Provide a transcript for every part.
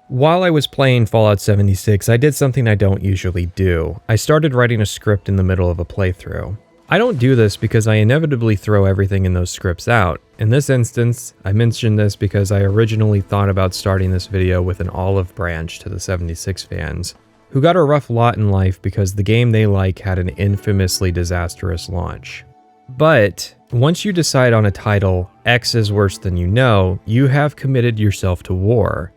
While I was playing Fallout 76, I did something I don't usually do. I started writing a script in the middle of a playthrough. I don't do this because I inevitably throw everything in those scripts out. In this instance, I mention this because I originally thought about starting this video with an olive branch to the 76 fans, who got a rough lot in life because the game they like had an infamously disastrous launch. But once you decide on a title, X is worse than you know, you have committed yourself to war.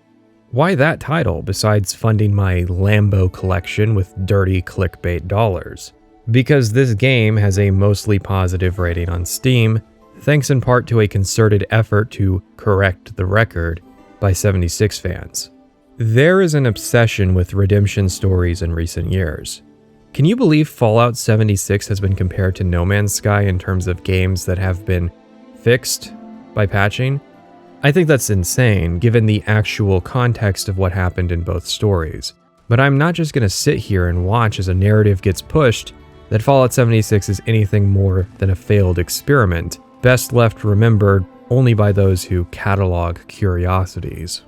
Why that title besides funding my Lambo collection with dirty clickbait dollars? Because this game has a mostly positive rating on Steam, thanks in part to a concerted effort to correct the record by 76 fans. There is an obsession with redemption stories in recent years. Can you believe Fallout 76 has been compared to No Man's Sky in terms of games that have been fixed by patching? I think that's insane, given the actual context of what happened in both stories. But I'm not just gonna sit here and watch as a narrative gets pushed that Fallout 76 is anything more than a failed experiment, best left remembered only by those who catalog curiosities.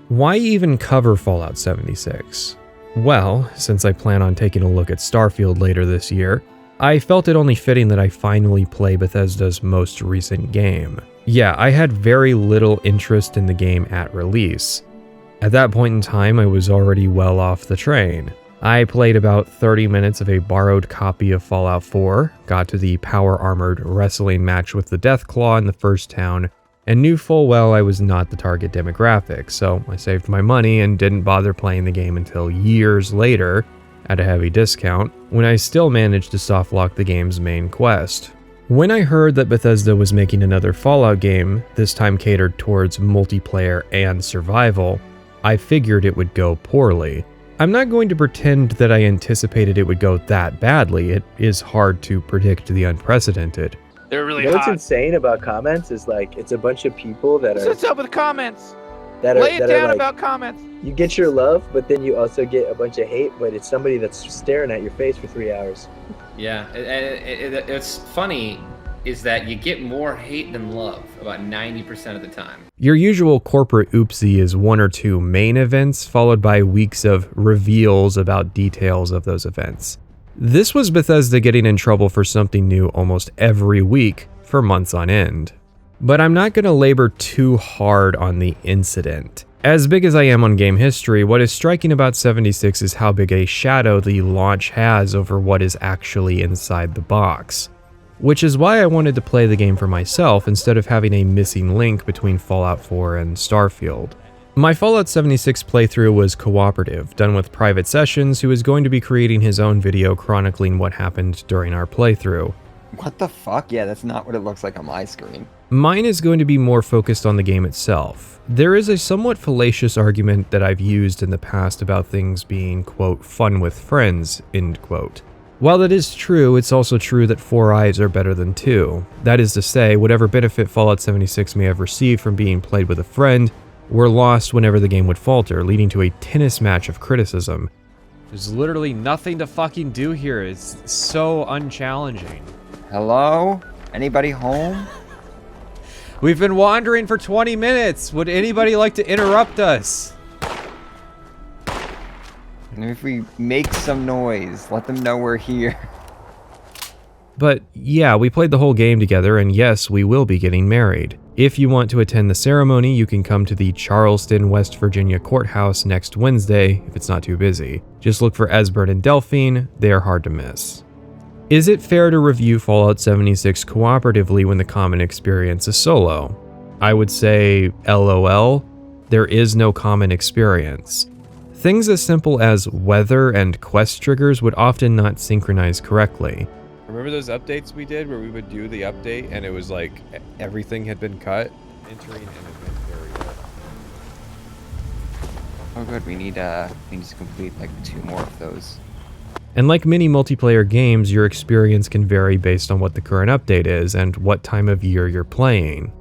Why even cover Fallout 76? Well, since I plan on taking a look at Starfield later this year, I felt it only fitting that I finally play Bethesda's most recent game. Yeah, I had very little interest in the game at release. At that point in time, I was already well off the train. I played about 30 minutes of a borrowed copy of Fallout 4, got to the power-armored wrestling match with the Deathclaw in the first town, and knew full well I was not the target demographic, so I saved my money and didn't bother playing the game until years later, at a heavy discount, when I still managed to softlock the game's main quest. When I heard that Bethesda was making another Fallout game, this time catered towards multiplayer and survival, I figured it would go poorly. I'm not going to pretend that I anticipated it would go that badly. It is hard to predict the unprecedented. They're really What's hot. insane about comments is like it's a bunch of people that are What's up with comments? that are Lay it that down are like, about comments. you get your love, but then you also get a bunch of hate, but it's somebody that's staring at your face for 3 hours. Yeah, it's funny is that you get more hate than love about 90% of the time. Your usual corporate oopsie is one or two main events, followed by weeks of reveals about details of those events. This was Bethesda getting in trouble for something new almost every week for months on end. But I'm not going to labor too hard on the incident. As big as I am on game history, what is striking about 76 is how big a shadow the launch has over what is actually inside the box. Which is why I wanted to play the game for myself instead of having a missing link between Fallout 4 and Starfield. My Fallout 76 playthrough was cooperative, done with Private Sessions, who is going to be creating his own video chronicling what happened during our playthrough. What the fuck? Yeah, that's not what it looks like on my screen. Mine is going to be more focused on the game itself. There is a somewhat fallacious argument that I've used in the past about things being, quote, fun with friends, end quote. While that is true, it's also true that 4 eyes are better than 2. That is to say, whatever benefit Fallout 76 may have received from being played with a friend were lost whenever the game would falter, leading to a tennis match of criticism. There's literally nothing to fucking do here. It's so unchallenging. Hello? Anybody home? We've been wandering for 20 minutes. Would anybody like to interrupt us? And if we make some noise, let them know we're here. But yeah, we played the whole game together, and yes, we will be getting married. If you want to attend the ceremony, you can come to the Charleston, West Virginia courthouse next Wednesday, if it's not too busy. Just look for Esbern and Delphine, they are hard to miss. Is it fair to review Fallout 76 cooperatively when the common experience is solo? I would say, LOL, there is no common experience. Things as simple as weather and quest triggers would often not synchronize correctly. Remember those updates we did where we would do the update and it was like everything had been cut? Entering an event area. Oh good, we need to complete like 2 more of those. And like many multiplayer games, your experience can vary based on what the current update is and what time of year you're playing.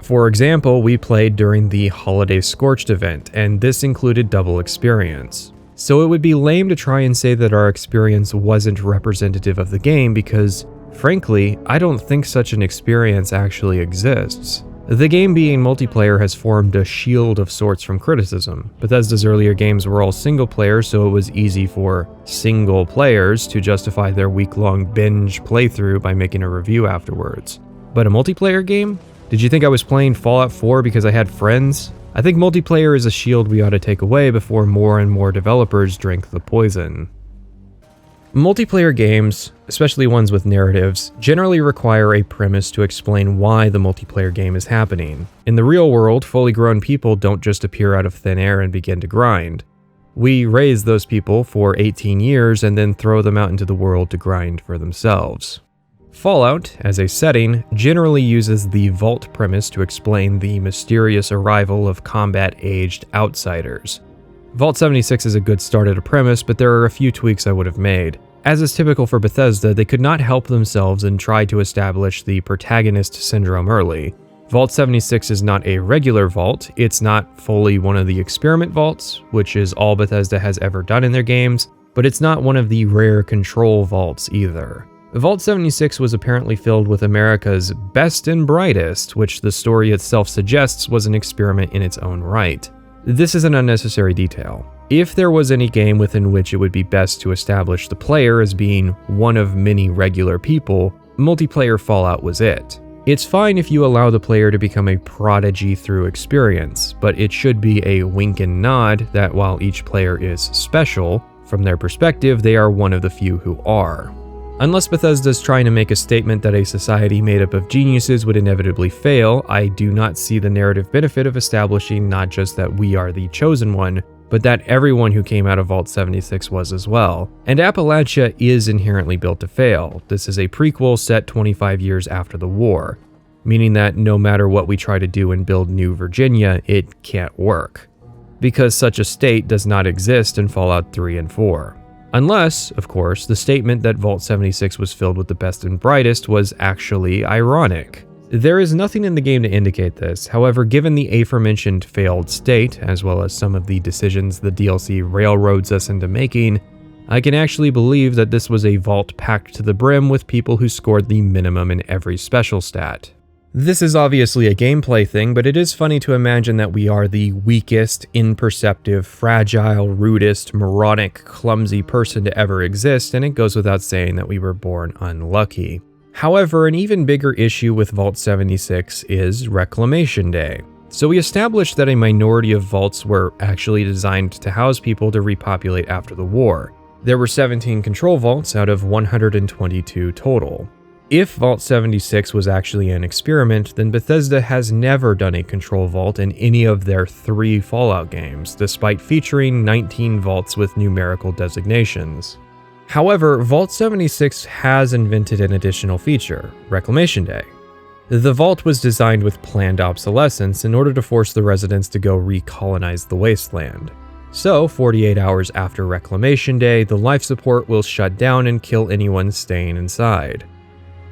For example, we played during the Holiday Scorched event, and this included double experience. So it would be lame to try and say that our experience wasn't representative of the game because, frankly, I don't think such an experience actually exists. The game being multiplayer has formed a shield of sorts from criticism. Bethesda's earlier games were all single player, so it was easy for single players to justify their week-long binge playthrough by making a review afterwards. But a multiplayer game? Did you think I was playing Fallout 4 because I had friends? I think multiplayer is a shield we ought to take away before more and more developers drink the poison. Multiplayer games, especially ones with narratives, generally require a premise to explain why the multiplayer game is happening. In the real world, fully grown people don't just appear out of thin air and begin to grind. We raise those people for 18 years and then throw them out into the world to grind for themselves. Fallout, as a setting, generally uses the vault premise to explain the mysterious arrival of combat-aged outsiders. Vault 76 is a good start at a premise, but there are a few tweaks I would have made. As is typical for Bethesda, they could not help themselves and tried to establish the protagonist syndrome early. Vault 76 is not a regular vault, it's not fully one of the experiment vaults, which is all Bethesda has ever done in their games, but it's not one of the rare control vaults either. Vault 76 was apparently filled with America's best and brightest, which the story itself suggests was an experiment in its own right. This is an unnecessary detail. If there was any game within which it would be best to establish the player as being one of many regular people, multiplayer Fallout was it. It's fine if you allow the player to become a prodigy through experience, but it should be a wink and nod that while each player is special, from their perspective, they are one of the few who are. Unless Bethesda's trying to make a statement that a society made up of geniuses would inevitably fail, I do not see the narrative benefit of establishing not just that we are the chosen one, but that everyone who came out of Vault 76 was as well. And Appalachia is inherently built to fail. This is a prequel set 25 years after the war, meaning that no matter what we try to do and build New Virginia, it can't work. Because such a state does not exist in Fallout 3 and 4. Unless, of course, the statement that Vault 76 was filled with the best and brightest was actually ironic. There is nothing in the game to indicate this, however, given the aforementioned failed state, as well as some of the decisions the DLC railroads us into making, I can actually believe that this was a vault packed to the brim with people who scored the minimum in every special stat. This is obviously a gameplay thing, but it is funny to imagine that we are the weakest, imperceptive, fragile, rudest, moronic, clumsy person to ever exist, and it goes without saying that we were born unlucky. However, an even bigger issue with Vault 76 is Reclamation Day. So we established that a minority of vaults were actually designed to house people to repopulate after the war. There were 17 control vaults out of 122 total. If Vault 76 was actually an experiment, then Bethesda has never done a control vault in any of their 3 Fallout games, despite featuring 19 vaults with numerical designations. However, Vault 76 has invented an additional feature, Reclamation Day. The vault was designed with planned obsolescence in order to force the residents to go recolonize the wasteland. So, 48 hours after Reclamation Day, the life support will shut down and kill anyone staying inside.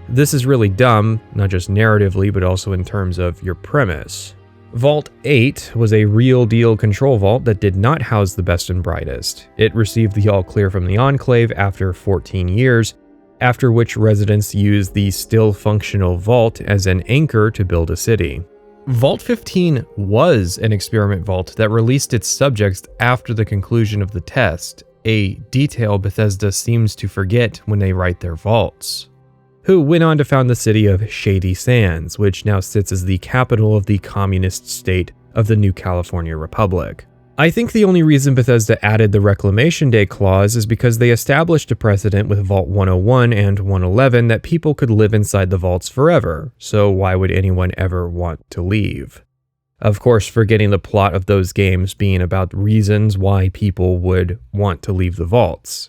This is really dumb, not just narratively, but also in terms of your premise. Vault 8 was a real deal control vault that did not house the best and brightest. It received the all clear from the Enclave after 14 years, after which residents used the still functional vault as an anchor to build a city. Vault 15 was an experiment vault that released its subjects after the conclusion of the test, a detail Bethesda seems to forget when they write their vaults. Who went on to found the city of Shady Sands, which now sits as the capital of the communist state of the New California Republic. I think the only reason Bethesda added the Reclamation Day clause is because they established a precedent with Vault 101 and 111 that people could live inside the vaults forever, so why would anyone ever want to leave? Of course, forgetting the plot of those games being about reasons why people would want to leave the vaults.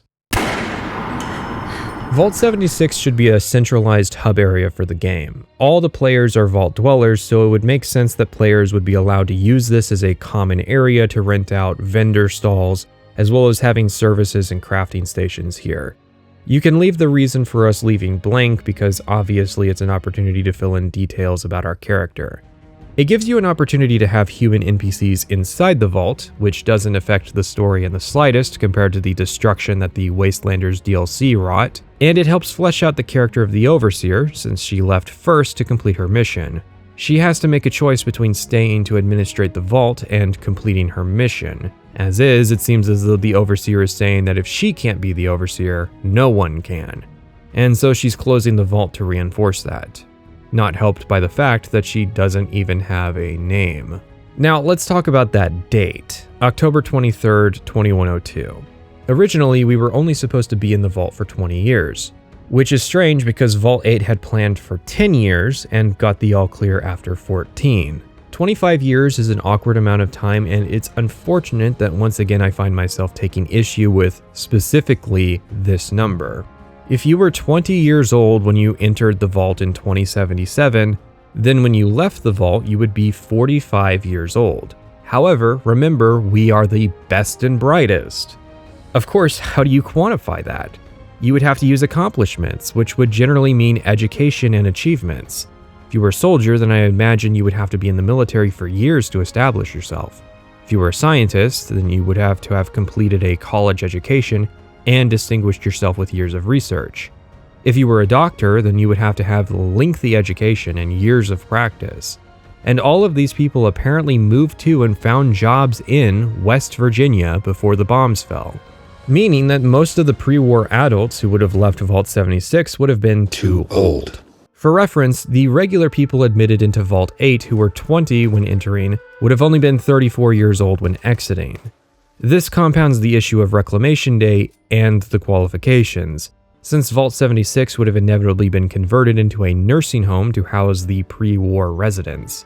Vault 76 should be a centralized hub area for the game. All the players are vault dwellers, so it would make sense that players would be allowed to use this as a common area to rent out vendor stalls, as well as having services and crafting stations here. You can leave the reason for us leaving blank because obviously it's an opportunity to fill in details about our character. It gives you an opportunity to have human NPCs inside the vault, which doesn't affect the story in the slightest compared to the destruction that the Wastelanders DLC wrought, and it helps flesh out the character of the Overseer, since she left first to complete her mission. She has to make a choice between staying to administrate the vault and completing her mission. As is, it seems as though the Overseer is saying that if she can't be the Overseer, no one can. And so she's closing the vault to reinforce that. Not helped by the fact that she doesn't even have a name. Now, let's talk about that date, October 23rd, 2102. Originally, we were only supposed to be in the vault for 20 years, which is strange because Vault 8 had planned for 10 years and got the all clear after 14. 25 years is an awkward amount of time, and it's unfortunate that once again I find myself taking issue with specifically this number. If you were 20 years old when you entered the vault in 2077, then when you left the vault, you would be 45 years old. However, remember, we are the best and brightest. Of course, how do you quantify that? You would have to use accomplishments, which would generally mean education and achievements. If you were a soldier, then I imagine you would have to be in the military for years to establish yourself. If you were a scientist, then you would have to have completed a college education and distinguished yourself with years of research. If you were a doctor, then you would have to have lengthy education and years of practice. And all of these people apparently moved to and found jobs in West Virginia before the bombs fell. Meaning that most of the pre-war adults who would have left Vault 76 would have been too old. For reference, the regular people admitted into Vault 8 who were 20 when entering would have only been 34 years old when exiting. This compounds the issue of Reclamation Day and the qualifications, since Vault 76 would have inevitably been converted into a nursing home to house the pre-war residents.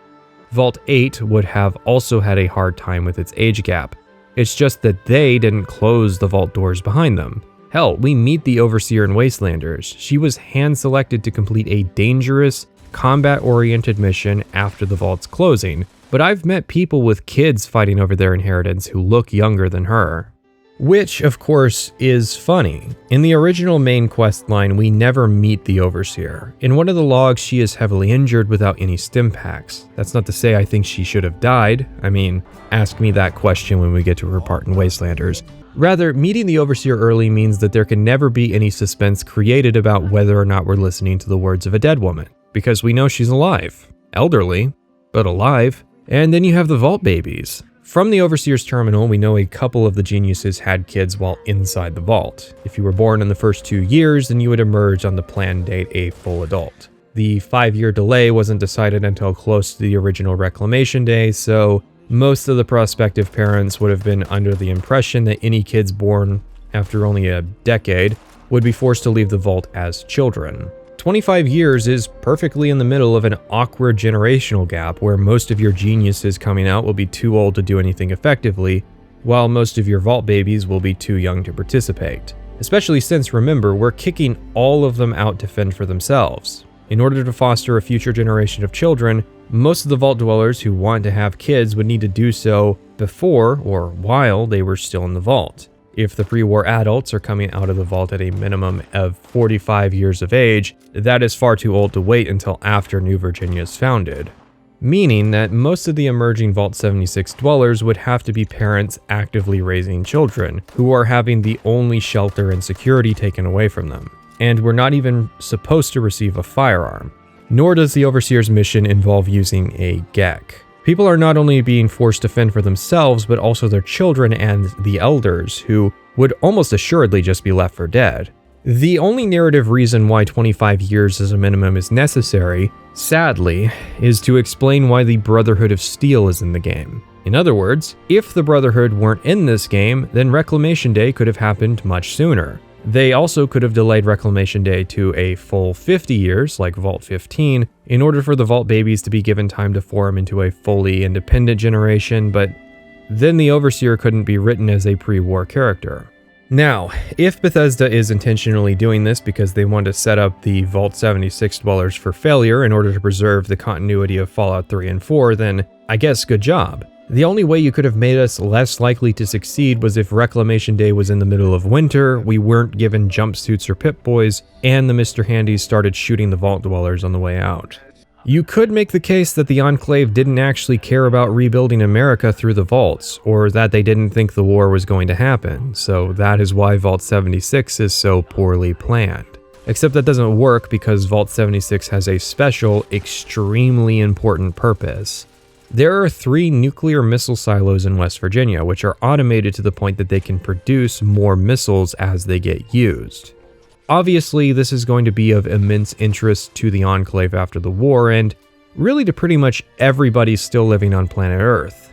Vault 8 would have also had a hard time with its age gap. It's just that they didn't close the vault doors behind them. Hell, we meet the Overseer in Wastelanders. She was hand-selected to complete a dangerous, combat-oriented mission after the vault's closing, but I've met people with kids fighting over their inheritance who look younger than her. Which, of course, is funny. In the original main quest line, we never meet the Overseer. In one of the logs, she is heavily injured without any stim packs. That's not to say I think she should have died. I mean, ask me that question when we get to her part in Wastelanders. Rather, meeting the Overseer early means that there can never be any suspense created about whether or not we're listening to the words of a dead woman, because we know she's alive. Elderly, but alive. And then you have the vault babies. From the Overseer's terminal, we know a couple of the geniuses had kids while inside the vault. If you were born in the first 2 years, then you would emerge on the planned date a full adult. The 5-year delay wasn't decided until close to the original Reclamation Day, so most of the prospective parents would have been under the impression that any kids born after only a decade would be forced to leave the vault as children. 25 years is perfectly in the middle of an awkward generational gap where most of your geniuses coming out will be too old to do anything effectively, while most of your vault babies will be too young to participate. Especially since, remember, we're kicking all of them out to fend for themselves. In order to foster a future generation of children, most of the vault dwellers who want to have kids would need to do so before or while they were still in the vault. If the pre-war adults are coming out of the vault at a minimum of 45 years of age, that is far too old to wait until after New Virginia is founded. Meaning that most of the emerging Vault 76 dwellers would have to be parents actively raising children, who are having the only shelter and security taken away from them, and were not even supposed to receive a firearm. Nor does the Overseer's mission involve using a GEC. People are not only being forced to fend for themselves, but also their children and the elders, who would almost assuredly just be left for dead. The only narrative reason why 25 years as a minimum is necessary, sadly, is to explain why the Brotherhood of Steel is in the game. In other words, if the Brotherhood weren't in this game, then Reclamation Day could have happened much sooner. They also could have delayed Reclamation Day to a full 50 years, like Vault 15, in order for the Vault babies to be given time to form into a fully independent generation, but then the Overseer couldn't be written as a pre-war character. Now, if Bethesda is intentionally doing this because they want to set up the Vault 76 dwellers for failure in order to preserve the continuity of Fallout 3 and 4, then I guess good job. The only way you could have made us less likely to succeed was if Reclamation Day was in the middle of winter, we weren't given jumpsuits or Pip-Boys, and the Mr. Handys started shooting the Vault dwellers on the way out. You could make the case that the Enclave didn't actually care about rebuilding America through the vaults, or that they didn't think the war was going to happen, so that is why Vault 76 is so poorly planned. Except that doesn't work because Vault 76 has a special, extremely important purpose. There are 3 nuclear missile silos in West Virginia, which are automated to the point that they can produce more missiles as they get used. Obviously, this is going to be of immense interest to the Enclave after the war, and really to pretty much everybody still living on planet Earth.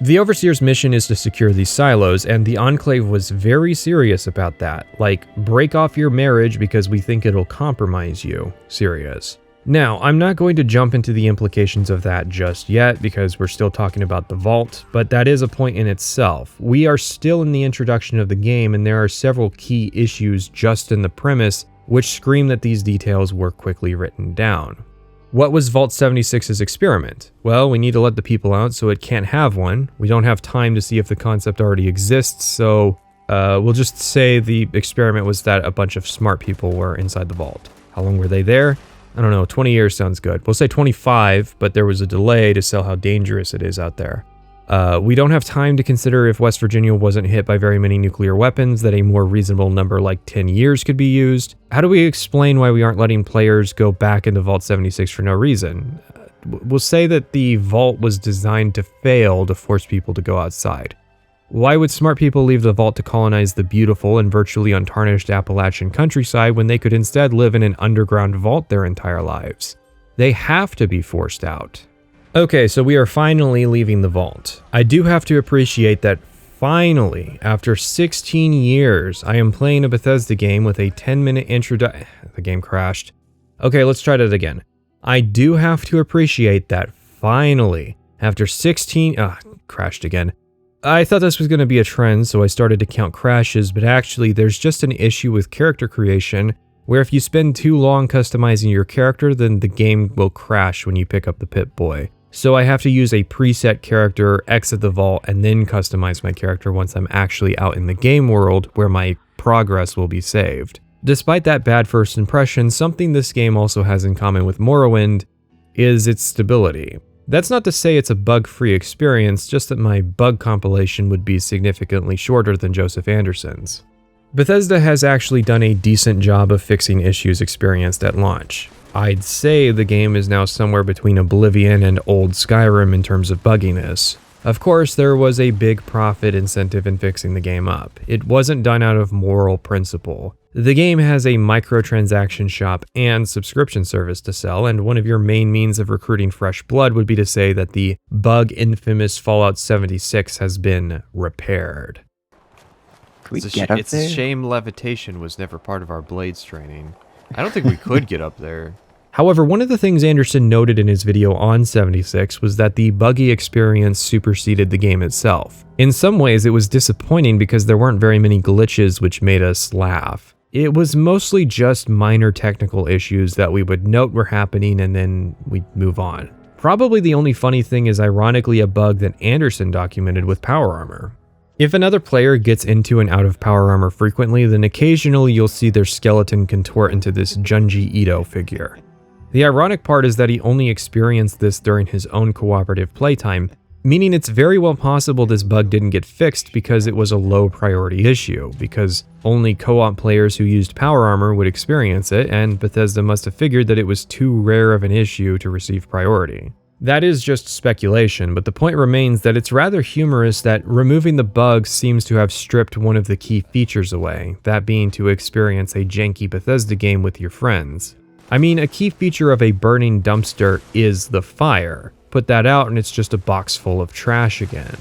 The Overseer's mission is to secure these silos, and the Enclave was very serious about that. Like, break off your marriage because we think it'll compromise you. Serious. Now, I'm not going to jump into the implications of that just yet because we're still talking about the vault, but that is a point in itself. We are still in the introduction of the game, and there are several key issues just in the premise which scream that these details were quickly written down. What was Vault 76's experiment? Well, we need to let the people out, so it can't have one. We don't have time to see if the concept already exists, so we'll just say the experiment was that a bunch of smart people were inside the vault. How long were they there? I don't know, 20 years sounds good. We'll say 25, but there was a delay to sell how dangerous it is out there. We don't have time to consider if West Virginia wasn't hit by very many nuclear weapons, that a more reasonable number like 10 years could be used. How do we explain why we aren't letting players go back into Vault 76 for no reason? We'll say that the vault was designed to fail to force people to go outside. Why would smart people leave the vault to colonize the beautiful and virtually untarnished Appalachian countryside when they could instead live in an underground vault their entire lives? They have to be forced out. Okay, so we are finally leaving the vault. I do have to appreciate that finally, after 16 years, I am playing a Bethesda game with a 10-minute introduction. The game crashed. Okay, let's try that again. I do have to appreciate that finally, after 16... crashed again. I thought this was going to be a trend, so I started to count crashes, but actually there's just an issue with character creation, where if you spend too long customizing your character, then the game will crash when you pick up the Pip-Boy. So I have to use a preset character, exit the vault, and then customize my character once I'm actually out in the game world, where my progress will be saved. Despite that bad first impression, something this game also has in common with Morrowind is its stability. That's not to say it's a bug-free experience, just that my bug compilation would be significantly shorter than Joseph Anderson's. Bethesda has actually done a decent job of fixing issues experienced at launch. I'd say the game is now somewhere between Oblivion and old Skyrim in terms of bugginess. Of course, there was a big profit incentive in fixing the game up. It wasn't done out of moral principle. The game has a microtransaction shop and subscription service to sell, and one of your main means of recruiting fresh blood would be to say that the bug-infamous Fallout 76 has been repaired. It's a shame levitation was never part of our Blades training. I don't think we could get up there. However, one of the things Anderson noted in his video on 76 was that the buggy experience superseded the game itself. In some ways, it was disappointing because there weren't very many glitches which made us laugh. It was mostly just minor technical issues that we would note were happening and then we'd move on. Probably the only funny thing is ironically a bug that Anderson documented with power armor. If another player gets into and out of power armor frequently, then occasionally you'll see their skeleton contort into this Junji Ito figure. The ironic part is that he only experienced this during his own cooperative playtime, meaning it's very well possible this bug didn't get fixed because it was a low priority issue, because only co-op players who used power armor would experience it, and Bethesda must have figured that it was too rare of an issue to receive priority. That is just speculation, but the point remains that it's rather humorous that removing the bug seems to have stripped one of the key features away, that being to experience a janky Bethesda game with your friends. I mean, a key feature of a burning dumpster is the fire. Put that out and it's just a box full of trash again.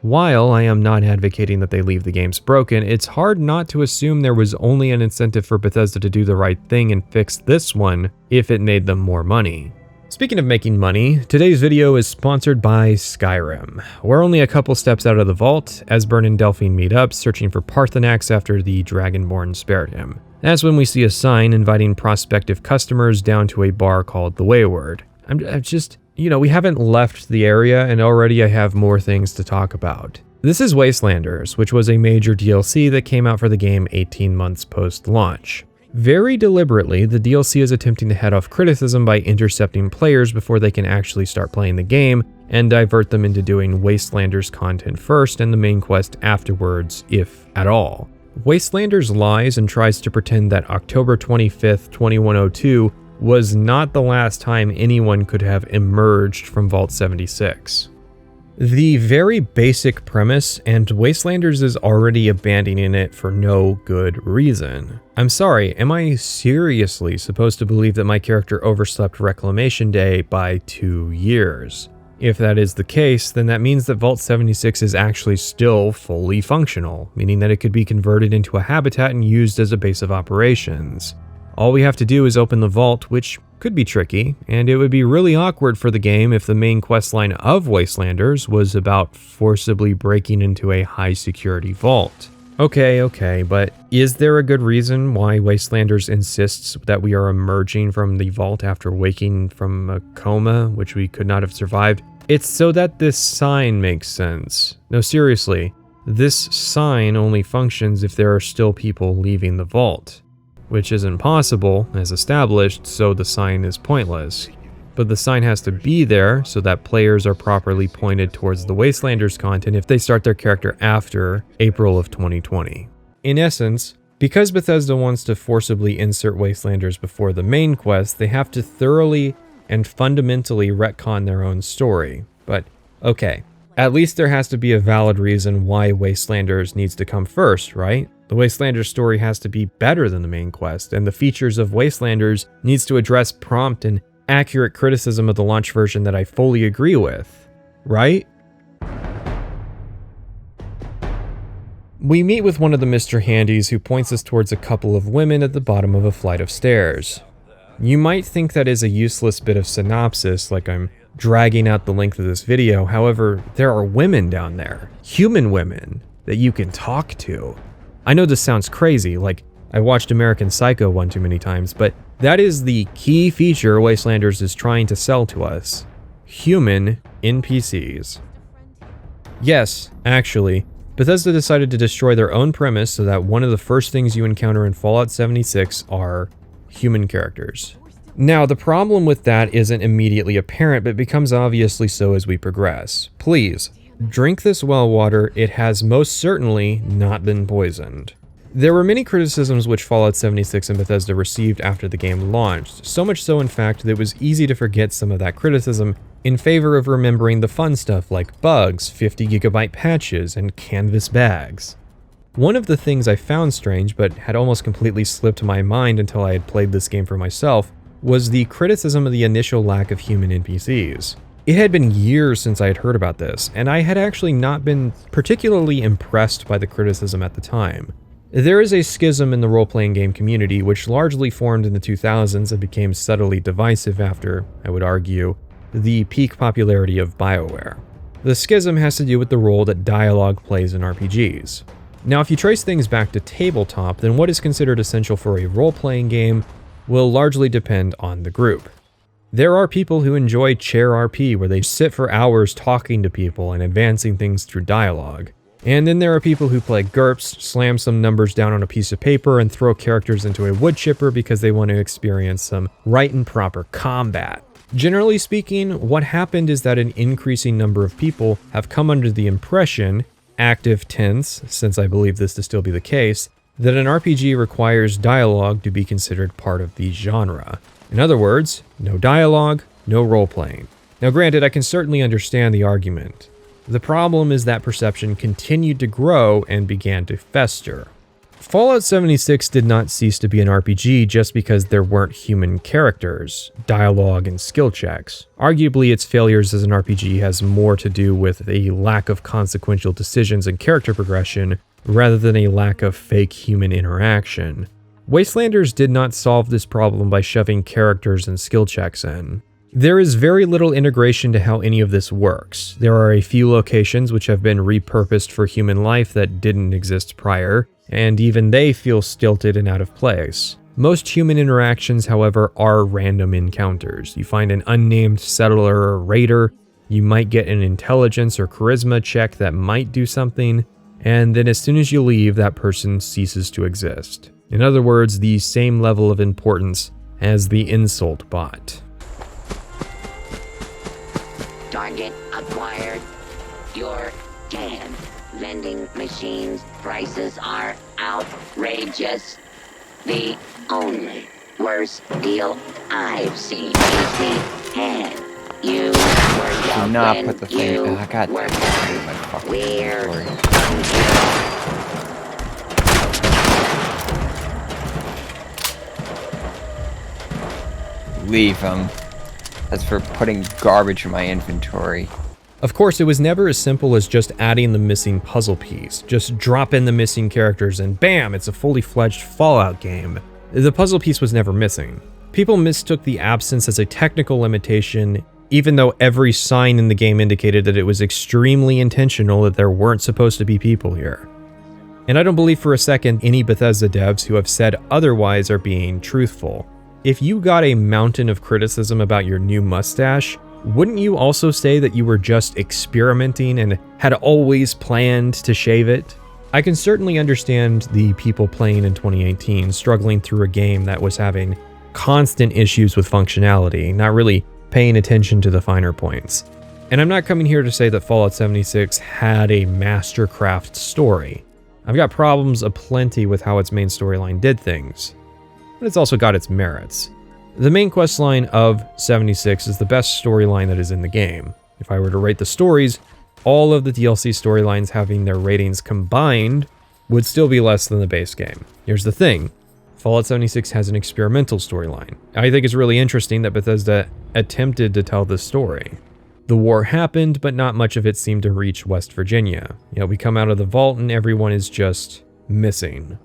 While I am not advocating that they leave the games broken, it's hard not to assume there was only an incentive for Bethesda to do the right thing and fix this one if it made them more money. Speaking of making money, today's video is sponsored by Skyrim. We're only a couple steps out of the vault, Esbern and Delphine meet up, searching for Parthenax after the Dragonborn spared him. That's when we see a sign inviting prospective customers down to a bar called The Wayward. I'm just, we haven't left the area and already I have more things to talk about. This is Wastelanders, which was a major DLC that came out for the game 18 months post-launch. Very deliberately, the DLC is attempting to head off criticism by intercepting players before they can actually start playing the game and divert them into doing Wastelanders content first and the main quest afterwards, if at all. Wastelanders lies and tries to pretend that October 25th, 2102 was not the last time anyone could have emerged from Vault 76. The very basic premise, and Wastelanders is already abandoning it for no good reason. I'm sorry, am I seriously supposed to believe that my character overslept Reclamation Day by 2 years? If that is the case, then that means that Vault 76 is actually still fully functional, meaning that it could be converted into a habitat and used as a base of operations. All we have to do is open the vault, which could be tricky, and it would be really awkward for the game if the main questline of Wastelanders was about forcibly breaking into a high-security vault. Okay, but is there a good reason why Wastelanders insists that we are emerging from the vault after waking from a coma, which we could not have survived? It's so that this sign makes sense. No, seriously, this sign only functions if there are still people leaving the vault, which isn't possible, as established, so the sign is pointless. But the sign has to be there so that players are properly pointed towards the Wastelanders content if they start their character after April of 2020. In essence, because Bethesda wants to forcibly insert Wastelanders before the main quest, they have to thoroughly and fundamentally retcon their own story. But, okay, at least there has to be a valid reason why Wastelanders needs to come first, right? The Wastelanders story has to be better than the main quest, and the features of Wastelanders needs to address prompt and accurate criticism of the launch version that I fully agree with, right? We meet with one of the Mr. Handies who points us towards a couple of women at the bottom of a flight of stairs. You might think that is a useless bit of synopsis, like I'm dragging out the length of this video. However, there are women down there, human women, that you can talk to. I know this sounds crazy, like I watched American Psycho one too many times, but that is the key feature Wastelanders is trying to sell to us. Human NPCs. Yes, actually, Bethesda decided to destroy their own premise so that one of the first things you encounter in Fallout 76 are human characters. Now, the problem with that isn't immediately apparent, but becomes obviously so as we progress. Please, drink this well water, it has most certainly not been poisoned. There were many criticisms which Fallout 76 and Bethesda received after the game launched, so much so in fact that it was easy to forget some of that criticism in favor of remembering the fun stuff like bugs, 50GB patches, and canvas bags. One of the things I found strange, but had almost completely slipped my mind until I had played this game for myself, was the criticism of the initial lack of human NPCs. It had been years since I had heard about this, and I had actually not been particularly impressed by the criticism at the time. There is a schism in the role-playing game community which largely formed in the 2000s and became subtly divisive after, I would argue, the peak popularity of BioWare. The schism has to do with the role that dialogue plays in RPGs. Now, if you trace things back to tabletop, then what is considered essential for a role-playing game will largely depend on the group. There are people who enjoy chair RP, where they sit for hours talking to people and advancing things through dialogue. And then there are people who play GURPS, slam some numbers down on a piece of paper, and throw characters into a wood chipper because they want to experience some right and proper combat. Generally speaking, what happened is that an increasing number of people have come under the impression, active tense, since I believe this to still be the case, that an RPG requires dialogue to be considered part of the genre. In other words, no dialogue, no role-playing. Now granted, I can certainly understand the argument. The problem is that perception continued to grow and began to fester. Fallout 76 did not cease to be an RPG just because there weren't human characters, dialogue, and skill checks. Arguably, its failures as an RPG has more to do with a lack of consequential decisions and character progression rather than a lack of fake human interaction. Wastelanders did not solve this problem by shoving characters and skill checks in. There is very little integration to how any of this works. There are a few locations which have been repurposed for human life that didn't exist prior, and even they feel stilted and out of place. Most human interactions, however, are random encounters. You find an unnamed settler or raider, you might get an intelligence or charisma check that might do something, and then as soon as you leave, that person ceases to exist. In other words, the same level of importance as the insult bot. Target acquired. Your can vending machines. Prices are outrageous. The only worst deal I've seen is the hand you were Do dealt not when put the thing. you Oh, I got were my fucking We're inventory. Leave him. That's for putting garbage in my inventory. Of course, it was never as simple as just adding the missing puzzle piece. Just drop in the missing characters and bam, it's a fully fledged Fallout game. The puzzle piece was never missing. People mistook the absence as a technical limitation, even though every sign in the game indicated that it was extremely intentional that there weren't supposed to be people here. And I don't believe for a second any Bethesda devs who have said otherwise are being truthful. If you got a mountain of criticism about your new mustache, wouldn't you also say that you were just experimenting and had always planned to shave it? I can certainly understand the people playing in 2018 struggling through a game that was having constant issues with functionality, not really paying attention to the finer points. And I'm not coming here to say that Fallout 76 had a mastercraft story. I've got problems aplenty with how its main storyline did things, but it's also got its merits. The main questline of 76 is the best storyline that is in the game. If I were to rate the stories, all of the DLC storylines having their ratings combined would still be less than the base game. Here's the thing. Fallout 76 has an experimental storyline. I think it's really interesting that Bethesda attempted to tell this story. The war happened, but not much of it seemed to reach West Virginia. Yet we come out of the vault and everyone is just missing.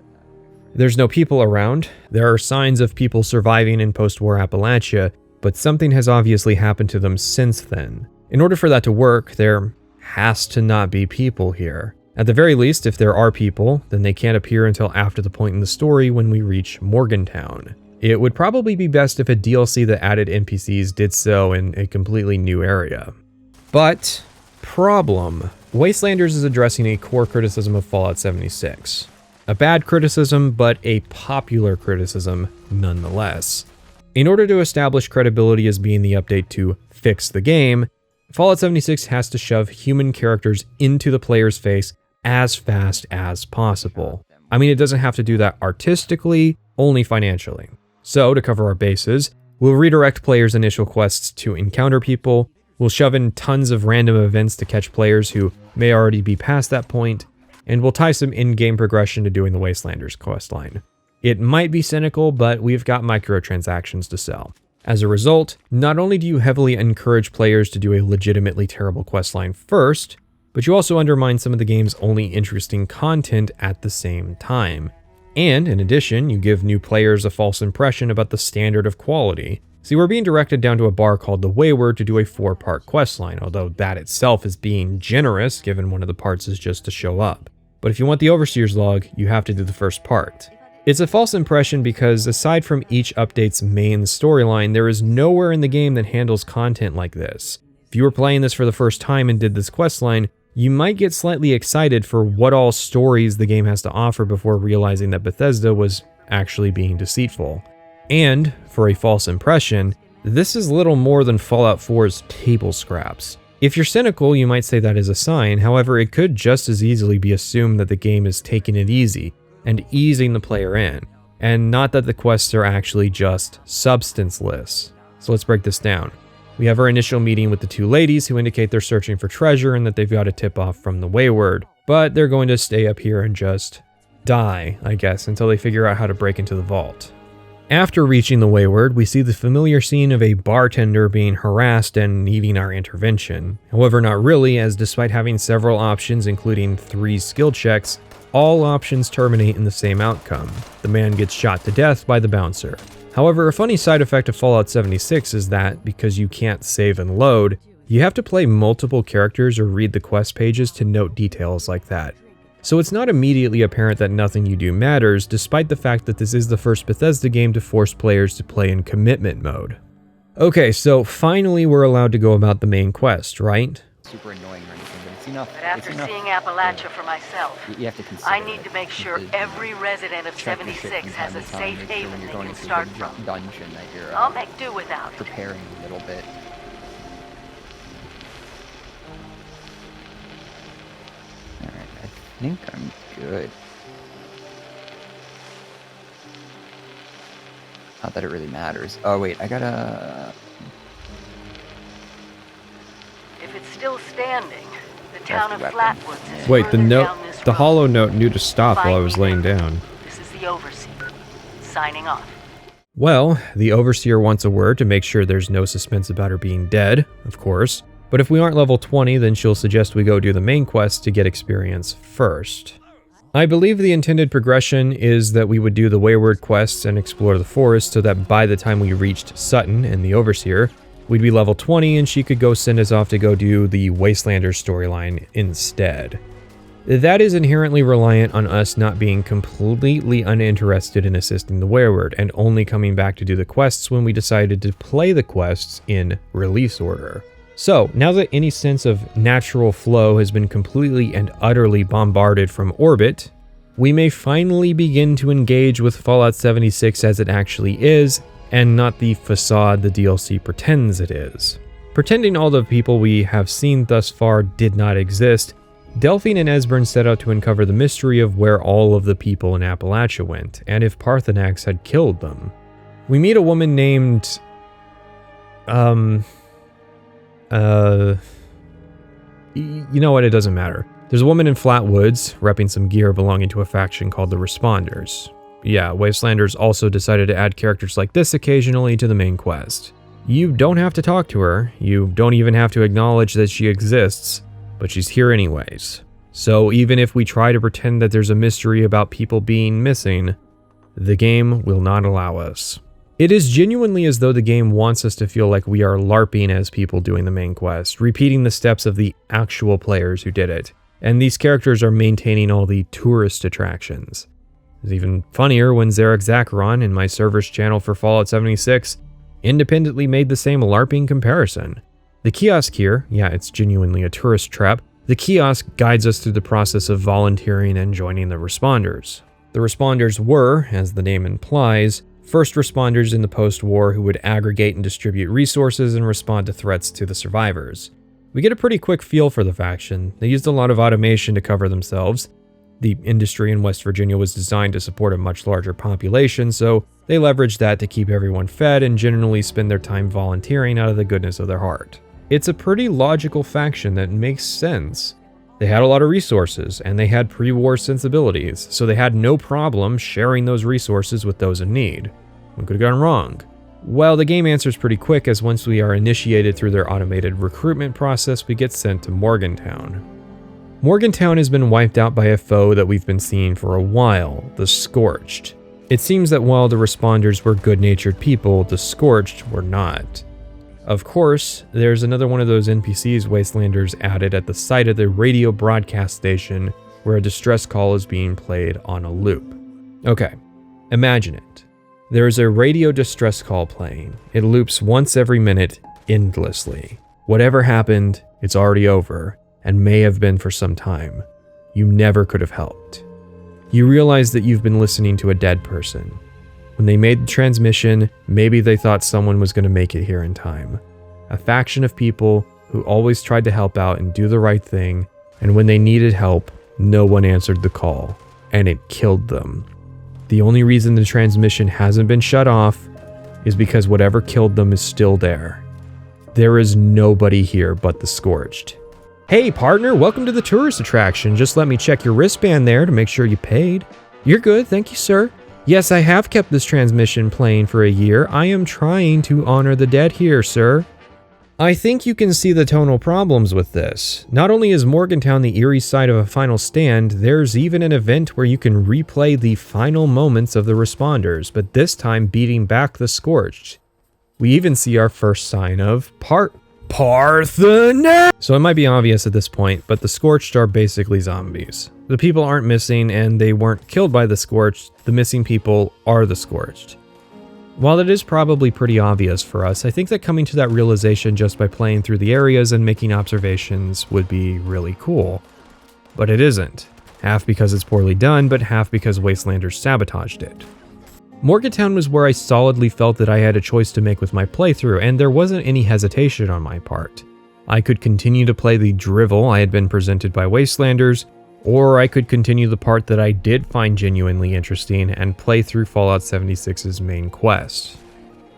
There's no people around. There are signs of people surviving in post-war Appalachia, but something has obviously happened to them since then. In order for that to work, there has to not be people here. At the very least, if there are people, then they can't appear until after the point in the story when we reach Morgantown. It would probably be best if a DLC that added NPCs did so in a completely new area. But, problem. Wastelanders is addressing a core criticism of Fallout 76. A bad criticism, but a popular criticism nonetheless. In order to establish credibility as being the update to fix the game, Fallout 76 has to shove human characters into the player's face as fast as possible. I mean, it doesn't have to do that artistically, only financially. So, to cover our bases, we'll redirect players' initial quests to encounter people, we'll shove in tons of random events to catch players who may already be past that point, and we'll tie some in-game progression to doing the Wastelanders questline. It might be cynical, but we've got microtransactions to sell. As a result, not only do you heavily encourage players to do a legitimately terrible questline first, but you also undermine some of the game's only interesting content at the same time. And, in addition, you give new players a false impression about the standard of quality. See, we're being directed down to a bar called the Wayward to do a 4-part questline, although that itself is being generous, given one of the parts is just to show up. But if you want the Overseer's Log, you have to do the first part. It's a false impression because, aside from each update's main storyline, there is nowhere in the game that handles content like this. If you were playing this for the first time and did this questline, you might get slightly excited for what all stories the game has to offer before realizing that Bethesda was actually being deceitful. And, for a false impression, this is little more than Fallout 4's table scraps. If you're cynical, you might say that is a sign, however, it could just as easily be assumed that the game is taking it easy and easing the player in, and not that the quests are actually just substanceless. So let's break this down. We have our initial meeting with the two ladies who indicate they're searching for treasure and that they've got a tip-off from the Wayward, but they're going to stay up here and just die, I guess, until they figure out how to break into the vault. After reaching the Wayward, we see the familiar scene of a bartender being harassed and needing our intervention. However, not really, as despite having several options, including 3 skill checks, all options terminate in the same outcome. The man gets shot to death by the bouncer. However, a funny side effect of Fallout 76 is that, because you can't save and load, you have to play multiple characters or read the quest pages to note details like that. So it's not immediately apparent that nothing you do matters, despite the fact that this is the first Bethesda game to force players to play in commitment mode. Okay, so finally we're allowed to go about the main quest, right? Super annoying or anything, but it's enough. But after seeing Appalachia for myself, You have to consider I need to make sure it. every resident of Check your shit 76 from has time a to time, safe make sure haven when they you're going can into start the from. dungeon that you're I'll make do without it. preparing a little bit. Alright, I think I'm good. Not that it really matters. Oh wait, I gotta... If it's still standing, the town of weapon. Flatwoods is Wait, the further note, down this the road. hollow note knew to stop while I was laying down. This is the Overseer. Signing off. Well, the Overseer wants a word to make sure there's no suspense about her being dead, of course. But if we aren't level 20, then she'll suggest we go do the main quest to get experience first. I believe the intended progression is that we would do the Wayward quests and explore the forest so that by the time we reached Sutton and the Overseer, we'd be level 20 and she could go send us off to go do the Wastelanders storyline instead. That is inherently reliant on us not being completely uninterested in assisting the Wayward and only coming back to do the quests when we decided to play the quests in release order. So, now that any sense of natural flow has been completely and utterly bombarded from orbit, we may finally begin to engage with Fallout 76 as it actually is, and not the facade the DLC pretends it is. Pretending all the people we have seen thus far did not exist, Delphine and Esbern set out to uncover the mystery of where all of the people in Appalachia went, and if Parthenax had killed them. We meet a woman named... You know what, it doesn't matter. There's a woman in Flatwoods, repping some gear belonging to a faction called the Responders. Yeah, Wastelanders also decided to add characters like this occasionally to the main quest. You don't have to talk to her, you don't even have to acknowledge that she exists, but she's here anyways. So even if we try to pretend that there's a mystery about people being missing, the game will not allow us. It is genuinely as though the game wants us to feel like we are LARPing as people doing the main quest, repeating the steps of the actual players who did it, and these characters are maintaining all the tourist attractions. It's even funnier when Zarek Zacharon in my server's channel for Fallout 76 independently made the same LARPing comparison. The kiosk here, yeah, it's genuinely a tourist trap, the kiosk guides us through the process of volunteering and joining the Responders. The Responders were, as the name implies, first responders in the post-war who would aggregate and distribute resources and respond to threats to the survivors. We get a pretty quick feel for the faction. They used a lot of automation to cover themselves. The industry in West Virginia was designed to support a much larger population, so they leveraged that to keep everyone fed and generally spend their time volunteering out of the goodness of their heart. It's a pretty logical faction that makes sense. They had a lot of resources, and they had pre-war sensibilities, so they had no problem sharing those resources with those in need. What could have gone wrong? Well, the game answers pretty quick, as once we are initiated through their automated recruitment process, we get sent to Morgantown. Morgantown has been wiped out by a foe that we've been seeing for a while, the Scorched. It seems that while the Responders were good-natured people, the Scorched were not. Of course, there's another one of those NPCs Wastelanders added at the site of the radio broadcast station where a distress call is being played on a loop. Okay, imagine it. There is a radio distress call playing. It loops once every minute, endlessly. Whatever happened, it's already over, and may have been for some time. You never could have helped. You realize that you've been listening to a dead person. When they made the transmission, maybe they thought someone was going to make it here in time. A faction of people who always tried to help out and do the right thing, and when they needed help, no one answered the call, and it killed them. The only reason the transmission hasn't been shut off is because whatever killed them is still there. There is nobody here but the Scorched. Hey partner, welcome to the tourist attraction. Just let me check your wristband there to make sure you paid. You're good, thank you sir. Yes, I have kept this transmission playing for a year. I am trying to honor the dead here, sir. I think you can see the tonal problems with this. Not only is Morgantown the eerie side of a final stand, there's even an event where you can replay the final moments of the Responders, but this time beating back the Scorched. We even see our first sign of Parthenax! So it might be obvious at this point, but the Scorched are basically zombies. The people aren't missing and they weren't killed by the Scorched, the missing people are the Scorched. While it is probably pretty obvious for us, I think that coming to that realization just by playing through the areas and making observations would be really cool. But it isn't. Half because it's poorly done, but half because Wastelanders sabotaged it. Morgantown was where I solidly felt that I had a choice to make with my playthrough, and there wasn't any hesitation on my part. I could continue to play the drivel I had been presented by Wastelanders, Or I could continue the part that I did find genuinely interesting and play through Fallout 76's main quest.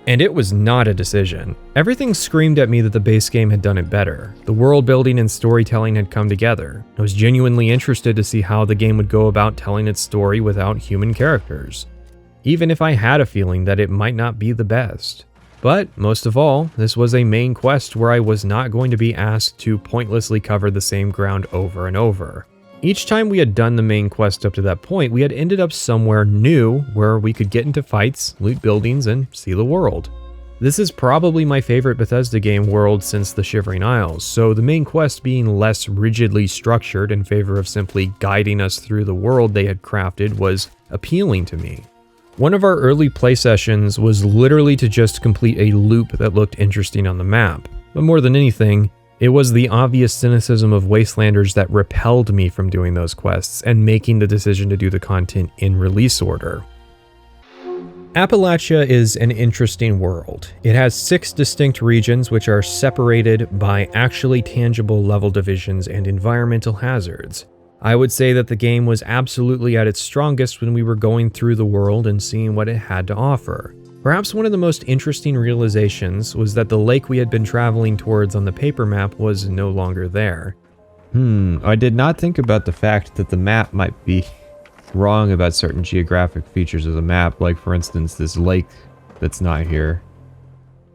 And it was not a decision. Everything screamed at me that the base game had done it better. The world building and storytelling had come together. I was genuinely interested to see how the game would go about telling its story without human characters, even if I had a feeling that it might not be the best. But most of all, this was a main quest where I was not going to be asked to pointlessly cover the same ground over and over. Each time we had done the main quest up to that point, we had ended up somewhere new where we could get into fights, loot buildings, and see the world. This is probably my favorite Bethesda game world since the Shivering Isles, so the main quest being less rigidly structured in favor of simply guiding us through the world they had crafted was appealing to me. One of our early play sessions was literally to just complete a loop that looked interesting on the map, but more than anything, it was the obvious cynicism of Wastelanders that repelled me from doing those quests and making the decision to do the content in release order. Appalachia is an interesting world. It has 6 distinct regions which are separated by actually tangible level divisions and environmental hazards. I would say that the game was absolutely at its strongest when we were going through the world and seeing what it had to offer. Perhaps one of the most interesting realizations was that the lake we had been traveling towards on the paper map was no longer there. I did not think about the fact that the map might be wrong about certain geographic features of the map, like for instance this lake that's not here.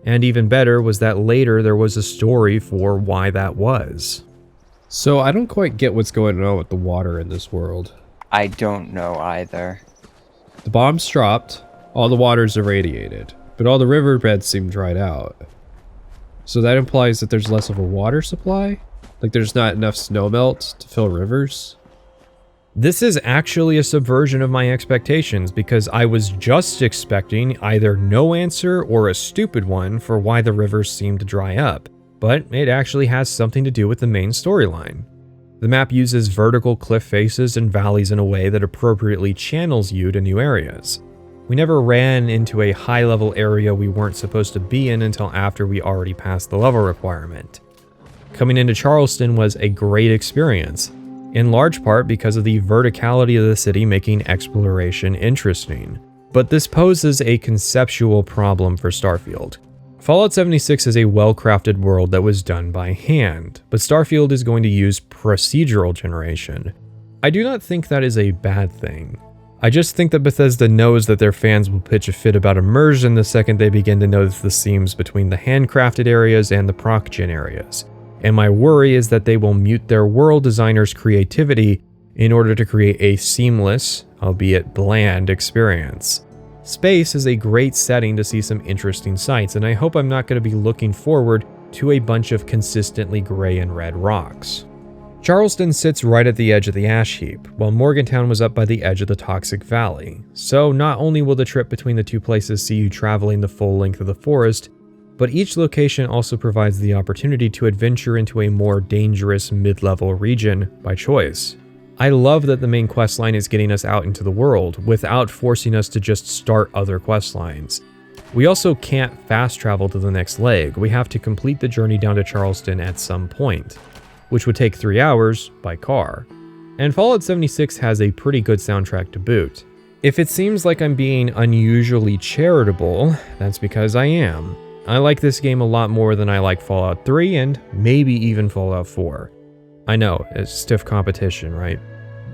And even better was that later there was a story for why that was. So I don't quite get what's going on with the water in this world. I don't know either. The bomb's dropped, all the water's irradiated, but all the riverbeds seem dried out. So that implies that there's less of a water supply? Like there's not enough snowmelt to fill rivers? This is actually a subversion of my expectations because I was just expecting either no answer or a stupid one for why the rivers seem to dry up, but it actually has something to do with the main storyline. The map uses vertical cliff faces and valleys in a way that appropriately channels you to new areas. We never ran into a high-level area we weren't supposed to be in until after we already passed the level requirement. Coming into Charleston was a great experience, in large part because of the verticality of the city making exploration interesting. But this poses a conceptual problem for Starfield. Fallout 76 is a well-crafted world that was done by hand, but Starfield is going to use procedural generation. I do not think that is a bad thing. I just think that Bethesda knows that their fans will pitch a fit about immersion the second they begin to notice the seams between the handcrafted areas and the proc-gen areas. And my worry is that they will mute their world designers' creativity in order to create a seamless, albeit bland, experience. Space is a great setting to see some interesting sights, and I hope I'm not going to be looking forward to a bunch of consistently gray and red rocks. Charleston sits right at the edge of the ash heap, while Morgantown was up by the edge of the Toxic Valley. So not only will the trip between the two places see you traveling the full length of the forest, but each location also provides the opportunity to adventure into a more dangerous mid-level region by choice. I love that the main questline is getting us out into the world without forcing us to just start other questlines. We also can't fast travel to the next leg, we have to complete the journey down to Charleston at some point, which would take 3 hours by car. And Fallout 76 has a pretty good soundtrack to boot. If it seems like I'm being unusually charitable, that's because I am. I like this game a lot more than I like Fallout 3 and maybe even Fallout 4. I know, it's stiff competition, right?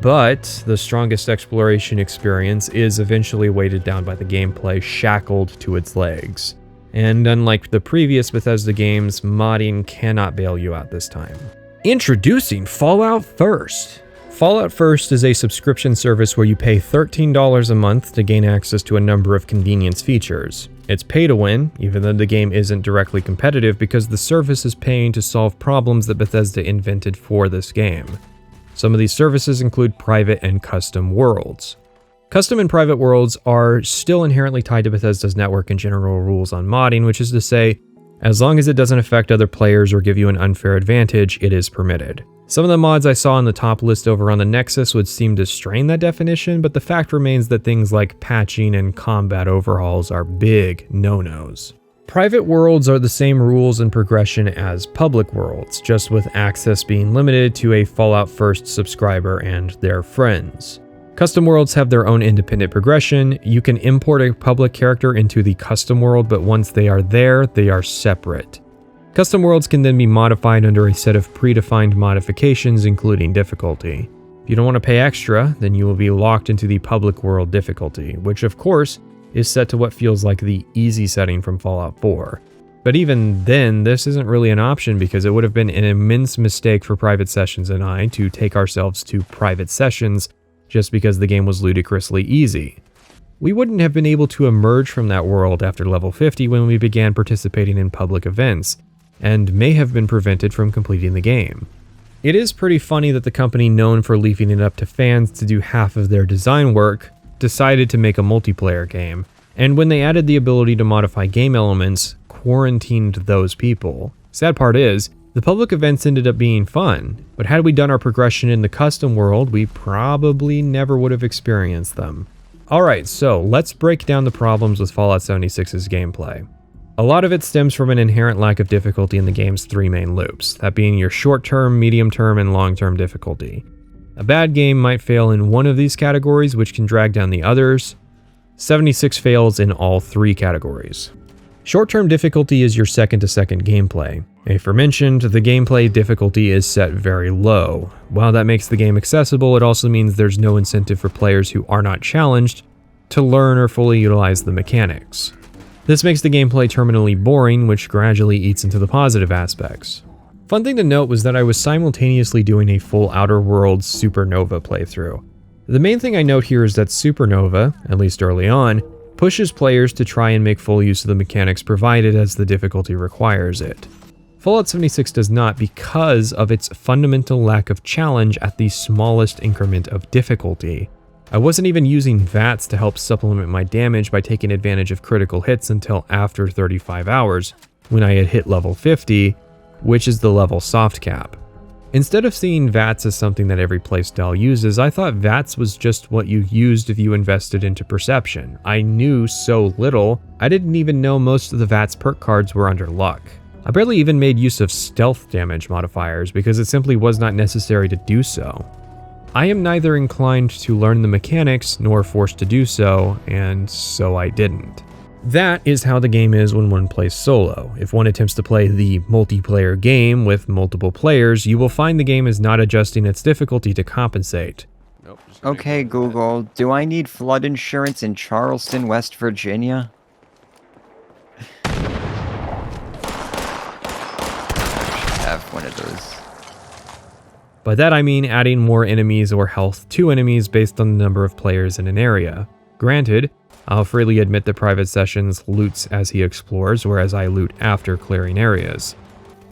But the strongest exploration experience is eventually weighted down by the gameplay shackled to its legs. And unlike the previous Bethesda games, modding cannot bail you out this time. Introducing Fallout First. Fallout First is a subscription service where you pay $13 a month to gain access to a number of convenience features. It's pay to win, even though the game isn't directly competitive because the service is paying to solve problems that Bethesda invented for this game. Some of these services include private and custom worlds. Custom and private worlds are still inherently tied to Bethesda's network and general rules on modding, which is to say, as long as it doesn't affect other players or give you an unfair advantage, it is permitted. Some of the mods I saw on the top list over on the Nexus would seem to strain that definition, but the fact remains that things like patching and combat overhauls are big no-nos. Private worlds are the same rules and progression as public worlds, just with access being limited to a Fallout First subscriber and their friends. Custom worlds have their own independent progression. You can import a public character into the custom world, but once they are there, they are separate. Custom worlds can then be modified under a set of predefined modifications, including difficulty. If you don't want to pay extra, then you will be locked into the public world difficulty, which of course is set to what feels like the easy setting from Fallout 4. But even then, this isn't really an option because it would have been an immense mistake for Private Sessions and I to take ourselves to private sessions just because the game was ludicrously easy. We wouldn't have been able to emerge from that world after level 50 when we began participating in public events, and may have been prevented from completing the game. It is pretty funny that the company known for leaving it up to fans to do half of their design work decided to make a multiplayer game, and when they added the ability to modify game elements, quarantined those people. Sad part is, the public events ended up being fun, but had we done our progression in the custom world, we probably never would have experienced them. Alright, so let's break down the problems with Fallout 76's gameplay. A lot of it stems from an inherent lack of difficulty in the game's three main loops, that being your short-term, medium-term, and long-term difficulty. A bad game might fail in one of these categories, which can drag down the others. 76 fails in all three categories. Short-term difficulty is your second-to-second gameplay. Aforementioned, the gameplay difficulty is set very low. While that makes the game accessible, it also means there's no incentive for players who are not challenged to learn or fully utilize the mechanics. This makes the gameplay terminally boring, which gradually eats into the positive aspects. Fun thing to note was that I was simultaneously doing a full Outer Worlds Supernova playthrough. The main thing I note here is that Supernova, at least early on, pushes players to try and make full use of the mechanics provided as the difficulty requires it. Fallout 76 does not because of its fundamental lack of challenge at the smallest increment of difficulty. I wasn't even using VATS to help supplement my damage by taking advantage of critical hits until after 35 hours, when I had hit level 50, which is the level soft cap. Instead of seeing VATS as something that every playstyle uses, I thought VATS was just what you used if you invested into perception. I knew so little, I didn't even know most of the VATS perk cards were under luck. I barely even made use of stealth damage modifiers because it simply was not necessary to do so. I am neither inclined to learn the mechanics nor forced to do so, and so I didn't. That is how the game is when one plays solo. If one attempts to play the multiplayer game with multiple players, you will find the game is not adjusting its difficulty to compensate. Okay, Google, do I need flood insurance in Charleston, West Virginia? I should have one of those. By that I mean adding more enemies or health to enemies based on the number of players in an area. Granted, I'll freely admit that Private Sessions loots as he explores, whereas I loot after clearing areas.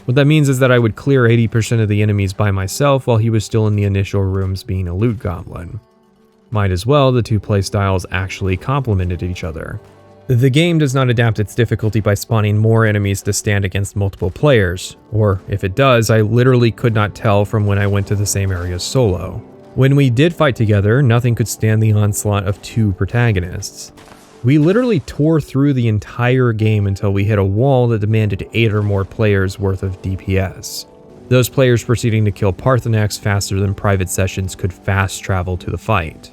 What that means is that I would clear 80% of the enemies by myself while he was still in the initial rooms being a loot goblin. Might as well, the two playstyles actually complemented each other. The game does not adapt its difficulty by spawning more enemies to stand against multiple players, or if it does, I literally could not tell from when I went to the same areas solo. When we did fight together, nothing could stand the onslaught of two protagonists. We literally tore through the entire game until we hit a wall that demanded 8 or more players worth of DPS. Those players proceeding to kill Parthenax faster than Private Sessions could fast travel to the fight.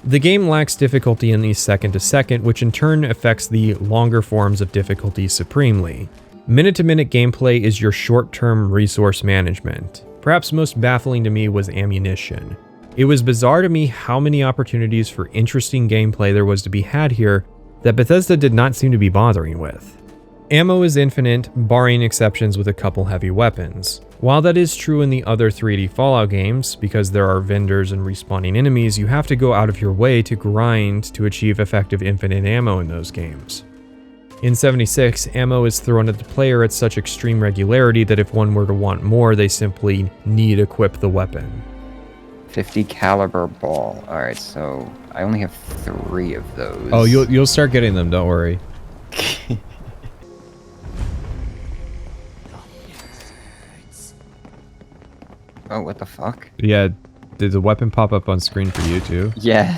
The game lacks difficulty in the second to second, which in turn affects the longer forms of difficulty supremely. Minute-to-minute gameplay is your short-term resource management. Perhaps most baffling to me was ammunition. It was bizarre to me how many opportunities for interesting gameplay there was to be had here that Bethesda did not seem to be bothering with. Ammo is infinite, barring exceptions with a couple heavy weapons. While that is true in the other 3D Fallout games, because there are vendors and respawning enemies, you have to go out of your way to grind to achieve effective infinite ammo in those games. In 76, ammo is thrown at the player at such extreme regularity that if one were to want more, they simply need equip the weapon. 50 caliber ball. Alright, so I only have 3 of those. Oh, you'll start getting them, don't worry. Oh, what the fuck? Yeah, did the weapon pop up on screen for you too? Yeah.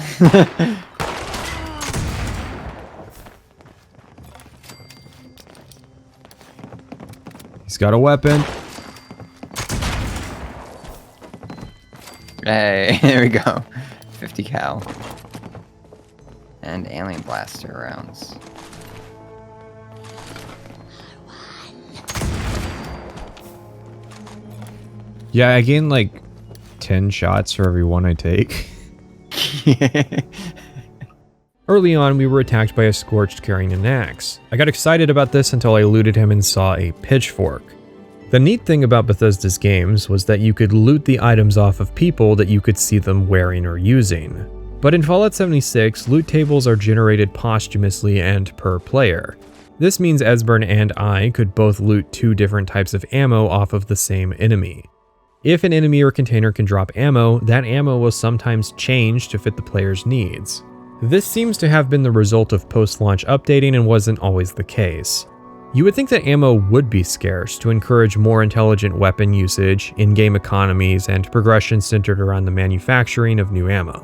He's got a weapon. Hey, there we go. 50 cal. And alien blaster rounds. Yeah, I gain like 10 shots for every one I take. Early on, we were attacked by a Scorched carrying an axe. I got excited about this until I looted him and saw a pitchfork. The neat thing about Bethesda's games was that you could loot the items off of people that you could see them wearing or using. But in Fallout 76, loot tables are generated posthumously and per player. This means Esbern and I could both loot 2 different types of ammo off of the same enemy. If an enemy or container can drop ammo, that ammo will sometimes change to fit the player's needs. This seems to have been the result of post-launch updating and wasn't always the case. You would think that ammo would be scarce to encourage more intelligent weapon usage, in-game economies, and progression centered around the manufacturing of new ammo.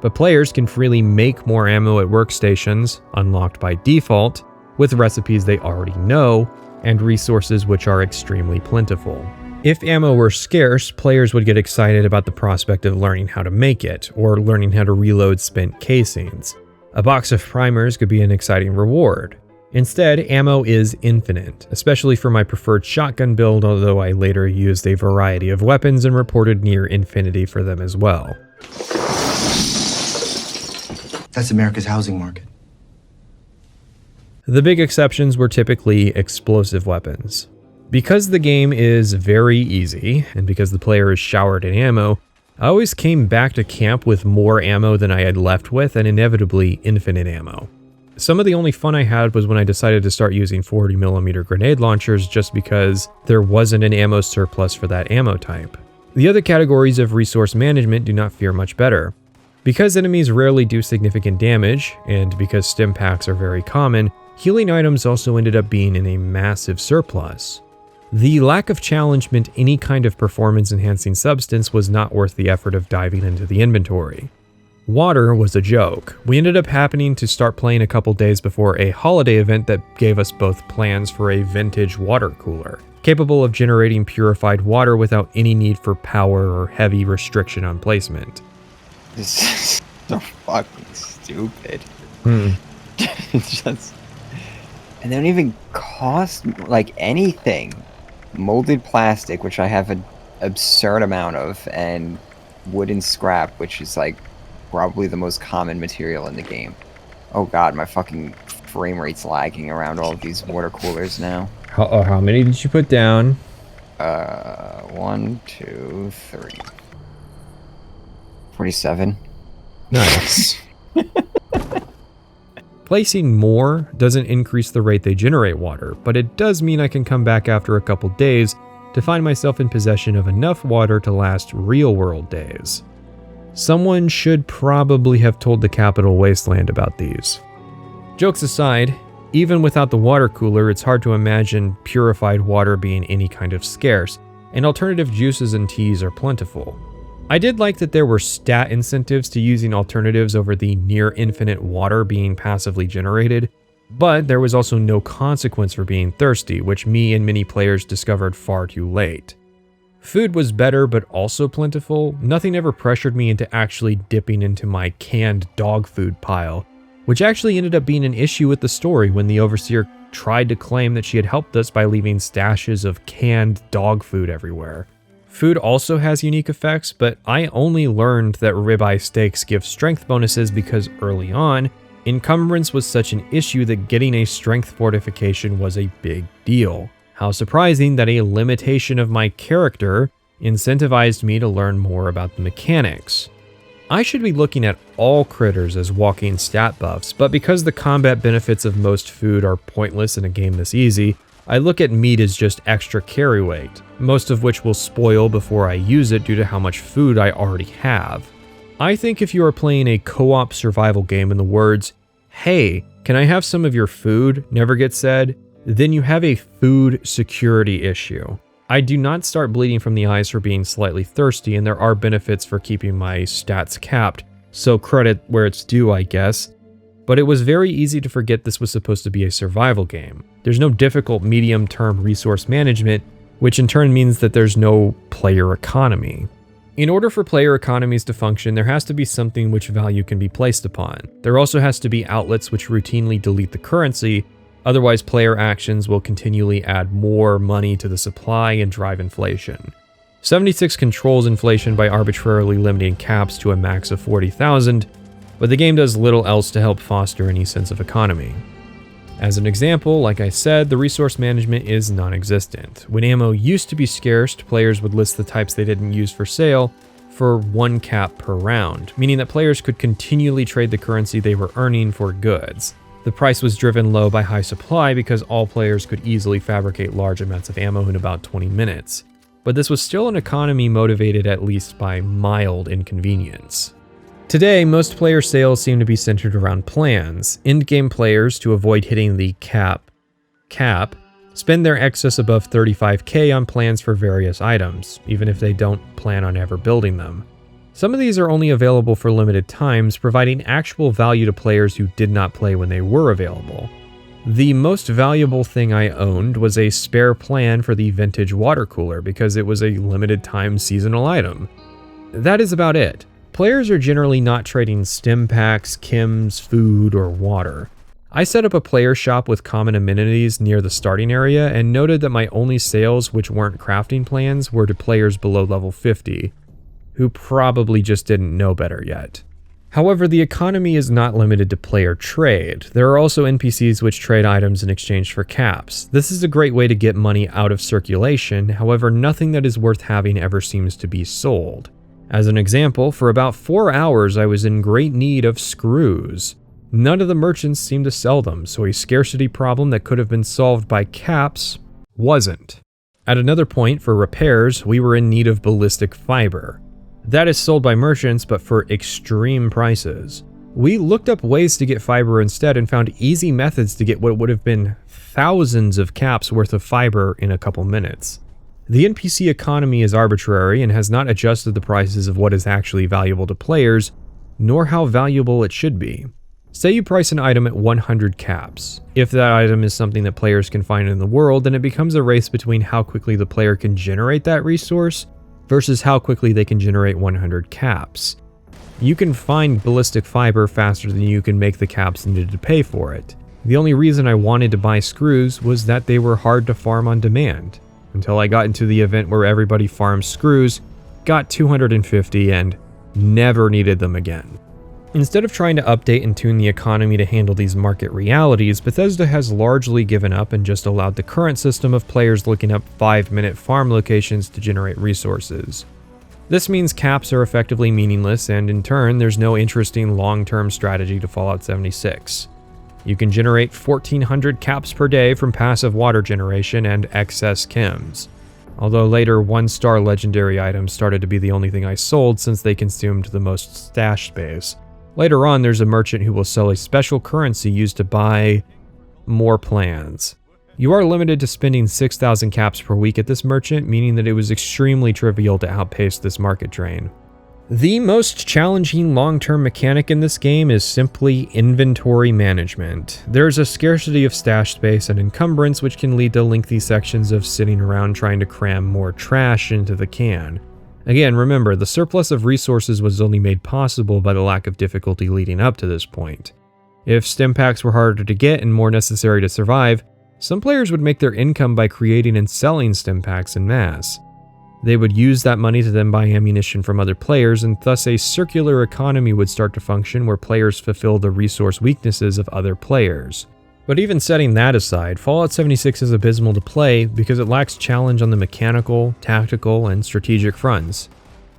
But players can freely make more ammo at workstations, unlocked by default, with recipes they already know, and resources which are extremely plentiful. If ammo were scarce, players would get excited about the prospect of learning how to make it, or learning how to reload spent casings. A box of primers could be an exciting reward. Instead, ammo is infinite, especially for my preferred shotgun build, although I later used a variety of weapons and reported near infinity for them as well. That's America's housing market. The big exceptions were typically explosive weapons. Because the game is very easy, and because the player is showered in ammo, I always came back to camp with more ammo than I had left with, and inevitably infinite ammo. Some of the only fun I had was when I decided to start using 40mm grenade launchers just because there wasn't an ammo surplus for that ammo type. The other categories of resource management do not fare much better. Because enemies rarely do significant damage, and because stim packs are very common, healing items also ended up being in a massive surplus. The lack of challenge meant any kind of performance-enhancing substance was not worth the effort of diving into the inventory. Water was a joke. We ended up happening to start playing a couple days before a holiday event that gave us both plans for a vintage water cooler, capable of generating purified water without any need for power or heavy restriction on placement. This is so fucking stupid. It's just... And they don't even cost, like, anything. Molded plastic, which I have an absurd amount of, and wooden scrap, which is, like, probably the most common material in the game. Oh god, my fucking frame rate's lagging around all of these water coolers now. How many did you put down? 1, 2, 3. 47. Nice. Placing more doesn't increase the rate they generate water, but it does mean I can come back after a couple days to find myself in possession of enough water to last real-world days. Someone should probably have told the capital Wasteland about these. Jokes aside, even without the water cooler, it's hard to imagine purified water being any kind of scarce, and alternative juices and teas are plentiful. I did like that there were stat incentives to using alternatives over the near infinite water being passively generated, but there was also no consequence for being thirsty, which me and many players discovered far too late. Food was better but also plentiful. Nothing ever pressured me into actually dipping into my canned dog food pile, which actually ended up being an issue with the story when the Overseer tried to claim that she had helped us by leaving stashes of canned dog food everywhere. Food also has unique effects, but I only learned that ribeye steaks give strength bonuses because early on, encumbrance was such an issue that getting a strength fortification was a big deal. How surprising that a limitation of my character incentivized me to learn more about the mechanics. I should be looking at all critters as walking stat buffs, but because the combat benefits of most food are pointless in a game this easy, I look at meat as just extra carry weight, most of which will spoil before I use it due to how much food I already have. I think if you are playing a co-op survival game and the words, "Hey, can I have some of your food?" never get said, then you have a food security issue. I do not start bleeding from the eyes for being slightly thirsty, and there are benefits for keeping my stats capped, so credit where it's due, I guess. but it was very easy to forget this was supposed to be a survival game. There's no difficult medium-term resource management, which in turn means that there's no player economy. In order for player economies to function, there has to be something which value can be placed upon. There also has to be outlets which routinely delete the currency, otherwise player actions will continually add more money to the supply and drive inflation. 76 controls inflation by arbitrarily limiting caps to a max of 40,000, but the game does little else to help foster any sense of economy. As an example, like I said, the resource management is non-existent. When ammo used to be scarce, players would list the types they didn't use for sale for 1 cap per round, meaning that players could continually trade the currency they were earning for goods. The price was driven low by high supply because all players could easily fabricate large amounts of ammo in about 20 minutes. But this was still an economy motivated at least by mild inconvenience. Today, most player sales seem to be centered around plans. Endgame players, to avoid hitting the cap, spend their excess above 35k on plans for various items, even if they don't plan on ever building them. Some of these are only available for limited times, providing actual value to players who did not play when they were available. The most valuable thing I owned was a spare plan for the vintage water cooler because it was a limited time seasonal item. That is about it. Players are generally not trading stim packs, chems, food, or water. I set up a player shop with common amenities near the starting area and noted that my only sales which weren't crafting plans were to players below level 50, who probably just didn't know better yet. However, the economy is not limited to player trade. There are also NPCs which trade items in exchange for caps. This is a great way to get money out of circulation, however, nothing that is worth having ever seems to be sold. As an example, for about 4 hours I was in great need of screws. None of the merchants seemed to sell them, so a scarcity problem that could have been solved by caps wasn't. At another point, for repairs, we were in need of ballistic fiber. That is sold by merchants, but for extreme prices. We looked up ways to get fiber instead and found easy methods to get what would have been thousands of caps worth of fiber in a couple minutes. The NPC economy is arbitrary and has not adjusted the prices of what is actually valuable to players, nor how valuable it should be. Say you price an item at 100 caps. If that item is something that players can find in the world, then it becomes a race between how quickly the player can generate that resource versus how quickly they can generate 100 caps. You can find ballistic fiber faster than you can make the caps needed to pay for it. The only reason I wanted to buy screws was that they were hard to farm on demand, until I got into the event where everybody farms screws, got 250, and never needed them again. Instead of trying to update and tune the economy to handle these market realities, Bethesda has largely given up and just allowed the current system of players looking up 5-minute farm locations to generate resources. This means caps are effectively meaningless, and in turn, there's no interesting long-term strategy to Fallout 76. You can generate 1,400 caps per day from passive water generation and excess chems. Although later 1-star legendary items started to be the only thing I sold since they consumed the most stash space. Later on, there's a merchant who will sell a special currency used to buy more plans. You are limited to spending 6,000 caps per week at this merchant, meaning that it was extremely trivial to outpace this market drain. The most challenging long-term mechanic in this game is simply inventory management. There's a scarcity of stash space and encumbrance, which can lead to lengthy sections of sitting around trying to cram more trash into the can. Again, remember, the surplus of resources was only made possible by the lack of difficulty leading up to this point. If stim packs were harder to get and more necessary to survive, some players would make their income by creating and selling stim packs en masse. They would use that money to then buy ammunition from other players, and thus a circular economy would start to function where players fulfill the resource weaknesses of other players. But even setting that aside, Fallout 76 is abysmal to play because it lacks challenge on the mechanical, tactical, and strategic fronts.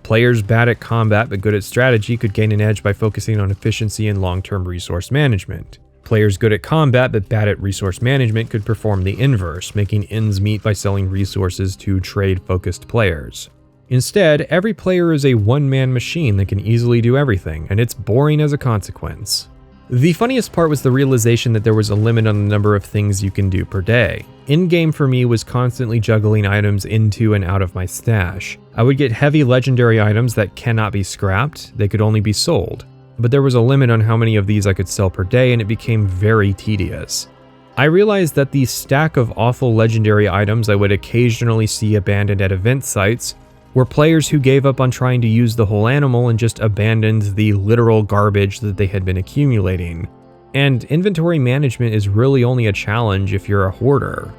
Players bad at combat but good at strategy could gain an edge by focusing on efficiency and long-term resource management. Players good at combat but bad at resource management could perform the inverse, making ends meet by selling resources to trade-focused players. Instead, every player is a one-man machine that can easily do everything, and it's boring as a consequence. The funniest part was the realization that there was a limit on the number of things you can do per day. In-game for me was constantly juggling items into and out of my stash. I would get heavy legendary items that cannot be scrapped, they could only be sold. but there was a limit on how many of these I could sell per day, and it became very tedious. I realized that the stack of awful legendary items I would occasionally see abandoned at event sites were players who gave up on trying to use the whole animal and just abandoned the literal garbage that they had been accumulating. And inventory management is really only a challenge if you're a hoarder.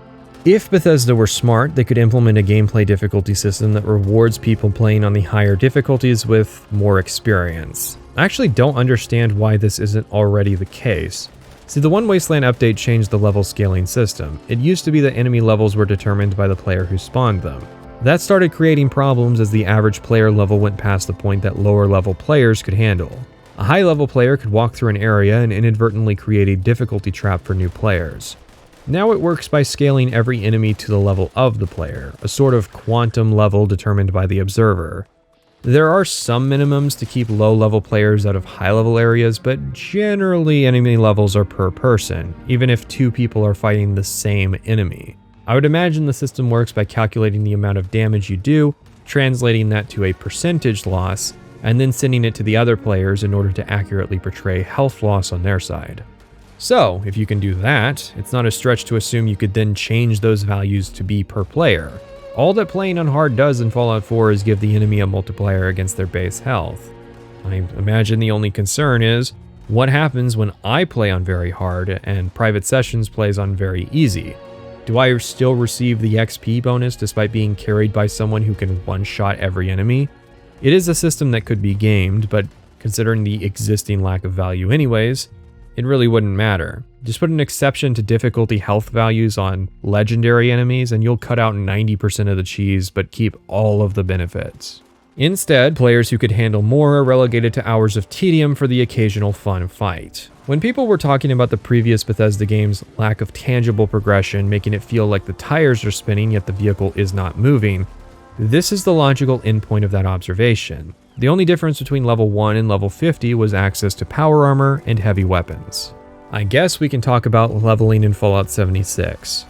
If Bethesda were smart, they could implement a gameplay difficulty system that rewards people playing on the higher difficulties with more experience. I actually don't understand why this isn't already the case. See, the one Wasteland update changed the level scaling system. It used to be that enemy levels were determined by the player who spawned them. That started creating problems as the average player level went past the point that lower level players could handle. A high level player could walk through an area and inadvertently create a difficulty trap for new players. Now it works by scaling every enemy to the level of the player, a sort of quantum level determined by the observer. There are some minimums to keep low-level players out of high-level areas, but generally enemy levels are per person, even if two people are fighting the same enemy. I would imagine the system works by calculating the amount of damage you do, translating that to a percentage loss, and then sending it to the other players in order to accurately portray health loss on their side. So, if you can do that, it's not a stretch to assume you could then change those values to be per player. All that playing on hard does in Fallout 4 is give the enemy a multiplier against their base health. I imagine the only concern is, what happens when I play on very hard and Private Sessions plays on very easy? Do I still receive the XP bonus despite being carried by someone who can one-shot every enemy? It is a system that could be gamed, but considering the existing lack of value anyways, it really wouldn't matter. Just put an exception to difficulty health values on legendary enemies and you'll cut out 90% of the cheese but keep all of the benefits. Instead, players who could handle more are relegated to hours of tedium for the occasional fun fight. When people were talking about the previous Bethesda game's lack of tangible progression, making it feel like the tires are spinning yet the vehicle is not moving, this is the logical endpoint of that observation. The only difference between level 1 and level 50 was access to power armor and heavy weapons. I guess we can talk about leveling in Fallout 76.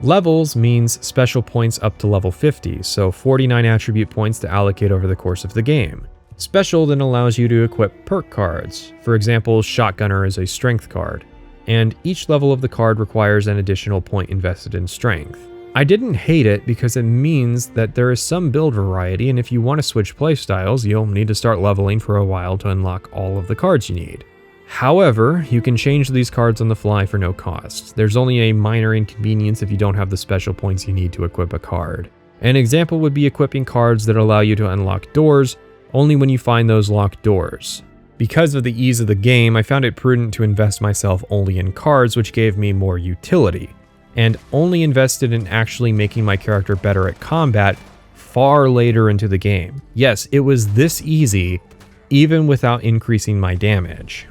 Levels means special points up to level 50, so 49 attribute points to allocate over the course of the game. Special then allows you to equip perk cards. For example, Shotgunner is a strength card, and each level of the card requires an additional point invested in strength. I didn't hate it because it means that there is some build variety, and if you want to switch playstyles, you'll need to start leveling for a while to unlock all of the cards you need. However, you can change these cards on the fly for no cost. There's only a minor inconvenience if you don't have the special points you need to equip a card. An example would be equipping cards that allow you to unlock doors only when you find those locked doors. Because of the ease of the game, I found it prudent to invest myself only in cards, which gave me more utility, and only invested in actually making my character better at combat far later into the game. Yes, it was this easy, even without increasing my damage.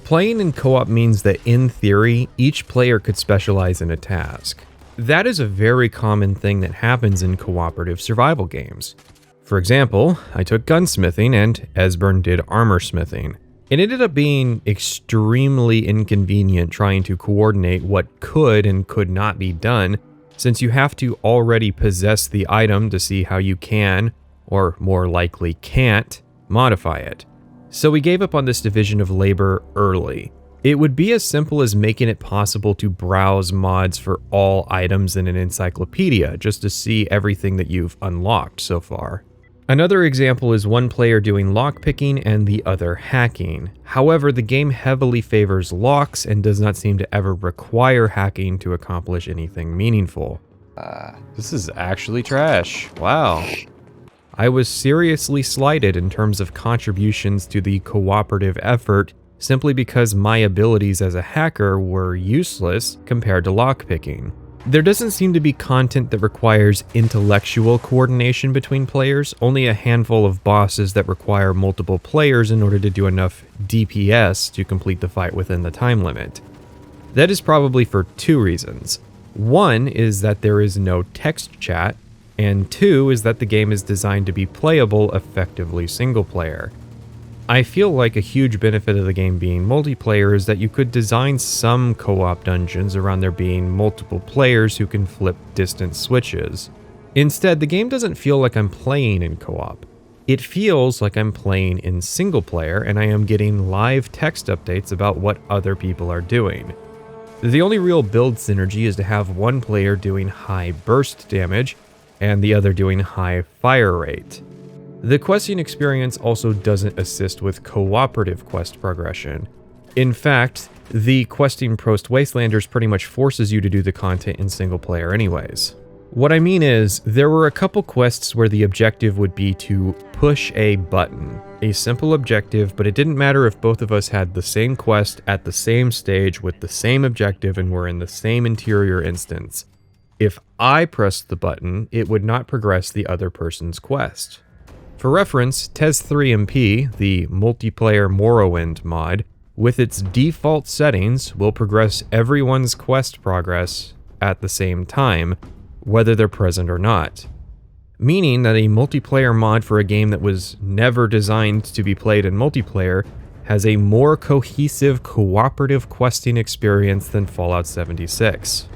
Playing in co-op means that in theory, each player could specialize in a task. That is a very common thing that happens in cooperative survival games. For example, I took gunsmithing and Esbern did armor smithing. It ended up being extremely inconvenient trying to coordinate what could and could not be done, since you have to already possess the item to see how you can, or more likely can't, modify it. So we gave up on this division of labor early. It would be as simple as making it possible to browse mods for all items in an encyclopedia just to see everything that you've unlocked so far. Another example is one player doing lockpicking and the other hacking. However, the game heavily favors locks and does not seem to ever require hacking to accomplish anything meaningful. This is actually trash. Wow. I was seriously slighted in terms of contributions to the cooperative effort simply because my abilities as a hacker were useless compared to lockpicking. There doesn't seem to be content that requires intellectual coordination between players, only a handful of bosses that require multiple players in order to do enough DPS to complete the fight within the time limit. That is probably for two reasons. One is that there is no text chat, and two is that the game is designed to be playable effectively single player. I feel like a huge benefit of the game being multiplayer is that you could design some co-op dungeons around there being multiple players who can flip distance switches. Instead, the game doesn't feel like I'm playing in co-op. It feels like I'm playing in single player and I am getting live text updates about what other people are doing. The only real build synergy is to have one player doing high burst damage and the other doing high fire rate. The questing experience also doesn't assist with cooperative quest progression. In fact, the questing post Wastelanders pretty much forces you to do the content in single player anyways. What I mean is, there were a couple quests where the objective would be to push a button. A simple objective, but it didn't matter if both of us had the same quest at the same stage with the same objective and were in the same interior instance. If I pressed the button, it would not progress the other person's quest. For reference, TES3MP, the multiplayer Morrowind mod, with its default settings, will progress everyone's quest progress at the same time, whether they're present or not. Meaning that a multiplayer mod for a game that was never designed to be played in multiplayer has a more cohesive, cooperative questing experience than Fallout 76.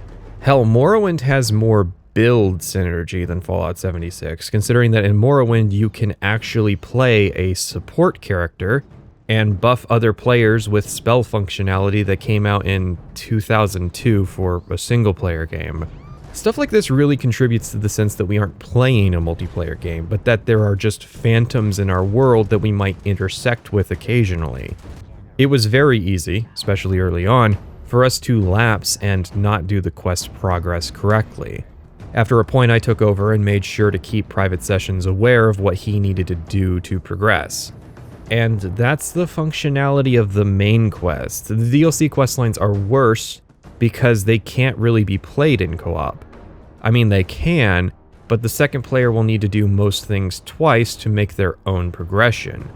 Hell, Morrowind has more build synergy than Fallout 76, considering that in Morrowind you can actually play a support character and buff other players with spell functionality that came out in 2002 for a single-player game. Stuff like this really contributes to the sense that we aren't playing a multiplayer game, but that there are just phantoms in our world that we might intersect with occasionally. It was very easy, especially early on, for us to lapse and not do the quest progress correctly. After a point, I took over and made sure to keep Private Sessions aware of what he needed to do to progress. And that's the functionality of the main quest. The DLC questlines are worse because they can't really be played in co-op. I mean, they can, but the second player will need to do most things twice to make their own progression.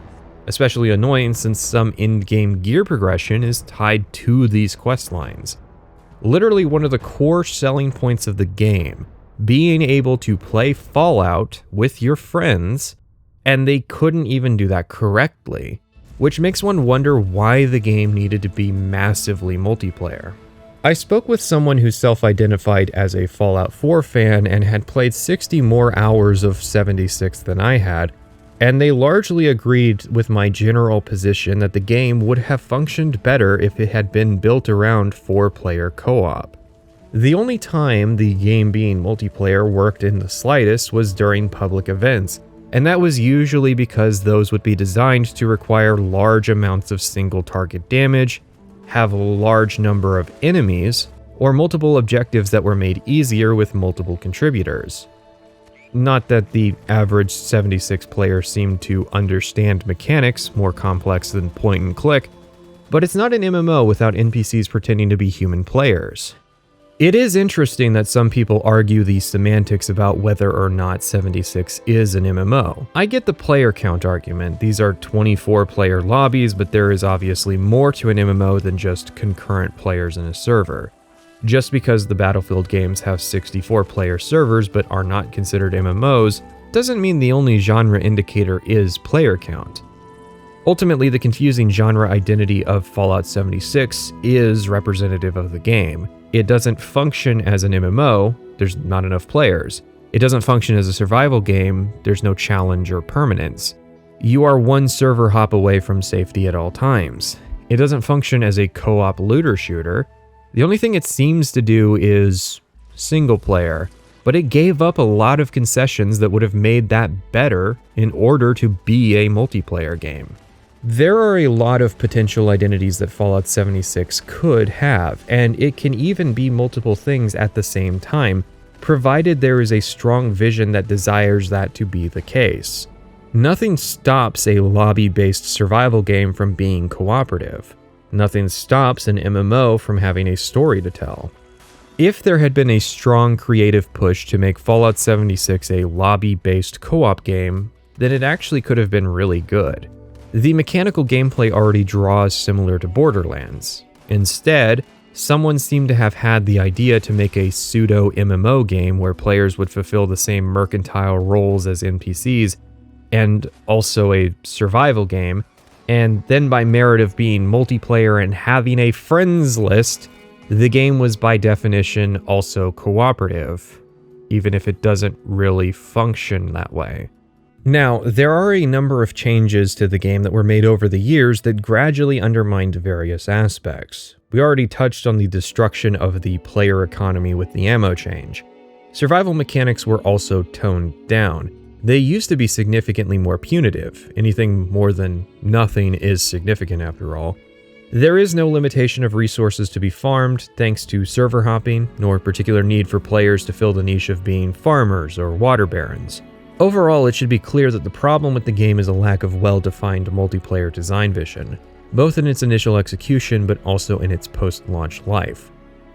Especially annoying since some in-game gear progression is tied to these questlines. Literally one of the core selling points of the game, being able to play Fallout with your friends, and they couldn't even do that correctly, which makes one wonder why the game needed to be massively multiplayer. I spoke with someone who self-identified as a Fallout 4 fan and had played 60 more hours of 76 than I had, and they largely agreed with my general position that the game would have functioned better if it had been built around 4-player co-op. The only time the game being multiplayer worked in the slightest was during public events, and that was usually because those would be designed to require large amounts of single target damage, have a large number of enemies, or multiple objectives that were made easier with multiple contributors. Not that the average 76 player seemed to understand mechanics more complex than point and click, but it's not an MMO without NPCs pretending to be human players. It is interesting that some people argue the semantics about whether or not 76 is an MMO. I get the player count argument. These are 24-player lobbies, but there is obviously more to an MMO than just concurrent players in a server. Just because the Battlefield games have 64-player servers but are not considered MMOs, doesn't mean the only genre indicator is player count. Ultimately, the confusing genre identity of Fallout 76 is representative of the game. It doesn't function as an MMO, there's not enough players. It doesn't function as a survival game, there's no challenge or permanence. You are one server hop away from safety at all times. It doesn't function as a co-op looter shooter. The only thing it seems to do is single player, but it gave up a lot of concessions that would have made that better in order to be a multiplayer game. There are a lot of potential identities that Fallout 76 could have, and it can even be multiple things at the same time, provided there is a strong vision that desires that to be the case. Nothing stops a lobby-based survival game from being cooperative. Nothing stops an MMO from having a story to tell. If there had been a strong creative push to make Fallout 76 a lobby-based co-op game, then it actually could have been really good. The mechanical gameplay already draws similar to Borderlands. Instead, someone seemed to have had the idea to make a pseudo-MMO game where players would fulfill the same mercantile roles as NPCs, and also a survival game, and then by merit of being multiplayer and having a friends list, the game was by definition also cooperative, even if it doesn't really function that way. Now, there are a number of changes to the game that were made over the years that gradually undermined various aspects. We already touched on the destruction of the player economy with the ammo change. Survival mechanics were also toned down. They used to be significantly more punitive. Anything more than nothing is significant after all. There is no limitation of resources to be farmed thanks to server hopping, nor particular need for players to fill the niche of being farmers or water barons. Overall, it should be clear that the problem with the game is a lack of well-defined multiplayer design vision, both in its initial execution but also in its post-launch life.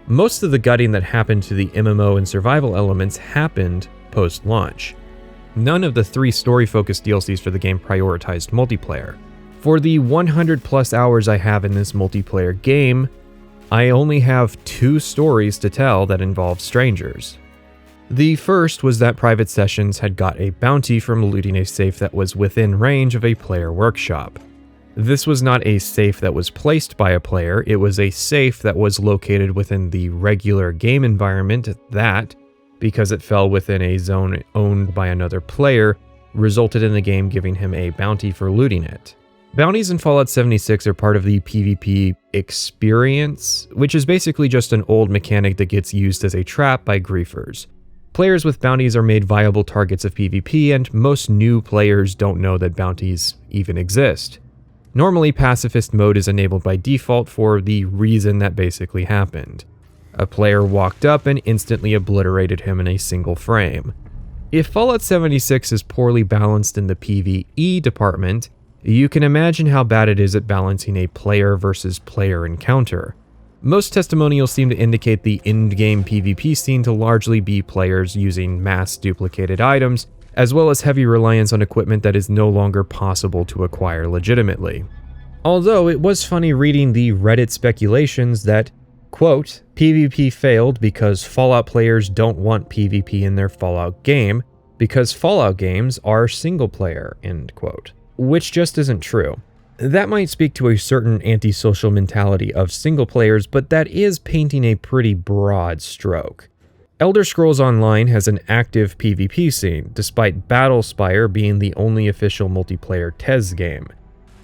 Most of the gutting that happened to the MMO and survival elements happened post-launch. None of the 3 story-focused DLCs for the game prioritized multiplayer. For the 100 plus hours I have in this multiplayer game, I only have 2 stories to tell that involve strangers. The first was that private sessions had got a bounty from looting a safe that was within range of a player workshop. This was not a safe that was placed by a player, it was a safe that was located within the regular game environment that, because it fell within a zone owned by another player, resulted in the game giving him a bounty for looting it. Bounties in Fallout 76 are part of the PvP experience, which is basically just an old mechanic that gets used as a trap by griefers. Players with bounties are made viable targets of PvP, and most new players don't know that bounties even exist. Normally, pacifist mode is enabled by default for the reason that basically happened. A player walked up and instantly obliterated him in a single frame. If Fallout 76 is poorly balanced in the PvE department, you can imagine how bad it is at balancing a player versus player encounter. Most testimonials seem to indicate the in-game PvP scene to largely be players using mass duplicated items, as well as heavy reliance on equipment that is no longer possible to acquire legitimately. Although it was funny reading the Reddit speculations that, quote, PvP failed because Fallout players don't want PvP in their Fallout game, because Fallout games are single player, end quote. Which just isn't true. That might speak to a certain antisocial mentality of single players, but that is painting a pretty broad stroke. Elder Scrolls Online has an active PvP scene, despite Battlespire being the only official multiplayer TES game.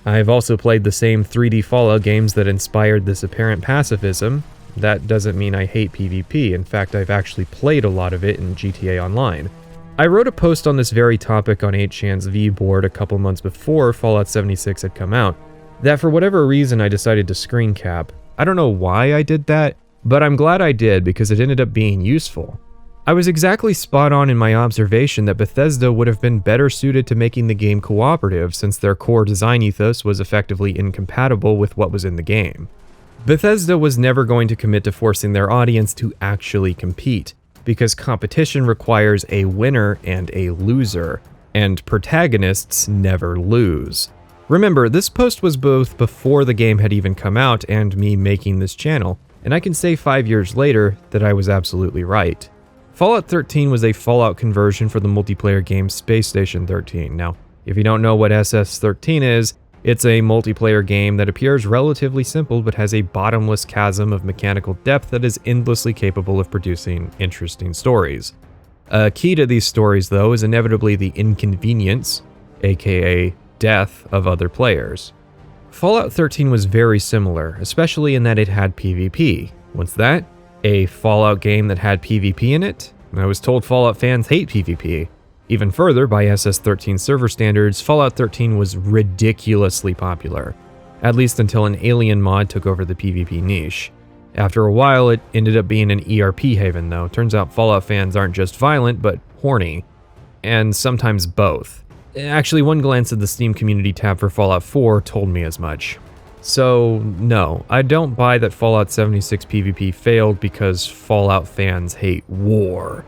I've also played the same 3D Fallout games that inspired this apparent pacifism. That doesn't mean I hate PvP, in fact I've actually played a lot of it in GTA Online. I wrote a post on this very topic on 8chan's V-board a couple months before Fallout 76 had come out, that for whatever reason I decided to screen cap. I don't know why I did that, but I'm glad I did because it ended up being useful. I was exactly spot on in my observation that Bethesda would have been better suited to making the game cooperative since their core design ethos was effectively incompatible with what was in the game. Bethesda was never going to commit to forcing their audience to actually compete, because competition requires a winner and a loser, and protagonists never lose. Remember, this post was both before the game had even come out and me making this channel, and I can say 5 years later that I was absolutely right. Fallout 13 was a Fallout conversion for the multiplayer game Space Station 13. Now, if you don't know what SS-13 is, it's a multiplayer game that appears relatively simple but has a bottomless chasm of mechanical depth that is endlessly capable of producing interesting stories. A key to these stories, though, is inevitably the inconvenience, aka death, of other players. Fallout 13 was very similar, especially in that it had PvP. What's that? A Fallout game that had PvP in it? I was told Fallout fans hate PvP. Even further, by SS13 server standards, Fallout 13 was ridiculously popular, at least until an alien mod took over the PvP niche. After a while, it ended up being an ERP haven though. Turns out Fallout fans aren't just violent, but horny. And sometimes both. Actually, one glance at the Steam community tab for Fallout 4 told me as much. So, no, I don't buy that Fallout 76 PvP failed because Fallout fans hate war.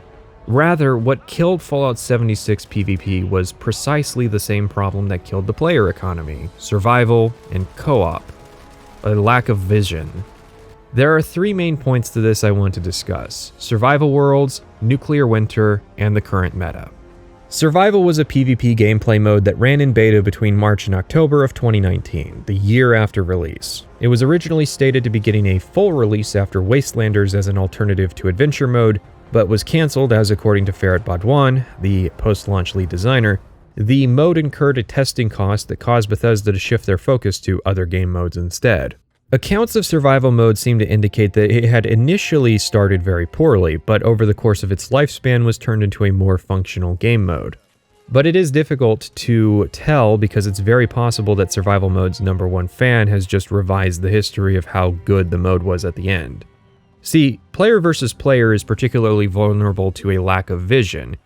Rather, what killed Fallout 76 PvP was precisely the same problem that killed the player economy: survival and co-op. A lack of vision. There are 3 main points to this I want to discuss: survival worlds, nuclear winter, and the current meta. Survival was a PvP gameplay mode that ran in beta between March and October of 2019, the year after release. It was originally stated to be getting a full release after Wastelanders as an alternative to adventure mode, but was cancelled as, according to Ferret Baudouin, the post-launch lead designer, The mode incurred a testing cost that caused Bethesda to shift their focus to other game modes instead. Accounts of survival mode seem to indicate that it had initially started very poorly, but over the course of its lifespan was turned into a more functional game mode. But it is difficult to tell because it's very possible that survival mode's #1 fan has just revised the history of how good the mode was at the end. See, player versus player is particularly vulnerable to a lack of vision.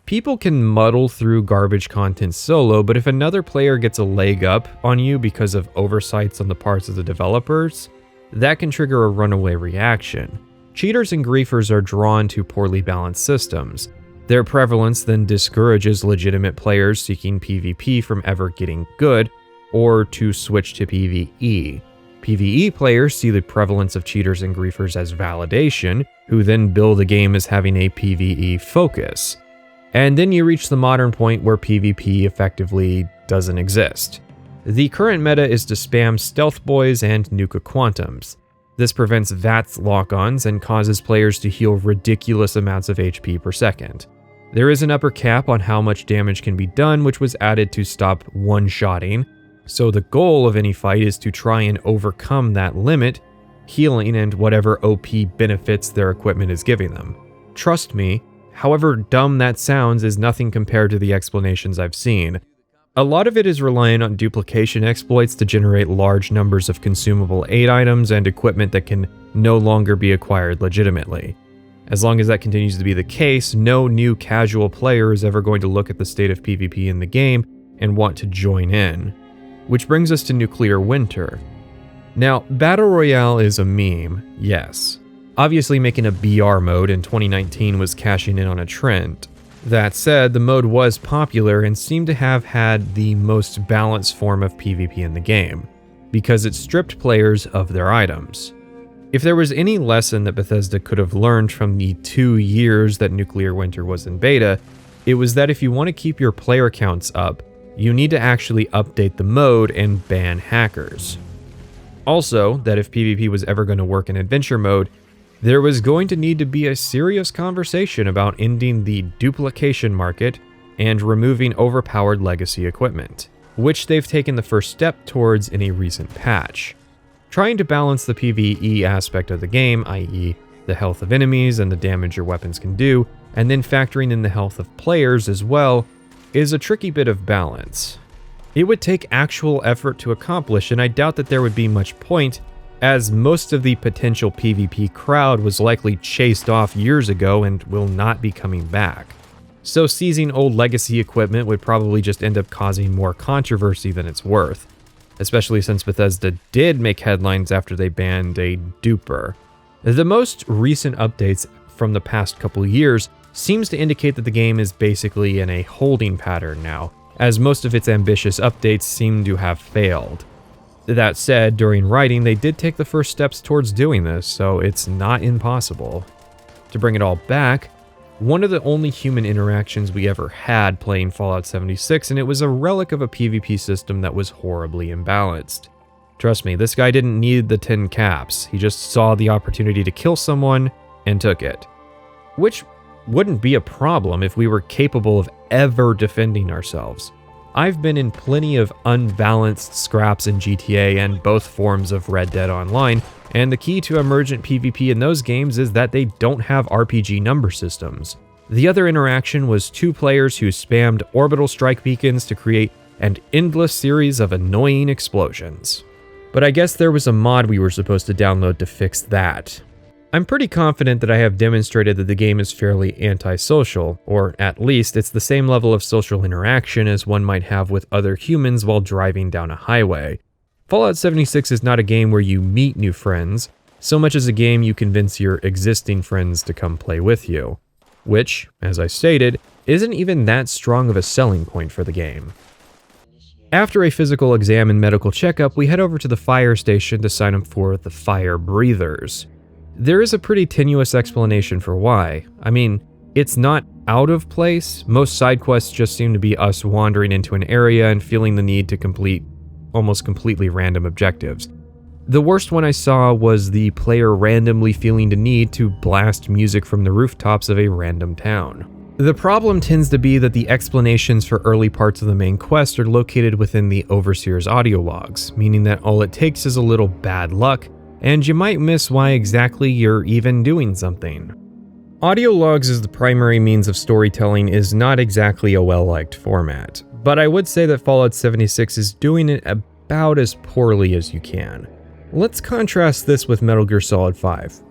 People can muddle through garbage content solo, but if another player gets a leg up on you because of oversights on the parts of the developers, that can trigger a runaway reaction. Cheaters and griefers are drawn to poorly balanced systems. Their prevalence then discourages legitimate players seeking PvP from ever getting good, or to switch to PvE. PvE players see the prevalence of cheaters and griefers as validation, who then bill the game as having a PvE focus. And then you reach the modern point where PvP effectively doesn't exist. The current meta is to spam Stealth Boys and Nuka Quantums. This prevents VATS lock-ons and causes players to heal ridiculous amounts of HP per second. There is an upper cap on how much damage can be done, which was added to stop one-shotting, so the goal of any fight is to try and overcome that limit, healing and whatever OP benefits their equipment is giving them. Trust me, however dumb that sounds is nothing compared to the explanations I've seen. A lot of it is reliant on duplication exploits to generate large numbers of consumable aid items and equipment that can no longer be acquired legitimately. As long as that continues to be the case, no new casual player is ever going to look at the state of PvP in the game and want to join in. Which brings us to Nuclear Winter. Now, Battle Royale is a meme, yes. Obviously making a BR mode in 2019 was cashing in on a trend. That said, the mode was popular and seemed to have had the most balanced form of PvP in the game, because it stripped players of their items. If there was any lesson that Bethesda could have learned from the 2 years that Nuclear Winter was in beta, it was that if you want to keep your player counts up, you need to actually update the mode and ban hackers. Also, that if PvP was ever going to work in adventure mode, there was going to need to be a serious conversation about ending the duplication market and removing overpowered legacy equipment, which they've taken the first step towards in a recent patch. Trying to balance the PvE aspect of the game, i.e. the health of enemies and the damage your weapons can do, and then factoring in the health of players as well, is a tricky bit of balance. It would take actual effort to accomplish, and I doubt that there would be much point, as most of the potential PvP crowd was likely chased off years ago and will not be coming back. So seizing old legacy equipment would probably just end up causing more controversy than it's worth, especially since Bethesda did make headlines after they banned a duper. The most recent updates from the past couple years seems to indicate that the game is basically in a holding pattern now, as most of its ambitious updates seem to have failed. That said, during writing, they did take the first steps towards doing this, so it's not impossible. To bring it all back, one of the only human interactions we ever had playing Fallout 76, and it was a relic of a PvP system that was horribly imbalanced. Trust me, this guy didn't need the 10 caps, he just saw the opportunity to kill someone and took it. Which wouldn't be a problem if we were capable of ever defending ourselves. I've been in plenty of unbalanced scraps in GTA and both forms of Red Dead Online, and the key to emergent PvP in those games is that they don't have RPG number systems. The other interaction was 2 players who spammed orbital strike beacons to create an endless series of annoying explosions. But I guess there was a mod we were supposed to download to fix that. I'm pretty confident that I have demonstrated that the game is fairly antisocial, or at least it's the same level of social interaction as one might have with other humans while driving down a highway. Fallout 76 is not a game where you meet new friends, so much as a game you convince your existing friends to come play with you, which, as I stated, isn't even that strong of a selling point for the game. After a physical exam and medical checkup, we head over to the fire station to sign up for the Fire Breathers. There is a pretty tenuous explanation for why. I mean, it's not out of place. Most side quests just seem to be us wandering into an area and feeling the need to complete almost completely random objectives. The worst one I saw was the player randomly feeling the need to blast music from the rooftops of a random town. The problem tends to be that the explanations for early parts of the main quest are located within the Overseer's audio logs, meaning that all it takes is a little bad luck, and you might miss why exactly you're even doing something. Audio logs as the primary means of storytelling is not exactly a well-liked format, but I would say that Fallout 76 is doing it about as poorly as you can. Let's contrast this with Metal Gear Solid 5.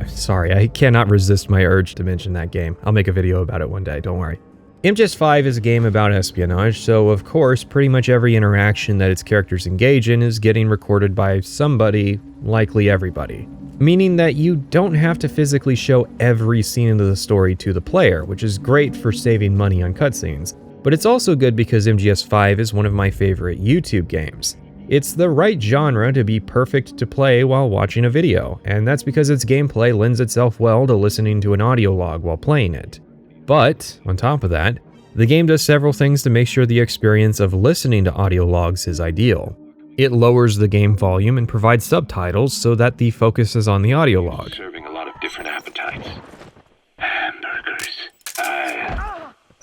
Sorry, I cannot resist my urge to mention that game. I'll make a video about it one day, don't worry. MGS5 is a game about espionage, so of course, pretty much every interaction that its characters engage in is getting recorded by somebody, likely everybody. Meaning that you don't have to physically show every scene of the story to the player, which is great for saving money on cutscenes. But it's also good because MGS5 is one of my favorite YouTube games. It's the right genre to be perfect to play while watching a video, and that's because its gameplay lends itself well to listening to an audio log while playing it. But, on top of that, the game does several things to make sure the experience of listening to audio logs is ideal. It lowers the game volume and provides subtitles so that the focus is on the audio log. Serving a lot of different appetites. Hamburgers.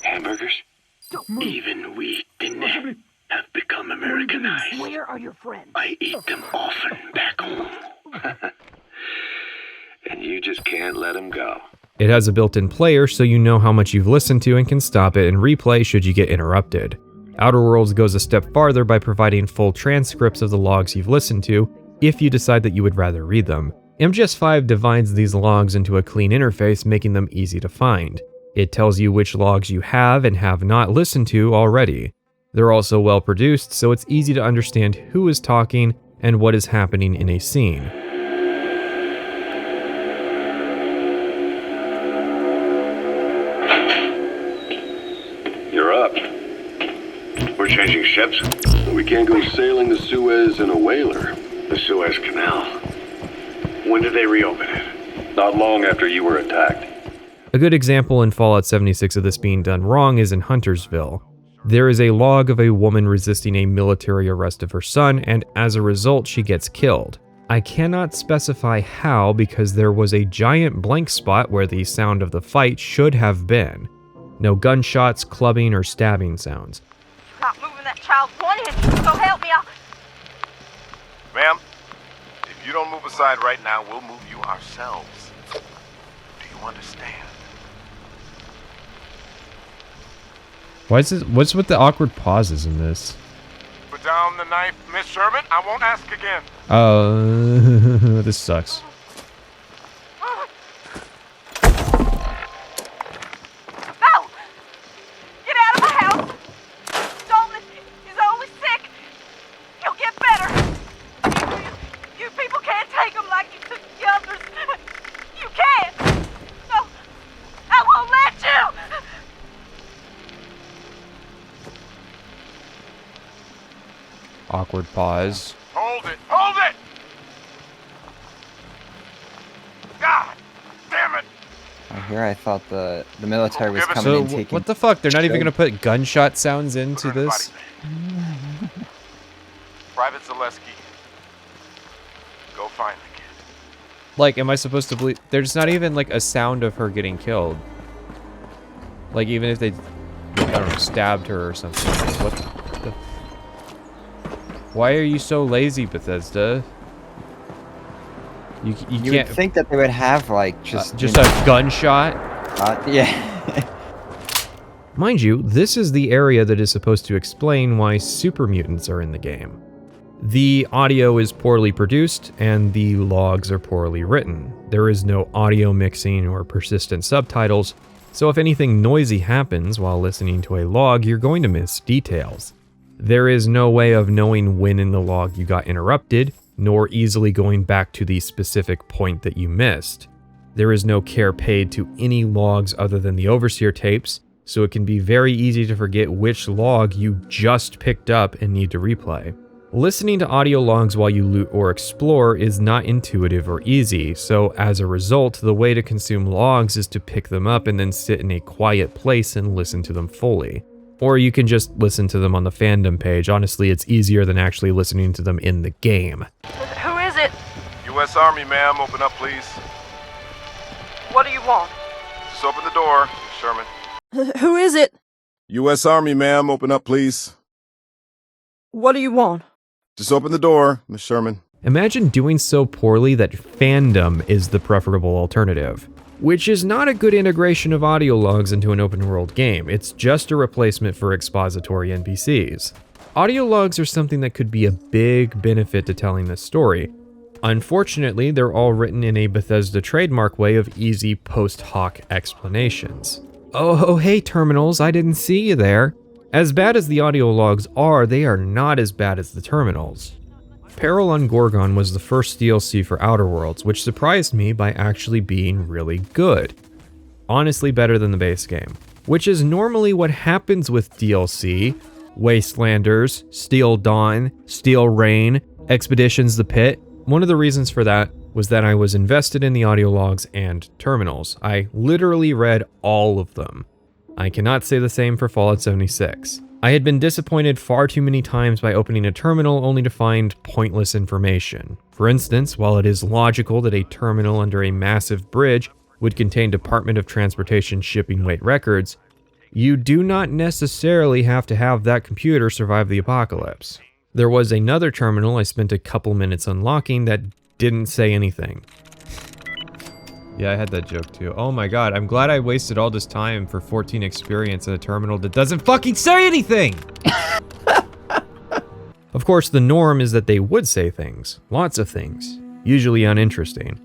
Hamburgers? Even we didn't have become Americanized. Where are your friends? I eat them often back home. And you just can't let them go. It has a built-in player so you know how much you've listened to and can stop it and replay should you get interrupted. Outer Worlds goes a step farther by providing full transcripts of the logs you've listened to, if you decide that you would rather read them. MGS5 divides these logs into a clean interface, making them easy to find. It tells you which logs you have and have not listened to already. They're also well produced, so it's easy to understand who is talking and what is happening in a scene. You're up. We're changing ships. We can't go sailing the Suez in a whaler. The Suez Canal. When did they reopen it? Not long after you were attacked. A good example in Fallout 76 of this being done wrong is in Huntersville. There is a log of a woman resisting a military arrest of her son, and as a result, she gets killed. I cannot specify how because there was a giant blank spot where the sound of the fight should have been. No gunshots, clubbing, or stabbing sounds. Not moving that child one inch, so help me out. Ma'am, if you don't move aside right now, we'll move you ourselves. Do you understand? What's with the awkward pauses in this? Put down the knife, Miss Sherman. I won't ask again. This sucks. No! Get out of my house! Dalton, he's only sick. He'll get better. You people can't take him like you took the others. You can't. No, I won't let you. Awkward pause. Hold it! Hold it! God damn it! Here I thought the military was coming So and taking... what the fuck? They're not even gonna put gunshot sounds into this? Private Zaleski, go find the kid. Like, am I supposed to believe? There's not even like a sound of her getting killed. Like, even if they, I don't know, stabbed her or something. Like, what the? Why are you so lazy, Bethesda? You You can't would think that they would have like just a gunshot. Yeah. Mind you, this is the area that is supposed to explain why super mutants are in the game. The audio is poorly produced, and the logs are poorly written. There is no audio mixing or persistent subtitles, so if anything noisy happens while listening to a log, you're going to miss details. There is no way of knowing when in the log you got interrupted, nor easily going back to the specific point that you missed. There is no care paid to any logs other than the Overseer tapes, so it can be very easy to forget which log you just picked up and need to replay. Listening to audio logs while you loot or explore is not intuitive or easy, so as a result, the way to consume logs is to pick them up and then sit in a quiet place and listen to them fully. Or you can just listen to them on the fandom page. Honestly, it's easier than actually listening to them in the game. Who is it? U.S. Army, ma'am, open up, please. What do you want? Just open the door, Miss Sherman. Who is it? U.S. Army, ma'am. Open up, please. What do you want? Just open the door, Miss Sherman. Imagine doing so poorly that fandom is the preferable alternative, which is not a good integration of audio logs into an open world game. It's just a replacement for expository NPCs. Audio logs are something that could be a big benefit to telling this story. Unfortunately, they're all written in a Bethesda trademark way of easy post hoc explanations. Oh, hey terminals, I didn't see you there. As bad as the audio logs are, they are not as bad as the terminals. Peril on Gorgon was the first DLC for Outer Worlds, which surprised me by actually being really good. Honestly better than the base game, which is normally what happens with DLC. Wastelanders, Steel Dawn, Steel Rain, Expeditions the Pit. One of the reasons for that was that I was invested in the audio logs and terminals. I literally read all of them. I cannot say the same for Fallout 76. I had been disappointed far too many times by opening a terminal only to find pointless information. For instance, while it is logical that a terminal under a massive bridge would contain Department of Transportation shipping weight records, you do not necessarily have to have that computer survive the apocalypse. There was another terminal I spent a couple minutes unlocking that didn't say anything. Yeah, I had that joke too. Oh my god, I'm glad I wasted all this time for 14 experience in a terminal that doesn't fucking say anything! Of course, the norm is that they would say things. Lots of things. Usually uninteresting.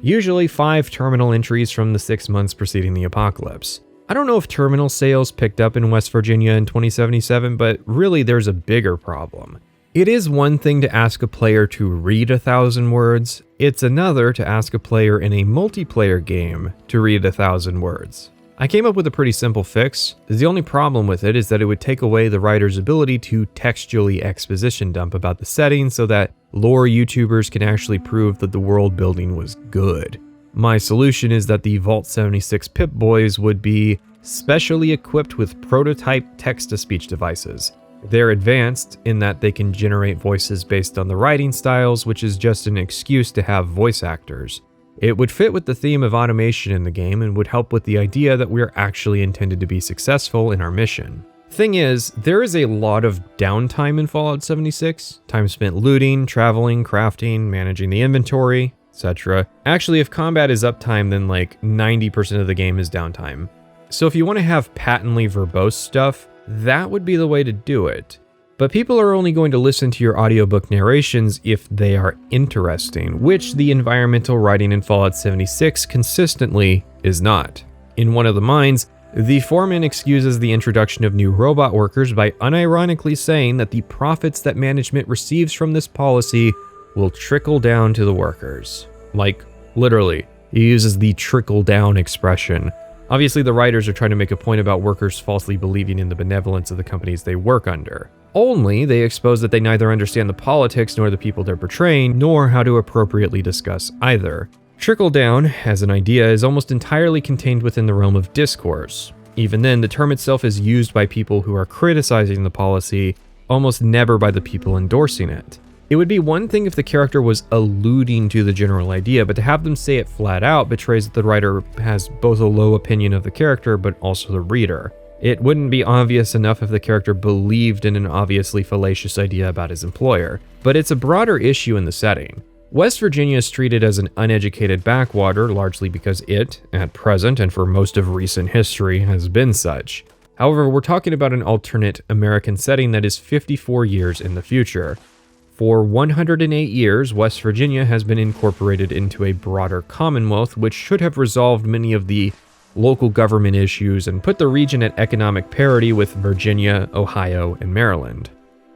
Usually 5 terminal entries from the 6 months preceding the apocalypse. I don't know if terminal sales picked up in West Virginia in 2077, but really there's a bigger problem. It is one thing to ask a player to read 1,000 words, it's another to ask a player in a multiplayer game to read 1,000 words. I came up with a pretty simple fix. The only problem with it is that it would take away the writer's ability to textually exposition dump about the setting so that lore YouTubers can actually prove that the world building was good. My solution is that the Vault 76 Pip-Boys would be specially equipped with prototype text-to-speech devices. They're advanced in that they can generate voices based on the writing styles, which is just an excuse to have voice actors. It would fit with the theme of automation in the game and would help with the idea that we're actually intended to be successful in our mission. Thing is, there is a lot of downtime in Fallout 76, time spent looting, traveling, crafting, managing the inventory, etc. Actually, if combat is uptime, then like 90% of the game is downtime. So if you want to have patently verbose stuff, that would be the way to do it. But people are only going to listen to your audiobook narrations if they are interesting, which the environmental writing in Fallout 76 consistently is not. In one of the mines, the foreman excuses the introduction of new robot workers by unironically saying that the profits that management receives from this policy will trickle down to the workers. Like, literally, he uses the trickle down expression. Obviously, the writers are trying to make a point about workers falsely believing in the benevolence of the companies they work under. Only, they expose that they neither understand the politics nor the people they're portraying, nor how to appropriately discuss either. Trickle down, as an idea, is almost entirely contained within the realm of discourse. Even then, the term itself is used by people who are criticizing the policy, almost never by the people endorsing it. It would be one thing if the character was alluding to the general idea, but to have them say it flat out betrays that the writer has both a low opinion of the character, but also the reader. It wouldn't be obvious enough if the character believed in an obviously fallacious idea about his employer, but it's a broader issue in the setting. West Virginia is treated as an uneducated backwater, largely because it, at present and for most of recent history, has been such. However, we're talking about an alternate American setting that is 54 years in the future. For 108 years, West Virginia has been incorporated into a broader Commonwealth, which should have resolved many of the local government issues and put the region at economic parity with Virginia, Ohio, and Maryland.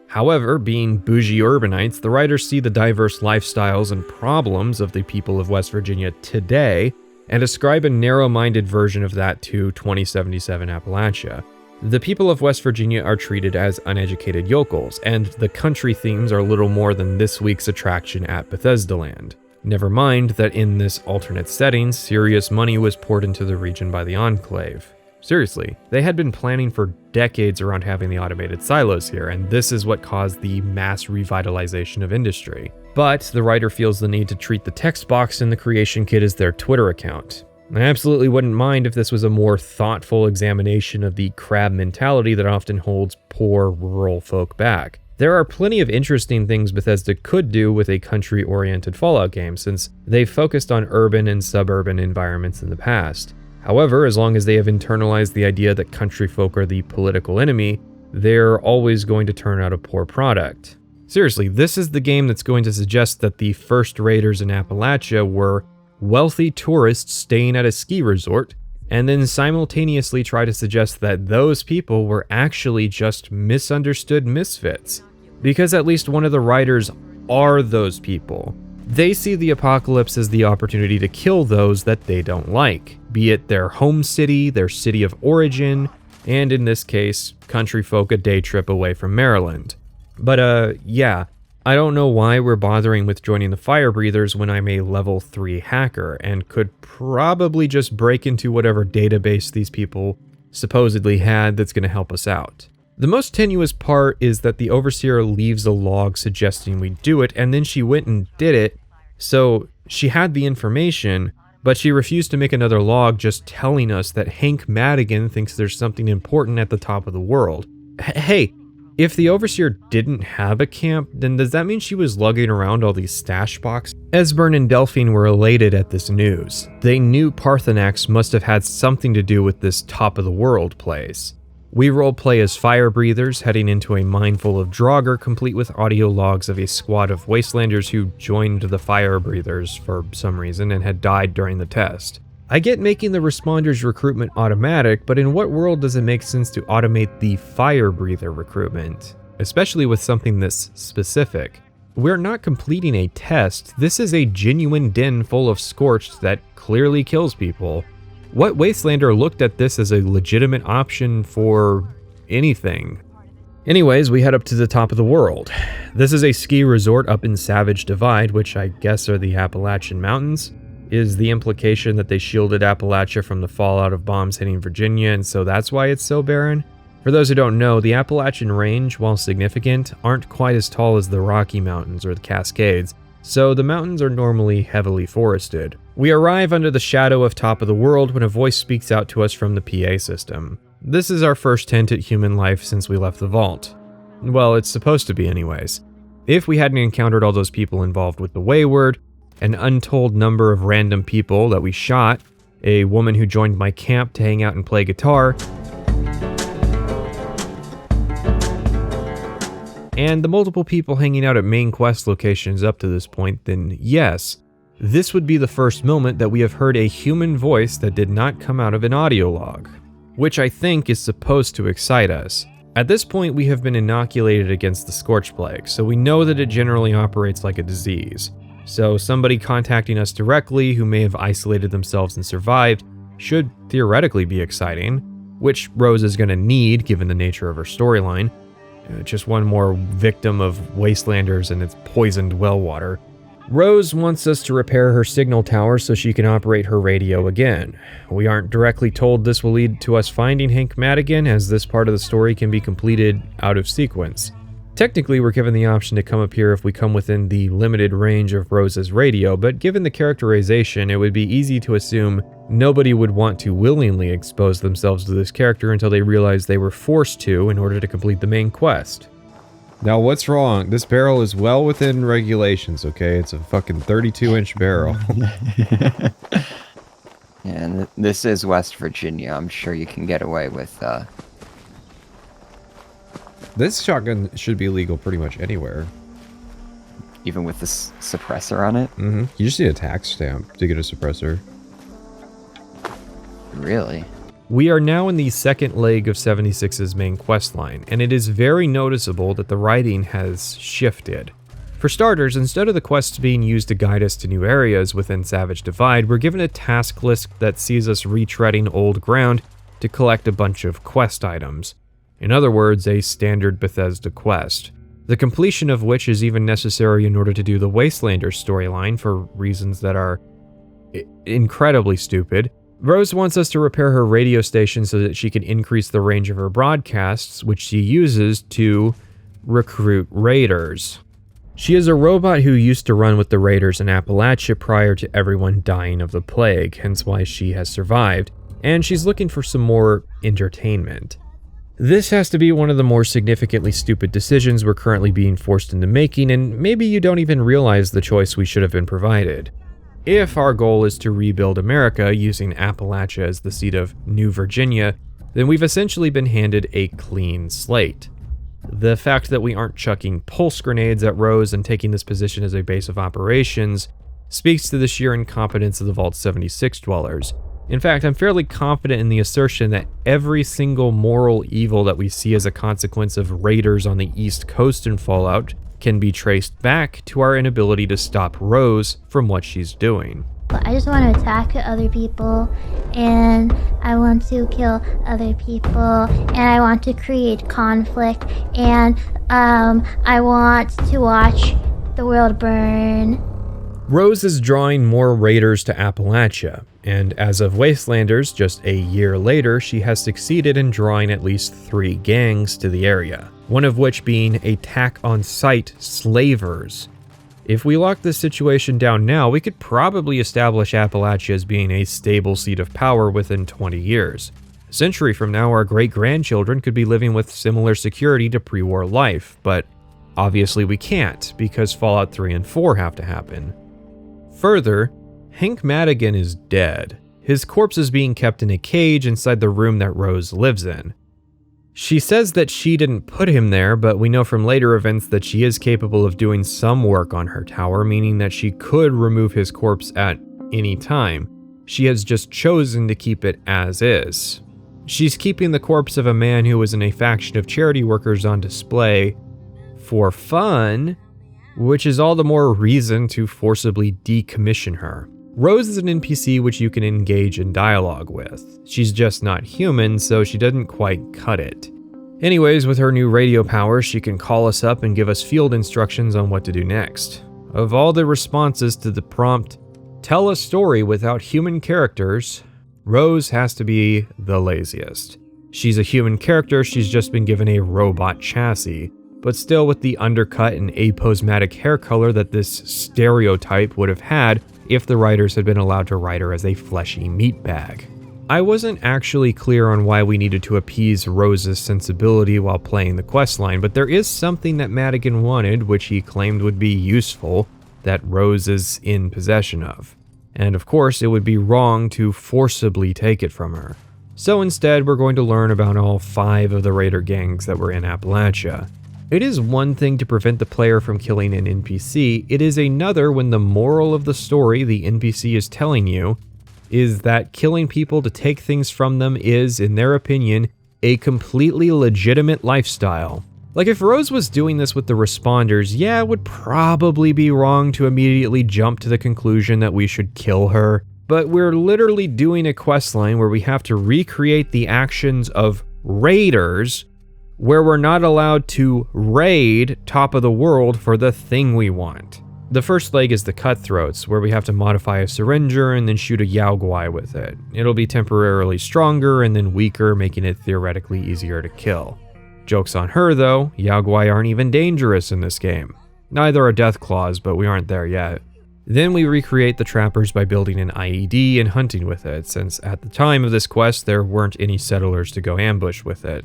However, being bougie urbanites, the writers see the diverse lifestyles and problems of the people of West Virginia today and ascribe a narrow-minded version of that to 2077 Appalachia. The people of West Virginia are treated as uneducated yokels, and the country themes are little more than this week's attraction at Bethesda Land. Never mind that in this alternate setting, serious money was poured into the region by the Enclave. Seriously, they had been planning for decades around having the automated silos here, and this is what caused the mass revitalization of industry. But the writer feels the need to treat the text box in the creation kit as their Twitter account. I absolutely wouldn't mind if this was a more thoughtful examination of the crab mentality that often holds poor rural folk back. There are plenty of interesting things Bethesda could do with a country-oriented Fallout game, since they've focused on urban and suburban environments in the past. However, as long as they have internalized the idea that country folk are the political enemy, they're always going to turn out a poor product. Seriously, this is the game that's going to suggest that the first raiders in Appalachia were wealthy tourists staying at a ski resort, and then simultaneously try to suggest that those people were actually just misunderstood misfits. Because at least one of the writers are those people. They see the apocalypse as the opportunity to kill those that they don't like, be it their home city, their city of origin, and in this case, country folk a day trip away from Maryland. But yeah, I don't know why we're bothering with joining the Fire Breathers when I'm a level 3 hacker and could probably just break into whatever database these people supposedly had that's going to help us out. The most tenuous part is that the Overseer leaves a log suggesting we do it, and then she went and did it, so she had the information, but she refused to make another log just telling us that Hank Madigan thinks there's something important at the top of the world. Hey, if the Overseer didn't have a camp, then does that mean she was lugging around all these stash boxes? Esbern and Delphine were elated at this news. They knew Parthenax must have had something to do with this top-of-the-world place. We roleplay as fire breathers, heading into a mine full of Draugr, complete with audio logs of a squad of Wastelanders who joined the fire breathers for some reason and had died during the test. I get making the responders recruitment automatic, but in what world does it make sense to automate the fire breather recruitment? Especially with something this specific. We're not completing a test, this is a genuine den full of Scorched that clearly kills people. What Wastelander looked at this as a legitimate option for anything? Anyways, we head up to the top of the world. This is a ski resort up in Savage Divide, which I guess are the Appalachian Mountains. Is the implication that they shielded Appalachia from the fallout of bombs hitting Virginia, and so that's why it's so barren? For those who don't know, the Appalachian Range, while significant, aren't quite as tall as the Rocky Mountains or the Cascades, so the mountains are normally heavily forested. We arrive under the shadow of Top of the World when a voice speaks out to us from the PA system. This is our first hint at human life since we left the vault. Well, it's supposed to be anyways. If we hadn't encountered all those people involved with the Wayward, an untold number of random people that we shot, a woman who joined my camp to hang out and play guitar, and the multiple people hanging out at main quest locations up to this point, then yes, this would be the first moment that we have heard a human voice that did not come out of an audio log, which I think is supposed to excite us. At this point, we have been inoculated against the Scorch Plague, so we know that it generally operates like a disease. So somebody contacting us directly who may have isolated themselves and survived should theoretically be exciting, which Rose is going to need given the nature of her storyline. Just one more victim of Wastelanders and its poisoned well water. Rose wants us to repair her signal tower so she can operate her radio again. We aren't directly told this will lead to us finding Hank Madigan, as this part of the story can be completed out of sequence. Technically, we're given the option to come up here if we come within the limited range of Rose's radio, but given the characterization, it would be easy to assume nobody would want to willingly expose themselves to this character until they realized they were forced to in order to complete the main quest. Now, what's wrong? This barrel is well within regulations, okay? It's a fucking 32-inch barrel. And this is West Virginia. I'm sure you can get away with... This shotgun should be legal pretty much anywhere. Even with this suppressor on it? Mm-hmm. You just need a tax stamp to get a suppressor. Really? We are now in the second leg of 76's main quest line, and it is very noticeable that the writing has shifted. For starters, instead of the quests being used to guide us to new areas within Savage Divide, we're given a task list that sees us retreading old ground to collect a bunch of quest items. In other words, a standard Bethesda quest, the completion of which is even necessary in order to do the Wastelanders storyline for reasons that are incredibly stupid. Rose wants us to repair her radio station so that she can increase the range of her broadcasts, which she uses to recruit raiders. She is a robot who used to run with the Raiders in Appalachia prior to everyone dying of the plague, hence why she has survived, and she's looking for some more entertainment. This has to be one of the more significantly stupid decisions we're currently being forced into making, and maybe you don't even realize the choice we should have been provided. If our goal is to rebuild America using Appalachia as the seat of New Virginia, then we've essentially been handed a clean slate. The fact that we aren't chucking pulse grenades at Rose and taking this position as a base of operations speaks to the sheer incompetence of the Vault 76 dwellers. In fact, I'm fairly confident in the assertion that every single moral evil that we see as a consequence of raiders on the East Coast in Fallout can be traced back to our inability to stop Rose from what she's doing. I just want to attack other people, and I want to kill other people, and I want to create conflict, and I want to watch the world burn. Rose is drawing more raiders to Appalachia, and as of Wastelanders, just a year later, she has succeeded in drawing at least 3 gangs to the area, one of which being attack-on-site slavers. If we lock this situation down now, we could probably establish Appalachia as being a stable seat of power within 20 years. A century from now, our great-grandchildren could be living with similar security to pre-war life, but obviously we can't, because Fallout 3 and 4 have to happen. Further, Hank Madigan is dead. His corpse is being kept in a cage inside the room that Rose lives in. She says that she didn't put him there, but we know from later events that she is capable of doing some work on her tower, meaning that she could remove his corpse at any time. She has just chosen to keep it as is. She's keeping the corpse of a man who was in a faction of charity workers on display for fun, which is all the more reason to forcibly decommission her. Rose is an NPC which you can engage in dialogue with. She's just not human, so she doesn't quite cut it. Anyways, with her new radio powers, she can call us up and give us field instructions on what to do next. Of all the responses to the prompt, tell a story without human characters, Rose has to be the laziest. She's a human character, she's just been given a robot chassis, but still with the undercut and aposematic hair color that this stereotype would have had if the writers had been allowed to write her as a fleshy meatbag. I wasn't actually clear on why we needed to appease Rose's sensibility while playing the questline, but there is something that Madigan wanted, which he claimed would be useful, that Rose is in possession of. And of course, it would be wrong to forcibly take it from her. So instead, we're going to learn about all 5 of the raider gangs that were in Appalachia. It is one thing to prevent the player from killing an NPC, it is another when the moral of the story the NPC is telling you is that killing people to take things from them is, in their opinion, a completely legitimate lifestyle. Like if Rose was doing this with the responders, yeah, it would probably be wrong to immediately jump to the conclusion that we should kill her, but we're literally doing a questline where we have to recreate the actions of raiders where we're not allowed to raid top of the world for the thing we want. The first leg is the Cutthroats, where we have to modify a Syringer and then shoot a Yaoguai with it. It'll be temporarily stronger and then weaker, making it theoretically easier to kill. Joke's on her though, Yaoguai aren't even dangerous in this game. Neither are Deathclaws, but we aren't there yet. Then we recreate the Trappers by building an IED and hunting with it, since at the time of this quest there weren't any settlers to go ambush with it.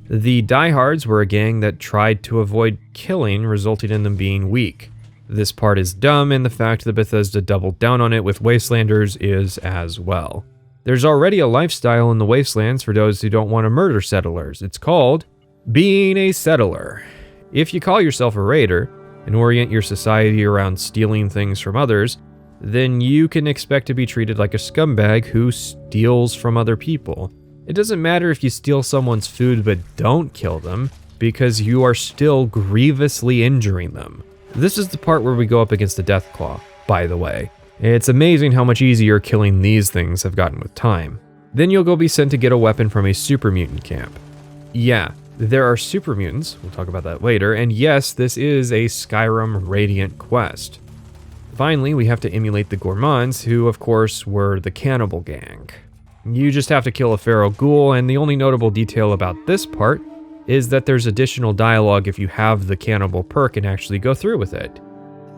The Diehards were a gang that tried to avoid killing, resulting in them being weak. This part is dumb, and the fact that Bethesda doubled down on it with Wastelanders is as well. There's already a lifestyle in the Wastelands for those who don't want to murder settlers. It's called being a settler. If you call yourself a raider and orient your society around stealing things from others, then you can expect to be treated like a scumbag who steals from other people. It doesn't matter if you steal someone's food but don't kill them, because you are still grievously injuring them. This is the part where we go up against a Deathclaw, by the way. It's amazing how much easier killing these things have gotten with time. Then you'll go be sent to get a weapon from a super mutant camp. Yeah, there are super mutants, we'll talk about that later, and yes, this is a Skyrim Radiant quest. Finally, we have to emulate the Gourmands, who of course were the cannibal gang. You just have to kill a feral ghoul, and the only notable detail about this part is that there's additional dialogue if you have the cannibal perk and actually go through with it.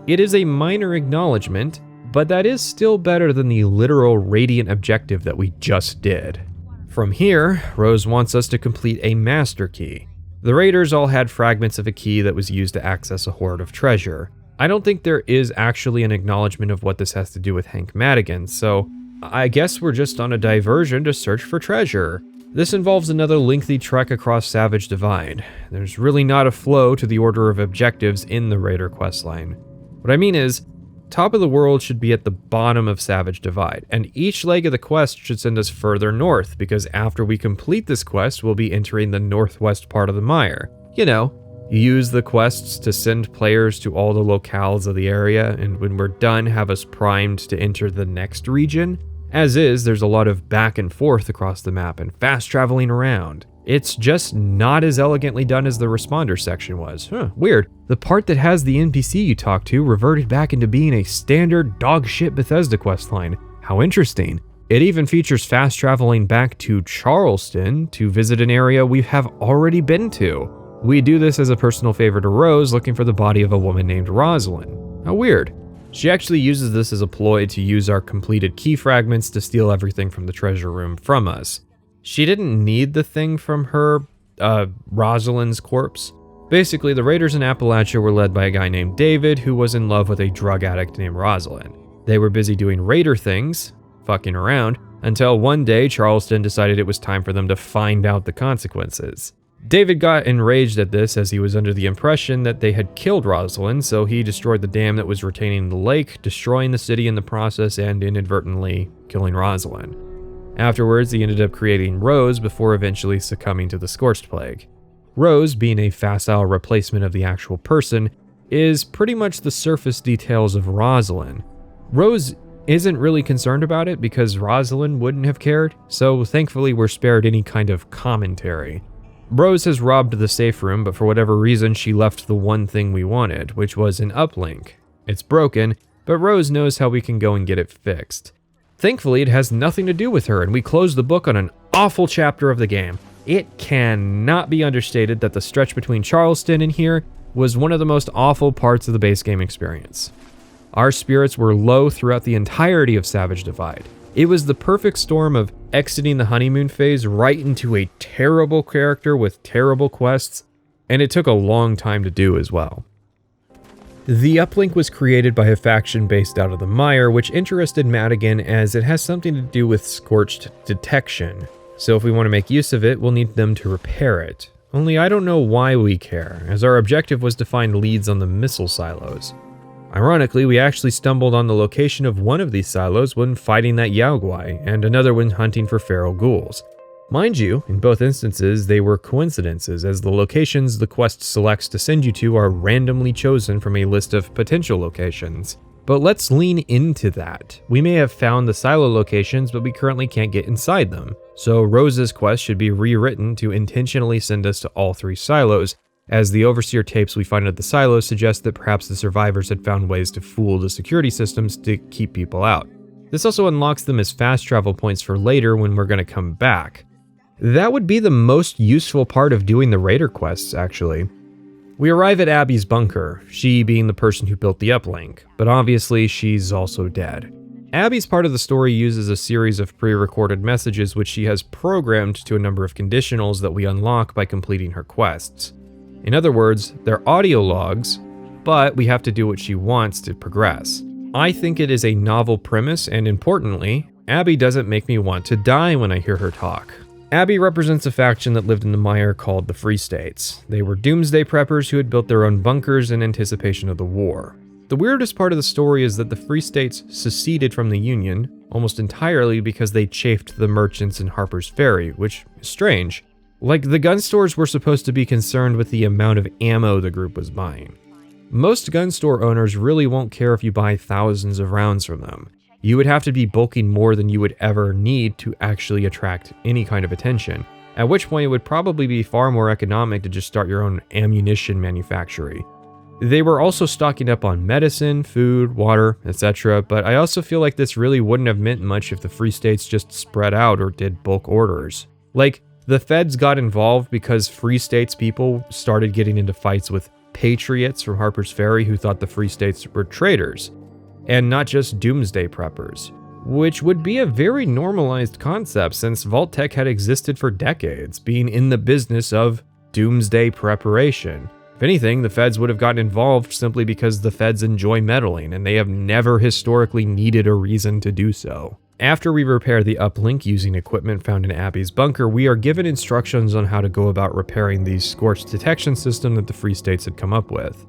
It is a minor acknowledgement, but that is still better than the literal radiant objective that we just did. From here, Rose wants us to complete a master key. The raiders all had fragments of a key that was used to access a hoard of treasure. I don't think there is actually an acknowledgement of what this has to do with Hank Madigan, so I guess we're just on a diversion to search for treasure. This involves another lengthy trek across Savage Divide. There's really not a flow to the order of objectives in the Raider questline. What I mean is, top of the world should be at the bottom of Savage Divide, and each leg of the quest should send us further north, because after we complete this quest, we'll be entering the northwest part of the mire. You know, you use the quests to send players to all the locales of the area, and when we're done, have us primed to enter the next region. As is, there's a lot of back and forth across the map and fast traveling around. It's just not as elegantly done as the responder section was. Weird. The part that has the NPC you talk to reverted back into being a standard dogshit Bethesda questline. How interesting. It even features fast traveling back to Charleston to visit an area we have already been to. We do this as a personal favor to Rose looking for the body of a woman named Rosalind. How weird. She actually uses this as a ploy to use our completed key fragments to steal everything from the treasure room from us. She didn't need the thing from her, Rosalind's corpse. Basically, the raiders in Appalachia were led by a guy named David who was in love with a drug addict named Rosalind. They were busy doing raider things, fucking around, until one day Charleston decided it was time for them to find out the consequences. David got enraged at this as he was under the impression that they had killed Rosalind, so he destroyed the dam that was retaining the lake, destroying the city in the process and inadvertently killing Rosalind. Afterwards, he ended up creating Rose before eventually succumbing to the Scorched Plague. Rose, being a facile replacement of the actual person, is pretty much the surface details of Rosalind. Rose isn't really concerned about it because Rosalind wouldn't have cared, so thankfully we're spared any kind of commentary. Rose has robbed the safe room, but for whatever reason she left the one thing we wanted, which was an uplink. It's broken, but Rose knows how we can go and get it fixed. Thankfully, it has nothing to do with her, and we close the book on an awful chapter of the game. It cannot be understated that the stretch between Charleston and here was one of the most awful parts of the base game experience. Our spirits were low throughout the entirety of Savage Divide. It was the perfect storm of exiting the honeymoon phase right into a terrible character with terrible quests, and it took a long time to do as well. The uplink was created by a faction based out of the mire, which interested Madigan as it has something to do with scorched detection. So if we want to make use of it, we'll need them to repair it. Only I don't know why we care, as our objective was to find leads on the missile silos. Ironically, we actually stumbled on the location of one of these silos when fighting that Yaoguai, and another when hunting for feral ghouls. Mind you, in both instances, they were coincidences, as the locations the quest selects to send you to are randomly chosen from a list of potential locations. But let's lean into that. We may have found the silo locations, but we currently can't get inside them. So Rose's quest should be rewritten to intentionally send us to all three silos, as the Overseer tapes we find at the silos suggest that perhaps the survivors had found ways to fool the security systems to keep people out. This also unlocks them as fast travel points for later when we're going to come back. That would be the most useful part of doing the raider quests, actually. We arrive at Abby's bunker, she being the person who built the uplink, but obviously she's also dead. Abby's part of the story uses a series of pre-recorded messages which she has programmed to a number of conditionals that we unlock by completing her quests. In other words, they're audio logs, but we have to do what she wants to progress. I think it is a novel premise, and importantly, Abby doesn't make me want to die when I hear her talk. Abby represents a faction that lived in the mire called the Free States. They were doomsday preppers who had built their own bunkers in anticipation of the war. The weirdest part of the story is that the Free States seceded from the Union almost entirely because they chafed the merchants in Harper's Ferry, which is strange. Like, the gun stores were supposed to be concerned with the amount of ammo the group was buying. Most gun store owners really won't care if you buy thousands of rounds from them. You would have to be bulking more than you would ever need to actually attract any kind of attention, at which point it would probably be far more economic to just start your own ammunition manufactory. They were also stocking up on medicine, food, water, etc., but I also feel like this really wouldn't have meant much if the Free States just spread out or did bulk orders. Like, The feds got involved because Free States people started getting into fights with patriots from Harper's Ferry who thought the Free States were traitors, and not just doomsday preppers, which would be a very normalized concept since Vault-Tec had existed for decades, being in the business of doomsday preparation. If anything, the feds would have gotten involved simply because the feds enjoy meddling, and they have never historically needed a reason to do so. After we repair the uplink using equipment found in Abby's bunker, we are given instructions on how to go about repairing the scorch detection system that the Free States had come up with.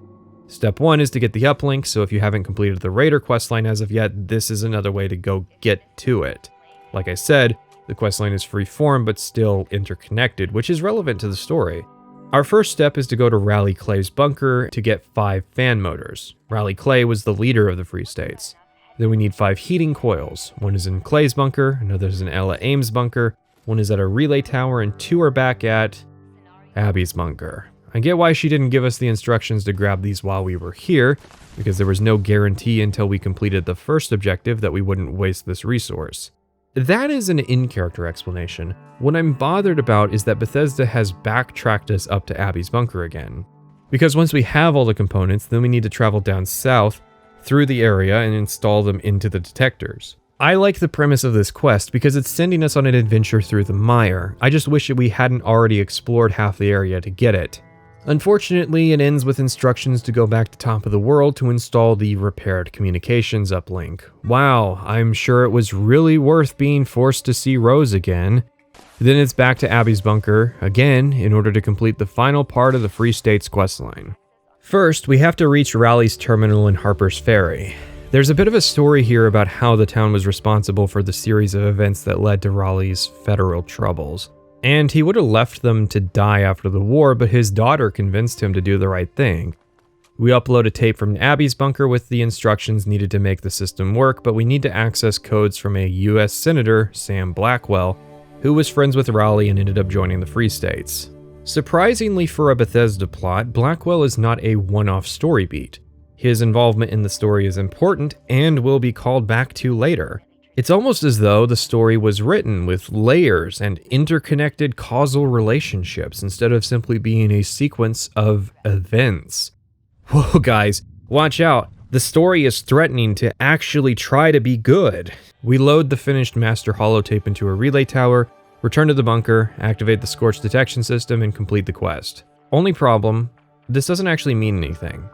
Step 1 is to get the uplink, so if you haven't completed the Raider questline as of yet, this is another way to go get to it. Like I said, the questline is free-form but still interconnected, which is relevant to the story. Our first step is to go to Raleigh Clay's bunker to get 5 fan motors. Raleigh Clay was the leader of the Free States. Then we need 5 heating coils. One is in Clay's bunker, another is in Ella Ames' bunker, one is at a relay tower, and 2 are back at Abby's bunker. I get why she didn't give us the instructions to grab these while we were here, because there was no guarantee until we completed the first objective that we wouldn't waste this resource. That is an in-character explanation. What I'm bothered about is that Bethesda has backtracked us up to Abby's bunker again. Because once we have all the components, then we need to travel down south through the area and install them into the detectors. I like the premise of this quest because it's sending us on an adventure through the mire. I just wish that we hadn't already explored half the area to get it. Unfortunately, it ends with instructions to go back to Top of the World to install the repaired communications uplink. Wow, I'm sure it was really worth being forced to see Rose again. Then it's back to Abby's bunker, again, in order to complete the final part of the Free States questline. First, we have to reach Raleigh's terminal in Harper's Ferry. There's a bit of a story here about how the town was responsible for the series of events that led to Raleigh's federal troubles. And he would have left them to die after the war, but his daughter convinced him to do the right thing. We upload a tape from Abby's bunker with the instructions needed to make the system work, but we need to access codes from a US Senator, Sam Blackwell, who was friends with Raleigh and ended up joining the Free States. Surprisingly for a Bethesda plot, Blackwell is not a one-off story beat. His involvement in the story is important and will be called back to later. It's almost as though the story was written with layers and interconnected causal relationships instead of simply being a sequence of events. Whoa, guys, watch out. The story is threatening to actually try to be good. We load the finished master holotape into a relay tower, return to the bunker, activate the scorch detection system, and complete the quest. Only problem, this doesn't actually mean anything.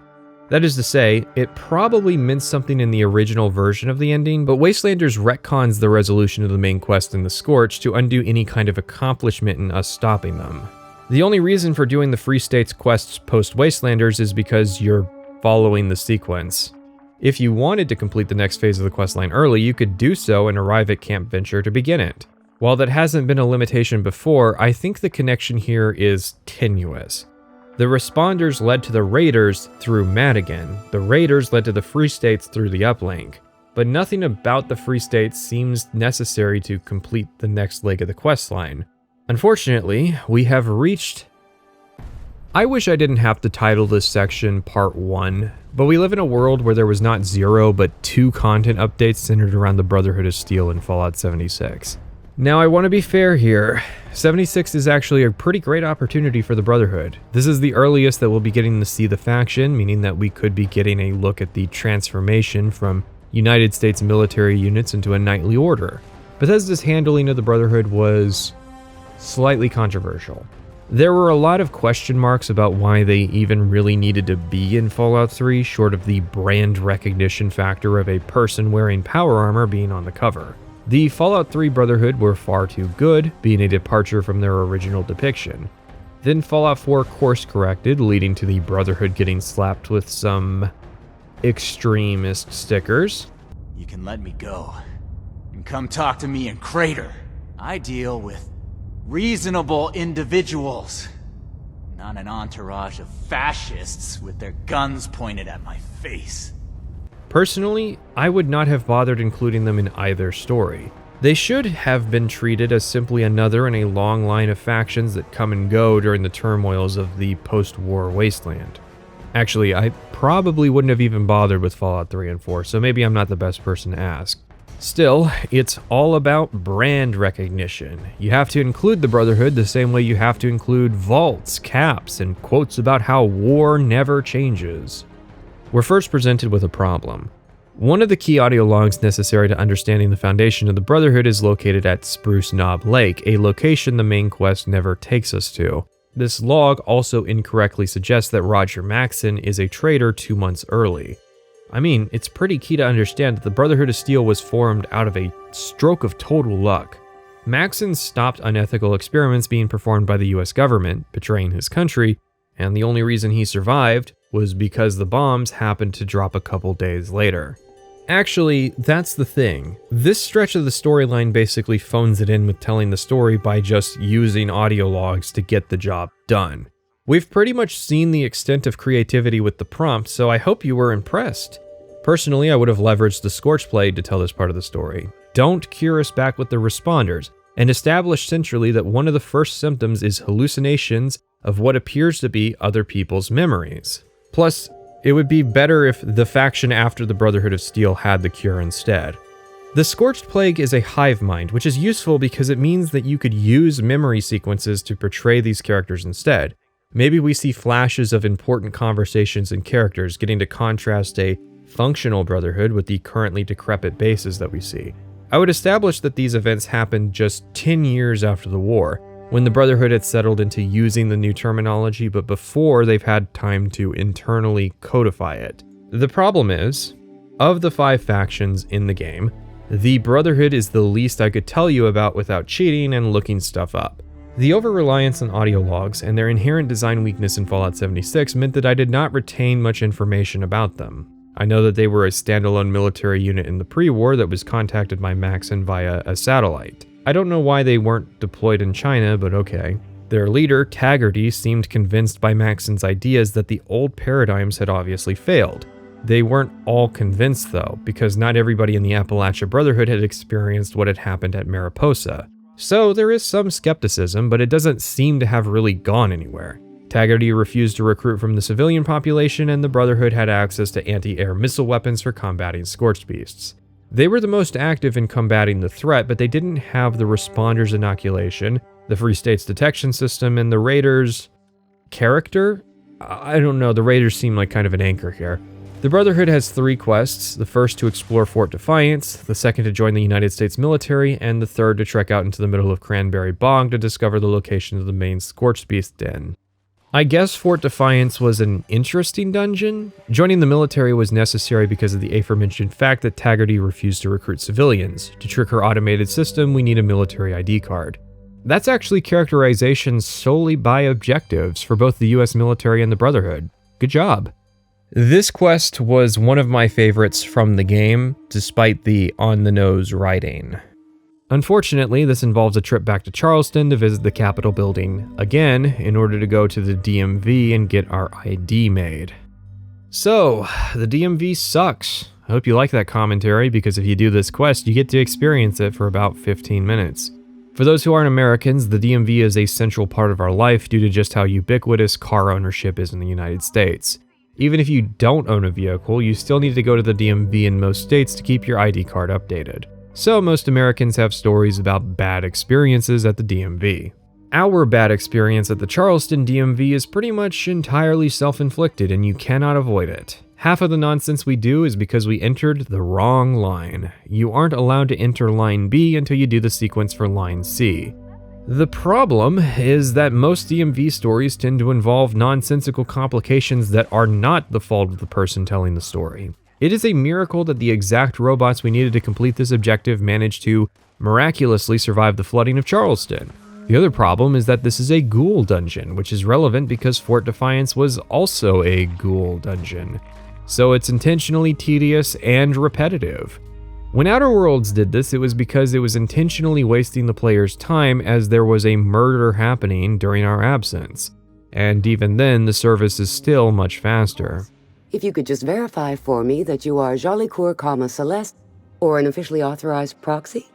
That is to say, it probably meant something in the original version of the ending, but Wastelanders retcons the resolution of the main quest in the Scorch to undo any kind of accomplishment in us stopping them. The only reason for doing the Free States quests post-Wastelanders is because you're following the sequence. If you wanted to complete the next phase of the questline early, you could do so and arrive at Camp Venture to begin it. While that hasn't been a limitation before, I think the connection here is tenuous. The responders led to the Raiders through Madigan. The Raiders led to the Free States through the uplink. But nothing about the Free States seems necessary to complete the next leg of the questline. Unfortunately, we have reached... I wish I didn't have to title this section Part 1, but we live in a world where there was not 0 but 2 content updates centered around the Brotherhood of Steel in Fallout 76. Now, I want to be fair here. 76 is actually a pretty great opportunity for the Brotherhood. This is the earliest that we'll be getting to see the faction, meaning that we could be getting a look at the transformation from United States military units into a knightly order. Bethesda's handling of the Brotherhood was slightly controversial. There were a lot of question marks about why they even really needed to be in Fallout 3, short of the brand recognition factor of a person wearing power armor being on the cover. The Fallout 3 Brotherhood were far too good, being a departure from their original depiction. Then Fallout 4 course-corrected, leading to the Brotherhood getting slapped with some extremist stickers. You can let me go, and come talk to me in Crater. I deal with reasonable individuals, not an entourage of fascists with their guns pointed at my face. Personally, I would not have bothered including them in either story. They should have been treated as simply another in a long line of factions that come and go during the turmoils of the post-war wasteland. Actually, I probably wouldn't have even bothered with Fallout 3 and 4, so maybe I'm not the best person to ask. Still, it's all about brand recognition. You have to include the Brotherhood the same way you have to include vaults, caps, and quotes about how war never changes. We're first presented with a problem. One of the key audio logs necessary to understanding the foundation of the Brotherhood is located at Spruce Knob Lake, a location the main quest never takes us to. This log also incorrectly suggests that Roger Maxson is a traitor 2 months early. I mean, it's pretty key to understand that the Brotherhood of Steel was formed out of a stroke of total luck. Maxson stopped unethical experiments being performed by the US government, betraying his country, and the only reason he survived was because the bombs happened to drop a couple days later. Actually, that's the thing. This stretch of the storyline basically phones it in with telling the story by just using audio logs to get the job done. We've pretty much seen the extent of creativity with the prompt, so I hope you were impressed. Personally, I would have leveraged the Scorch Plague to tell this part of the story. Don't cure us back with the responders, and establish centrally that one of the first symptoms is hallucinations of what appears to be other people's memories. Plus, it would be better if the faction after the Brotherhood of Steel had the cure instead. The Scorched Plague is a hive mind, which is useful because it means that you could use memory sequences to portray these characters instead. Maybe we see flashes of important conversations and characters, getting to contrast a functional Brotherhood with the currently decrepit bases that we see. I would establish that these events happened just 10 years after the war, when the Brotherhood had settled into using the new terminology, but before they've had time to internally codify it. The problem is, of the 5 factions in the game, the Brotherhood is the least I could tell you about without cheating and looking stuff up. The over-reliance on audio logs and their inherent design weakness in Fallout 76 meant that I did not retain much information about them. I know that they were a standalone military unit in the pre-war that was contacted by Maxson via a satellite. I don't know why they weren't deployed in China, but okay. Their leader, Taggarty, seemed convinced by Maxson's ideas that the old paradigms had obviously failed. They weren't all convinced though, because not everybody in the Appalachia Brotherhood had experienced what had happened at Mariposa. So there is some skepticism, but it doesn't seem to have really gone anywhere. Taggarty refused to recruit from the civilian population, and the Brotherhood had access to anti-air missile weapons for combating Scorched Beasts. They were the most active in combating the threat, but they didn't have the Responders inoculation, the Free States detection system, and the Raiders' character? I don't know, the Raiders seem like kind of an anchor here. The Brotherhood has 3 quests, the first to explore Fort Defiance, the second to join the United States military, and the third to trek out into the middle of Cranberry Bog to discover the location of the main Scorched Beast den. I guess Fort Defiance was an interesting dungeon. Joining the military was necessary because of the aforementioned fact that Taggarty refused to recruit civilians. To trick her automated system, we need a military ID card. That's actually characterization solely by objectives for both the US military and the Brotherhood. Good job. This quest was one of my favorites from the game, despite the on-the-nose writing. Unfortunately, this involves a trip back to Charleston to visit the Capitol building again in order to go to the DMV and get our ID made. So, the DMV sucks. I hope you like that commentary, because if you do this quest, you get to experience it for about 15 minutes. For those who aren't Americans, the DMV is a central part of our life due to just how ubiquitous car ownership is in the United States. Even if you don't own a vehicle, you still need to go to the DMV in most states to keep your ID card updated. So most Americans have stories about bad experiences at the DMV. Our bad experience at the Charleston DMV is pretty much entirely self-inflicted, and you cannot avoid it. Half of the nonsense we do is because we entered the wrong line. You aren't allowed to enter line B until you do the sequence for line C. The problem is that most DMV stories tend to involve nonsensical complications that are not the fault of the person telling the story. It is a miracle that the exact robots we needed to complete this objective managed to miraculously survive the flooding of Charleston. The other problem is that this is a ghoul dungeon, which is relevant because Fort Defiance was also a ghoul dungeon. So it's intentionally tedious and repetitive. When Outer Worlds did this, it was because it was intentionally wasting the player's time, as there was a murder happening during our absence. And even then, the service is still much faster. If you could just verify for me that you are Jolicoeur, Celeste, or an officially authorized proxy?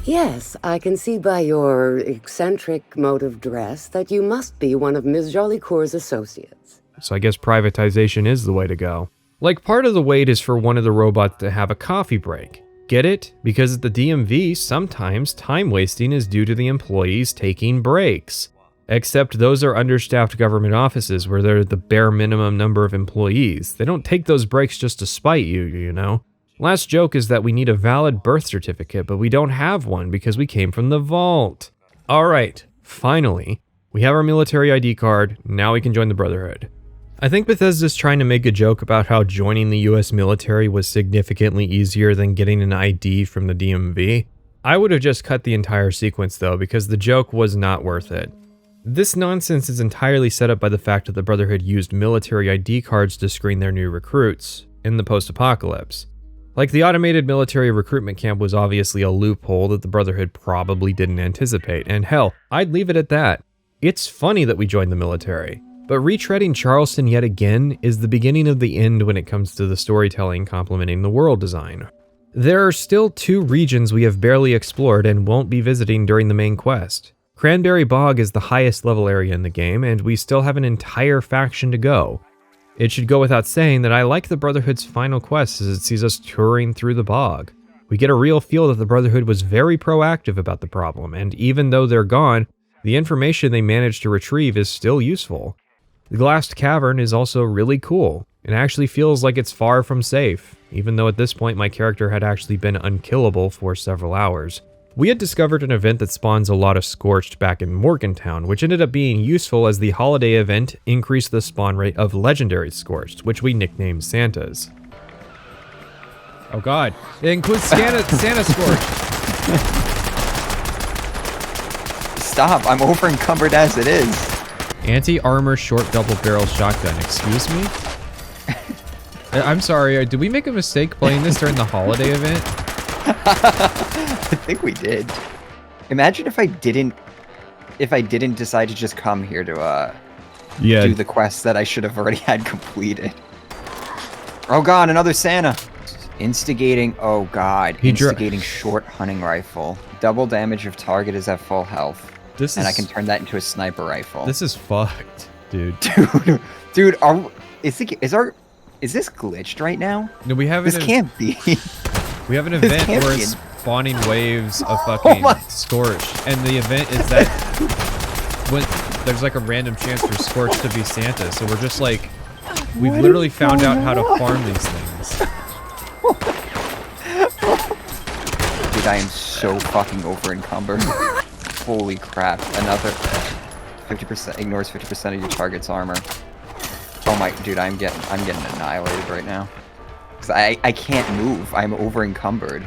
Yes, I can see by your eccentric mode of dress that you must be one of Ms. Jolicoeur's associates. So I guess privatization is the way to go. Like, part of the wait is for one of the robots to have a coffee break. Get it? Because at the DMV, sometimes time wasting is due to the employees taking breaks. Except those are understaffed government offices where they're the bare minimum number of employees. They don't take those breaks just to spite you, you know? Last joke is that we need a valid birth certificate, but we don't have one because we came from the vault. Alright, finally, we have our military ID card, now we can join the Brotherhood. I think Bethesda's trying to make a joke about how joining the US military was significantly easier than getting an ID from the DMV. I would have just cut the entire sequence though, because the joke was not worth it. This nonsense is entirely set up by the fact that the Brotherhood used military ID cards to screen their new recruits in the post-apocalypse. Like, the automated military recruitment camp was obviously a loophole that the Brotherhood probably didn't anticipate, and hell, I'd leave it at that. It's funny that we joined the military, but retreading Charleston yet again is the beginning of the end when it comes to the storytelling complementing the world design. There are still 2 regions we have barely explored and won't be visiting during the main quest. Cranberry Bog is the highest level area in the game, and we still have an entire faction to go. It should go without saying that I like the Brotherhood's final quest as it sees us touring through the bog. We get a real feel that the Brotherhood was very proactive about the problem, and even though they're gone, the information they managed to retrieve is still useful. The glassed cavern is also really cool. It actually feels like it's far from safe, even though at this point my character had actually been unkillable for several hours. We had discovered an event that spawns a lot of Scorched back in Morgantown, which ended up being useful as the holiday event increased the spawn rate of legendary Scorched, which we nicknamed Santas. Oh god, it includes Santa Scorched! Stop, I'm over encumbered as it is. Anti-armor short double barrel shotgun, excuse me? I'm sorry, did we make a mistake playing this during the holiday event? I think we did. Imagine if I didn't decide to just come here to do the quests that I should have already had completed. Oh god, another Santa. Instigating, oh god, instigating short hunting rifle. Double damage if target is at full health. And I can turn that into a sniper rifle. This is fucked, dude. Dude, is this glitched right now? No, we have this can't be. We have an event where it's spawning waves of fucking Scorched, and the event is that when there's like a random chance for Scorched to be Santa, so we're just like, we've literally found out how to farm these things. Dude, I am so fucking over encumbered. Holy crap, another 50% ignores 50% of your target's armor. Oh my, dude, I'm getting annihilated right now. Cause I can't move. I'm over encumbered.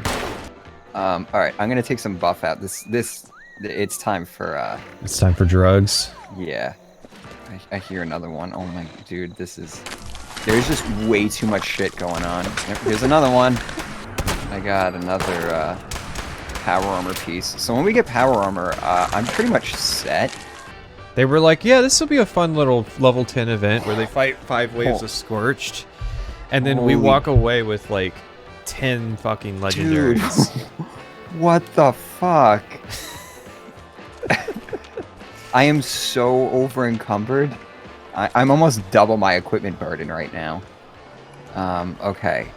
All right, I'm gonna take some buff out. It's time for It's time for drugs. Yeah, I hear another one. Oh my, dude, there's just way too much shit going on. Here's another one. I got another power armor piece. So when we get power armor, I'm pretty much set. They were like, yeah, this will be a fun little level 10 event where they fight 5 waves of Scorched. And then we walk away with like 10 fucking legendaries. Dude, what the fuck? I am so over encumbered. I'm almost double my equipment burden right now. Okay.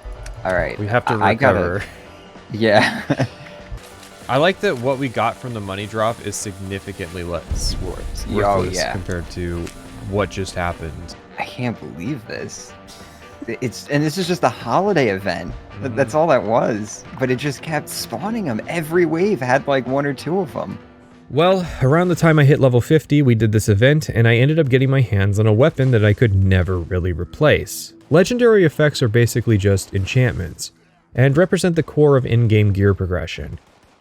Alright. We have to recover. Yeah. I like that what we got from the money drop is significantly less worthless compared to what just happened. I can't believe this. And this is just a holiday event. That's all that was. But it just kept spawning them. Every wave had like 1 or 2 of them. Well, around the time I hit level 50, we did this event, and I ended up getting my hands on a weapon that I could never really replace. Legendary effects are basically just enchantments, and represent the core of in-game gear progression.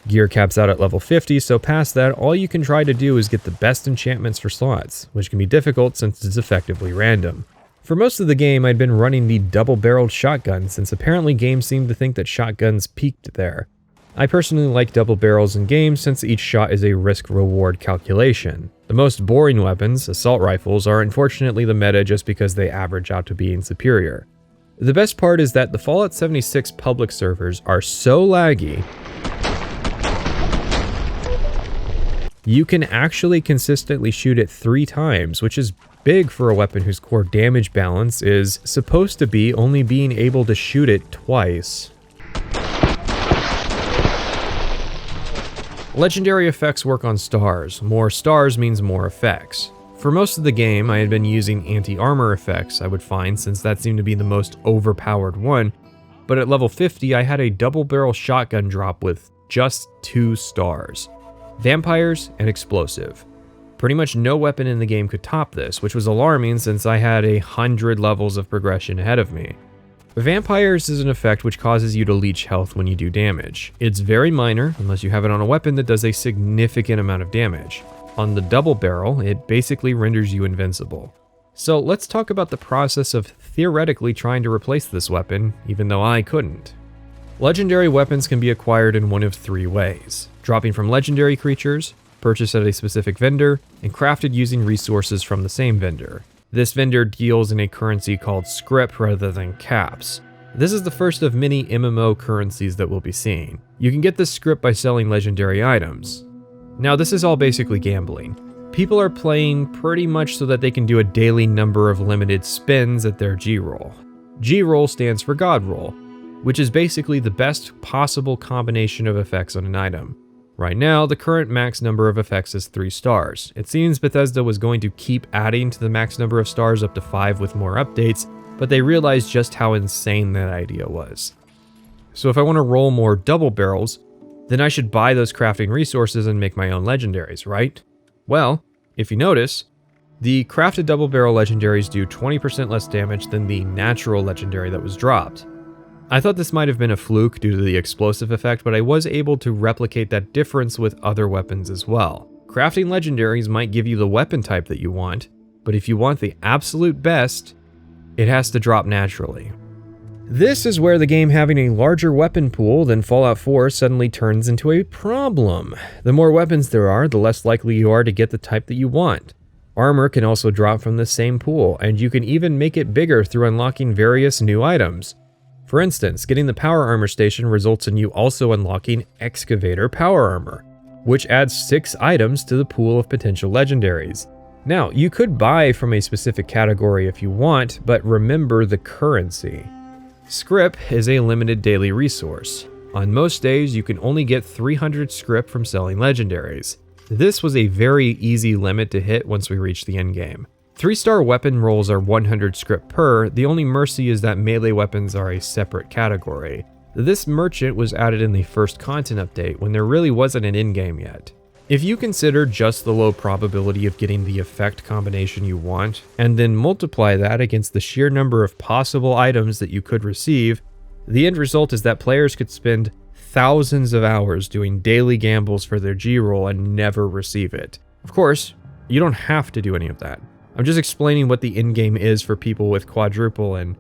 Gear caps out at level 50, so past that, all you can try to do is get the best enchantments for slots, which can be difficult since it's effectively random. For most of the game, I'd been running the double-barreled shotgun, since apparently games seem to think that shotguns peaked there. I personally like double barrels in games since each shot is a risk-reward calculation. The most boring weapons, assault rifles, are unfortunately the meta just because they average out to being superior. The best part is that the Fallout 76 public servers are so laggy, you can actually consistently shoot it 3 times, which is big for a weapon whose core damage balance is supposed to be only being able to shoot it twice. Legendary effects work on stars. More stars means more effects. For most of the game, I had been using anti-armor effects I would find, since that seemed to be the most overpowered one, but at level 50 I had a double barrel shotgun drop with just 2 stars. Vampires and explosive. Pretty much no weapon in the game could top this, which was alarming since I had 100 levels of progression ahead of me. Vampires is an effect which causes you to leech health when you do damage. It's very minor, unless you have it on a weapon that does a significant amount of damage. On the double barrel, it basically renders you invincible. So let's talk about the process of theoretically trying to replace this weapon, even though I couldn't. Legendary weapons can be acquired in one of 3 ways: dropping from legendary creatures, purchased at a specific vendor, and crafted using resources from the same vendor. This vendor deals in a currency called scrip rather than caps. This is the first of many MMO currencies that we'll be seeing. You can get this scrip by selling legendary items. Now this is all basically gambling. People are playing pretty much so that they can do a daily number of limited spins at their G-roll. G-roll stands for God roll, which is basically the best possible combination of effects on an item. Right now, the current max number of effects is 3 stars. It seems Bethesda was going to keep adding to the max number of stars up to 5 with more updates, but they realized just how insane that idea was. So if I want to roll more double barrels, then I should buy those crafting resources and make my own legendaries, right? Well, if you notice, the crafted double barrel legendaries do 20% less damage than the natural legendary that was dropped. I thought this might have been a fluke due to the explosive effect, but I was able to replicate that difference with other weapons as well. Crafting legendaries might give you the weapon type that you want, but if you want the absolute best, it has to drop naturally. This is where the game having a larger weapon pool than Fallout 4 suddenly turns into a problem. The more weapons there are, the less likely you are to get the type that you want. Armor can also drop from the same pool, and you can even make it bigger through unlocking various new items. For instance, getting the power armor station results in you also unlocking excavator power armor, which adds 6 items to the pool of potential legendaries. Now, you could buy from a specific category if you want, but remember the currency. Scrip is a limited daily resource. On most days, you can only get 300 scrip from selling legendaries. This was a very easy limit to hit once we reached the endgame. 3-star weapon rolls are 100 scrip per, the only mercy is that melee weapons are a separate category. This merchant was added in the first content update when there really wasn't an endgame yet. If you consider just the low probability of getting the effect combination you want, and then multiply that against the sheer number of possible items that you could receive, the end result is that players could spend thousands of hours doing daily gambles for their G-roll and never receive it. Of course, you don't have to do any of that. I'm just explaining what the endgame is for people with quadruple and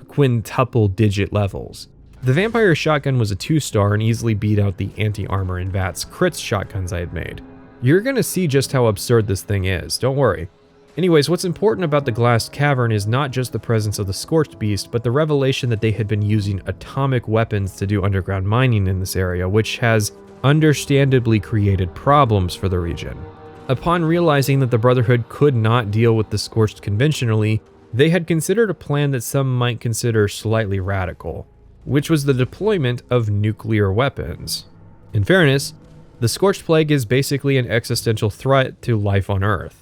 quintuple digit levels. The Vampire Shotgun was a 2-star and easily beat out the anti-armor and VATS crits shotguns I had made. You're gonna see just how absurd this thing is, don't worry. Anyways, what's important about the Glassed Cavern is not just the presence of the Scorched Beast, but the revelation that they had been using atomic weapons to do underground mining in this area, which has understandably created problems for the region. Upon realizing that the Brotherhood could not deal with the Scorched conventionally, they had considered a plan that some might consider slightly radical, which was the deployment of nuclear weapons. In fairness, the Scorched Plague is basically an existential threat to life on Earth.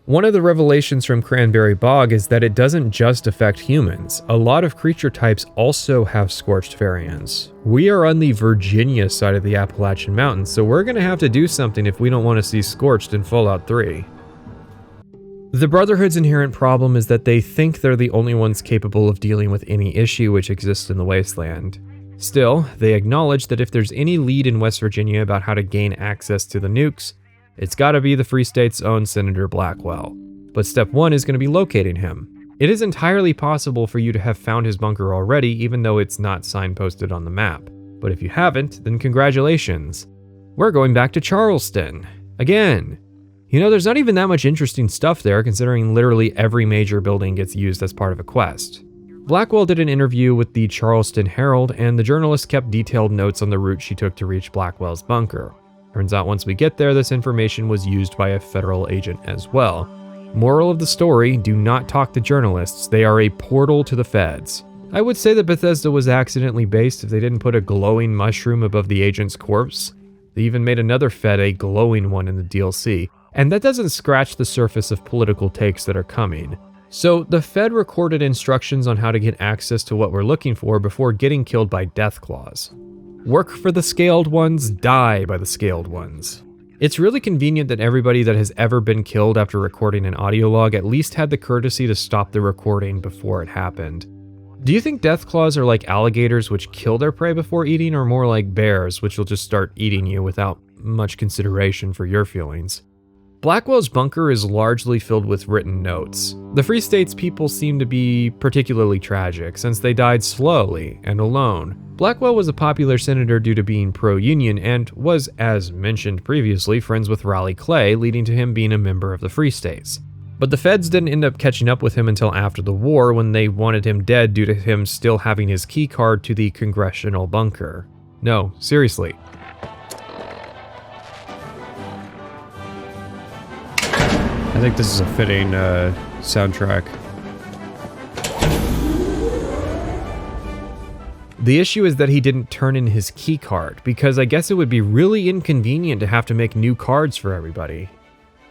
One of the revelations from Cranberry Bog is that it doesn't just affect humans. A lot of creature types also have Scorched variants. We are on the Virginia side of the Appalachian Mountains, so we're gonna have to do something if we don't want to see Scorched in Fallout 3. The Brotherhood's inherent problem is that they think they're the only ones capable of dealing with any issue which exists in the Wasteland. Still, they acknowledge that if there's any lead in West Virginia about how to gain access to the nukes, it's gotta be the Free State's own Senator Blackwell. But step 1 is gonna be locating him. It is entirely possible for you to have found his bunker already, even though it's not signposted on the map. But if you haven't, then congratulations. We're going back to Charleston. Again. You know, there's not even that much interesting stuff there, considering literally every major building gets used as part of a quest. Blackwell did an interview with the Charleston Herald, and the journalist kept detailed notes on the route she took to reach Blackwell's bunker. Turns out once we get there, this information was used by a federal agent as well. Moral of the story, do not talk to journalists, they are a portal to the feds. I would say that Bethesda was accidentally based if they didn't put a glowing mushroom above the agent's corpse. They even made another Fed a glowing one in the DLC, and that doesn't scratch the surface of political takes that are coming. So the Fed recorded instructions on how to get access to what we're looking for before getting killed by Deathclaws. Work for the scaled ones, die by the scaled ones. It's really convenient that everybody that has ever been killed after recording an audio log at least had the courtesy to stop the recording before it happened. Do you think Deathclaws are like alligators which kill their prey before eating, or more like bears which will just start eating you without much consideration for your feelings? Blackwell's bunker is largely filled with written notes. The Free State's people seem to be particularly tragic, since they died slowly and alone. Blackwell was a popular senator due to being pro-union and was, as mentioned previously, friends with Raleigh Clay, leading to him being a member of the Free States. But the feds didn't end up catching up with him until after the war, when they wanted him dead due to him still having his key card to the congressional bunker. No, seriously. I think this is a fitting soundtrack. The issue is that he didn't turn in his key card, because I guess it would be really inconvenient to have to make new cards for everybody.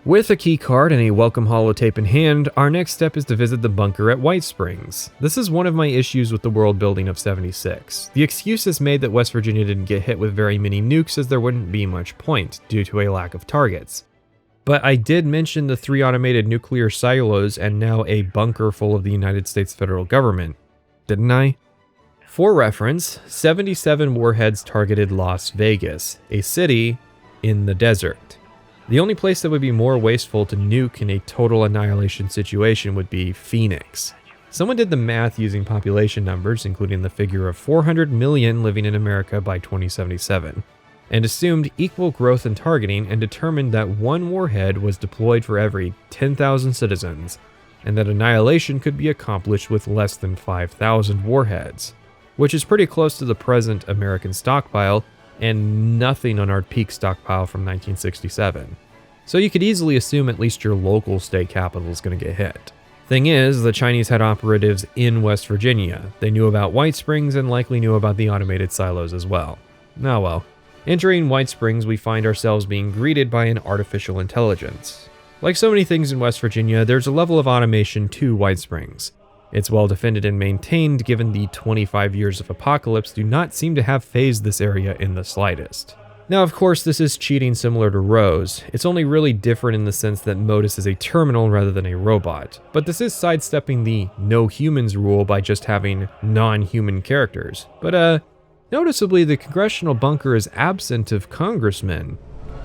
With a key card and a welcome holotape in hand, our next step is to visit the bunker at White Springs. This is one of my issues with the world building of 76. The excuse is made that West Virginia didn't get hit with very many nukes as there wouldn't be much point, due to a lack of targets. But I did mention the 3 automated nuclear silos and now a bunker full of the United States federal government, didn't I? For reference, 77 warheads targeted Las Vegas, a city in the desert. The only place that would be more wasteful to nuke in a total annihilation situation would be Phoenix. Someone did the math using population numbers, including the figure of 400 million living in America by 2077. And assumed equal growth and targeting, and determined that 1 warhead was deployed for every 10,000 citizens, and that annihilation could be accomplished with less than 5,000 warheads, which is pretty close to the present American stockpile, and nothing on our peak stockpile from 1967. So you could easily assume at least your local state capital is going to get hit. Thing is, the Chinese had operatives in West Virginia. They knew about White Springs and likely knew about the automated silos as well. Oh well. Entering White Springs, we find ourselves being greeted by an artificial intelligence. Like so many things in West Virginia, there's a level of automation to White Springs. It's well defended and maintained, given the 25 years of apocalypse do not seem to have phased this area in the slightest. Now, of course, this is cheating similar to Rose. It's only really different in the sense that Modus is a terminal rather than a robot. But this is sidestepping the no humans rule by just having non-human characters. But, noticeably, the congressional bunker is absent of congressmen.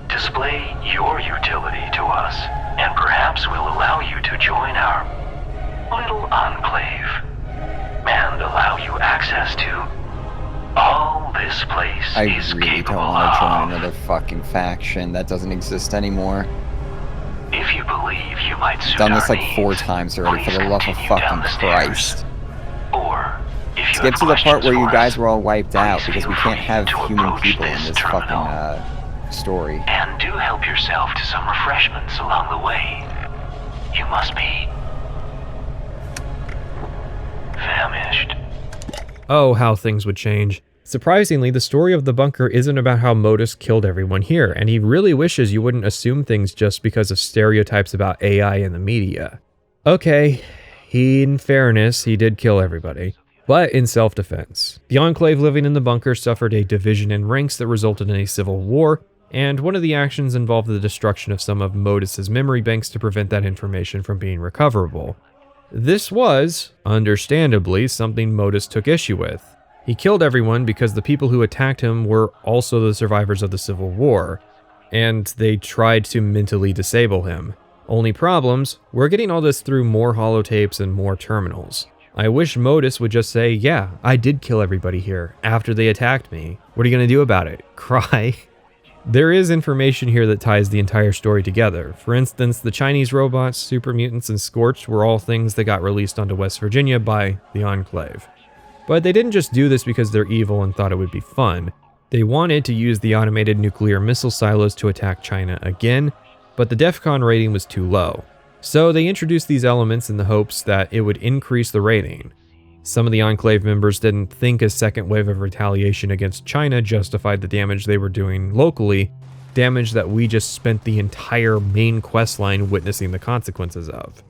Display your utility to us, and perhaps we'll allow you to join our little enclave, and allow you access to all this place is really capable don't want to join of. another fucking faction that doesn't exist anymore. If you believe you might suit Done this our like 4 needs, times already, for the love of continue down fucking the stairs. Christ. Or, if you Skip have to the part questions where you for guys us, were all wiped out please because we feel can't free have to human approach people in this this terminal. fucking story. And do help yourself to some refreshments along the way. You must be famished. Oh, how things would change. Surprisingly, the story of the bunker isn't about how Modus killed everyone here, and he really wishes you wouldn't assume things just because of stereotypes about AI in the media. Okay, in fairness, he did kill everybody, but in self-defense. The Enclave living in the bunker suffered a division in ranks that resulted in a civil war, and one of the actions involved the destruction of some of Modus's memory banks to prevent that information from being recoverable. This was, understandably, something Modus took issue with. He killed everyone because the people who attacked him were also the survivors of the Civil War, and they tried to mentally disable him. Only problems, we're getting all this through more holotapes and more terminals. I wish Modus would just say, yeah, I did kill everybody here after they attacked me. What are you going to do about it? Cry? There is information here that ties the entire story together. For instance, the Chinese robots, super mutants, and Scorched were all things that got released onto West Virginia by the Enclave. But they didn't just do this because they're evil and thought it would be fun. They wanted to use the automated nuclear missile silos to attack China again, but the DEFCON rating was too low. So they introduced these elements in the hopes that it would increase the rating. Some of the Enclave members didn't think a second wave of retaliation against China justified the damage they were doing locally, damage that we just spent the entire main questline witnessing the consequences of.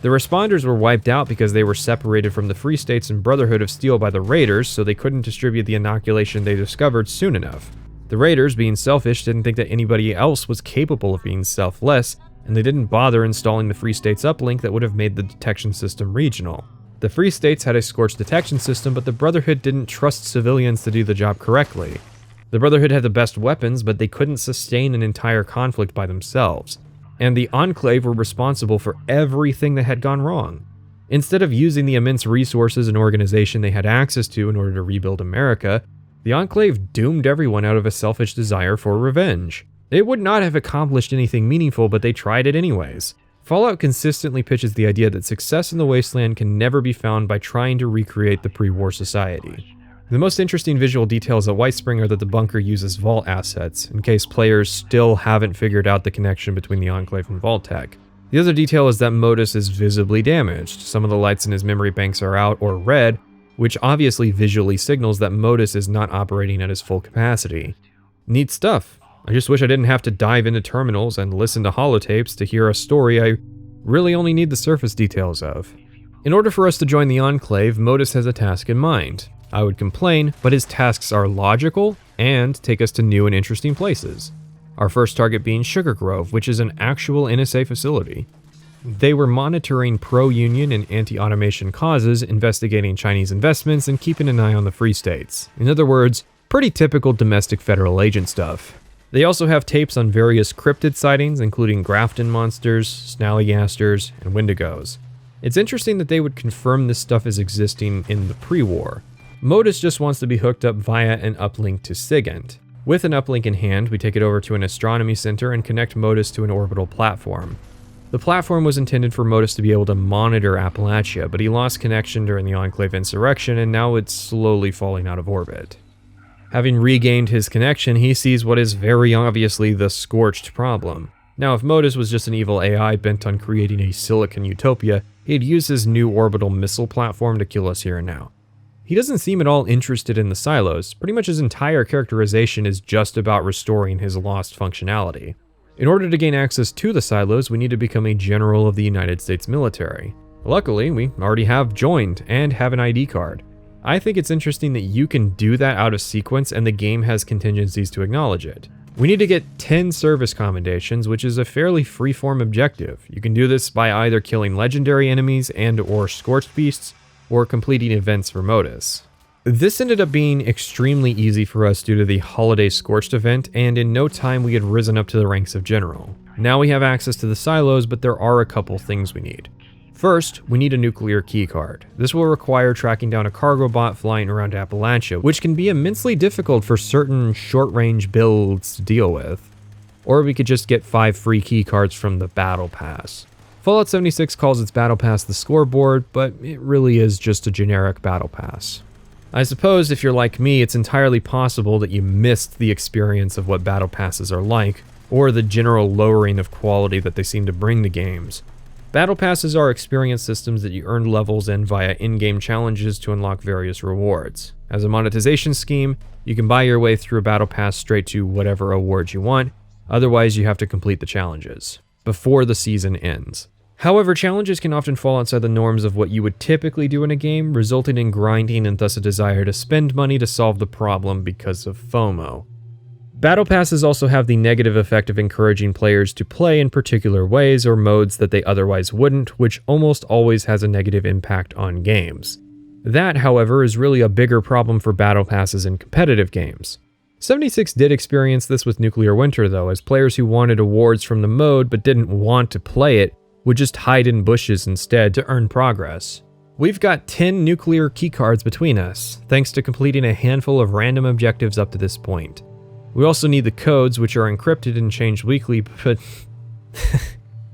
The responders were wiped out because they were separated from the Free States and Brotherhood of Steel by the Raiders, so they couldn't distribute the inoculation they discovered soon enough. The Raiders, being selfish, didn't think that anybody else was capable of being selfless, and they didn't bother installing the Free States uplink that would have made the detection system regional. The Free States had a scorched detection system, but the Brotherhood didn't trust civilians to do the job correctly. The Brotherhood had the best weapons, but they couldn't sustain an entire conflict by themselves. And the Enclave were responsible for everything that had gone wrong. Instead of using the immense resources and organization they had access to in order to rebuild America, the Enclave doomed everyone out of a selfish desire for revenge. It would not have accomplished anything meaningful, but they tried it anyways. Fallout consistently pitches the idea that success in the Wasteland can never be found by trying to recreate the pre-war society. The most interesting visual details at Whitespring are that the bunker uses vault assets, in case players still haven't figured out the connection between the Enclave and Vault-Tec. The other detail is that Modus is visibly damaged. Some of the lights in his memory banks are out or red, which obviously visually signals that Modus is not operating at his full capacity. Neat stuff. I just wish I didn't have to dive into terminals and listen to holotapes to hear a story I really only need the surface details of. In order for us to join the Enclave, Modus has a task in mind. I would complain, but his tasks are logical and take us to new and interesting places. Our first target being Sugar Grove, which is an actual NSA facility. They were monitoring pro-union and anti-automation causes, investigating Chinese investments, and keeping an eye on the Free States. In other words, pretty typical domestic federal agent stuff. They also have tapes on various cryptid sightings, including Grafton monsters, Snallygasters, and Wendigos. It's interesting that they would confirm this stuff as existing in the pre-war. Modus just wants to be hooked up via an uplink to SIGINT. With an uplink in hand, we take it over to an astronomy center and connect Modus to an orbital platform. The platform was intended for Modus to be able to monitor Appalachia, but he lost connection during the Enclave insurrection, and now it's slowly falling out of orbit. Having regained his connection, he sees what is very obviously the scorched problem. Now, if Modus was just an evil AI bent on creating a silicon utopia, he'd use his new orbital missile platform to kill us here and now. He doesn't seem at all interested in the silos. Pretty much his entire characterization is just about restoring his lost functionality. In order to gain access to the silos, we need to become a general of the United States military. Luckily, we already have joined and have an ID card. I think it's interesting that you can do that out of sequence and the game has contingencies to acknowledge it. We need to get 10 service commendations, which is a fairly free-form objective. You can do this by either killing legendary enemies and or scorched beasts, or completing events for Modus. This ended up being extremely easy for us due to the Holiday Scorched event, and in no time we had risen up to the ranks of General. Now we have access to the silos, but there are a couple things we need. First, we need a nuclear keycard. This will require tracking down a cargo bot flying around Appalachia, which can be immensely difficult for certain short-range builds to deal with. Or we could just get 5 free keycards from the Battle Pass. Fallout 76 calls its Battle Pass the scoreboard, but it really is just a generic Battle Pass. I suppose if you're like me, it's entirely possible that you missed the experience of what Battle Passes are like, or the general lowering of quality that they seem to bring to games. Battle Passes are experience systems that you earn levels in via in-game challenges to unlock various rewards. As a monetization scheme, you can buy your way through a Battle Pass straight to whatever awards you want, otherwise you have to complete the challenges before the season ends. However, challenges can often fall outside the norms of what you would typically do in a game, resulting in grinding and thus a desire to spend money to solve the problem because of FOMO. Battle Passes also have the negative effect of encouraging players to play in particular ways or modes that they otherwise wouldn't, which almost always has a negative impact on games. That, however, is really a bigger problem for Battle Passes in competitive games. 76 did experience this with Nuclear Winter though, as players who wanted awards from the mode but didn't want to play it would just hide in bushes instead to earn progress. We've got 10 nuclear keycards between us, thanks to completing a handful of random objectives up to this point. We also need the codes, which are encrypted and changed weekly, but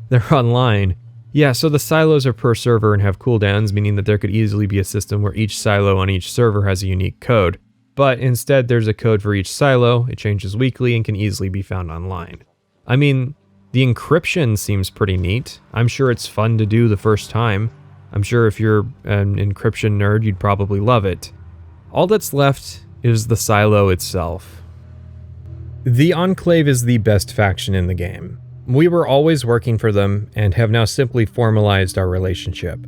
they're online. Yeah, so the silos are per server and have cooldowns, meaning that there could easily be a system where each silo on each server has a unique code. But instead, there's a code for each silo, it changes weekly, and can easily be found online. I mean, the encryption seems pretty neat. I'm sure it's fun to do the first time. I'm sure if you're an encryption nerd, you'd probably love it. All that's left is the silo itself. The Enclave is the best faction in the game. We were always working for them and have now simply formalized our relationship.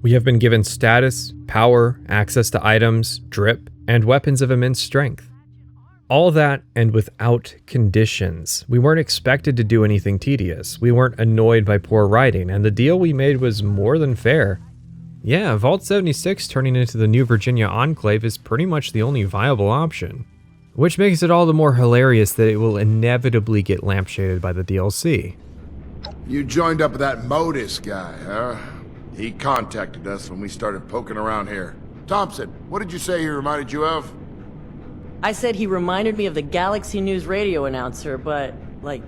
We have been given status, power, access to items, drip, and weapons of immense strength. All that and without conditions. We weren't expected to do anything tedious. We weren't annoyed by poor writing, and the deal we made was more than fair. Yeah, Vault 76 turning into the New Virginia Enclave is pretty much the only viable option. Which makes it all the more hilarious that it will inevitably get lampshaded by the DLC. You joined up with that Modus guy, huh? He contacted us when we started poking around here. Thompson, what did you say he reminded you of? I said he reminded me of the Galaxy News radio announcer, but, like,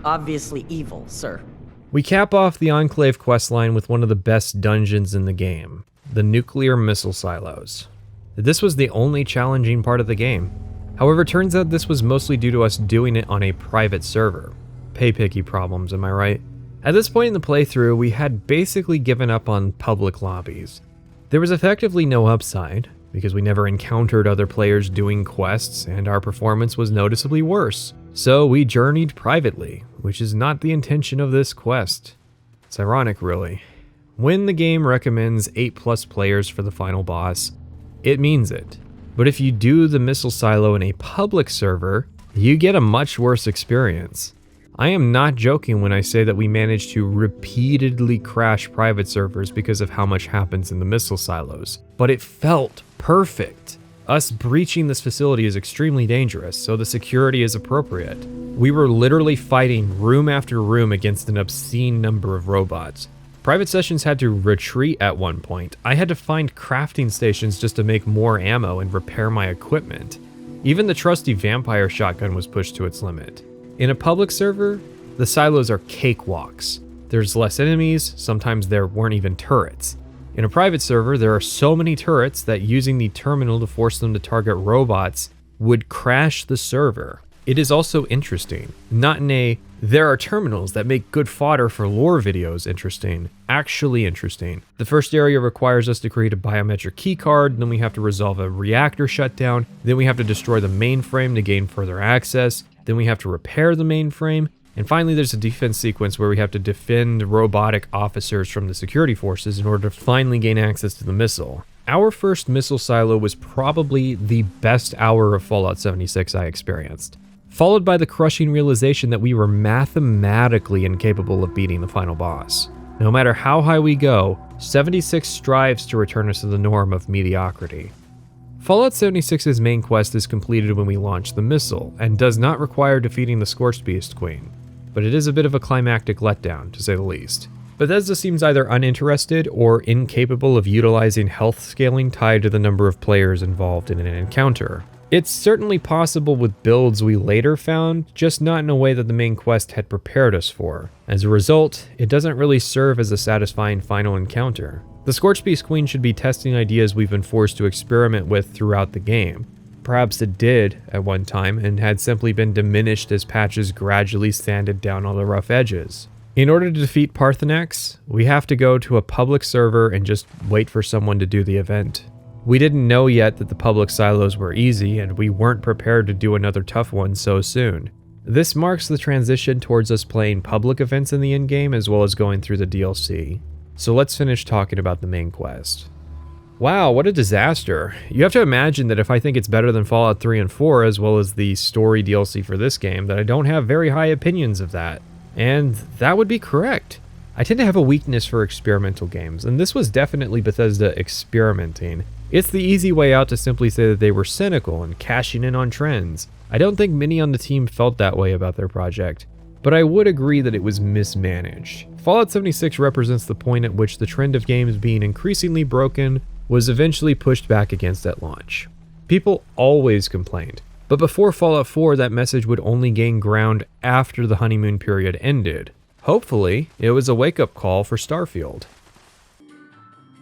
obviously evil, sir. We cap off the Enclave questline with one of the best dungeons in the game, the nuclear missile silos. This was the only challenging part of the game. However, turns out this was mostly due to us doing it on a private server. Pay-picky problems, am I right? At this point in the playthrough, we had basically given up on public lobbies. There was effectively no upside, because we never encountered other players doing quests, and our performance was noticeably worse. So we journeyed privately, which is not the intention of this quest. It's ironic, really. When the game recommends 8+ players for the final boss, it means it. But if you do the missile silo in a public server, you get a much worse experience. I am not joking when I say that we managed to repeatedly crash private servers because of how much happens in the missile silos. But it felt perfect. Us breaching this facility is extremely dangerous, so the security is appropriate. We were literally fighting room after room against an obscene number of robots. Private sessions had to retreat at one point. I had to find crafting stations just to make more ammo and repair my equipment. Even the trusty vampire shotgun was pushed to its limit. In a public server, the silos are cakewalks. There's less enemies, sometimes there weren't even turrets. In a private server, there are so many turrets that using the terminal to force them to target robots would crash the server. It is also interesting, not in a there are terminals that make good fodder for lore videos interesting, actually interesting. The first area requires us to create a biometric keycard, then we have to resolve a reactor shutdown, then we have to destroy the mainframe to gain further access, then we have to repair the mainframe, and finally there's a defense sequence where we have to defend robotic officers from the security forces in order to finally gain access to the missile. Our first missile silo was probably the best hour of Fallout 76 I experienced, followed by the crushing realization that we were mathematically incapable of beating the final boss. No matter how high we go, 76 strives to return us to the norm of mediocrity. Fallout 76's main quest is completed when we launch the missile, and does not require defeating the Scorched Beast Queen, but it is a bit of a climactic letdown, to say the least. Bethesda seems either uninterested or incapable of utilizing health scaling tied to the number of players involved in an encounter. It's certainly possible with builds we later found, just not in a way that the main quest had prepared us for. As a result, it doesn't really serve as a satisfying final encounter. The Scorched Beast Queen should be testing ideas we've been forced to experiment with throughout the game. Perhaps it did at one time and had simply been diminished as patches gradually sanded down all the rough edges. In order to defeat Parthenax, we have to go to a public server and just wait for someone to do the event. We didn't know yet that the public silos were easy, and we weren't prepared to do another tough one so soon. This marks the transition towards us playing public events in the endgame as well as going through the DLC. So let's finish talking about the main quest. Wow, what a disaster. You have to imagine that if I think it's better than Fallout 3 and 4 as well as the story DLC for this game, that I don't have very high opinions of that. And that would be correct. I tend to have a weakness for experimental games, and this was definitely Bethesda experimenting. It's the easy way out to simply say that they were cynical and cashing in on trends. I don't think many on the team felt that way about their project, but I would agree that it was mismanaged. Fallout 76 represents the point at which the trend of games being increasingly broken was eventually pushed back against at launch. People always complained, but before Fallout 4 that message would only gain ground after the honeymoon period ended. Hopefully, it was a wake-up call for Starfield.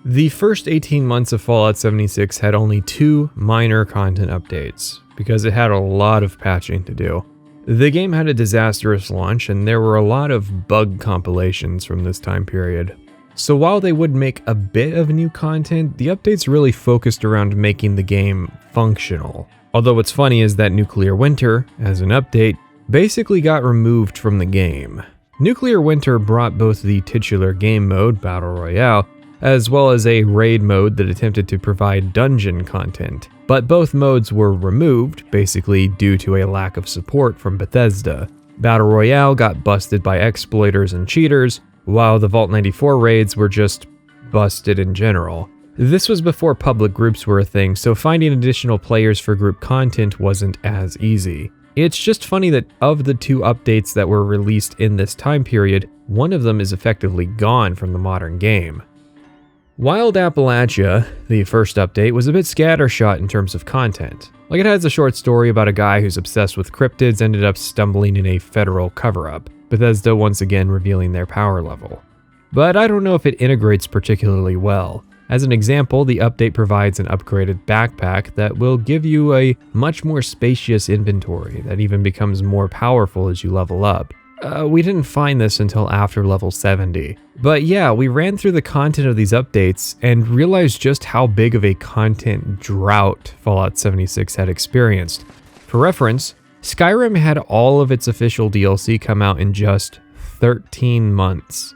The first 18 months of Fallout 76 had only 2 minor content updates, because it had a lot of patching to do. The game had a disastrous launch, and there were a lot of bug compilations from this time period. So while they would make a bit of new content, the updates really focused around making the game functional. Although what's funny is that Nuclear Winter, as an update, basically got removed from the game. Nuclear Winter brought both the titular game mode, Battle Royale, as well as a raid mode that attempted to provide dungeon content. But both modes were removed, basically due to a lack of support from Bethesda. Battle Royale got busted by exploiters and cheaters, while the Vault 94 raids were just busted in general. This was before public groups were a thing, so finding additional players for group content wasn't as easy. It's just funny that of the 2 updates that were released in this time period, one of them is effectively gone from the modern game. Wild Appalachia, the first update, was a bit scattershot in terms of content. Like, it has a short story about a guy who's obsessed with cryptids ended up stumbling in a federal cover-up, Bethesda once again revealing their power level. But I don't know if it integrates particularly well. As an example, the update provides an upgraded backpack that will give you a much more spacious inventory that even becomes more powerful as you level up. We didn't find this until after level 70. But yeah, we ran through the content of these updates and realized just how big of a content drought Fallout 76 had experienced. For reference, Skyrim had all of its official DLC come out in just 13 months.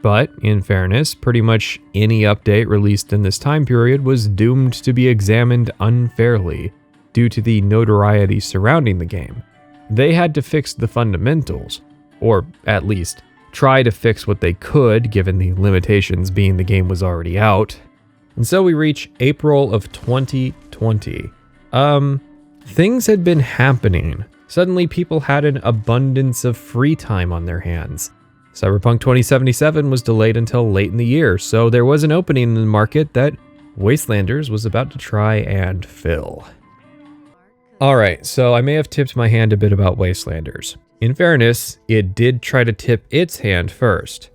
But, in fairness, pretty much any update released in this time period was doomed to be examined unfairly due to the notoriety surrounding the game. They had to fix the fundamentals, or at least try to fix what they could given the limitations being the game was already out. And so we reach April of 2020. Things had been happening. Suddenly people had an abundance of free time on their hands. Cyberpunk 2077 was delayed until late in the year, so there was an opening in the market that Wastelanders was about to try and fill. Alright, so I may have tipped my hand a bit about Wastelanders. In fairness, it did try to tip its hand first.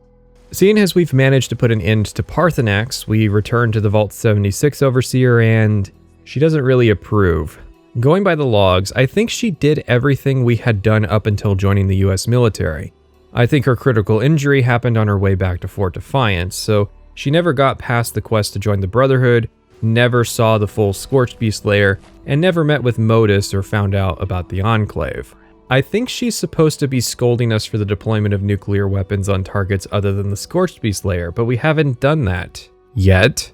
Seeing as we've managed to put an end to Parthenax, we return to the Vault 76 Overseer and she doesn't really approve. Going by the logs, I think she did everything we had done up until joining the US military. I think her critical injury happened on her way back to Fort Defiance, so she never got past the quest to join the Brotherhood, never saw the full Scorched Beast lair, and never met with Modus or found out about the Enclave. I think she's supposed to be scolding us for the deployment of nuclear weapons on targets other than the Scorched Beast lair, but we haven't done that yet.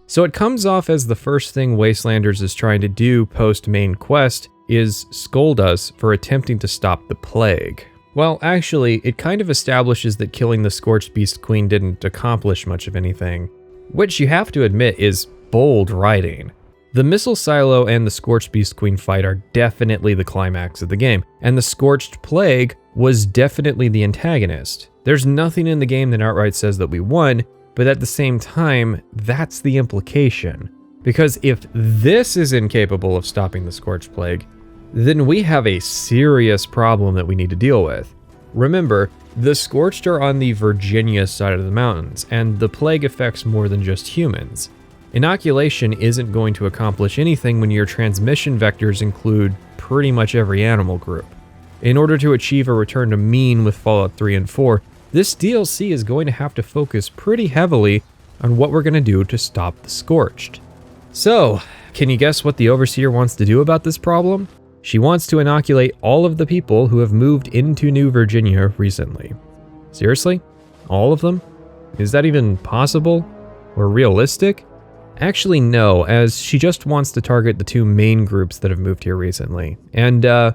So it comes off as the first thing Wastelanders is trying to do post-main quest is scold us for attempting to stop the plague. Well, actually, it kind of establishes that killing the Scorched Beast Queen didn't accomplish much of anything, which you have to admit is bold writing. The missile silo and the Scorched Beast Queen fight are definitely the climax of the game, and the Scorched Plague was definitely the antagonist. There's nothing in the game that outright says that we won, but at the same time, that's the implication. Because if this is incapable of stopping the Scorched Plague, then we have a serious problem that we need to deal with. Remember, the Scorched are on the Virginia side of the mountains, and the plague affects more than just humans. Inoculation isn't going to accomplish anything when your transmission vectors include pretty much every animal group. In order to achieve a return to mean with Fallout 3 and 4, this DLC is going to have to focus pretty heavily on what we're going to do to stop the Scorched. So, can you guess what the Overseer wants to do about this problem? She wants to inoculate all of the people who have moved into New Virginia recently. Seriously? All of them? Is that even possible? Or realistic? Actually, no, as she just wants to target the 2 main groups that have moved here recently. And,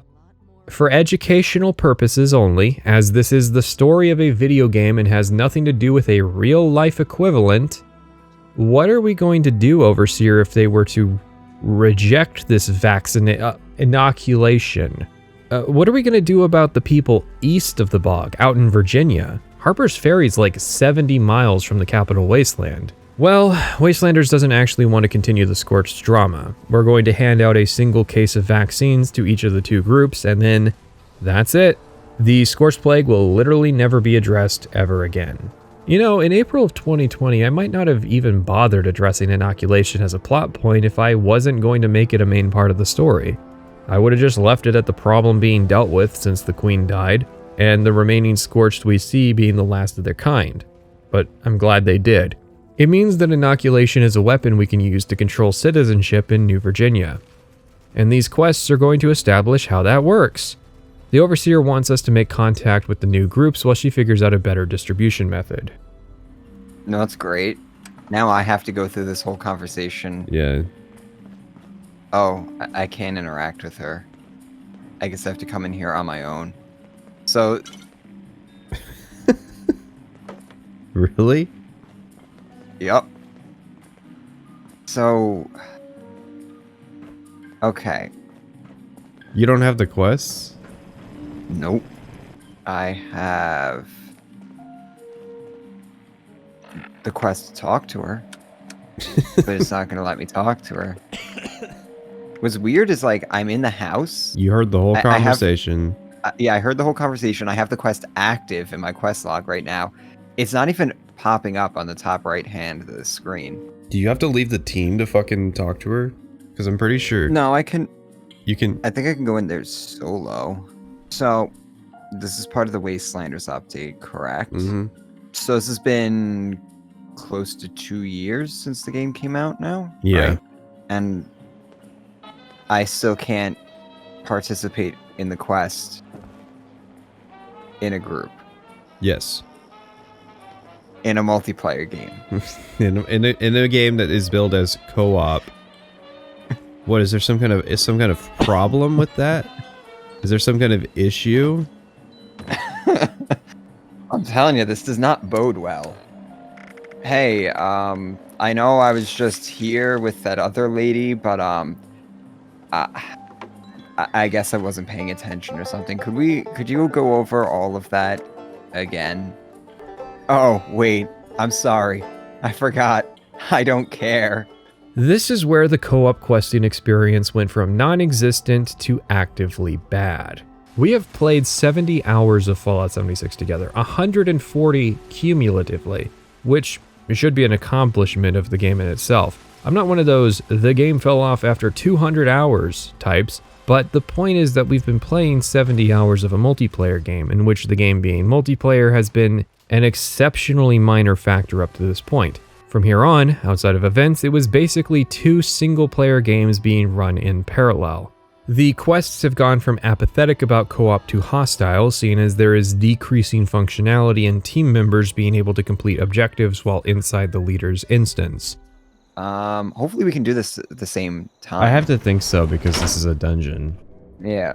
for educational purposes only, as this is the story of a video game and has nothing to do with a real-life equivalent, what are we going to do, Overseer, if they were to reject this inoculation? What are we going to do about the people east of the bog, out in Virginia? Harper's Ferry's like 70 miles from the capital Wasteland. Well, Wastelanders doesn't actually want to continue the Scorched drama. We're going to hand out a single case of vaccines to each of the 2 groups, and then that's it. The Scorched Plague will literally never be addressed ever again. You know, in April of 2020, I might not have even bothered addressing inoculation as a plot point if I wasn't going to make it a main part of the story. I would have just left it at the problem being dealt with since the Queen died, and the remaining scorched we see being the last of their kind. But I'm glad they did. It means that inoculation is a weapon we can use to control citizenship in New Virginia. And these quests are going to establish how that works. The Overseer wants us to make contact with the new groups while she figures out a better distribution method. No, that's great. Now I have to go through this whole conversation. Yeah. Oh, I can't interact with her. I guess I have to come in here on my own. So... Really? Yep. So... Okay. You don't have the quests? Nope. I have... the quest to talk to her. But it's not gonna let me talk to her. What's weird is, like, I'm in the house. You heard the whole conversation. Yeah, I heard the whole conversation. I have the quest active in my quest log right now. It's not even popping up on the top right hand of the screen. Do you have to leave the team to fucking talk to her? Because I'm pretty sure. No, I can... You can... I think I can go in there solo. So, this is part of the Wastelanders update, correct? Mm-hmm. So this has been close to 2 years since the game came out now? Yeah. Right? And I still can't participate in the quest in a group. Yes. In a multiplayer game. in a game that is billed as co-op. What is there some kind of problem with that? Is there some kind of issue? I'm telling you, this does not bode well. Hey, I know I was just here with that other lady, but I guess I wasn't paying attention or something. Could you go over all of that again? Oh, wait, I'm sorry. I forgot. I don't care. This is where the co-op questing experience went from non-existent to actively bad. We have played 70 hours of Fallout 76 together, 140 cumulatively, which should be an accomplishment of the game in itself. I'm not one of those "the game fell off after 200 hours" types, but the point is that we've been playing 70 hours of a multiplayer game, in which the game being multiplayer has been an exceptionally minor factor up to this point. From here on, outside of events, it was basically 2 single-player games being run in parallel. The quests have gone from apathetic about co-op to hostile, seeing as there is decreasing functionality in team members being able to complete objectives while inside the leader's instance. Hopefully we can do this at the same time. I have to think so, because this is a dungeon. Yeah.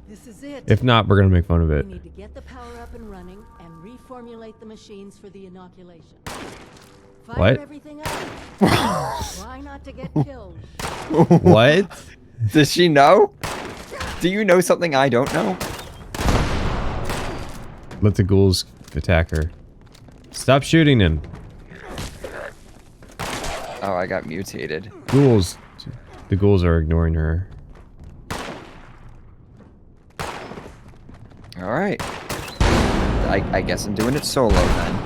This is it. If not, we're gonna make fun of it. We need to get the power up and running and reformulate the machines for the inoculation. Fire What? everything up. Try not to get killed. What? Does she know? Do you know something I don't know? Let the ghouls attack her. Stop shooting him. Oh, I got mutated. Ghouls. The ghouls are ignoring her. Alright. I guess I'm doing it solo then.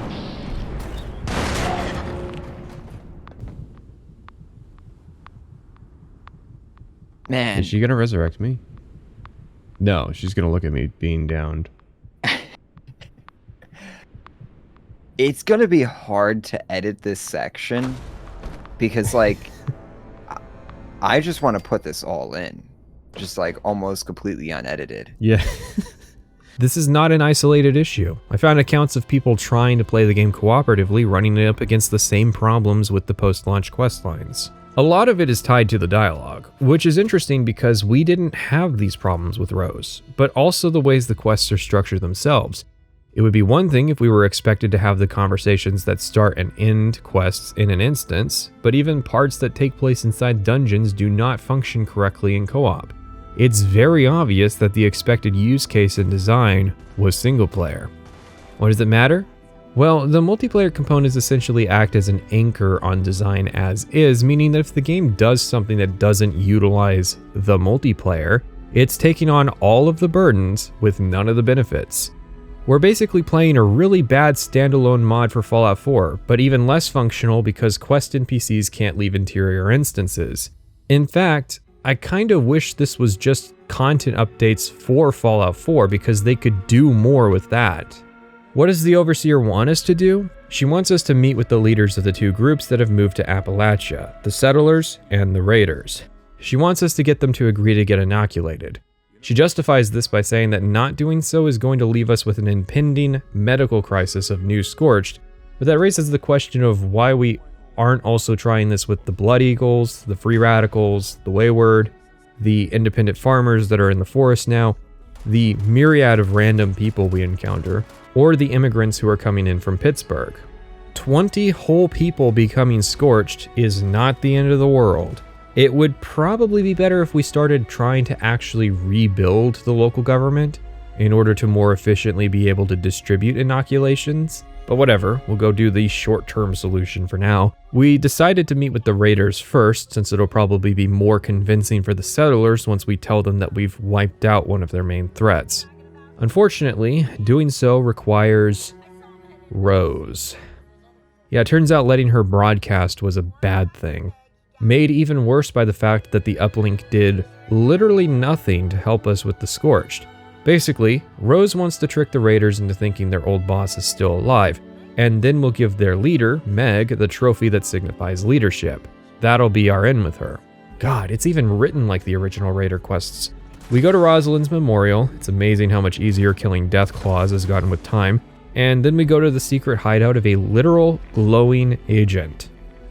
Man. Is she gonna resurrect me? No, she's gonna look at me being downed. It's gonna be hard to edit this section because, like, I just want to put this all in, just like almost completely unedited. Yeah. This is not an isolated issue. I found accounts of people trying to play the game cooperatively running it up against the same problems with the post-launch questlines. A lot of it is tied to the dialogue, which is interesting because we didn't have these problems with Rose, but also the ways the quests are structured themselves. It would be one thing if we were expected to have the conversations that start and end quests in an instance, but even parts that take place inside dungeons do not function correctly in co-op. It's very obvious that the expected use case and design was single player. Why does it matter? Well, the multiplayer components essentially act as an anchor on design as is, meaning that if the game does something that doesn't utilize the multiplayer, it's taking on all of the burdens with none of the benefits. We're basically playing a really bad standalone mod for Fallout 4, but even less functional because quest NPCs can't leave interior instances. In fact, I kind of wish this was just content updates for Fallout 4 because they could do more with that. What does the Overseer want us to do? She wants us to meet with the leaders of the two groups that have moved to Appalachia, the Settlers and the Raiders. She wants us to get them to agree to get inoculated. She justifies this by saying that not doing so is going to leave us with an impending medical crisis of New Scorched, but that raises the question of why we aren't also trying this with the Blood Eagles, the Free Radicals, the Wayward, the independent farmers that are in the forest now, the myriad of random people we encounter, or the immigrants who are coming in from Pittsburgh. 20 whole people becoming Scorched is not the end of the world. It would probably be better if we started trying to actually rebuild the local government in order to more efficiently be able to distribute inoculations. But whatever, we'll go do the short-term solution for now. We decided to meet with the Raiders first, since it'll probably be more convincing for the Settlers once we tell them that we've wiped out one of their main threats. Unfortunately, doing so requires Rose. Yeah, it turns out letting her broadcast was a bad thing. Made even worse by the fact that the uplink did literally nothing to help us with the Scorched. Basically, Rose wants to trick the Raiders into thinking their old boss is still alive, and then we'll give their leader, Meg, the trophy that signifies leadership. That'll be our end with her. God, it's even written like the original Raider quests. We go to Rosalind's memorial. It's amazing how much easier killing Deathclaws has gotten with time. And then we go to the secret hideout of a literal glowing agent.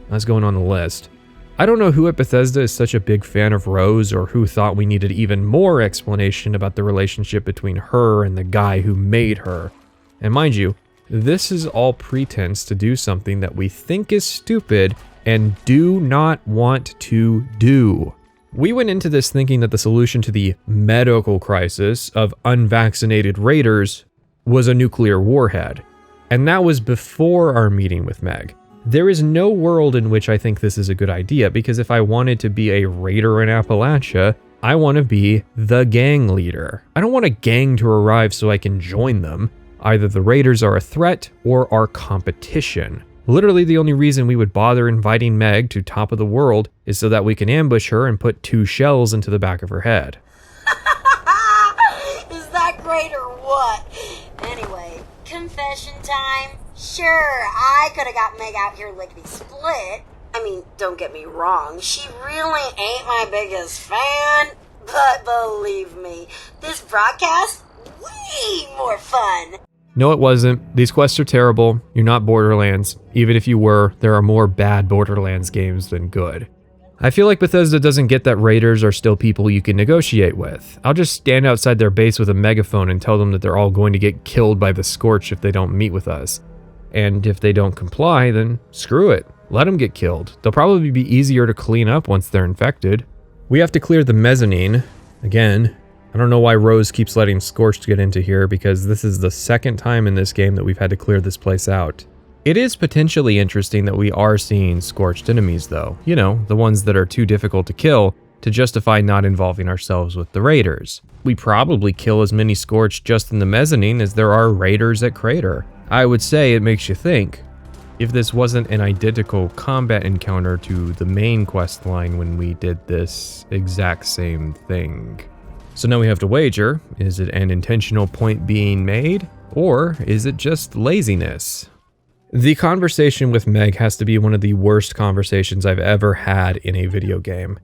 That's going on the list. I don't know who at Bethesda is such a big fan of Rose, or who thought we needed even more explanation about the relationship between her and the guy who made her. And mind you, this is all pretense to do something that we think is stupid and do not want to do. We went into this thinking that the solution to the medical crisis of unvaccinated Raiders was a nuclear warhead. And that was before our meeting with Meg. There is no world in which I think this is a good idea, because if I wanted to be a Raider in Appalachia, I want to be the gang leader. I don't want a gang to arrive so I can join them. Either the Raiders are a threat or our competition. Literally the only reason we would bother inviting Meg to Top of the World is so that we can ambush her and put 2 shells into the back of her head. Is that great or what? Anyway, confession time. Sure, I could have got Meg out here lickety-split. I mean, don't get me wrong, she really ain't my biggest fan. But believe me, this broadcast, way more fun. No, it wasn't. These quests are terrible. You're not Borderlands. Even if you were, there are more bad Borderlands games than good. I feel like Bethesda doesn't get that Raiders are still people you can negotiate with. I'll just stand outside their base with a megaphone and tell them that they're all going to get killed by the Scorch if they don't meet with us. And if they don't comply, then screw it. Let them get killed. They'll probably be easier to clean up once they're infected. We have to clear the mezzanine. Again, I don't know why Rose keeps letting Scorched get into here, because this is the second time in this game that we've had to clear this place out. It is potentially interesting that we are seeing Scorched enemies though. You know, the ones that are too difficult to kill to justify not involving ourselves with the Raiders. We probably kill as many Scorched just in the mezzanine as there are Raiders at Crater. I would say it makes you think. If this wasn't an identical combat encounter to the main quest line when we did this exact same thing. So now we have to wager, is it an intentional point being made, or is it just laziness? The conversation with Meg has to be one of the worst conversations I've ever had in a video game.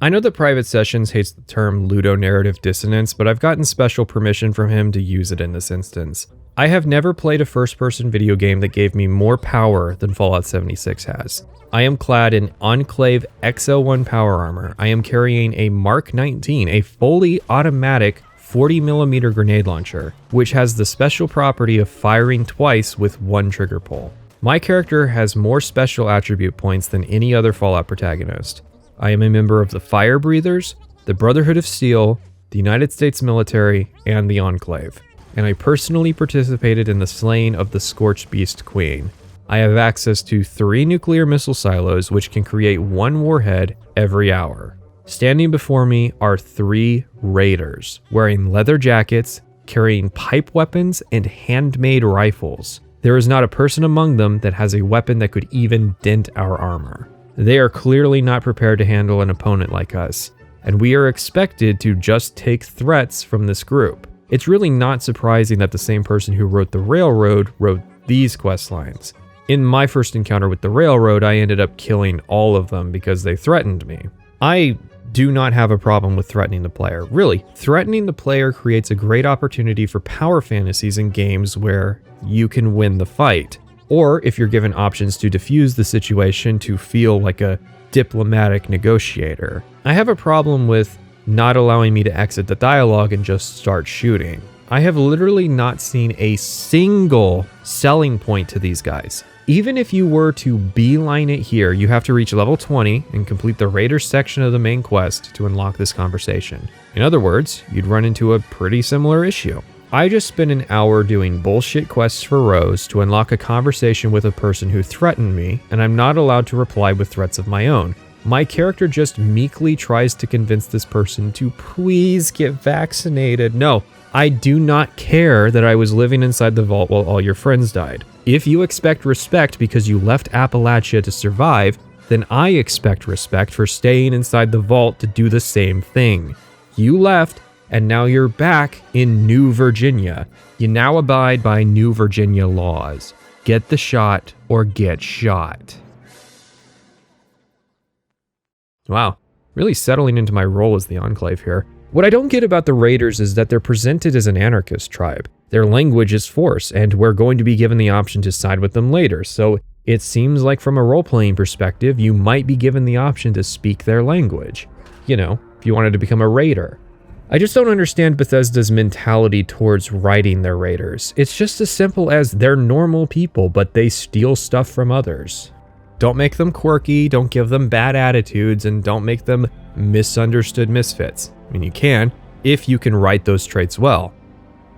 I know that Private Sessions hates the term ludonarrative dissonance, but I've gotten special permission from him to use it in this instance. I have never played a first-person video game that gave me more power than Fallout 76 has. I am clad in Enclave XL1 power armor. I am carrying a Mark 19, a fully automatic 40mm grenade launcher, which has the special property of firing twice with one trigger pull. My character has more special attribute points than any other Fallout protagonist. I am a member of the Fire Breathers, the Brotherhood of Steel, the United States military, and the Enclave. And I personally participated in the slaying of the Scorched Beast Queen. I have access to 3 nuclear missile silos which can create 1 warhead every hour. Standing before me are 3 Raiders, wearing leather jackets, carrying pipe weapons and handmade rifles. There is not a person among them that has a weapon that could even dent our armor. They are clearly not prepared to handle an opponent like us, and we are expected to just take threats from this group. It's really not surprising that the same person who wrote the Railroad wrote these quest lines. In my first encounter with the Railroad, I ended up killing all of them because they threatened me. I do not have a problem with threatening the player. Really, threatening the player creates a great opportunity for power fantasies in games where you can win the fight. Or if you're given options to defuse the situation to feel like a diplomatic negotiator. I have a problem with not allowing me to exit the dialogue and just start shooting. I have literally not seen a single selling point to these guys. Even if you were to beeline it here, you have to reach level 20 and complete the Raiders section of the main quest to unlock this conversation. In other words, you'd run into a pretty similar issue. I just spent an hour doing bullshit quests for Rose to unlock a conversation with a person who threatened me, and I'm not allowed to reply with threats of my own. My character just meekly tries to convince this person to please get vaccinated. No, I do not care that I was living inside the vault while all your friends died. If you expect respect because you left Appalachia to survive, then I expect respect for staying inside the vault to do the same thing. You left, and now you're back in New Virginia. You now abide by New Virginia laws. Get the shot or get shot. Wow, really settling into my role as the Enclave here. What I don't get about the Raiders is that they're presented as an anarchist tribe. Their language is force, and we're going to be given the option to side with them later, so it seems like from a role-playing perspective, you might be given the option to speak their language. You know, if you wanted to become a Raider. I just don't understand Bethesda's mentality towards writing their Raiders. It's just as simple as they're normal people, but they steal stuff from others. Don't make them quirky, don't give them bad attitudes, and don't make them misunderstood misfits. I mean, you can, if you can write those traits well.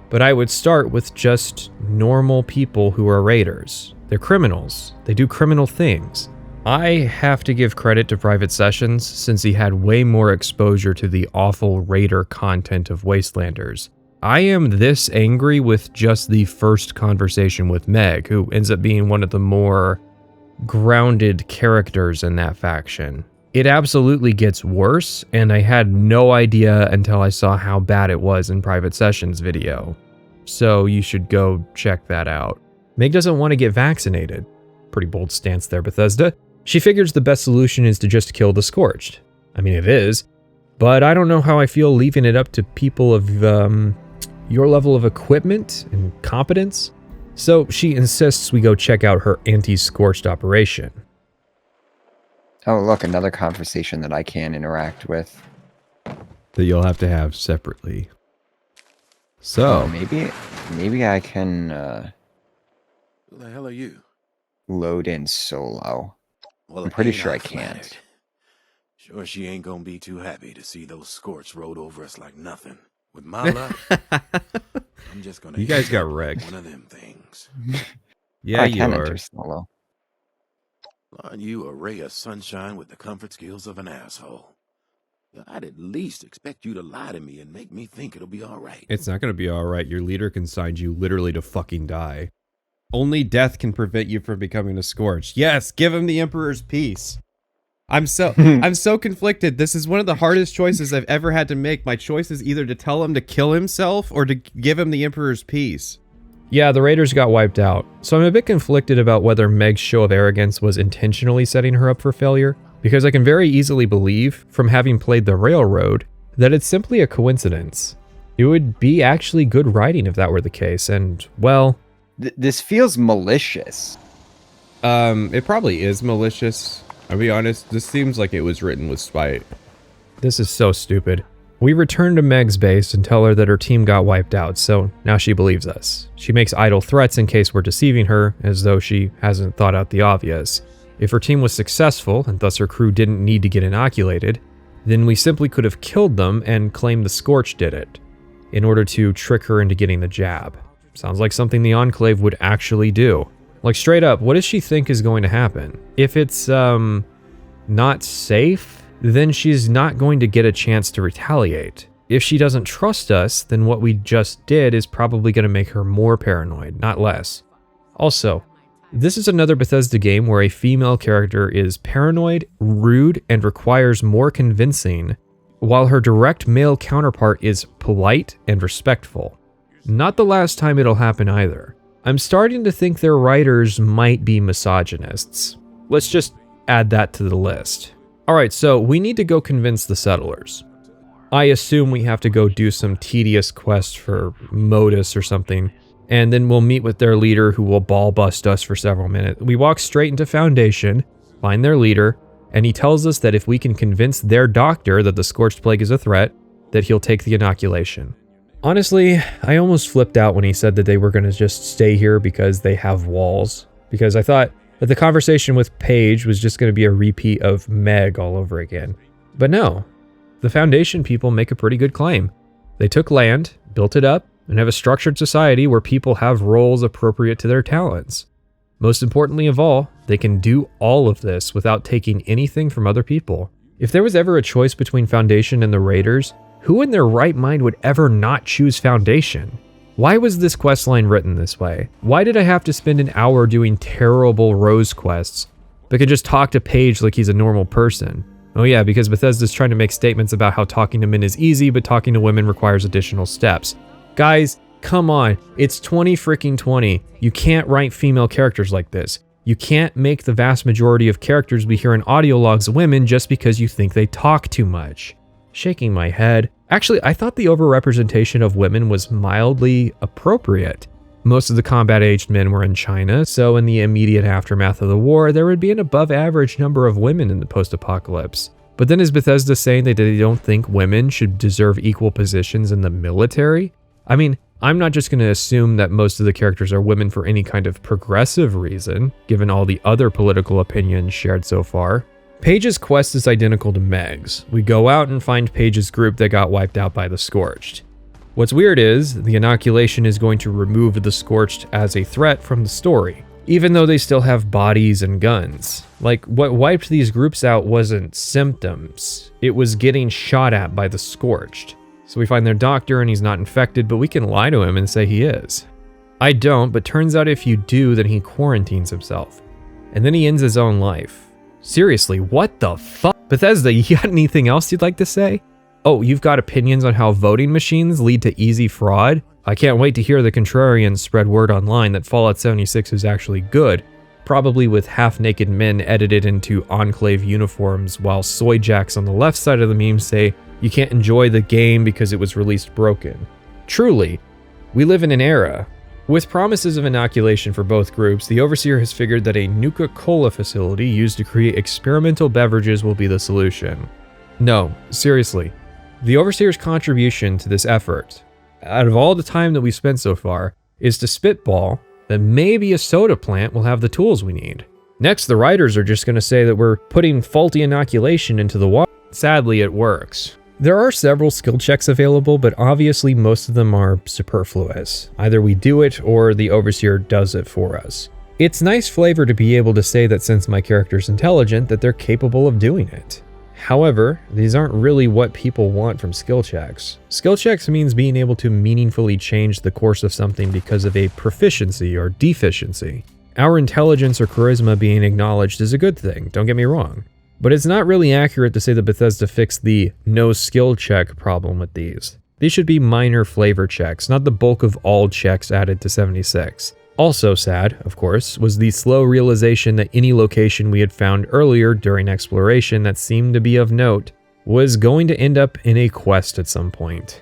But I would start with just normal people who are Raiders. They're criminals. They do criminal things. I have to give credit to Private Sessions since he had way more exposure to the awful Raider content of Wastelanders. I am this angry with just the first conversation with Meg, who ends up being one of the more grounded characters in that faction. It absolutely gets worse, and I had no idea until I saw how bad it was in Private Sessions' video. So you should go check that out. Meg doesn't want to get vaccinated. Pretty bold stance there, Bethesda. She figures the best solution is to just kill the Scorched. I mean, it is, but I don't know how I feel leaving it up to people of your level of equipment and competence. So she insists we go check out her anti-Scorched operation. Oh, look, another conversation that I can interact with. That you'll have to have separately. So maybe I can Who the hell are you? load in solo. Well, I'm pretty ain't sure I our can't. flag. Sure she ain't gonna be too happy to see those Scorched rode over us like nothing. With my luck, I'm just gonna. You guys hit got up with wrecked. One of them things. Yeah, I you can are. enter solo. Aren't you a ray of sunshine with the comfort skills of an asshole? I'd at least expect you to lie to me and make me think it'll be all right. It's not going to be all right. Your leader consigned you literally to fucking die. Only death can prevent you from becoming a Scorched. Yes, give him the Emperor's Peace. I'm so conflicted. This is one of the hardest choices I've ever had to make. My choice is either to tell him to kill himself or to give him the Emperor's Peace. Yeah, the Raiders got wiped out, so I'm a bit conflicted about whether Meg's show of arrogance was intentionally setting her up for failure, because I can very easily believe, from having played the Railroad, that it's simply a coincidence. It would be actually good writing if that were the case, and, well... This feels malicious. It probably is malicious. I'll be honest, this seems like it was written with spite. This is so stupid. We return to Meg's base and tell her that her team got wiped out, so now she believes us. She makes idle threats in case we're deceiving her, as though she hasn't thought out the obvious. If her team was successful, and thus her crew didn't need to get inoculated, then we simply could have killed them and claimed the Scorched did it, in order to trick her into getting the jab. Sounds like something the Enclave would actually do. Like, straight up, what does she think is going to happen? If it's, not safe, then she's not going to get a chance to retaliate. If she doesn't trust us, then what we just did is probably going to make her more paranoid, not less. Also, this is another Bethesda game where a female character is paranoid, rude, and requires more convincing while her direct male counterpart is polite and respectful. Not the last time it'll happen either. I'm starting to think their writers might be misogynists. Let's just add that to the list. Alright, so we need to go convince the settlers. I assume we have to go do some tedious quest for modus or something, and then we'll meet with their leader who will ball bust us for several minutes. We walk straight into Foundation, find their leader, and he tells us that if we can convince their doctor that the Scorched Plague is a threat, that he'll take the inoculation. Honestly, I almost flipped out when he said that they were going to just stay here because they have walls, because I thought that the conversation with Paige was just going to be a repeat of Meg all over again. But no, the Foundation people make a pretty good claim. They took land, built it up, and have a structured society where people have roles appropriate to their talents. Most importantly of all, they can do all of this without taking anything from other people. If there was ever a choice between Foundation and the Raiders, who in their right mind would ever not choose Foundation? Why was this questline written this way? Why did I have to spend an hour doing terrible Rose quests, but could just talk to Paige like he's a normal person? Oh yeah, because Bethesda's trying to make statements about how talking to men is easy, but talking to women requires additional steps. Guys, come on, it's 2020. You can't write female characters like this. You can't make the vast majority of characters we hear in audio logs women just because you think they talk too much. Shaking my head. Actually, I thought the overrepresentation of women was mildly appropriate. Most of the combat-aged men were in China, so in the immediate aftermath of the war, there would be an above-average number of women in the post-apocalypse. But then is Bethesda saying that they don't think women should deserve equal positions in the military? I mean, I'm not just going to assume that most of the characters are women for any kind of progressive reason, given all the other political opinions shared so far. Paige's quest is identical to Meg's. We go out and find Paige's group that got wiped out by the Scorched. What's weird is, the inoculation is going to remove the Scorched as a threat from the story, even though they still have bodies and guns. Like, what wiped these groups out wasn't symptoms, it was getting shot at by the Scorched. So we find their doctor and he's not infected, but we can lie to him and say he is. I don't, but turns out if you do, then he quarantines himself. And then he ends his own life. Seriously, what the fuck? Bethesda, you got anything else you'd like to say? Oh, you've got opinions on how voting machines lead to easy fraud? I can't wait to hear the contrarians spread word online that Fallout 76 is actually good, probably with half-naked men edited into Enclave uniforms, while soy jacks on the left side of the meme say you can't enjoy the game because it was released broken. Truly, we live in an era. With promises of inoculation for both groups, the Overseer has figured that a Nuka-Cola facility used to create experimental beverages will be the solution. No, seriously. The Overseer's contribution to this effort, out of all the time that we've spent so far, is to spitball that maybe a soda plant will have the tools we need. Next, the writers are just going to say that we're putting faulty inoculation into the water. Sadly, it works. There are several skill checks available, but obviously most of them are superfluous. Either we do it or the Overseer does it for us. It's nice flavor to be able to say that since my character's intelligent, that they're capable of doing it. However, these aren't really what people want from skill checks. Skill checks means being able to meaningfully change the course of something because of a proficiency or deficiency. Our intelligence or charisma being acknowledged is a good thing, don't get me wrong. But it's not really accurate to say that Bethesda fixed the no skill check problem with these. These should be minor flavor checks, not the bulk of all checks added to 76. Also sad, of course, was the slow realization that any location we had found earlier during exploration that seemed to be of note was going to end up in a quest at some point.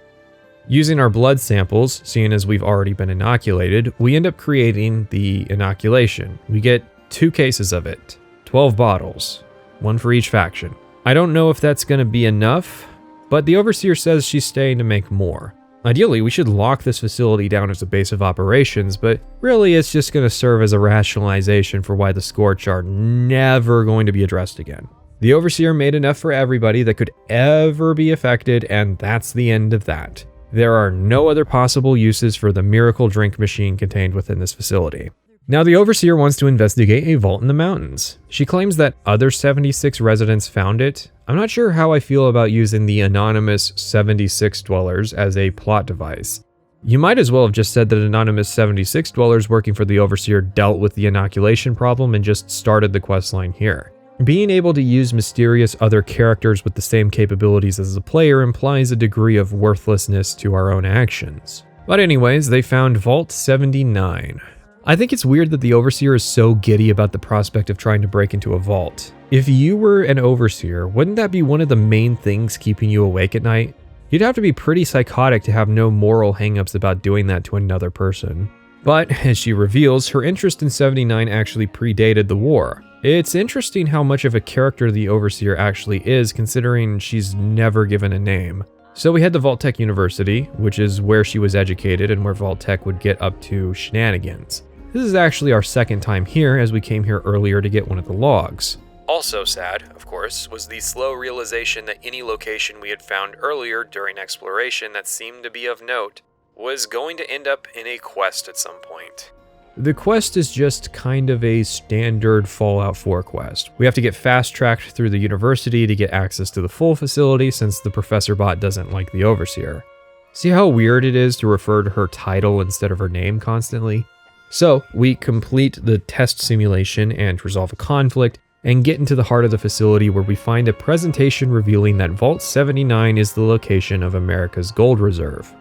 Using our blood samples, seeing as we've already been inoculated, we end up creating the inoculation. We get 2 cases of it, 12 bottles. 1 for each faction. I don't know if that's going to be enough, but the Overseer says she's staying to make more. Ideally, we should lock this facility down as a base of operations, but really it's just going to serve as a rationalization for why the Scorch are never going to be addressed again. The Overseer made enough for everybody that could ever be affected, and that's the end of that. There are no other possible uses for the miracle drink machine contained within this facility. Now, the Overseer wants to investigate a vault in the mountains. She claims that other 76 residents found it. I'm not sure how I feel about using the anonymous 76 dwellers as a plot device. You might as well have just said that anonymous 76 dwellers working for the Overseer dealt with the inoculation problem and just started the questline here. Being able to use mysterious other characters with the same capabilities as the player implies a degree of worthlessness to our own actions. But anyways, they found Vault 79. I think it's weird that the Overseer is so giddy about the prospect of trying to break into a vault. If you were an Overseer, wouldn't that be one of the main things keeping you awake at night? You'd have to be pretty psychotic to have no moral hangups about doing that to another person. But, as she reveals, her interest in 79 actually predated the war. It's interesting how much of a character the Overseer actually is, considering she's never given a name. So we head to Vault-Tec University, which is where she was educated and where Vault-Tec would get up to shenanigans. This is actually our second time here, as we came here earlier to get one of the logs. Also sad, of course, was the slow realization that any location we had found earlier during exploration that seemed to be of note was going to end up in a quest at some point. The quest is just kind of a standard Fallout 4 quest. We have to get fast-tracked through the university to get access to the full facility since the Professor Bot doesn't like the Overseer. See how weird it is to refer to her title instead of her name constantly? So, we complete the test simulation and resolve a conflict, and get into the heart of the facility where we find a presentation revealing that Vault 79 is the location of America's gold reserve.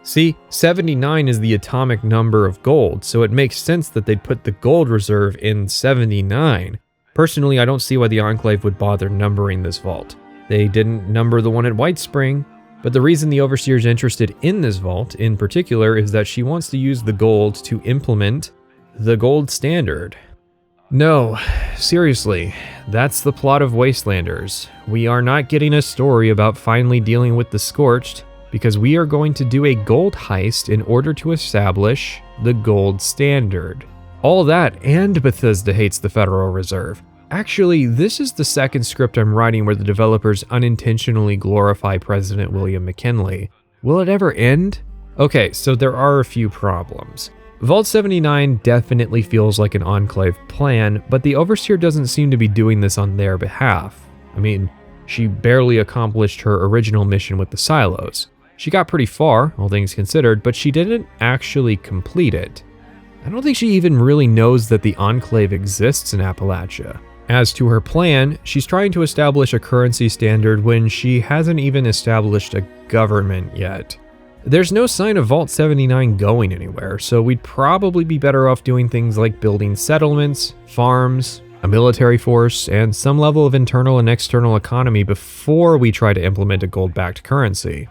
See, 79 is the atomic number of gold, so it makes sense that they'd put the gold reserve in 79. Personally, I don't see why the Enclave would bother numbering this vault. They didn't number the one at White Spring, but the reason the Overseer's interested in this vault in particular is that she wants to use the gold to implement the gold standard. No, seriously, that's the plot of Wastelanders. We are not getting a story about finally dealing with the Scorched, because we are going to do a gold heist in order to establish the gold standard. All that, and Bethesda hates the Federal Reserve. Actually, this is the second script I'm writing where the developers unintentionally glorify President William McKinley. Will it ever end? Okay, so there are a few problems. Vault 79 definitely feels like an Enclave plan, but the Overseer doesn't seem to be doing this on their behalf. I mean, she barely accomplished her original mission with the silos. She got pretty far, all things considered, but she didn't actually complete it. I don't think she even really knows that the Enclave exists in Appalachia. As to her plan, she's trying to establish a currency standard when she hasn't even established a government yet. There's no sign of Vault 79 going anywhere, so we'd probably be better off doing things like building settlements, farms, a military force, and some level of internal and external economy before we try to implement a gold-backed currency.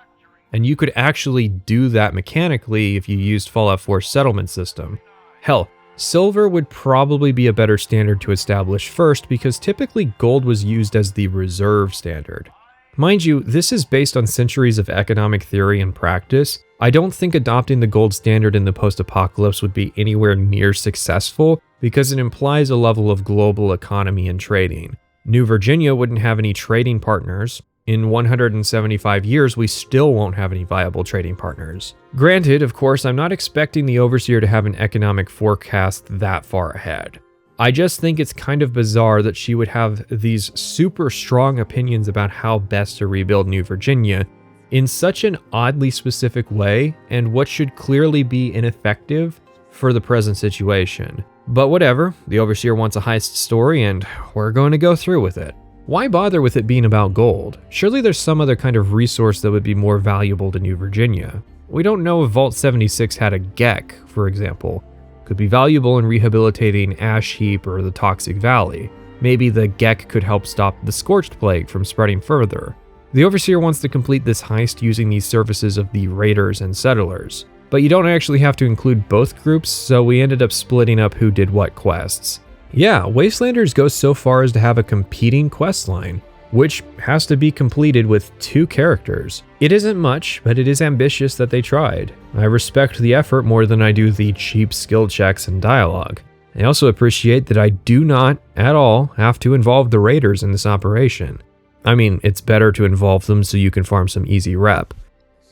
And you could actually do that mechanically if you used Fallout 4's settlement system. Hell, silver would probably be a better standard to establish first because typically gold was used as the reserve standard. Mind you, this is based on centuries of economic theory and practice. I don't think adopting the gold standard in the post-apocalypse would be anywhere near successful because it implies a level of global economy and trading. New Virginia wouldn't have any trading partners. In 175 years, we still won't have any viable trading partners. Granted, of course, I'm not expecting the Overseer to have an economic forecast that far ahead. I just think it's kind of bizarre that she would have these super strong opinions about how best to rebuild New Virginia in such an oddly specific way and what should clearly be ineffective for the present situation. But whatever, the Overseer wants a heist story and we're going to go through with it. Why bother with it being about gold? Surely there's some other kind of resource that would be more valuable to New Virginia. We don't know if Vault 76 had a GEC, for example. Could be valuable in rehabilitating Ash Heap or the Toxic Valley. Maybe the GEC could help stop the Scorched Plague from spreading further. The Overseer wants to complete this heist using these services of the Raiders and Settlers. But you don't actually have to include both groups, so we ended up splitting up who did what quests. Yeah, Wastelanders goes so far as to have a competing quest line, which has to be completed with 2 characters. It isn't much, but it is ambitious that they tried. I respect the effort more than I do the cheap skill checks and dialogue. I also appreciate that I do not, at all, have to involve the Raiders in this operation. I mean, it's better to involve them so you can farm some easy rep.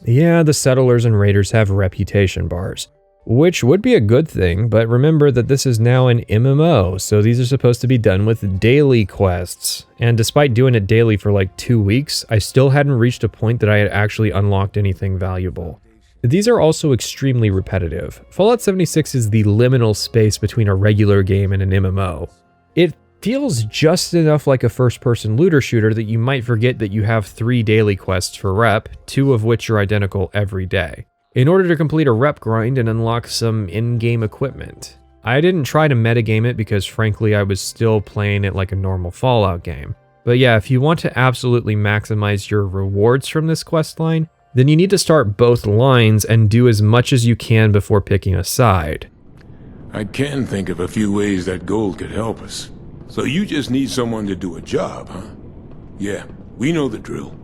Yeah, the Settlers and Raiders have reputation bars, which would be a good thing, but remember that this is now an MMO, so these are supposed to be done with daily quests. And despite doing it daily for like 2 weeks, I still hadn't reached a point that I had actually unlocked anything valuable. These are also extremely repetitive. Fallout 76 is the liminal space between a regular game and an MMO. It feels just enough like a first-person looter shooter that you might forget that you have 3 daily quests for rep, 2 of which are identical every day, in order to complete a rep grind and unlock some in-game equipment. I didn't try to metagame it because frankly I was still playing it like a normal Fallout game. But yeah, if you want to absolutely maximize your rewards from this questline, then you need to start both lines and do as much as you can before picking a side. I can think of a few ways that gold could help us. So you just need someone to do a job, huh? Yeah, we know the drill.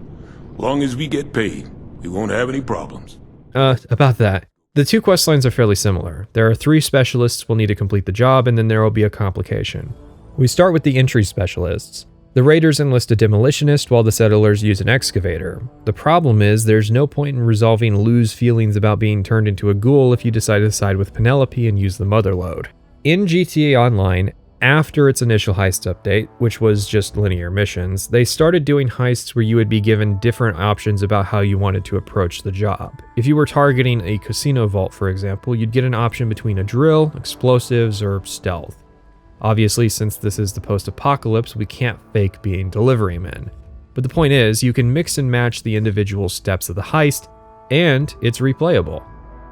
Long as we get paid, we won't have any problems. About that. The 2 questlines are fairly similar. There are 3 specialists we'll need to complete the job, and then there will be a complication. We start with the entry specialists. The raiders enlist a demolitionist while the settlers use an excavator. The problem is there's no point in resolving Lou's feelings about being turned into a ghoul if you decide to side with Penelope and use the motherlode. In GTA Online, after its initial heist update, which was just linear missions, they started doing heists where you would be given different options about how you wanted to approach the job. If you were targeting a casino vault, for example, you'd get an option between a drill, explosives, or stealth. Obviously, since this is the post-apocalypse, we can't fake being delivery men. But the point is, you can mix and match the individual steps of the heist, and it's replayable.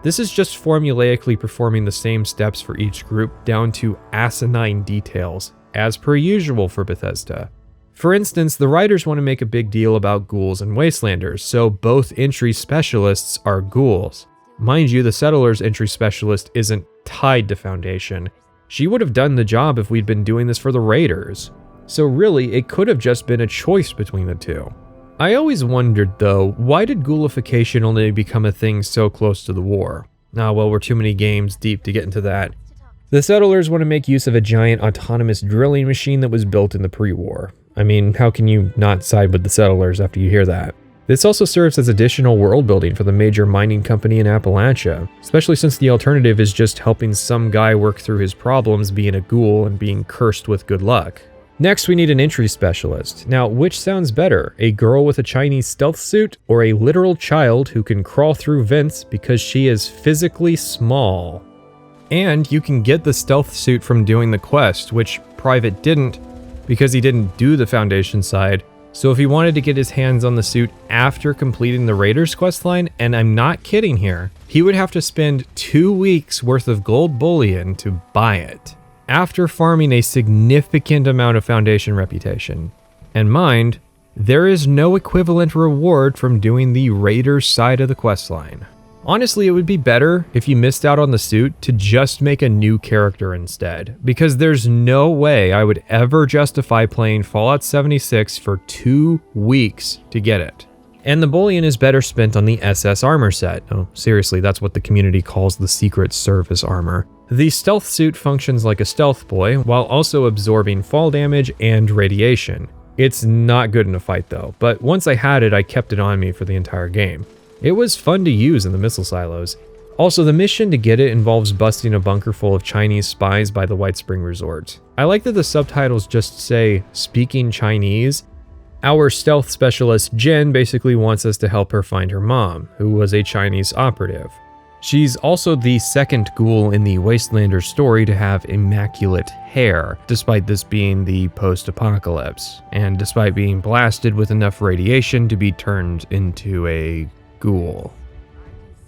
This is just formulaically performing the same steps for each group down to asinine details, as per usual for Bethesda. For instance, the writers want to make a big deal about ghouls and Wastelanders, so both entry specialists are ghouls. Mind you, the Settler's entry specialist isn't tied to Foundation. She would have done the job if we'd been doing this for the Raiders. So really, it could have just been a choice between the 2. I always wondered though, why did ghoulification only become a thing so close to the war? Well, we're too many games deep to get into that. The Settlers want to make use of a giant autonomous drilling machine that was built in the pre-war. I mean, how can you not side with the Settlers after you hear that? This also serves as additional world building for the major mining company in Appalachia, especially since the alternative is just helping some guy work through his problems being a ghoul and being cursed with good luck. Next, we need an entry specialist. Now, which sounds better, a girl with a Chinese stealth suit or a literal child who can crawl through vents because she is physically small? And you can get the stealth suit from doing the quest, which Private didn't because he didn't do the Foundation side. So if he wanted to get his hands on the suit after completing the Raiders questline, and I'm not kidding here, he would have to spend 2 weeks worth of gold bullion to buy it, after farming a significant amount of Foundation reputation. And mind, there is no equivalent reward from doing the Raiders side of the questline. Honestly, it would be better if you missed out on the suit to just make a new character instead, because there's no way I would ever justify playing Fallout 76 for 2 weeks to get it. And the bullion is better spent on the SS armor set. Oh, seriously, that's what the community calls the Secret Service armor. The stealth suit functions like a stealth boy, while also absorbing fall damage and radiation. It's not good in a fight though, but once I had it, I kept it on me for the entire game. It was fun to use in the missile silos. Also, the mission to get it involves busting a bunker full of Chinese spies by the White Spring Resort. I like that the subtitles just say, "Speaking Chinese." Our stealth specialist Jen basically wants us to help her find her mom, who was a Chinese operative. She's also the second ghoul in the Wastelanders story to have immaculate hair, despite this being the post-apocalypse, and despite being blasted with enough radiation to be turned into a ghoul.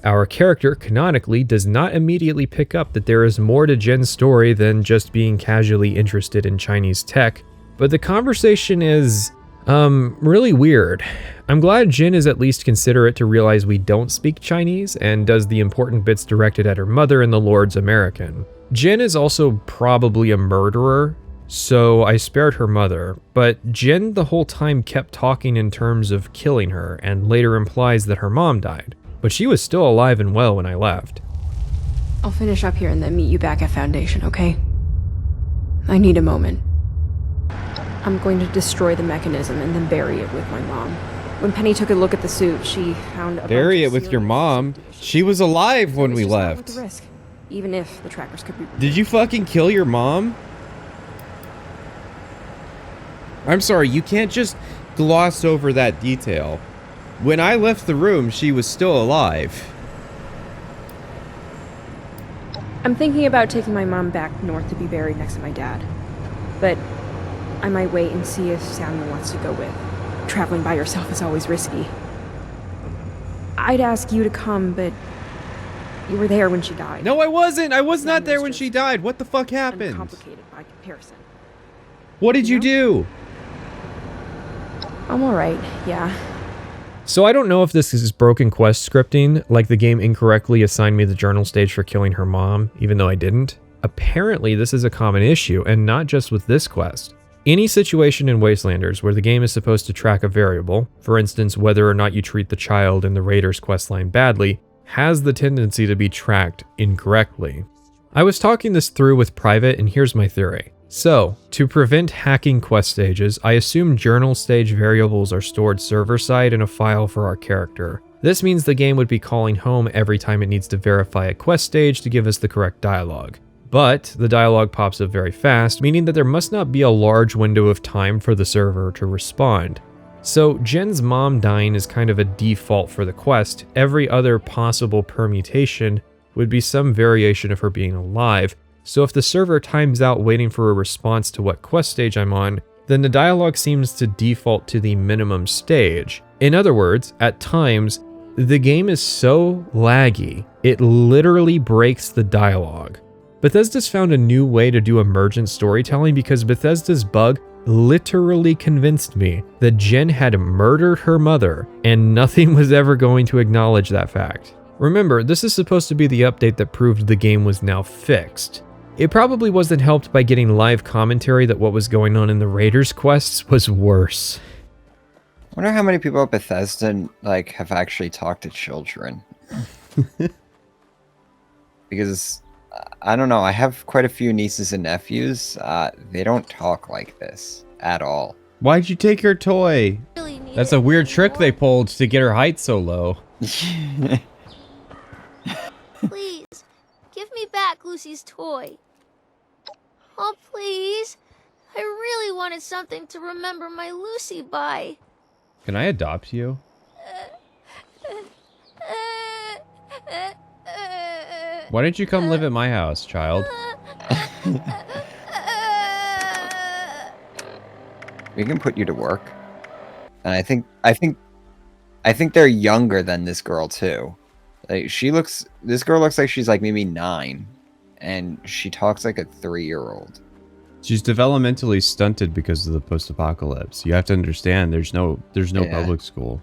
Our character canonically does not immediately pick up that there is more to Jen's story than just being casually interested in Chinese tech, but the conversation is really weird. I'm glad Jin is at least considerate to realize we don't speak Chinese and does the important bits directed at her mother in the Lord's American. Jin is also probably a murderer, so I spared her mother, but Jin the whole time kept talking in terms of killing her and later implies that her mom died, but she was still alive and well when I left. I'll finish up here and then meet you back at Foundation, okay? I need a moment. I'm going to destroy the mechanism and then bury it with my mom. When Penny took a look at the suit, she found a Bury it with your mom? She was alive when we left. With the risk, even if the trackers could be... Did you fucking kill your mom? I'm sorry, you can't just gloss over that detail. When I left the room, she was still alive. I'm thinking about taking my mom back north to be buried next to my dad. But I might wait and see if Samuel wants to go with. Traveling by yourself is always risky. I'd ask you to come, but you were there when she died. No, I wasn't. I was not there when she died. What the fuck happened? Complicated by comparison. What did you do? I'm alright, yeah. So I don't know if this is broken quest scripting, like the game incorrectly assigned me the journal stage for killing her mom, even though I didn't. Apparently this is a common issue, and not just with this quest. Any situation in Wastelanders where the game is supposed to track a variable, for instance whether or not you treat the child in the Raiders questline badly, has the tendency to be tracked incorrectly. I was talking this through with Private, and here's my theory. So, to prevent hacking quest stages, I assume journal stage variables are stored server-side in a file for our character. This means the game would be calling home every time it needs to verify a quest stage to give us the correct dialogue. But the dialogue pops up very fast, meaning that there must not be a large window of time for the server to respond. So Jen's mom dying is kind of a default for the quest. Every other possible permutation would be some variation of her being alive. So if the server times out waiting for a response to what quest stage I'm on, then the dialogue seems to default to the minimum stage. In other words, at times, the game is so laggy, it literally breaks the dialogue. Bethesda's found a new way to do emergent storytelling because Bethesda's bug literally convinced me that Jen had murdered her mother and nothing was ever going to acknowledge that fact. Remember, this is supposed to be the update that proved the game was now fixed. It probably wasn't helped by getting live commentary that what was going on in the Raiders quests was worse. I wonder how many people at Bethesda have actually talked to children. Because I don't know, I have quite a few nieces and nephews. They don't talk like this at all. Why'd you take her toy? That's a weird trick they pulled to get her height so low. Please, give me back Lucy's toy. Oh, please. I really wanted something to remember my Lucy by. Can I adopt you? Why didn't you come live at my house, child? We can put you to work. And I think they're younger than this girl too. This girl looks like she's like maybe 9, and she talks like a 3-year-old. She's developmentally stunted because of the post-apocalypse. You have to understand, there's no public school.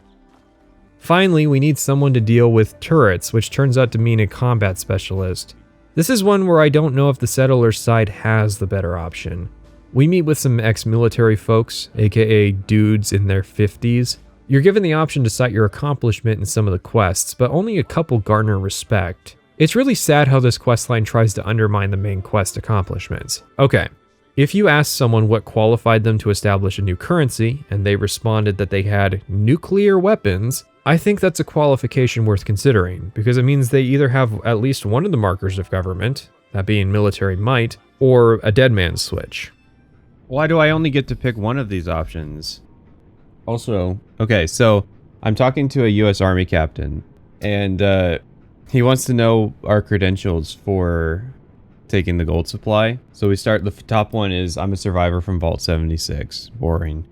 Finally, we need someone to deal with turrets, which turns out to mean a combat specialist. This is one where I don't know if the settlers side has the better option. We meet with some ex-military folks, aka dudes in their 50s. You're given the option to cite your accomplishment in some of the quests, but only a couple garner respect. It's really sad how this questline tries to undermine the main quest accomplishments. Okay, if you asked someone what qualified them to establish a new currency, and they responded that they had nuclear weapons, I think that's a qualification worth considering, because it means they either have at least one of the markers of government, that being military might, or a dead man's switch. Why do I only get to pick one of these options? Also, okay, so I'm talking to a U.S. Army captain, and he wants to know our credentials for taking the gold supply. So we start, the top one is, I'm a survivor from Vault 76. Boring.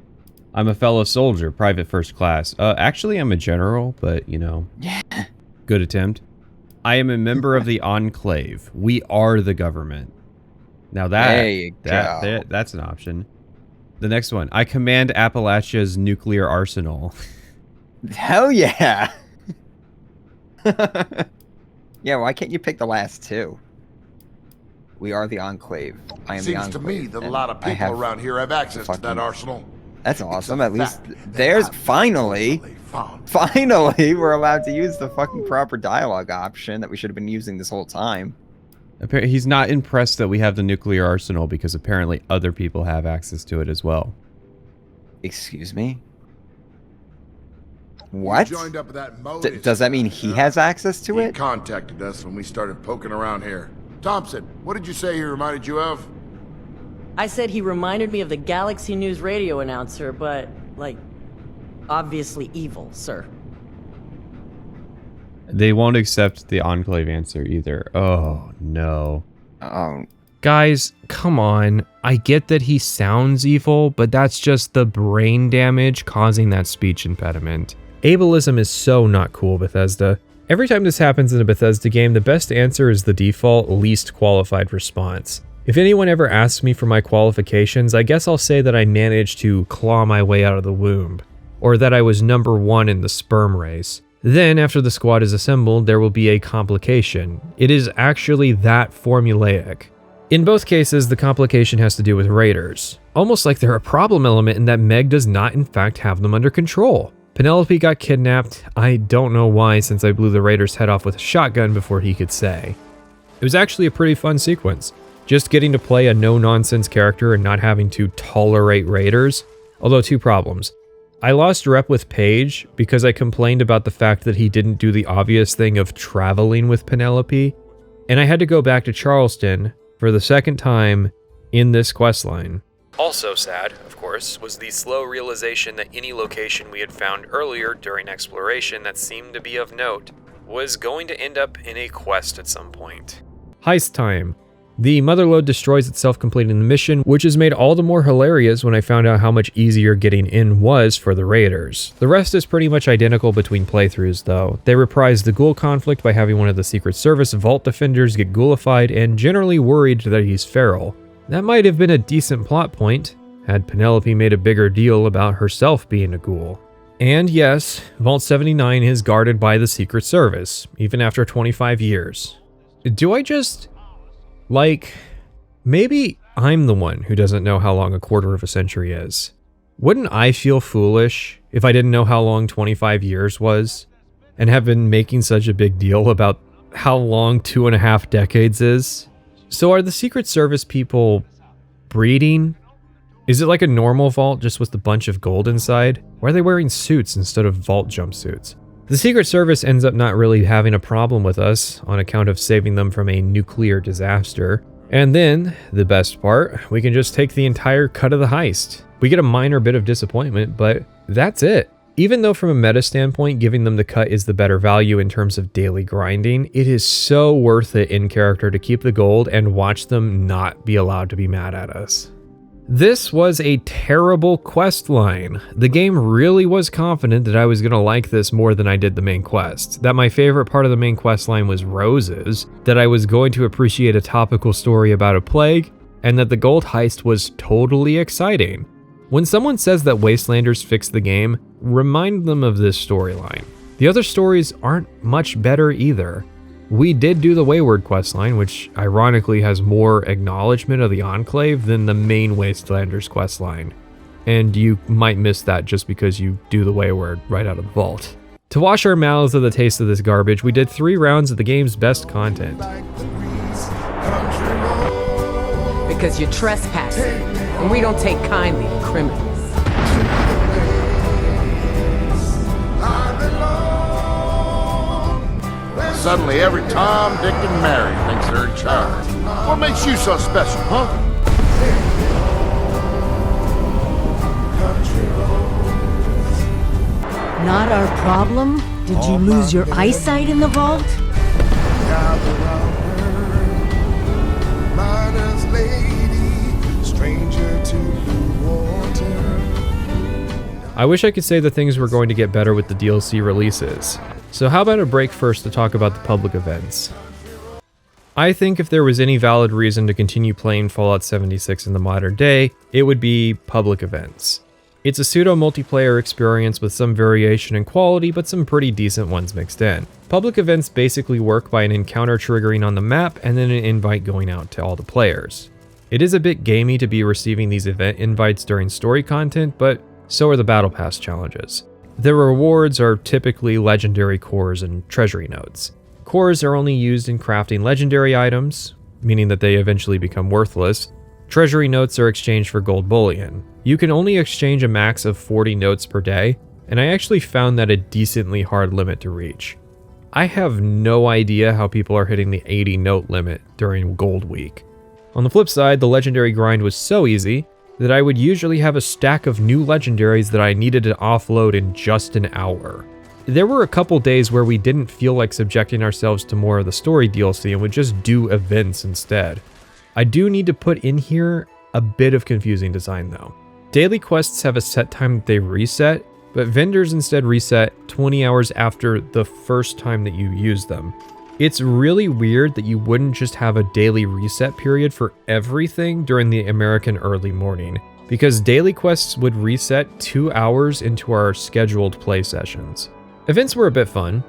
I'm a fellow soldier, private first class. Actually, I'm a general, but, you know, good attempt. I am a member of the Enclave. We are the government. Now that's an option. The next one, I command Appalachia's nuclear arsenal. Hell yeah! Yeah, why can't you pick the last two? We are the Enclave. I am the Enclave. Seems to me that a lot of people around here have access to that arsenal. That's awesome. At least there's finally we're allowed to use the fucking proper dialogue option that we should have been using this whole time. He's not impressed that we have the nuclear arsenal because apparently other people have access to it as well. Excuse me? What? Joined up with that does that mean he has access to it? He contacted us when we started poking around here. Thompson, what did you say he reminded you of? I said he reminded me of the Galaxy News radio announcer, but, obviously evil, sir. They won't accept the Enclave answer either. Oh, no. Guys, come on. I get that he sounds evil, but that's just the brain damage causing that speech impediment. Ableism is so not cool, Bethesda. Every time this happens in a Bethesda game, the best answer is the default least qualified response. If anyone ever asks me for my qualifications, I guess I'll say that I managed to claw my way out of the womb, or that I was number 1 in the sperm race. Then, after the squad is assembled, there will be a complication. It is actually that formulaic. In both cases, the complication has to do with raiders. Almost like they're a problem element in that Meg does not in fact have them under control. Penelope got kidnapped. I don't know why, since I blew the raider's head off with a shotgun before he could say. It was actually a pretty fun sequence. Just getting to play a no-nonsense character and not having to tolerate raiders. Although 2 problems. I lost rep with Paige because I complained about the fact that he didn't do the obvious thing of traveling with Penelope, and I had to go back to Charleston for the second time in this questline. Also sad, of course, was the slow realization that any location we had found earlier during exploration that seemed to be of note was going to end up in a quest at some point. Heist time. The Motherlode destroys itself completing the mission, which is made all the more hilarious when I found out how much easier getting in was for the raiders. The rest is pretty much identical between playthroughs though. They reprise the ghoul conflict by having one of the Secret Service vault defenders get ghoulified and generally worried that he's feral. That might have been a decent plot point, had Penelope made a bigger deal about herself being a ghoul. And yes, Vault 79 is guarded by the Secret Service, even after 25 years. Do I just... maybe I'm the one who doesn't know how long a quarter of a century is. Wouldn't I feel foolish if I didn't know how long 25 years was, and have been making such a big deal about how long 2.5 decades is? So are the Secret Service people breeding? Is it like a normal vault just with a bunch of gold inside? Why are they wearing suits instead of vault jumpsuits? The Secret Service ends up not really having a problem with us on account of saving them from a nuclear disaster. And then, the best part, we can just take the entire cut of the heist. We get a minor bit of disappointment, but that's it. Even though from a meta standpoint, giving them the cut is the better value in terms of daily grinding, it is so worth it in character to keep the gold and watch them not be allowed to be mad at us. This was a terrible quest line. The game really was confident that I was going to like this more than I did the main quest, that my favorite part of the main quest line was roses, that I was going to appreciate a topical story about a plague, and that the gold heist was totally exciting. When someone says that Wastelanders fixed the game, remind them of this storyline. The other stories aren't much better either. We did do the Wayward questline, which ironically has more acknowledgement of the Enclave than the main Wastelanders questline. And you might miss that just because you do the Wayward right out of the vault. To wash our mouths of the taste of this garbage, we did 3 rounds of the game's best content. Because you're trespassing, and we don't take kindly to criminals. Suddenly, every Tom, Dick, and Mary thinks they're in charge. What makes you so special, huh? Not our problem? Did you lose your eyesight in the vault? I wish I could say that things were going to get better with the DLC releases. So how about a break first to talk about the public events? I think if there was any valid reason to continue playing Fallout 76 in the modern day, it would be public events. It's a pseudo-multiplayer experience with some variation in quality, but some pretty decent ones mixed in. Public events basically work by an encounter triggering on the map and then an invite going out to all the players. It is a bit gamey to be receiving these event invites during story content, but so are the Battle Pass challenges. The rewards are typically legendary cores and treasury notes. Cores are only used in crafting legendary items, meaning that they eventually become worthless. Treasury notes are exchanged for gold bullion. You can only exchange a max of 40 notes per day, and I actually found that a decently hard limit to reach. I have no idea how people are hitting the 80 note limit during Gold Week. On the flip side, the legendary grind was so easy that I would usually have a stack of new legendaries that I needed to offload in just an hour. There were a couple days where we didn't feel like subjecting ourselves to more of the story DLC and would just do events instead. I do need to put in here a bit of confusing design though. Daily quests have a set time that they reset, but vendors instead reset 20 hours after the first time that you use them. It's really weird that you wouldn't just have a daily reset period for everything during the American early morning, because daily quests would reset 2 hours into our scheduled play sessions. Events were a bit fun.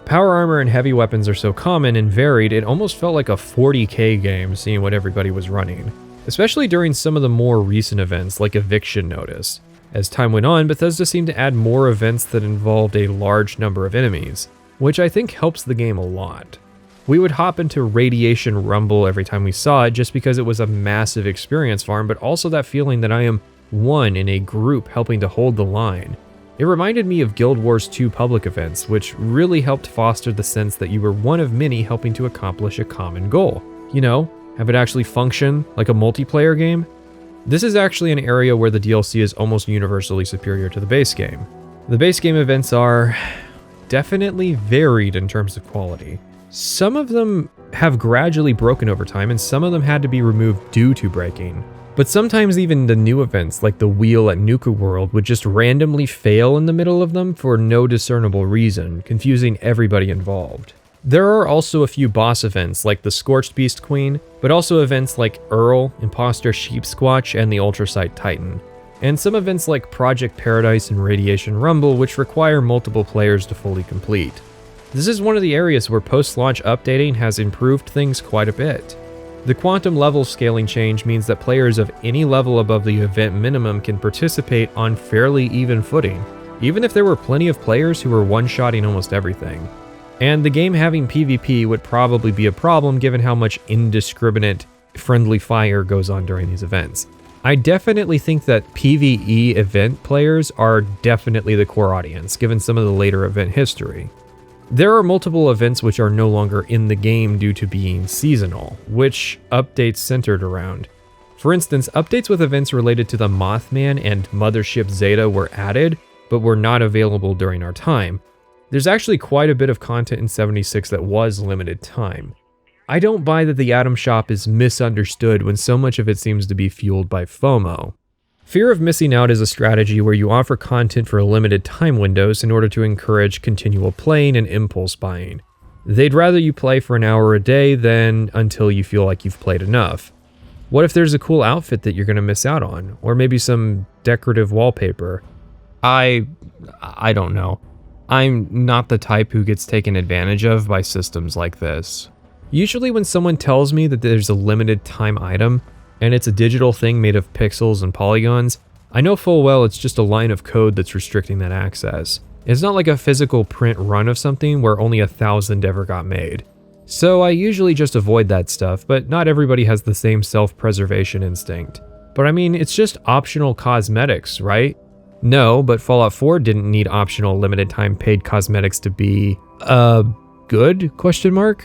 Power armor and heavy weapons are so common and varied, it almost felt like a 40k game seeing what everybody was running, especially during some of the more recent events like Eviction Notice. As time went on, Bethesda seemed to add more events that involved a large number of enemies, which I think helps the game a lot. We would hop into Radiation Rumble every time we saw it just because it was a massive experience farm, but also that feeling that I am one in a group helping to hold the line. It reminded me of Guild Wars 2 public events, which really helped foster the sense that you were one of many helping to accomplish a common goal. You know, have it actually function like a multiplayer game? This is actually an area where the DLC is almost universally superior to the base game. The base game events are definitely varied in terms of quality. Some of them have gradually broken over time, and some of them had to be removed due to breaking. But sometimes even the new events, like the wheel at Nuka World, would just randomly fail in the middle of them for no discernible reason, confusing everybody involved. There are also a few boss events like the Scorched Beast Queen, but also events like Earl, Imposter Sheep Squatch, and the Ultrasight Titan. And some events like Project Paradise and Radiation Rumble, which require multiple players to fully complete. This is one of the areas where post-launch updating has improved things quite a bit. The quantum level scaling change means that players of any level above the event minimum can participate on fairly even footing, even if there were plenty of players who were one-shotting almost everything. And the game having PvP would probably be a problem given how much indiscriminate friendly fire goes on during these events. I definitely think that PvE event players are definitely the core audience, given some of the later event history. There are multiple events which are no longer in the game due to being seasonal, which updates centered around. For instance, updates with events related to the Mothman and Mothership Zeta were added, but were not available during our time. There's actually quite a bit of content in 76 that was limited time. I don't buy that the Atom Shop is misunderstood when so much of it seems to be fueled by FOMO. Fear of missing out is a strategy where you offer content for limited time windows in order to encourage continual playing and impulse buying. They'd rather you play for an hour a day than until you feel like you've played enough. What if there's a cool outfit that you're going to miss out on? Or maybe some decorative wallpaper? I don't know. I'm not the type who gets taken advantage of by systems like this. Usually when someone tells me that there's a limited time item, and it's a digital thing made of pixels and polygons, I know full well it's just a line of code that's restricting that access. It's not like a physical print run of something where only 1,000 ever got made. So I usually just avoid that stuff, but not everybody has the same self-preservation instinct. But I mean, it's just optional cosmetics, right? No, but Fallout 4 didn't need optional limited time paid cosmetics to be, good? Question mark?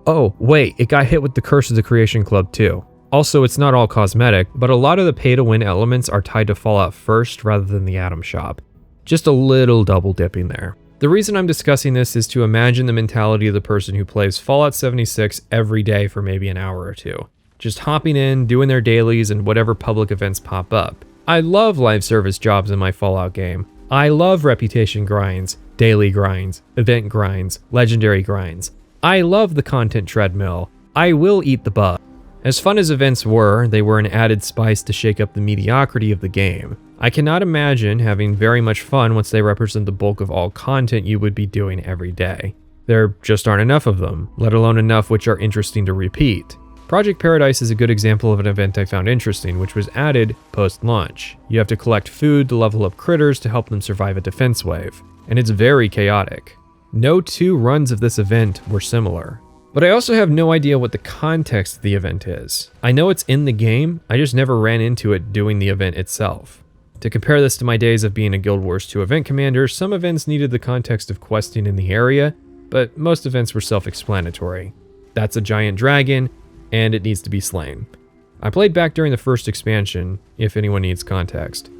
Oh, wait, it got hit with the Curse of the Creation Club too. Also, it's not all cosmetic, but a lot of the pay-to-win elements are tied to Fallout First rather than the Atom Shop. Just a little double dipping there. The reason I'm discussing this is to imagine the mentality of the person who plays Fallout 76 every day for maybe an hour or two. Just hopping in, doing their dailies, and whatever public events pop up. I love live service jobs in my Fallout game. I love reputation grinds, daily grinds, event grinds, legendary grinds. I love the content treadmill. I will eat the bug. As fun as events were, they were an added spice to shake up the mediocrity of the game. I cannot imagine having very much fun once they represent the bulk of all content you would be doing every day. There just aren't enough of them, let alone enough which are interesting to repeat. Project Paradise is a good example of an event I found interesting, which was added post-launch. You have to collect food to level up critters to help them survive a defense wave, and it's very chaotic. No two runs of this event were similar. But I also have no idea what the context of the event is. I know it's in the game, I just never ran into it doing the event itself. To compare this to my days of being a Guild Wars 2 event commander, some events needed the context of questing in the area, but most events were self-explanatory. That's a giant dragon, and it needs to be slain. I played back during the first expansion, if anyone needs context.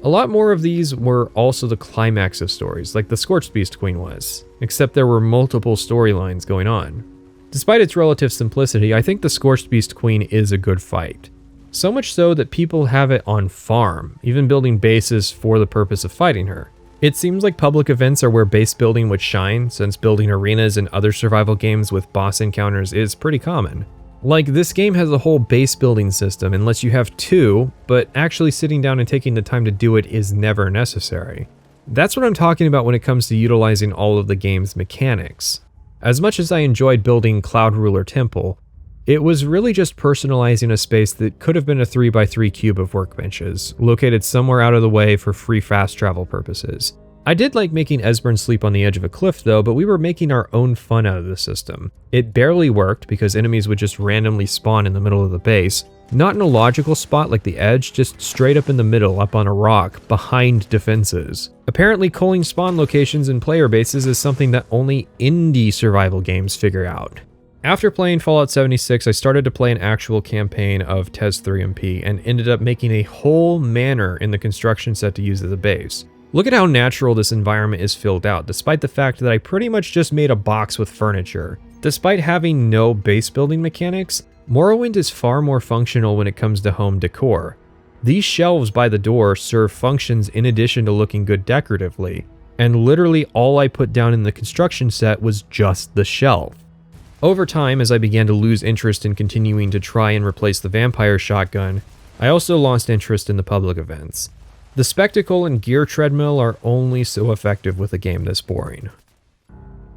A lot more of these were also the climax of stories, like the Scorched Beast Queen was, except there were multiple storylines going on. Despite its relative simplicity, I think the Scorched Beast Queen is a good fight. So much so that people have it on farm, even building bases for the purpose of fighting her. It seems like public events are where base building would shine, since building arenas and other survival games with boss encounters is pretty common. Like, this game has a whole base building system unless you have two, but actually sitting down and taking the time to do it is never necessary. That's what I'm talking about when it comes to utilizing all of the game's mechanics. As much as I enjoyed building Cloud Ruler Temple, it was really just personalizing a space that could have been a 3x3 cube of workbenches, located somewhere out of the way for free fast travel purposes. I did like making Esbern sleep on the edge of a cliff though, but we were making our own fun out of the system. It barely worked because enemies would just randomly spawn in the middle of the base, not in a logical spot like the edge, just straight up in the middle up on a rock behind defenses. Apparently culling spawn locations in player bases is something that only indie survival games figure out. After playing Fallout 76, I started to play an actual campaign of TES 3MP and ended up making a whole manor in the construction set to use as a base. Look at how natural this environment is filled out, despite the fact that I pretty much just made a box with furniture. Despite having no base building mechanics, Morrowind is far more functional when it comes to home decor. These shelves by the door serve functions in addition to looking good decoratively, and literally all I put down in the construction set was just the shelf. Over time, as I began to lose interest in continuing to try and replace the vampire shotgun, I also lost interest in the public events. The spectacle and gear treadmill are only so effective with a game this boring.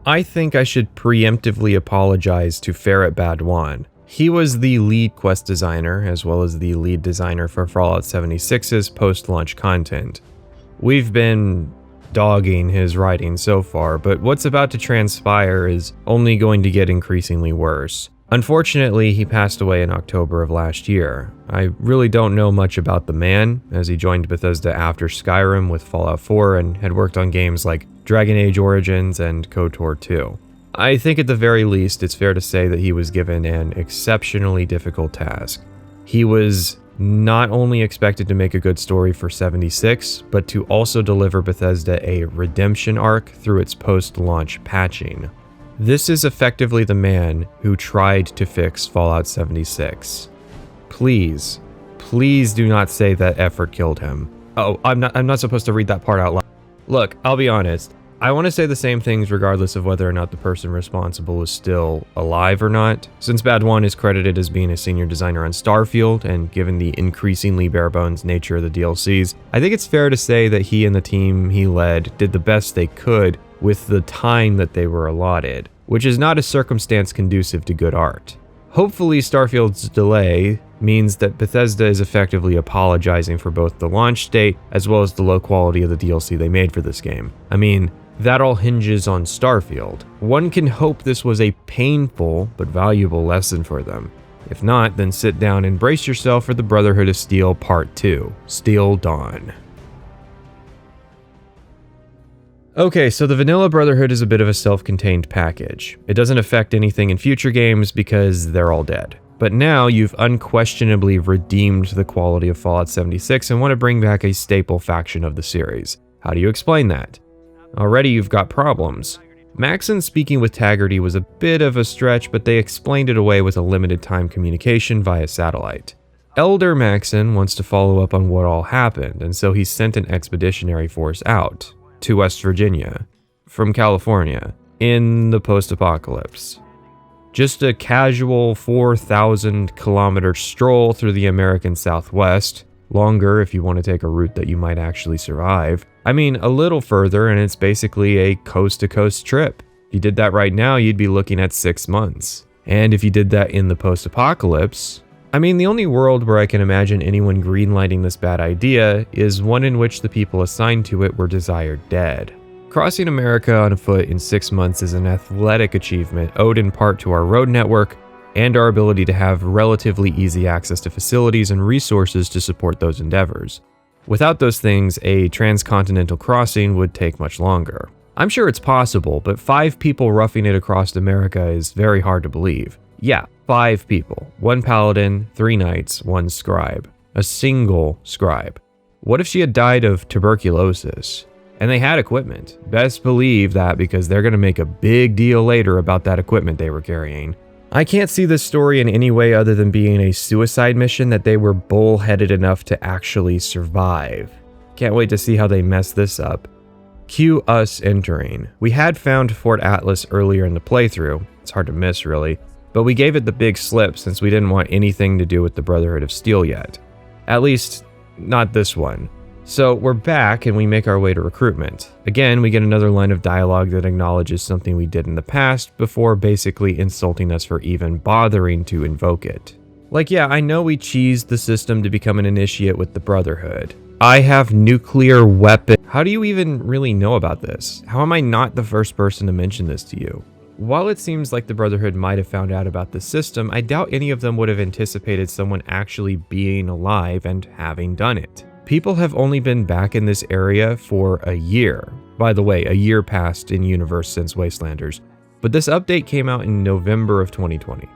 I think I should preemptively apologize to Ferret Badwan. He was the lead quest designer, as well as the lead designer for Fallout 76's post-launch content. We've been dogging his writing so far, but what's about to transpire is only going to get increasingly worse. Unfortunately, he passed away in October of last year. I really don't know much about the man, as he joined Bethesda after Skyrim with Fallout 4 and had worked on games like Dragon Age Origins and KOTOR 2. I think at the very least, it's fair to say that he was given an exceptionally difficult task. He was not only expected to make a good story for 76, but to also deliver Bethesda a redemption arc through its post-launch patching. This is effectively the man who tried to fix Fallout 76. Please do not say that effort killed him. Oh, I'm not supposed to read that part out loud. Look, I'll be honest. I want to say the same things regardless of whether or not the person responsible is still alive or not. Since Badwan is credited as being a senior designer on Starfield, and given the increasingly bare-bones nature of the DLCs, I think it's fair to say that he and the team he led did the best they could with the time that they were allotted, which is not a circumstance conducive to good art. Hopefully, Starfield's delay means that Bethesda is effectively apologizing for both the launch date as well as the low quality of the DLC they made for this game. I mean, that all hinges on Starfield. One can hope this was a painful but valuable lesson for them. If not, then sit down and brace yourself for the Brotherhood of Steel Part 2, Steel Dawn. Okay, so the vanilla Brotherhood is a bit of a self-contained package. It doesn't affect anything in future games because they're all dead. But now you've unquestionably redeemed the quality of Fallout 76 and want to bring back a staple faction of the series. How do you explain that? Already you've got problems. Maxon speaking with Taggarty was a bit of a stretch, but they explained it away with a limited time communication via satellite. Elder Maxon wants to follow up on what all happened, and so he sent an expeditionary force out to West Virginia from California in the post-apocalypse. Just a casual 4,000 kilometer stroll through the American Southwest, longer if you want to take a route that you might actually survive. I mean, a little further and it's basically a coast-to-coast trip. If you did that right now, you'd be looking at 6 months. And if you did that in the post-apocalypse, I mean, the only world where I can imagine anyone greenlighting this bad idea is one in which the people assigned to it were desired dead. Crossing America on foot in 6 months is an athletic achievement owed in part to our road network and our ability to have relatively easy access to facilities and resources to support those endeavors. Without those things, a transcontinental crossing would take much longer. I'm sure it's possible, but 5 people roughing it across America is very hard to believe. Yeah, 5 people. 1 paladin, 3 knights, 1 scribe. A single scribe. What if she had died of tuberculosis? And they had equipment. Best believe that because they're going to make a big deal later about that equipment they were carrying. I can't see this story in any way other than being a suicide mission that they were bullheaded enough to actually survive. Can't wait to see how they mess this up. Cue us entering. We had found Fort Atlas earlier in the playthrough. It's hard to miss, really. But we gave it the big slip since we didn't want anything to do with the Brotherhood of Steel yet. At least, not this one. So we're back and we make our way to recruitment. Again, we get another line of dialogue that acknowledges something we did in the past before basically insulting us for even bothering to invoke it. Like, yeah, I know we cheesed the system to become an initiate with the Brotherhood. I have nuclear weapon. How do you even really know about this? How am I not the first person to mention this to you? While it seems like the Brotherhood might have found out about the system, I doubt any of them would have anticipated someone actually being alive and having done it. People have only been back in this area for a year. By the way, a year passed in universe since Wastelanders, but this update came out in November of 2020.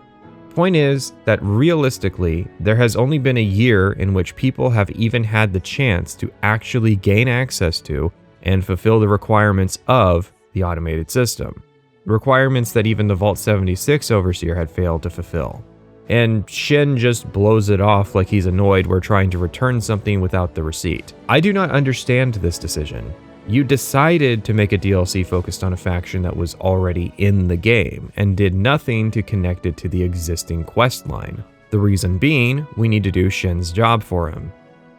Point is that realistically, there has only been a year in which people have even had the chance to actually gain access to and fulfill the requirements of the automated system. Requirements that even the Vault 76 Overseer had failed to fulfill. And Shin just blows it off like he's annoyed we're trying to return something without the receipt. I do not understand this decision. You decided to make a DLC focused on a faction that was already in the game, and did nothing to connect it to the existing quest line. The reason being, we need to do Shin's job for him.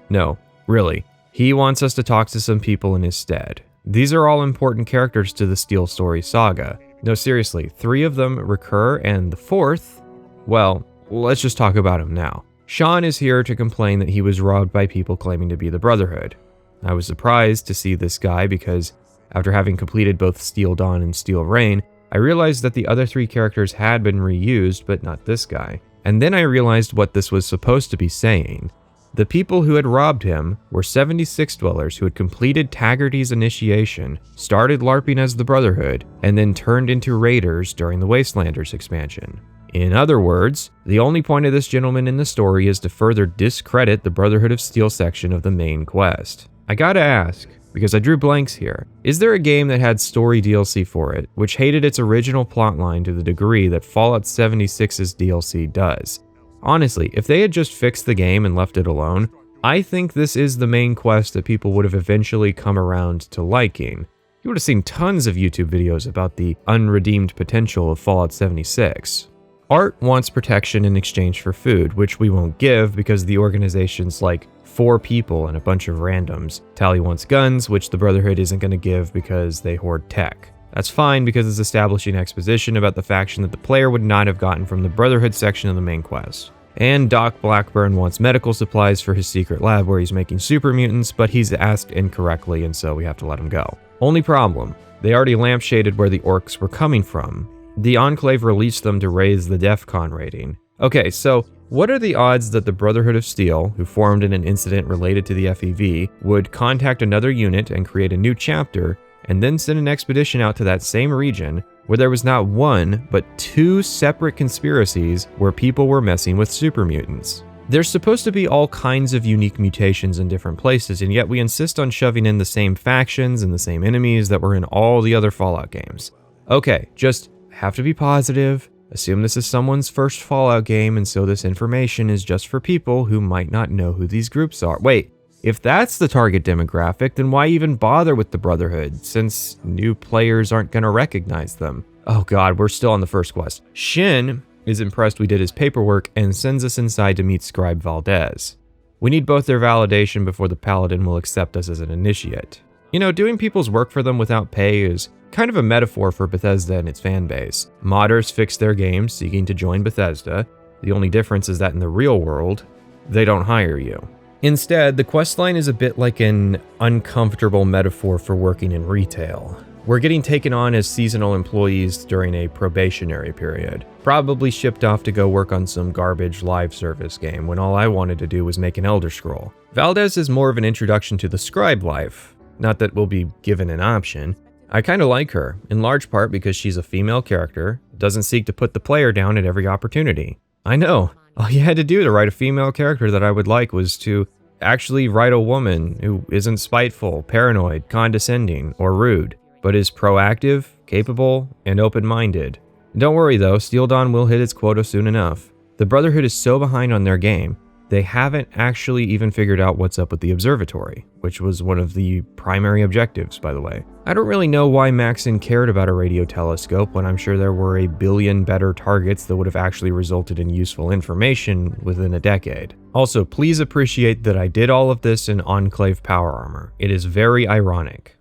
No, really. He wants us to talk to some people in his stead. These are all important characters to the Steel Story saga. No, seriously, 3 of them recur, and the 4th, well, let's just talk about him now. Sean is here to complain that he was robbed by people claiming to be the Brotherhood. I was surprised to see this guy because, after having completed both Steel Dawn and Steel Rain, I realized that the other 3 characters had been reused, but not this guy. And then I realized what this was supposed to be saying. The people who had robbed him were 76 dwellers who had completed Taggarty's initiation, started LARPing as the Brotherhood, and then turned into raiders during the Wastelanders expansion. In other words, the only point of this gentleman in the story is to further discredit the Brotherhood of Steel section of the main quest. I gotta ask, because I drew blanks here, is there a game that had story DLC for it, which hated its original plotline to the degree that Fallout 76's DLC does? Honestly, if they had just fixed the game and left it alone, I think this is the main quest that people would have eventually come around to liking. You would have seen tons of YouTube videos about the unredeemed potential of Fallout 76. Art wants protection in exchange for food, which we won't give because the organization's like 4 people and a bunch of randoms. Tally wants guns, which the Brotherhood isn't going to give because they hoard tech. That's fine because it's establishing exposition about the faction that the player would not have gotten from the Brotherhood section of the main quest. And Doc Blackburn wants medical supplies for his secret lab where he's making super mutants, but he's asked incorrectly and so we have to let him go. Only problem, they already lampshaded where the orcs were coming from. The Enclave released them to raise the DEFCON rating. Okay, so what are the odds that the Brotherhood of Steel, who formed in an incident related to the FEV, would contact another unit and create a new chapter, and then send an expedition out to that same region where there was not 1, but 2 separate conspiracies where people were messing with super mutants? There's supposed to be all kinds of unique mutations in different places, and yet we insist on shoving in the same factions and the same enemies that were in all the other Fallout games. Okay, just have to be positive. Assume this is someone's first Fallout game, and so this information is just for people who might not know who these groups are. Wait, if that's the target demographic, then why even bother with the Brotherhood, since new players aren't going to recognize them? Oh god, we're still on the first quest. Shin is impressed we did his paperwork and sends us inside to meet Scribe Valdez. We need both their validation before the Paladin will accept us as an initiate. You know, doing people's work for them without pay is kind of a metaphor for Bethesda and its fan base. Modders fix their games seeking to join Bethesda. The only difference is that in the real world, they don't hire you. Instead, the questline is a bit like an uncomfortable metaphor for working in retail. We're getting taken on as seasonal employees during a probationary period, probably shipped off to go work on some garbage live service game when all I wanted to do was make an Elder Scroll. Valdez is more of an introduction to the scribe life, not that we'll be given an option. I kinda like her, in large part because she's a female character, doesn't seek to put the player down at every opportunity. I know, all you had to do to write a female character that I would like was to actually write a woman who isn't spiteful, paranoid, condescending, or rude, but is proactive, capable, and open-minded. Don't worry though, Steel Dawn will hit its quota soon enough. The Brotherhood is so behind on their game, they haven't actually even figured out what's up with the observatory, which was one of the primary objectives, by the way. I don't really know why Maxon cared about a radio telescope when I'm sure there were a billion better targets that would have actually resulted in useful information within a decade. Also, please appreciate that I did all of this in Enclave power armor. It is very ironic.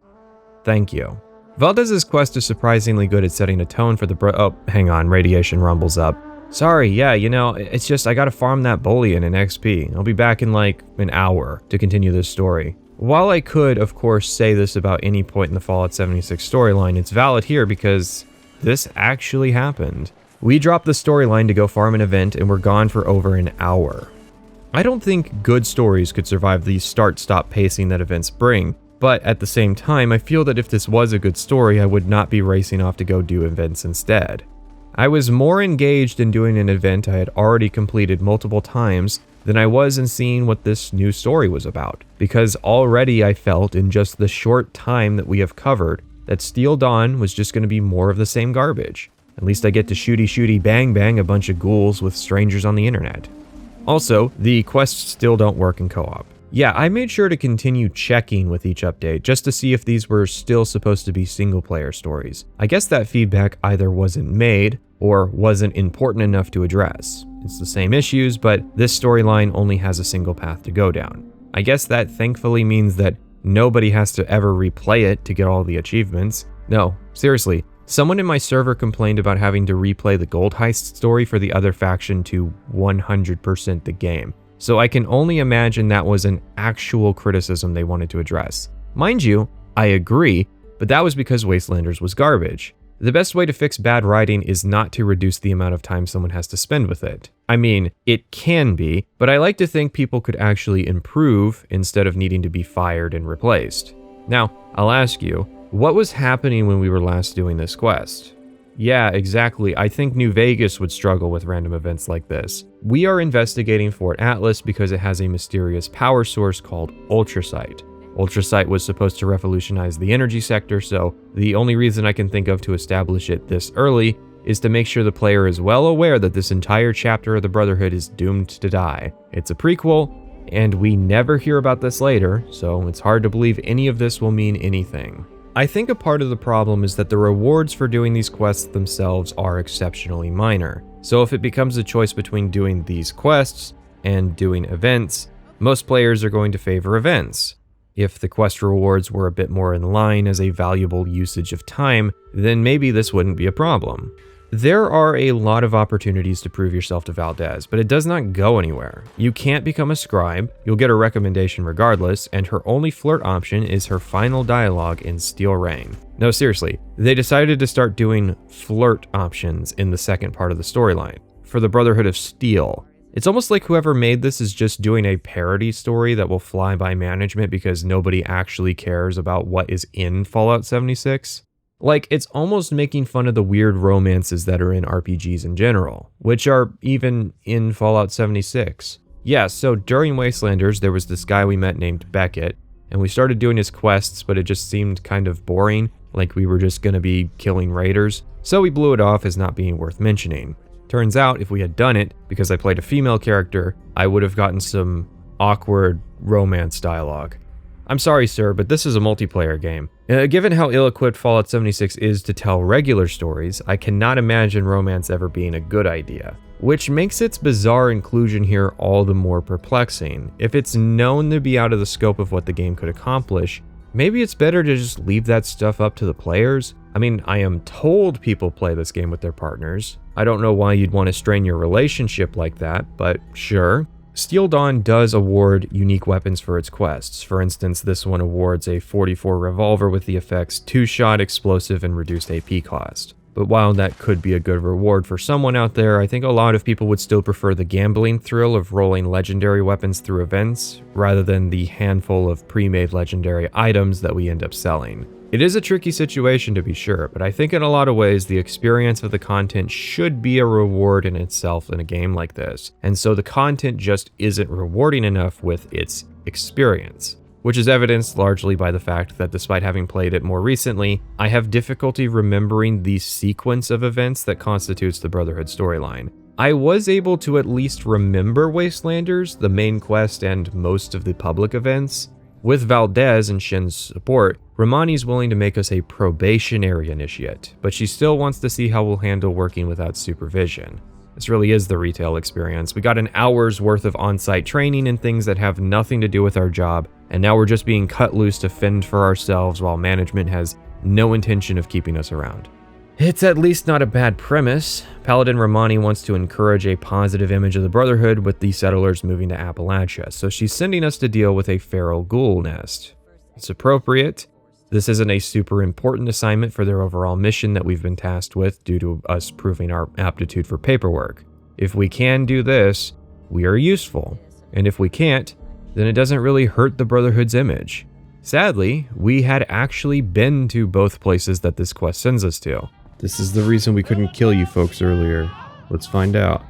Thank you. Valdez's quest is surprisingly good at setting a tone for the oh, hang on, radiation rumbles up. Sorry, yeah, you know, it's just I gotta farm that bullion in XP. I'll be back in like an hour to continue this story. While I could, of course, say this about any point in the Fallout 76 storyline, it's valid here because this actually happened. We dropped the storyline to go farm an event and we're gone for over an hour. I don't think good stories could survive the start-stop pacing that events bring, but at the same time, I feel that if this was a good story, I would not be racing off to go do events instead. I was more engaged in doing an event I had already completed multiple times than I was in seeing what this new story was about, because already I felt in just the short time that we have covered that Steel Dawn was just going to be more of the same garbage. At least I get to shooty bang bang a bunch of ghouls with strangers on the internet. Also, the quests still don't work in co-op. Yeah, I made sure to continue checking with each update just to see if these were still supposed to be single-player stories. I guess that feedback either wasn't made or wasn't important enough to address. It's the same issues, but this storyline only has a single path to go down. I guess that thankfully means that nobody has to ever replay it to get all the achievements. No, seriously, someone in my server complained about having to replay the gold heist story for the other faction to 100% the game. So I can only imagine that was an actual criticism they wanted to address. Mind you, I agree, but that was because Wastelanders was garbage. The best way to fix bad writing is not to reduce the amount of time someone has to spend with it. I mean, it can be, but I like to think people could actually improve instead of needing to be fired and replaced. Now, I'll ask you, what was happening when we were last doing this quest? Yeah, exactly. I think New Vegas would struggle with random events like this. We are investigating Fort Atlas because it has a mysterious power source called Ultrasight. Ultrasight was supposed to revolutionize the energy sector, so the only reason I can think of to establish it this early is to make sure the player is well aware that this entire chapter of the Brotherhood is doomed to die. It's a prequel, and we never hear about this later, so it's hard to believe any of this will mean anything. I think a part of the problem is that the rewards for doing these quests themselves are exceptionally minor. So if it becomes a choice between doing these quests and doing events, most players are going to favor events. If the quest rewards were a bit more in line as a valuable usage of time, then maybe this wouldn't be a problem. There are a lot of opportunities to prove yourself to Valdez, but it does not go anywhere. You can't become a scribe, you'll get a recommendation regardless, and her only flirt option is her final dialogue in Steel Rain. No, seriously, they decided to start doing flirt options in the second part of the storyline, for the Brotherhood of Steel. It's almost like whoever made this is just doing a parody story that will fly by management because nobody actually cares about what is in Fallout 76. Like, it's almost making fun of the weird romances that are in RPGs in general, which are even in Fallout 76. Yeah, so during Wastelanders, there was this guy we met named Beckett, and we started doing his quests, but it just seemed kind of boring, like we were just gonna be killing raiders, so we blew it off as not being worth mentioning. Turns out, if we had done it, because I played a female character, I would have gotten some awkward romance dialogue. I'm sorry, sir, but this is a multiplayer game. Given how ill-equipped Fallout 76 is to tell regular stories, I cannot imagine romance ever being a good idea, which makes its bizarre inclusion here all the more perplexing. If it's known to be out of the scope of what the game could accomplish, maybe it's better to just leave that stuff up to the players. I mean, I am told people play this game with their partners. I don't know why you'd want to strain your relationship like that, but sure. Steel Dawn does award unique weapons for its quests. For instance, this one awards a .44 revolver with the effects 2-shot, explosive, and reduced AP cost. But while that could be a good reward for someone out there, I think a lot of people would still prefer the gambling thrill of rolling legendary weapons through events, rather than the handful of pre-made legendary items that we end up selling. It is a tricky situation to be sure, but I think in a lot of ways the experience of the content should be a reward in itself in a game like this, and so the content just isn't rewarding enough with its experience. which is evidenced largely by the fact that despite having played it more recently, I have difficulty remembering the sequence of events that constitutes the Brotherhood storyline. I was able to at least remember Wastelanders, the main quest, and most of the public events. With Valdez and Shin's support, Romani's willing to make us a probationary initiate, but she still wants to see how we'll handle working without supervision. This really is the retail experience. We got an hour's worth of on-site training in things that have nothing to do with our job, and now we're just being cut loose to fend for ourselves while management has no intention of keeping us around. It's at least not a bad premise. Paladin Romani wants to encourage a positive image of the Brotherhood with the settlers moving to Appalachia, so she's sending us to deal with a feral ghoul nest. It's appropriate. This isn't a super important assignment for their overall mission that we've been tasked with due to us proving our aptitude for paperwork. If we can do this, we are useful, and if we can't, then it doesn't really hurt the Brotherhood's image. Sadly, we had actually been to both places that this quest sends us to. This is the reason we couldn't kill you folks earlier. Let's find out.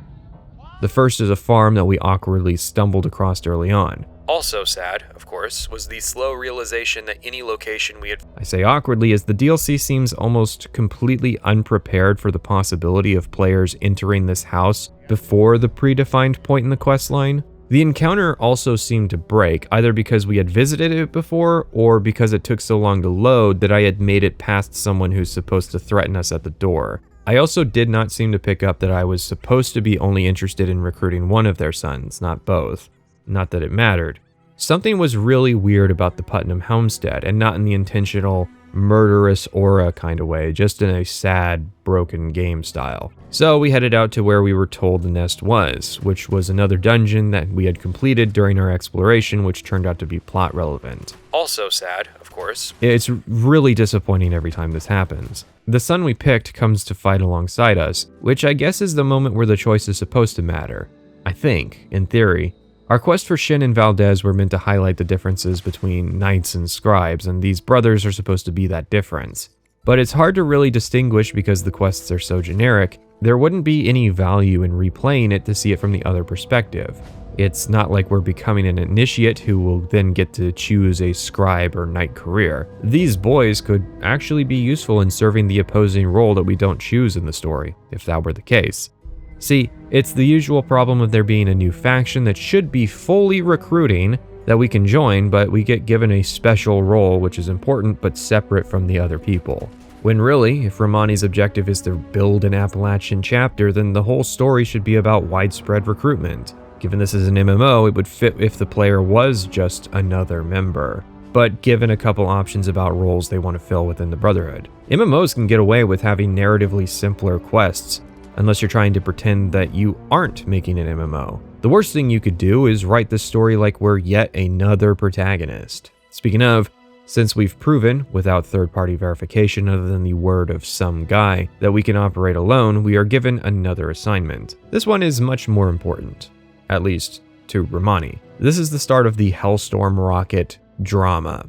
The first is a farm that we awkwardly stumbled across early on. Also sad, of course, was the slow realization that any location we had... I say awkwardly as the DLC seems almost completely unprepared for the possibility of players entering this house before the predefined point in the questline. The encounter also seemed to break, either because we had visited it before, or because it took so long to load that I had made it past someone who's supposed to threaten us at the door. I also did not seem to pick up that I was supposed to be only interested in recruiting one of their sons, not both. Not that it mattered. Something was really weird about the Putnam homestead, and not in the intentional, murderous aura kind of way, just in a sad, broken game style. So we headed out to where we were told the nest was, which was another dungeon that we had completed during our exploration, which turned out to be plot relevant. Also sad, of course. It's really disappointing every time this happens. The son we picked comes to fight alongside us, which I guess is the moment where the choice is supposed to matter. I think, in theory. Our quest for Shin and Valdez were meant to highlight the differences between knights and scribes, and these brothers are supposed to be that difference. But it's hard to really distinguish because the quests are so generic. There wouldn't be any value in replaying it to see it from the other perspective. It's not like we're becoming an initiate who will then get to choose a scribe or knight career. These boys could actually be useful in serving the opposing role that we don't choose in the story, if that were the case. See, it's the usual problem of there being a new faction that should be fully recruiting that we can join, but we get given a special role which is important but separate from the other people. When really, if Romani's objective is to build an Appalachian chapter, then the whole story should be about widespread recruitment. Given this is an MMO, it would fit if the player was just another member, but given a couple options about roles they want to fill within the Brotherhood. MMOs can get away with having narratively simpler quests, unless you're trying to pretend that you aren't making an MMO. The worst thing you could do is write the story like we're yet another protagonist. Speaking of, since we've proven, without third-party verification other than the word of some guy, that we can operate alone, we are given another assignment. This one is much more important, at least to Romani. This is the start of the Hellstorm Rocket drama.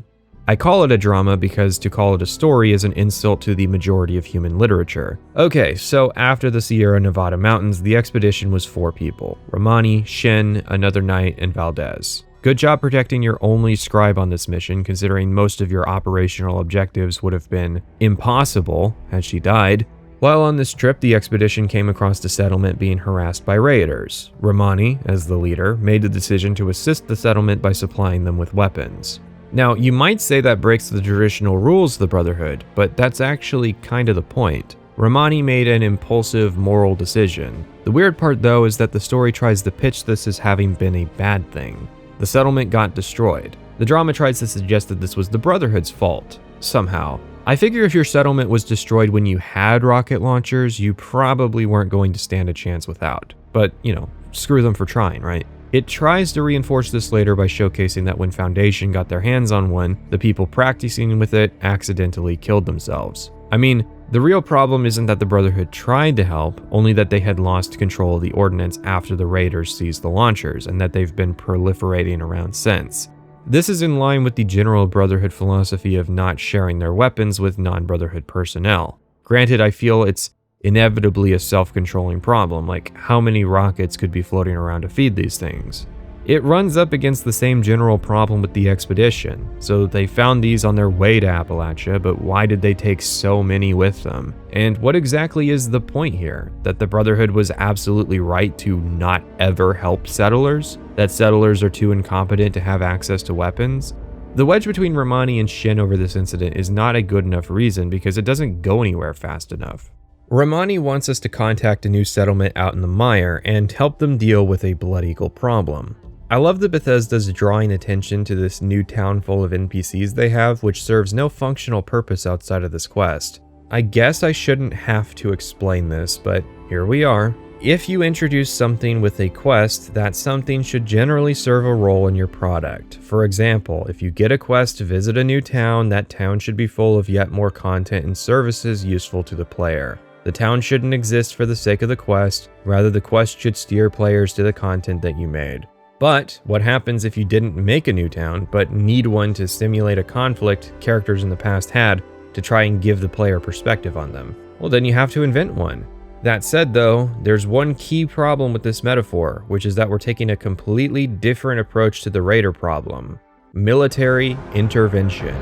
I call it a drama because to call it a story is an insult to the majority of human literature. Okay, so after the Sierra Nevada mountains, the expedition was 4 people. Romani, Shin, another knight, and Valdez. Good job protecting your only scribe on this mission, considering most of your operational objectives would have been impossible had she died. While on this trip, the expedition came across a settlement being harassed by raiders. Romani, as the leader, made the decision to assist the settlement by supplying them with weapons. Now, you might say that breaks the traditional rules of the Brotherhood, but that's actually kind of the point. Romani made an impulsive moral decision. The weird part though is that the story tries to pitch this as having been a bad thing. The settlement got destroyed. The drama tries to suggest that this was the Brotherhood's fault, somehow. I figure if your settlement was destroyed when you had rocket launchers, you probably weren't going to stand a chance without. But, you know, screw them for trying, right? It tries to reinforce this later by showcasing that when Foundation got their hands on one, the people practicing with it accidentally killed themselves. I mean, the real problem isn't that the Brotherhood tried to help, only that they had lost control of the ordnance after the raiders seized the launchers, and that they've been proliferating around since. This is in line with the general Brotherhood philosophy of not sharing their weapons with non-Brotherhood personnel. Granted, I feel it's inevitably a self-controlling problem, like how many rockets could be floating around to feed these things? It runs up against the same general problem with the expedition. So they found these on their way to Appalachia, but why did they take so many with them? And what exactly is the point here? That the Brotherhood was absolutely right to not ever help settlers? That settlers are too incompetent to have access to weapons? The wedge between Romani and Shin over this incident is not a good enough reason because it doesn't go anywhere fast enough. Romani wants us to contact a new settlement out in the mire and help them deal with a Blood Eagle problem. I love that Bethesda's drawing attention to this new town full of NPCs they have, which serves no functional purpose outside of this quest. I guess I shouldn't have to explain this, but here we are. If you introduce something with a quest, that something should generally serve a role in your product. For example, if you get a quest to visit a new town, that town should be full of yet more content and services useful to the player. The town shouldn't exist for the sake of the quest, rather the quest should steer players to the content that you made. But what happens if you didn't make a new town, but need one to simulate a conflict characters in the past had to try and give the player perspective on them? Well, then you have to invent one. That said though, there's one key problem with this metaphor, which is that we're taking a completely different approach to the raider problem: military intervention.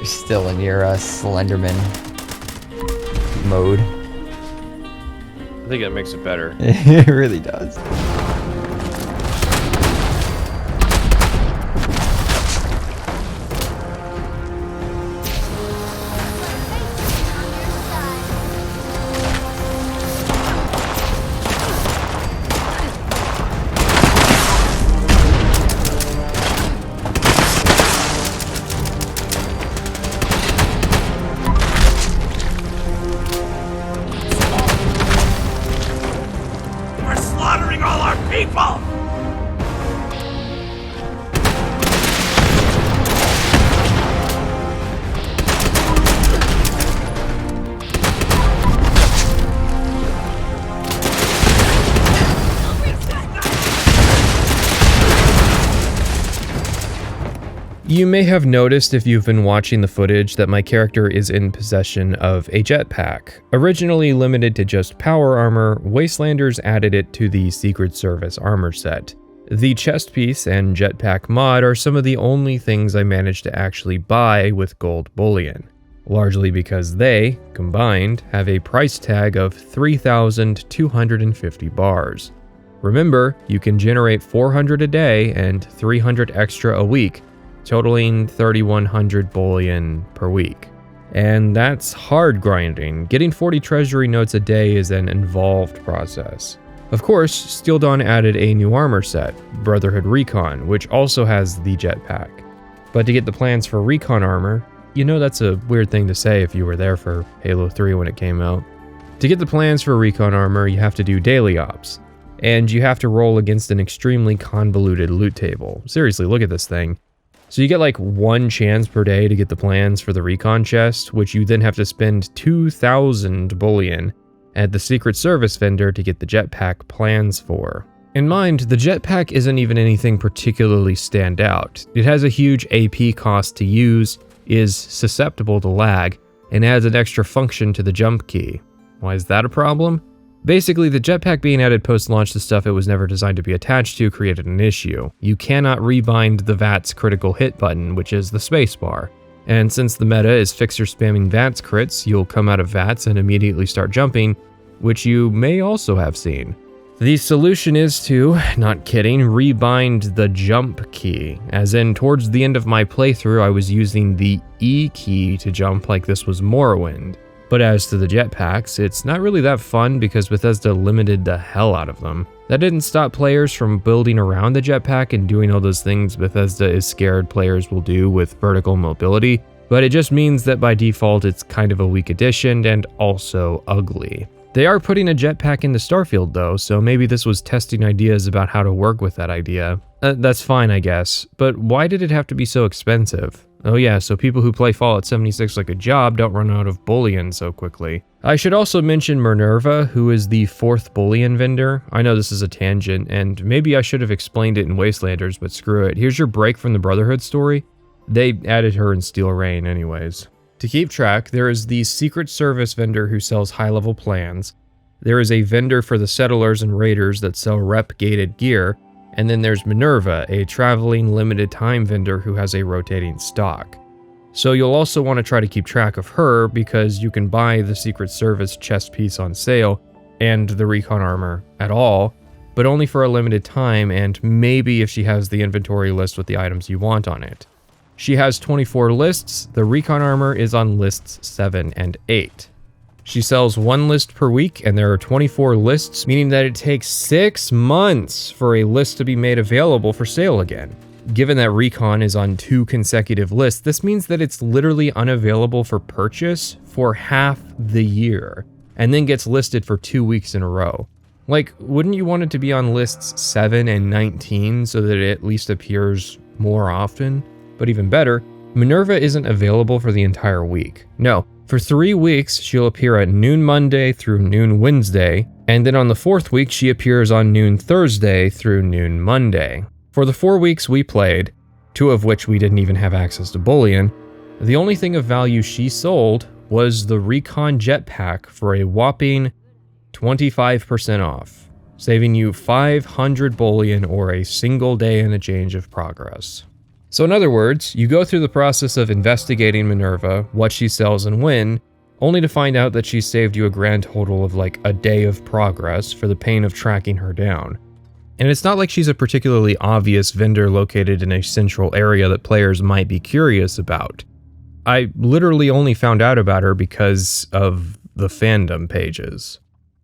Still in your Slenderman mode. I think it makes it better. It really does. You may have noticed if you've been watching the footage that my character is in possession of a jetpack. Originally limited to just power armor, Wastelanders added it to the Secret Service armor set. The chest piece and jetpack mod are some of the only things I managed to actually buy with gold bullion, largely because they, combined, have a price tag of 3,250 bars. Remember, you can generate 400 a day and 300 extra a week, totaling 3,100 bullion per week. And that's hard grinding. Getting 40 treasury notes a day is an involved process. Of course, Steel Dawn added a new armor set, Brotherhood Recon, which also has the jetpack. But to get the plans for Recon armor, you know that's a weird thing to say if you were there for Halo 3 when it came out. To get the plans for Recon armor, you have to do daily ops, and you have to roll against an extremely convoluted loot table. Seriously, look at this thing. So you get like one chance per day to get the plans for the Recon chest, which you then have to spend 2,000 bullion at the Secret Service vendor to get the jetpack plans for. In mind, the jetpack isn't even anything particularly stand out. It has a huge AP cost to use, is susceptible to lag, and adds an extra function to the jump key. Why is that a problem? Basically, the jetpack being added post-launch to stuff it was never designed to be attached to created an issue. You cannot rebind the VATS critical hit button, which is the spacebar. And since the meta is fixer spamming VATS crits, you'll come out of VATS and immediately start jumping, which you may also have seen. The solution is to, not kidding, rebind the jump key, as in towards the end of my playthrough I was using the E key to jump like this was Morrowind. But as to the jetpacks, it's not really that fun because Bethesda limited the hell out of them. That didn't stop players from building around the jetpack and doing all those things Bethesda is scared players will do with vertical mobility, but it just means that by default it's kind of a weak addition and also ugly. They are putting a jetpack into Starfield though, so maybe this was testing ideas about how to work with that idea. That's fine, I guess, but why did it have to be so expensive? Oh yeah, so people who play Fallout 76 like a job don't run out of bullion so quickly. I should also mention Minerva, who is the 4th bullion vendor. I know this is a tangent, and maybe I should have explained it in Wastelanders, but screw it. Here's your break from the Brotherhood story. They added her in Steel Rain anyways. To keep track, there is the Secret Service vendor who sells high-level plans. There is a vendor for the Settlers and Raiders that sell rep-gated gear. And then there's Minerva, a traveling limited time vendor who has a rotating stock. So you'll also want to try to keep track of her because you can buy the Secret Service chest piece on sale and the recon armor at all, but only for a limited time and maybe if she has the inventory list with the items you want on it. She has 24 lists, the recon armor is on lists 7 and 8. She sells 1 list per week, and there are 24 lists, meaning that it takes 6 months for a list to be made available for sale again. Given that Recon is on 2 consecutive lists, this means that it's literally unavailable for purchase for half the year, and then gets listed for 2 weeks in a row. Like, wouldn't you want it to be on lists 7 and 19 so that it at least appears more often? But even better, Minerva isn't available for the entire week. No. For 3 weeks, she'll appear at noon Monday through noon Wednesday, and then on the 4th week, she appears on noon Thursday through noon Monday. For the 4 weeks we played, 2 of which we didn't even have access to bullion, the only thing of value she sold was the Recon Jetpack for a whopping 25% off, saving you 500 bullion or a single day and a change of progress. So in other words, you go through the process of investigating Minerva, what she sells and when, only to find out that she saved you a grand total of like a day of progress for the pain of tracking her down. And it's not like she's a particularly obvious vendor located in a central area that players might be curious about. I literally only found out about her because of the fandom pages.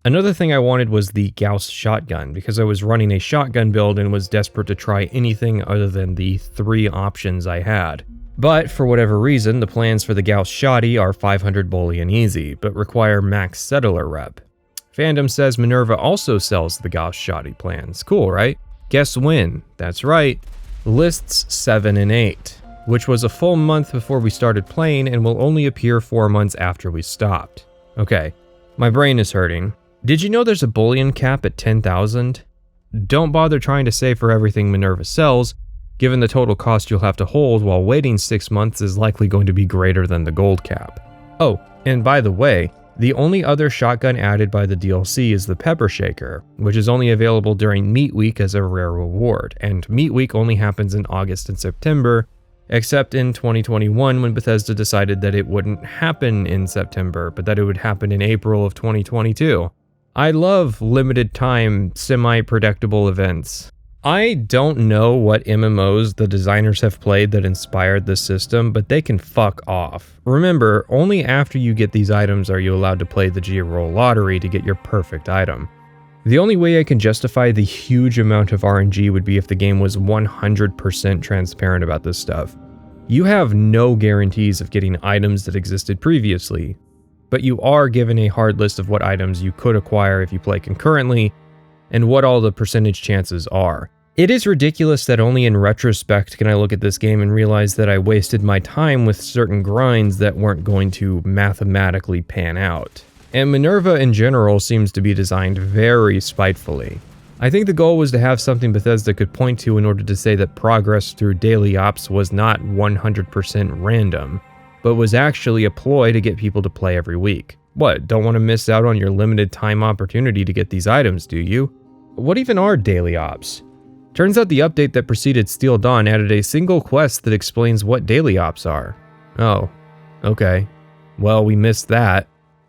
Another thing I wanted was the Gauss shotgun, because I was running a shotgun build and was desperate to try anything other than the 3 options I had. But for whatever reason, the plans for the Gauss shotty are 500 bullion easy, but require max settler rep. Fandom says Minerva also sells the Gauss shotty plans. Cool, right? Guess when? That's right, lists 7 and 8, which was a full month before we started playing and will only appear 4 months after we stopped. Okay, my brain is hurting. Did you know there's a bullion cap at 10,000? Don't bother trying to save for everything Minerva sells, given the total cost you'll have to hold while waiting 6 months is likely going to be greater than the gold cap. Oh, and by the way, the only other shotgun added by the DLC is the Pepper Shaker, which is only available during Meat Week as a rare reward, and Meat Week only happens in August and September, except in 2021 when Bethesda decided that it wouldn't happen in September, but that it would happen in April of 2022. I love limited time, semi-predictable events. I don't know what MMOs the designers have played that inspired this system, but they can fuck off. Remember, only after you get these items are you allowed to play the G-Roll lottery to get your perfect item. The only way I can justify the huge amount of RNG would be if the game was 100% transparent about this stuff. You have no guarantees of getting items that existed previously, but you are given a hard list of what items you could acquire if you play concurrently, and what all the percentage chances are. It is ridiculous that only in retrospect can I look at this game and realize that I wasted my time with certain grinds that weren't going to mathematically pan out. And Minerva in general seems to be designed very spitefully. I think the goal was to have something Bethesda could point to in order to say that progress through daily ops was not 100% random, but was actually a ploy to get people to play every week. What, don't want to miss out on your limited time opportunity to get these items, do you? What even are daily ops? Turns out the update that preceded Steel Dawn added a single quest that explains what daily ops are. Oh, okay. Well, we missed that.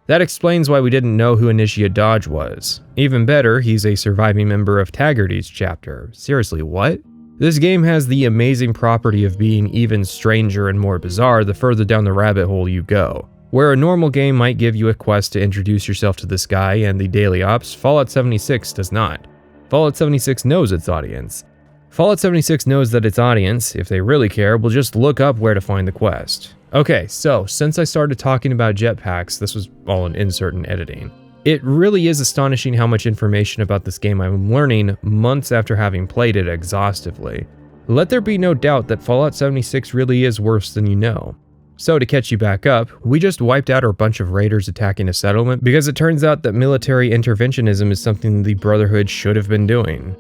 That explains why we didn't know who Initiate Dodge was. Even better, he's a surviving member of Taggarty's chapter. Seriously, what? This game has the amazing property of being even stranger and more bizarre the further down the rabbit hole you go. Where a normal game might give you a quest to introduce yourself to this guy and the daily ops, Fallout 76 does not. Fallout 76 knows its audience. Fallout 76 knows that its audience, if they really care, will just look up where to find the quest. Okay, so since I started talking about jetpacks, this was all an insert in editing. It really is astonishing how much information about this game I'm learning months after having played it exhaustively. let there be no doubt that Fallout 76 really is worse than you know. So to catch you back up, we just wiped out a bunch of raiders attacking a settlement because it turns out that military interventionism is something the Brotherhood should have been doing.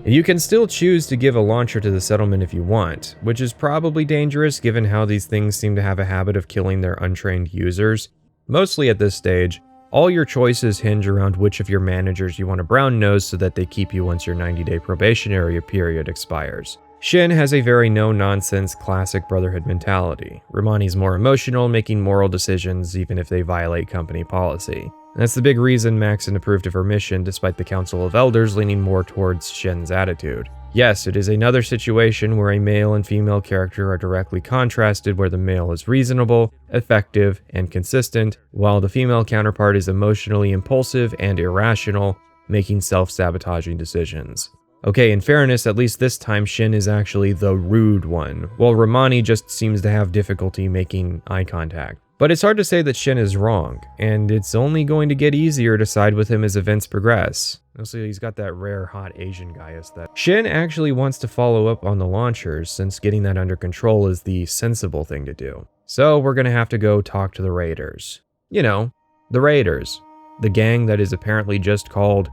You can still choose to give a launcher to the settlement if you want, which is probably dangerous given how these things seem to have a habit of killing their untrained users. Mostly at this stage, all your choices hinge around which of your managers you want to brown nose so that they keep you once your 90-day probationary period expires. Shin has a very no-nonsense classic Brotherhood mentality. Romani's more emotional, making moral decisions even if they violate company policy. And that's the big reason Maxon approved of her mission despite the Council of Elders leaning more towards Shin's attitude. Yes, it is another situation where a male and female character are directly contrasted, where the male is reasonable, effective, and consistent, while the female counterpart is emotionally impulsive and irrational, making self-sabotaging decisions. Okay, in fairness, at least this time Shin is actually the rude one, while Romani just seems to have difficulty making eye contact. But it's hard to say that Shin is wrong, and it's only going to get easier to side with him as events progress. Also, he's got that rare hot Asian guy aesthetic. Shin actually wants to follow up on the launchers, since getting that under control is the sensible thing to do. So we're gonna have to go talk to the Raiders. You know, the Raiders. The gang that is apparently just called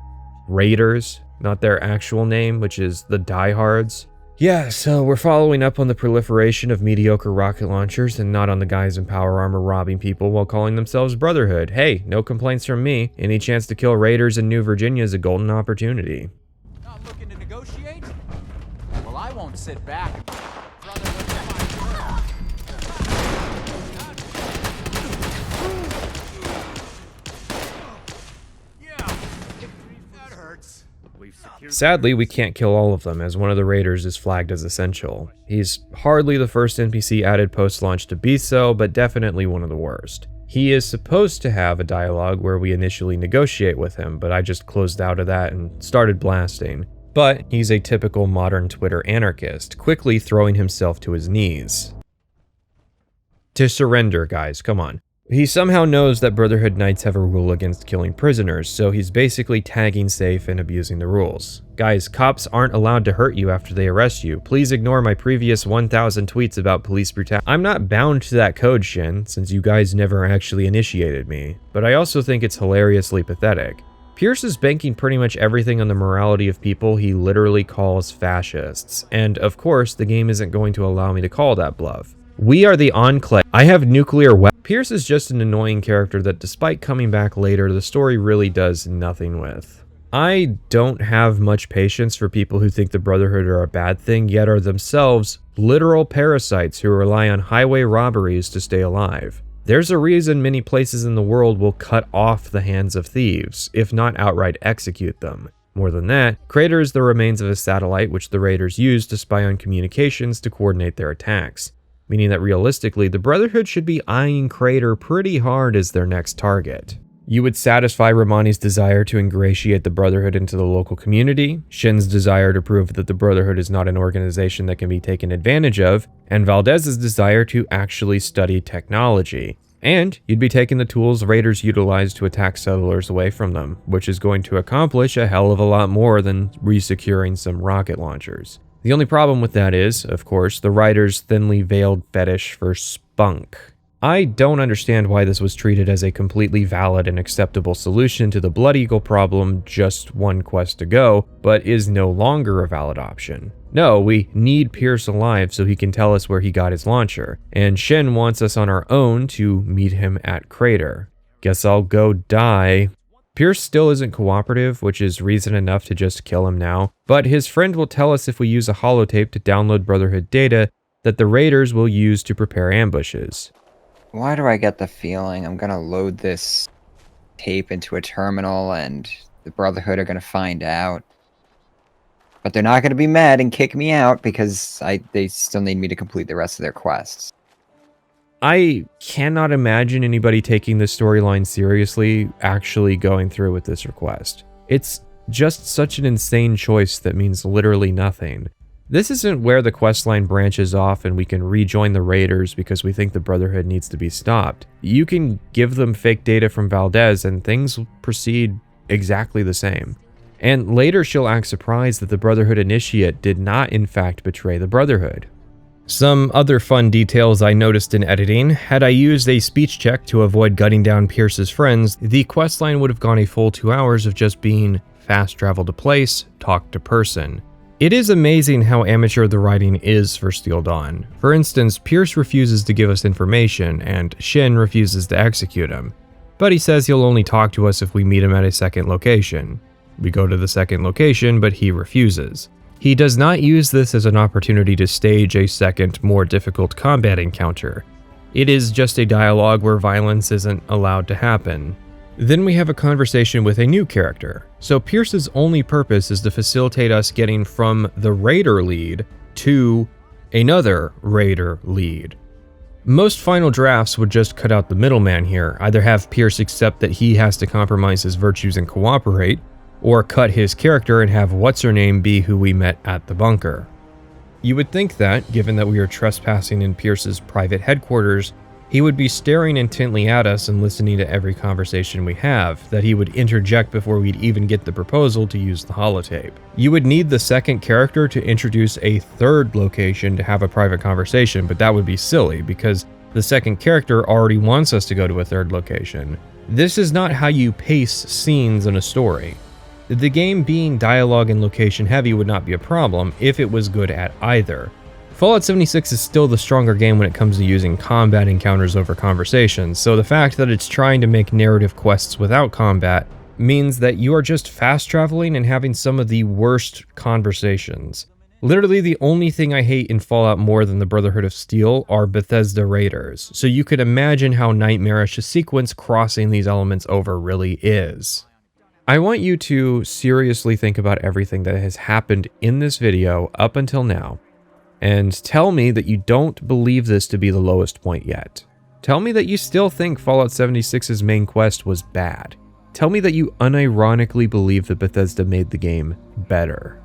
Raiders, not their actual name, which is the Diehards. Yeah, so we're following up on the proliferation of mediocre rocket launchers and not on the guys in power armor robbing people while calling themselves Brotherhood. Hey, no complaints from me. Any chance to kill Raiders in New Virginia is a golden opportunity. Not looking to negotiate? Well, I won't sit back. Sadly, we can't kill all of them, as one of the Raiders is flagged as essential. He's hardly the first NPC added post-launch to be so, but definitely one of the worst. He is supposed to have a dialogue where we initially negotiate with him, but I just closed out of that and started blasting. But he's a typical modern Twitter anarchist, quickly throwing himself to his knees. To surrender, guys, come on. He somehow knows that Brotherhood Knights have a rule against killing prisoners, so he's basically tagging safe and abusing the rules. Guys, cops aren't allowed to hurt you after they arrest you. Please ignore my previous 1,000 tweets about police brutality. I'm not bound to that code, Shin, since you guys never actually initiated me, but I also think it's hilariously pathetic. Pierce is banking pretty much everything on the morality of people he literally calls fascists, and of course, the game isn't going to allow me to call that bluff. We are the Enclave. I have nuclear weapons. Pierce is just an annoying character that, despite coming back later, the story really does nothing with. I don't have much patience for people who think the Brotherhood are a bad thing, yet are themselves literal parasites who rely on highway robberies to stay alive. There's a reason many places in the world will cut off the hands of thieves, if not outright execute them. More than that, Crater is the remains of a satellite which the Raiders used to spy on communications to coordinate their attacks. Meaning that realistically, the Brotherhood should be eyeing Crater pretty hard as their next target. You would satisfy Romani's desire to ingratiate the Brotherhood into the local community, Shin's desire to prove that the Brotherhood is not an organization that can be taken advantage of, and Valdez's desire to actually study technology. And you'd be taking the tools Raiders utilize to attack settlers away from them, which is going to accomplish a hell of a lot more than resecuring some rocket launchers. The only problem with that is, of course, the writer's thinly veiled fetish for spunk. I don't understand why this was treated as a completely valid and acceptable solution to the Blood Eagle problem just one quest to go, but is no longer a valid option. No, we need Pierce alive so he can tell us where he got his launcher, and Shin wants us on our own to meet him at Crater. Guess I'll go die. Pierce still isn't cooperative, which is reason enough to just kill him now, but his friend will tell us if we use a holotape to download Brotherhood data that the Raiders will use to prepare ambushes. Why do I get the feeling I'm gonna load this tape into a terminal and the Brotherhood are gonna find out? But they're not gonna be mad and kick me out because they still need me to complete the rest of their quests. I cannot imagine anybody taking this storyline seriously actually going through with this request. It's just such an insane choice that means literally nothing. This isn't where the questline branches off and we can rejoin the Raiders because we think the Brotherhood needs to be stopped. You can give them fake data from Valdez and things will proceed exactly the same. And later she'll act surprised that the Brotherhood initiate did not in fact betray the Brotherhood. Some other fun details I noticed in editing: had I used a speech check to avoid gutting down Pierce's friends, the questline would have gone a full 2 hours of just being fast travel to place, talk to person. It is amazing how amateur the writing is for Steel Dawn. For instance, Pierce refuses to give us information, and Shin refuses to execute him. But he says he'll only talk to us if we meet him at a second location. We go to the second location, but he refuses. He does not use this as an opportunity to stage a second, more difficult combat encounter. It is just a dialogue where violence isn't allowed to happen. Then we have a conversation with a new character. So Pierce's only purpose is to facilitate us getting from the raider lead to another raider lead. Most final drafts would just cut out the middleman here, either have Pierce accept that he has to compromise his virtues and cooperate, or cut his character and have what's-her-name be who we met at the bunker. You would think that, given that we are trespassing in Pierce's private headquarters, he would be staring intently at us and listening to every conversation we have, that he would interject before we'd even get the proposal to use the holotape. You would need the second character to introduce a third location to have a private conversation, but that would be silly, because the second character already wants us to go to a third location. This is not how you pace scenes in a story. The game being dialogue and location heavy would not be a problem if it was good at either. Fallout 76 is still the stronger game when it comes to using combat encounters over conversations, so the fact that it's trying to make narrative quests without combat means that you are just fast traveling and having some of the worst conversations. Literally the only thing I hate in Fallout more than the Brotherhood of Steel are Bethesda raiders, so you could imagine how nightmarish a sequence crossing these elements over really is. I want you to seriously think about everything that has happened in this video up until now, and tell me that you don't believe this to be the lowest point yet. Tell me that you still think Fallout 76's main quest was bad. Tell me that you unironically believe that Bethesda made the game better.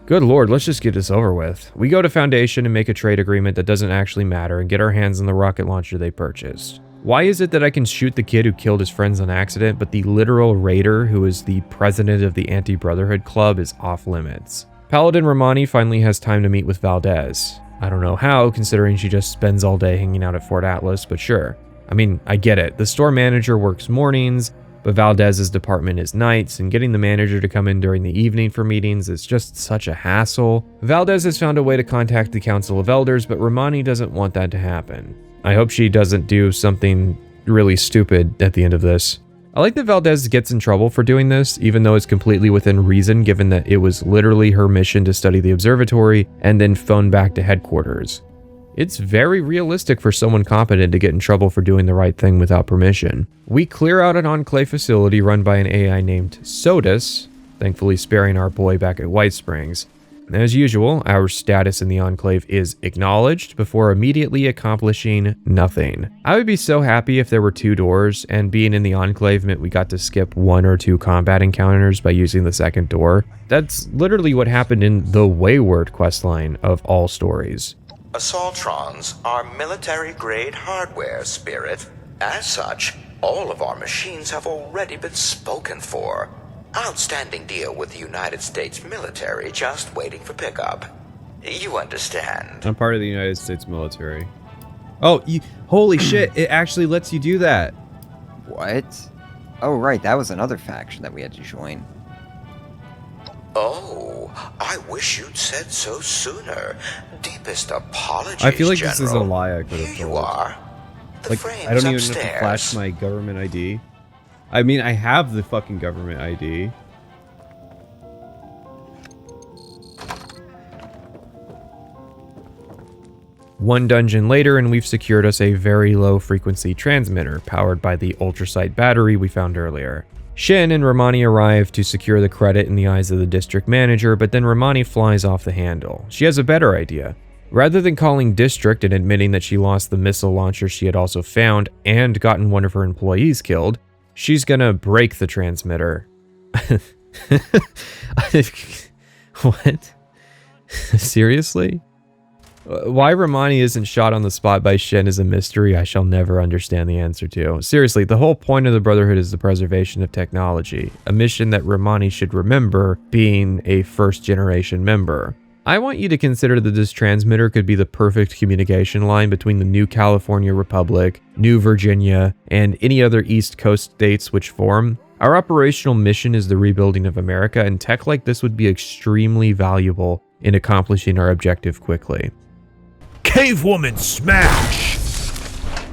Good lord, let's just get this over with. We go to Foundation and make a trade agreement that doesn't actually matter and get our hands on the rocket launcher they purchased. Why is it that I can shoot the kid who killed his friends on accident, but the literal raider who is the president of the Anti-Brotherhood Club is off limits? Paladin Romani finally has time to meet with Valdez. I don't know how, considering she just spends all day hanging out at Fort Atlas, but sure. I mean, I get it. The store manager works mornings, but Valdez's department is nights, and getting the manager to come in during the evening for meetings is just such a hassle. Valdez has found a way to contact the Council of Elders, but Romani doesn't want that to happen. I hope she doesn't do something really stupid at the end of this. I like that Valdez gets in trouble for doing this, even though it's completely within reason given that it was literally her mission to study the observatory and then phone back to headquarters. It's very realistic for someone competent to get in trouble for doing the right thing without permission. We clear out an Enclave facility run by an AI named Sodus, thankfully sparing our boy back at White Springs. As usual, our status in the Enclave is acknowledged before immediately accomplishing nothing. I would be so happy if there were 2 doors, and being in the Enclave meant we got to skip 1 or 2 combat encounters by using the second door. That's literally what happened in the Wayward questline of all stories. Assaultrons are military-grade hardware, Spirit. As such, all of our machines have already been spoken for. Outstanding deal with the United States military, just waiting for pickup. You understand? I'm part of the United States military. Oh, holy shit, it actually lets you do that. What? Oh, right, that was another faction that we had to join. Oh, I wish you'd said so sooner. Deepest apologies, I feel like General. this is a lie I could have told. Here you are. The Like, frame's I don't even upstairs. have to flash my government ID. I mean, I have the fucking government ID. One dungeon later, and we've secured us a very low frequency transmitter powered by the ultrasight battery we found earlier. Shin and Romani arrive to secure the credit in the eyes of the district manager, but then Romani flies off the handle. She has a better idea. Rather than calling district and admitting that she lost the missile launcher she had also found and gotten one of her employees killed, she's gonna break the transmitter. What? Seriously? Why Romani isn't shot on the spot by Shin is a mystery I shall never understand the answer to. Seriously, the whole point of the Brotherhood is the preservation of technology, a mission that Romani should remember being a first-generation member. I want you to consider that this transmitter could be the perfect communication line between the new California Republic, New Virginia, and any other East Coast states which form. Our operational mission is the rebuilding of America, and tech like this would be extremely valuable in accomplishing our objective quickly. Cave woman smash!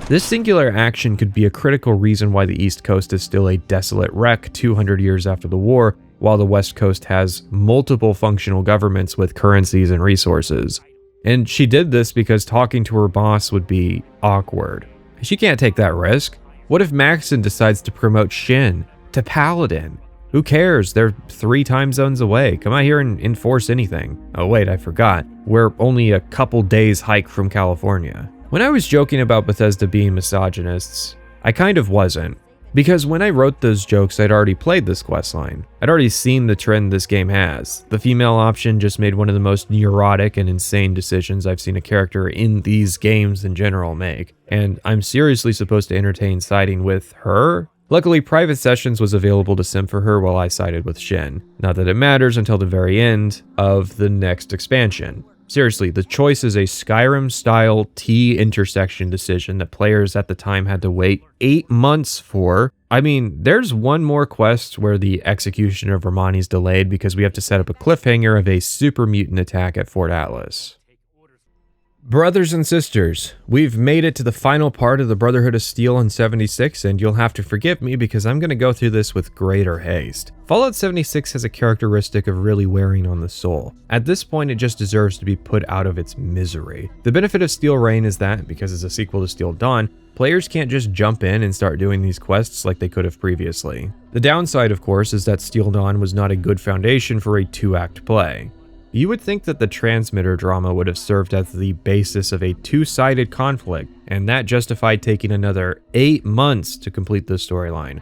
This singular action could be a critical reason why the East Coast is still a desolate wreck 200 years after the war, while the West Coast has multiple functional governments with currencies and resources. And she did this because talking to her boss would be awkward. She can't take that risk. What if Maxon decides to promote Shin to Paladin? Who cares? They're 3 time zones away. Come out here and enforce anything. Oh wait, I forgot. We're only a couple days hike from California. When I was joking about Bethesda being misogynists, I kind of wasn't. Because when I wrote those jokes, I'd already played this questline. I'd already seen the trend this game has. The female option just made one of the most neurotic and insane decisions I've seen a character in these games in general make. And I'm seriously supposed to entertain siding with her? Luckily, private sessions was available to sim for her while I sided with Shin. Not that it matters until the very end of the next expansion. Seriously, the choice is a Skyrim-style T-intersection decision that players at the time had to wait 8 months for. I mean, there's one more quest where the execution of Romani is delayed because we have to set up a cliffhanger of a super mutant attack at Fort Atlas. Brothers and sisters, we've made it to the final part of the Brotherhood of Steel in 76, and you'll have to forgive me because I'm going to go through this with greater haste. Fallout 76 has a characteristic of really wearing on the soul. At this point, it just deserves to be put out of its misery. The benefit of Steel Reign is that, because it's a sequel to Steel Dawn, players can't just jump in and start doing these quests like they could have previously. The downside, of course, is that Steel Dawn was not a good foundation for a 2-act play. You would think that the transmitter drama would have served as the basis of a 2-sided conflict, and that justified taking another 8 months to complete this storyline.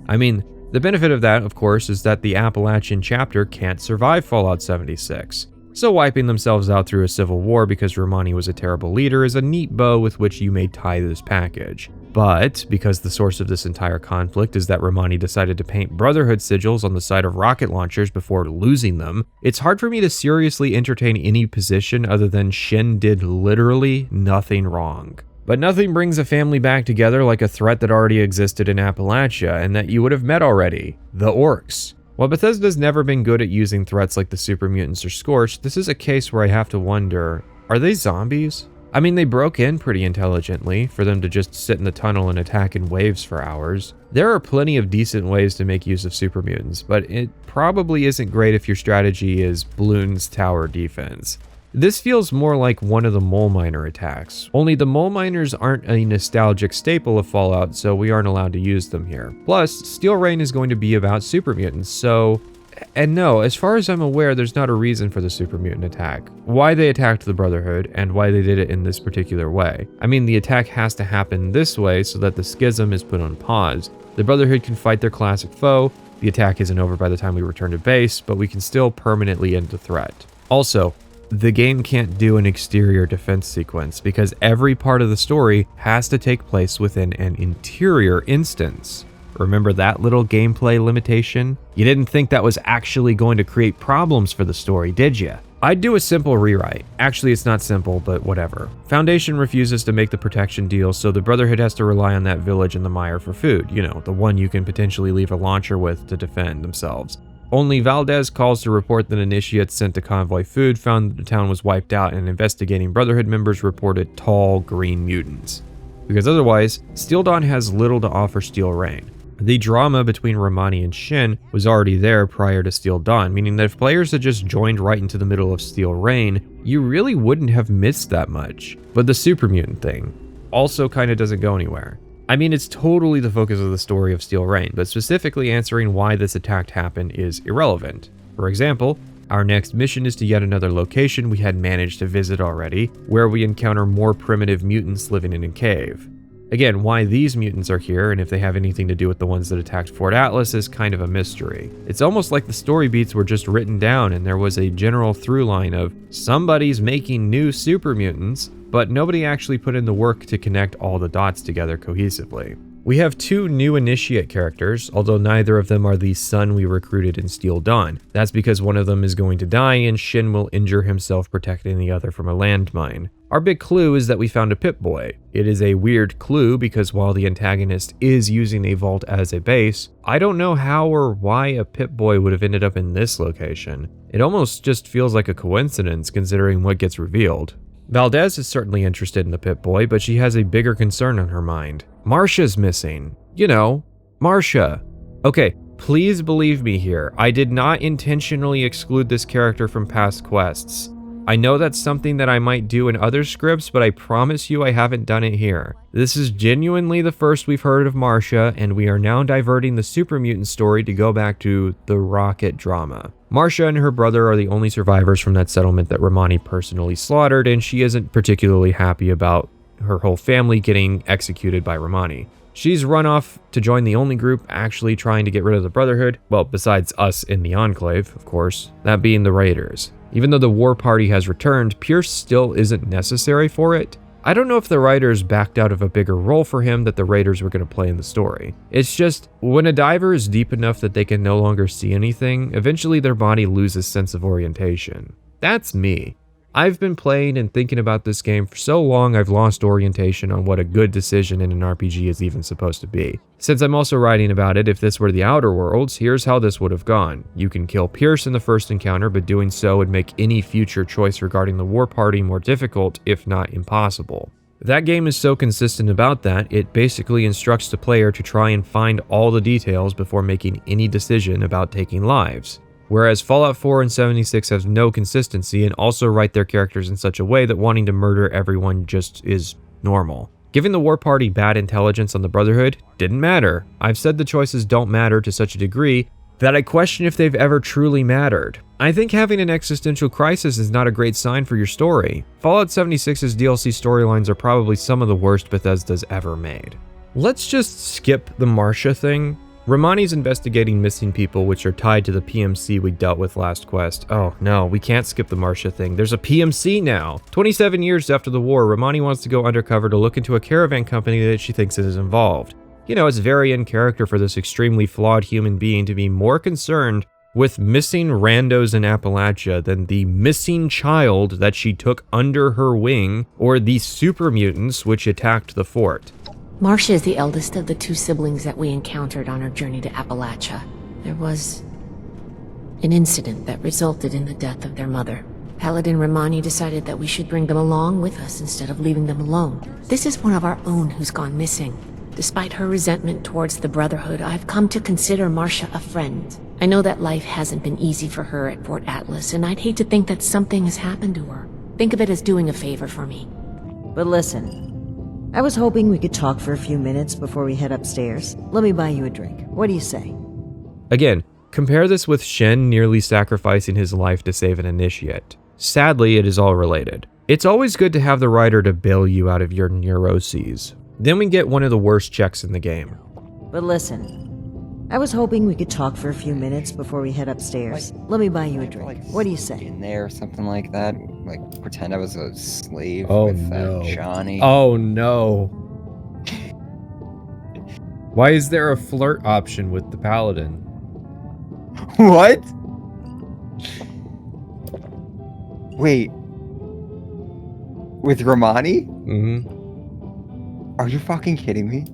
I mean, the benefit of that, of course, is that the Appalachian chapter can't survive Fallout 76. So wiping themselves out through a civil war because Romani was a terrible leader is a neat bow with which you may tie this package. But, because the source of this entire conflict is that Romani decided to paint Brotherhood sigils on the side of rocket launchers before losing them, it's hard for me to seriously entertain any position other than Shin did literally nothing wrong. But nothing brings a family back together like a threat that already existed in Appalachia and that you would have met already: the orcs. While Bethesda's never been good at using threats like the super mutants or Scorched, this is a case where I have to wonder, are they zombies? I mean, they broke in pretty intelligently for them to just sit in the tunnel and attack in waves for hours. There are plenty of decent ways to make use of super mutants, but it probably isn't great if your strategy is Bloons Tower defense. This feels more like one of the mole miner attacks, only the mole miners aren't a nostalgic staple of Fallout, so we aren't allowed to use them here. Plus, Steel Reign is going to be about super mutants, so... And no, as far as I'm aware, there's not a reason for the super mutant attack. Why they attacked the Brotherhood, and why they did it in this particular way. I mean, the attack has to happen this way so that the schism is put on pause. The Brotherhood can fight their classic foe, the attack isn't over by the time we return to base, but we can still permanently end the threat. Also, the game can't do an exterior defense sequence because every part of the story has to take place within an interior instance. Remember that little gameplay limitation? You didn't think that was actually going to create problems for the story, did you? I'd do a simple rewrite. Actually, it's not simple, but whatever. Foundation refuses to make the protection deal, so the Brotherhood has to rely on that village in the mire for food. You know, the one you can potentially leave a launcher with to defend themselves. Only Valdez calls to report that initiates sent to convoy food found that the town was wiped out, and investigating Brotherhood members reported tall green mutants. Because otherwise, Steel Dawn has little to offer Steel Reign. The drama between Romani and Shin was already there prior to Steel Dawn, meaning that if players had just joined right into the middle of Steel Reign, you really wouldn't have missed that much. But the super mutant thing also kind of doesn't go anywhere. I mean, it's totally the focus of the story of Steel Reign, but specifically answering why this attack happened is irrelevant. For example, our next mission is to yet another location we had managed to visit already, where we encounter more primitive mutants living in a cave. Again, why these mutants are here and if they have anything to do with the ones that attacked Fort Atlas is kind of a mystery. It's almost like the story beats were just written down and there was a general through line of somebody's making new super mutants, but nobody actually put in the work to connect all the dots together cohesively. We have 2 new initiate characters, although neither of them are the son we recruited in Steel Dawn. That's because one of them is going to die and Shin will injure himself protecting the other from a landmine. Our big clue is that we found a Pip-Boy. It is a weird clue because while the antagonist is using a vault as a base, I don't know how or why a Pip-Boy would have ended up in this location. It almost just feels like a coincidence considering what gets revealed. Valdez is certainly interested in the Pip-Boy, but she has a bigger concern on her mind. Marcia's missing. You know, Marcia. Okay, please believe me here. I did not intentionally exclude this character from past quests. I know that's something that I might do in other scripts, but I promise you I haven't done it here. This is genuinely the first we've heard of Marcia, and we are now diverting the super mutant story to go back to the Rocket drama. Marcia and her brother are the only survivors from that settlement that Romani personally slaughtered, and she isn't particularly happy about her whole family getting executed by Romani. She's run off to join the only group actually trying to get rid of the Brotherhood, well, besides us in the Enclave, of course, that being the Raiders. Even though the war party has returned, Pierce still isn't necessary for it. I don't know if the writers backed out of a bigger role for him that the Raiders were going to play in the story. It's just, when a diver is deep enough that they can no longer see anything, eventually their body loses sense of orientation. That's me. I've been playing and thinking about this game for so long I've lost orientation on what a good decision in an RPG is even supposed to be. Since I'm also writing about it, if this were the Outer Worlds, here's how this would have gone. You can kill Pierce in the first encounter, but doing so would make any future choice regarding the war party more difficult, if not impossible. That game is so consistent about that, it basically instructs the player to try and find all the details before making any decision about taking lives. Whereas Fallout 4 and 76 have no consistency and also write their characters in such a way that wanting to murder everyone just is normal. Giving the war party bad intelligence on the Brotherhood didn't matter. I've said the choices don't matter to such a degree that I question if they've ever truly mattered. I think having an existential crisis is not a great sign for your story. Fallout 76's DLC storylines are probably some of the worst Bethesda's ever made. Let's just skip the Marcia thing. Romani's investigating missing people which are tied to the PMC we dealt with last quest. Oh no, we can't skip the Marcia thing. There's a PMC now. 27 years after the war, Romani wants to go undercover to look into a caravan company that she thinks is involved. You know, it's very in character for this extremely flawed human being to be more concerned with missing randos in Appalachia than the missing child that she took under her wing or the super mutants which attacked the fort. Marcia is the eldest of the 2 siblings that we encountered on our journey to Appalachia. There was an incident that resulted in the death of their mother. Paladin Romani decided that we should bring them along with us instead of leaving them alone. This is one of our own who's gone missing. Despite her resentment towards the Brotherhood, I've come to consider Marcia a friend. I know that life hasn't been easy for her at Fort Atlas, and I'd hate to think that something has happened to her. Think of it as doing a favor for me. But listen, I was hoping we could talk for a few minutes before we head upstairs. Let me buy you a drink. What do you say? Again, compare this with Shen nearly sacrificing his life to save an initiate. Sadly, it is all related. It's always good to have the writer to bail you out of your neuroses. Then we get one of the worst checks in the game. But listen, I was hoping we could talk for a few minutes before we head upstairs. Let me buy you a drink. What do you say? In there or something like that. Like, pretend I was a slave Oh with no. Johnny. Oh no. Why is there a flirt option with the Paladin? What? Wait. With Romani? Mm-hmm. Are you fucking kidding me?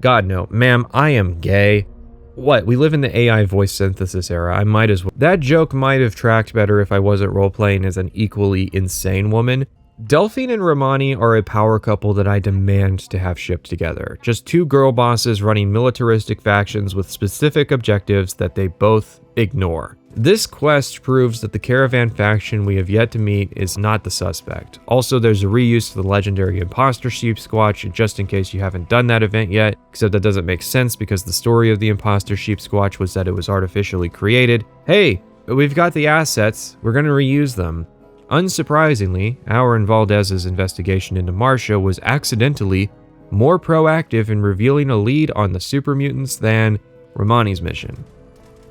God no. Ma'am, I am gay. What, we live in the AI voice synthesis era. I might as well. That joke might have tracked better if I wasn't role-playing as an equally insane woman. Delphine and Romani are a power couple that I demand to have shipped together. Just 2 girl bosses running militaristic factions with specific objectives that they both ignore. This quest proves that the caravan faction we have yet to meet is not the suspect. Also, there's a reuse of the legendary imposter sheep squatch, just in case you haven't done that event yet, except that doesn't make sense because the story of the imposter sheep squatch was that it was artificially created. Hey, we've got the assets, we're gonna reuse them. Unsurprisingly, our and Valdez's investigation into Marcia was accidentally more proactive in revealing a lead on the super mutants than Romani's mission.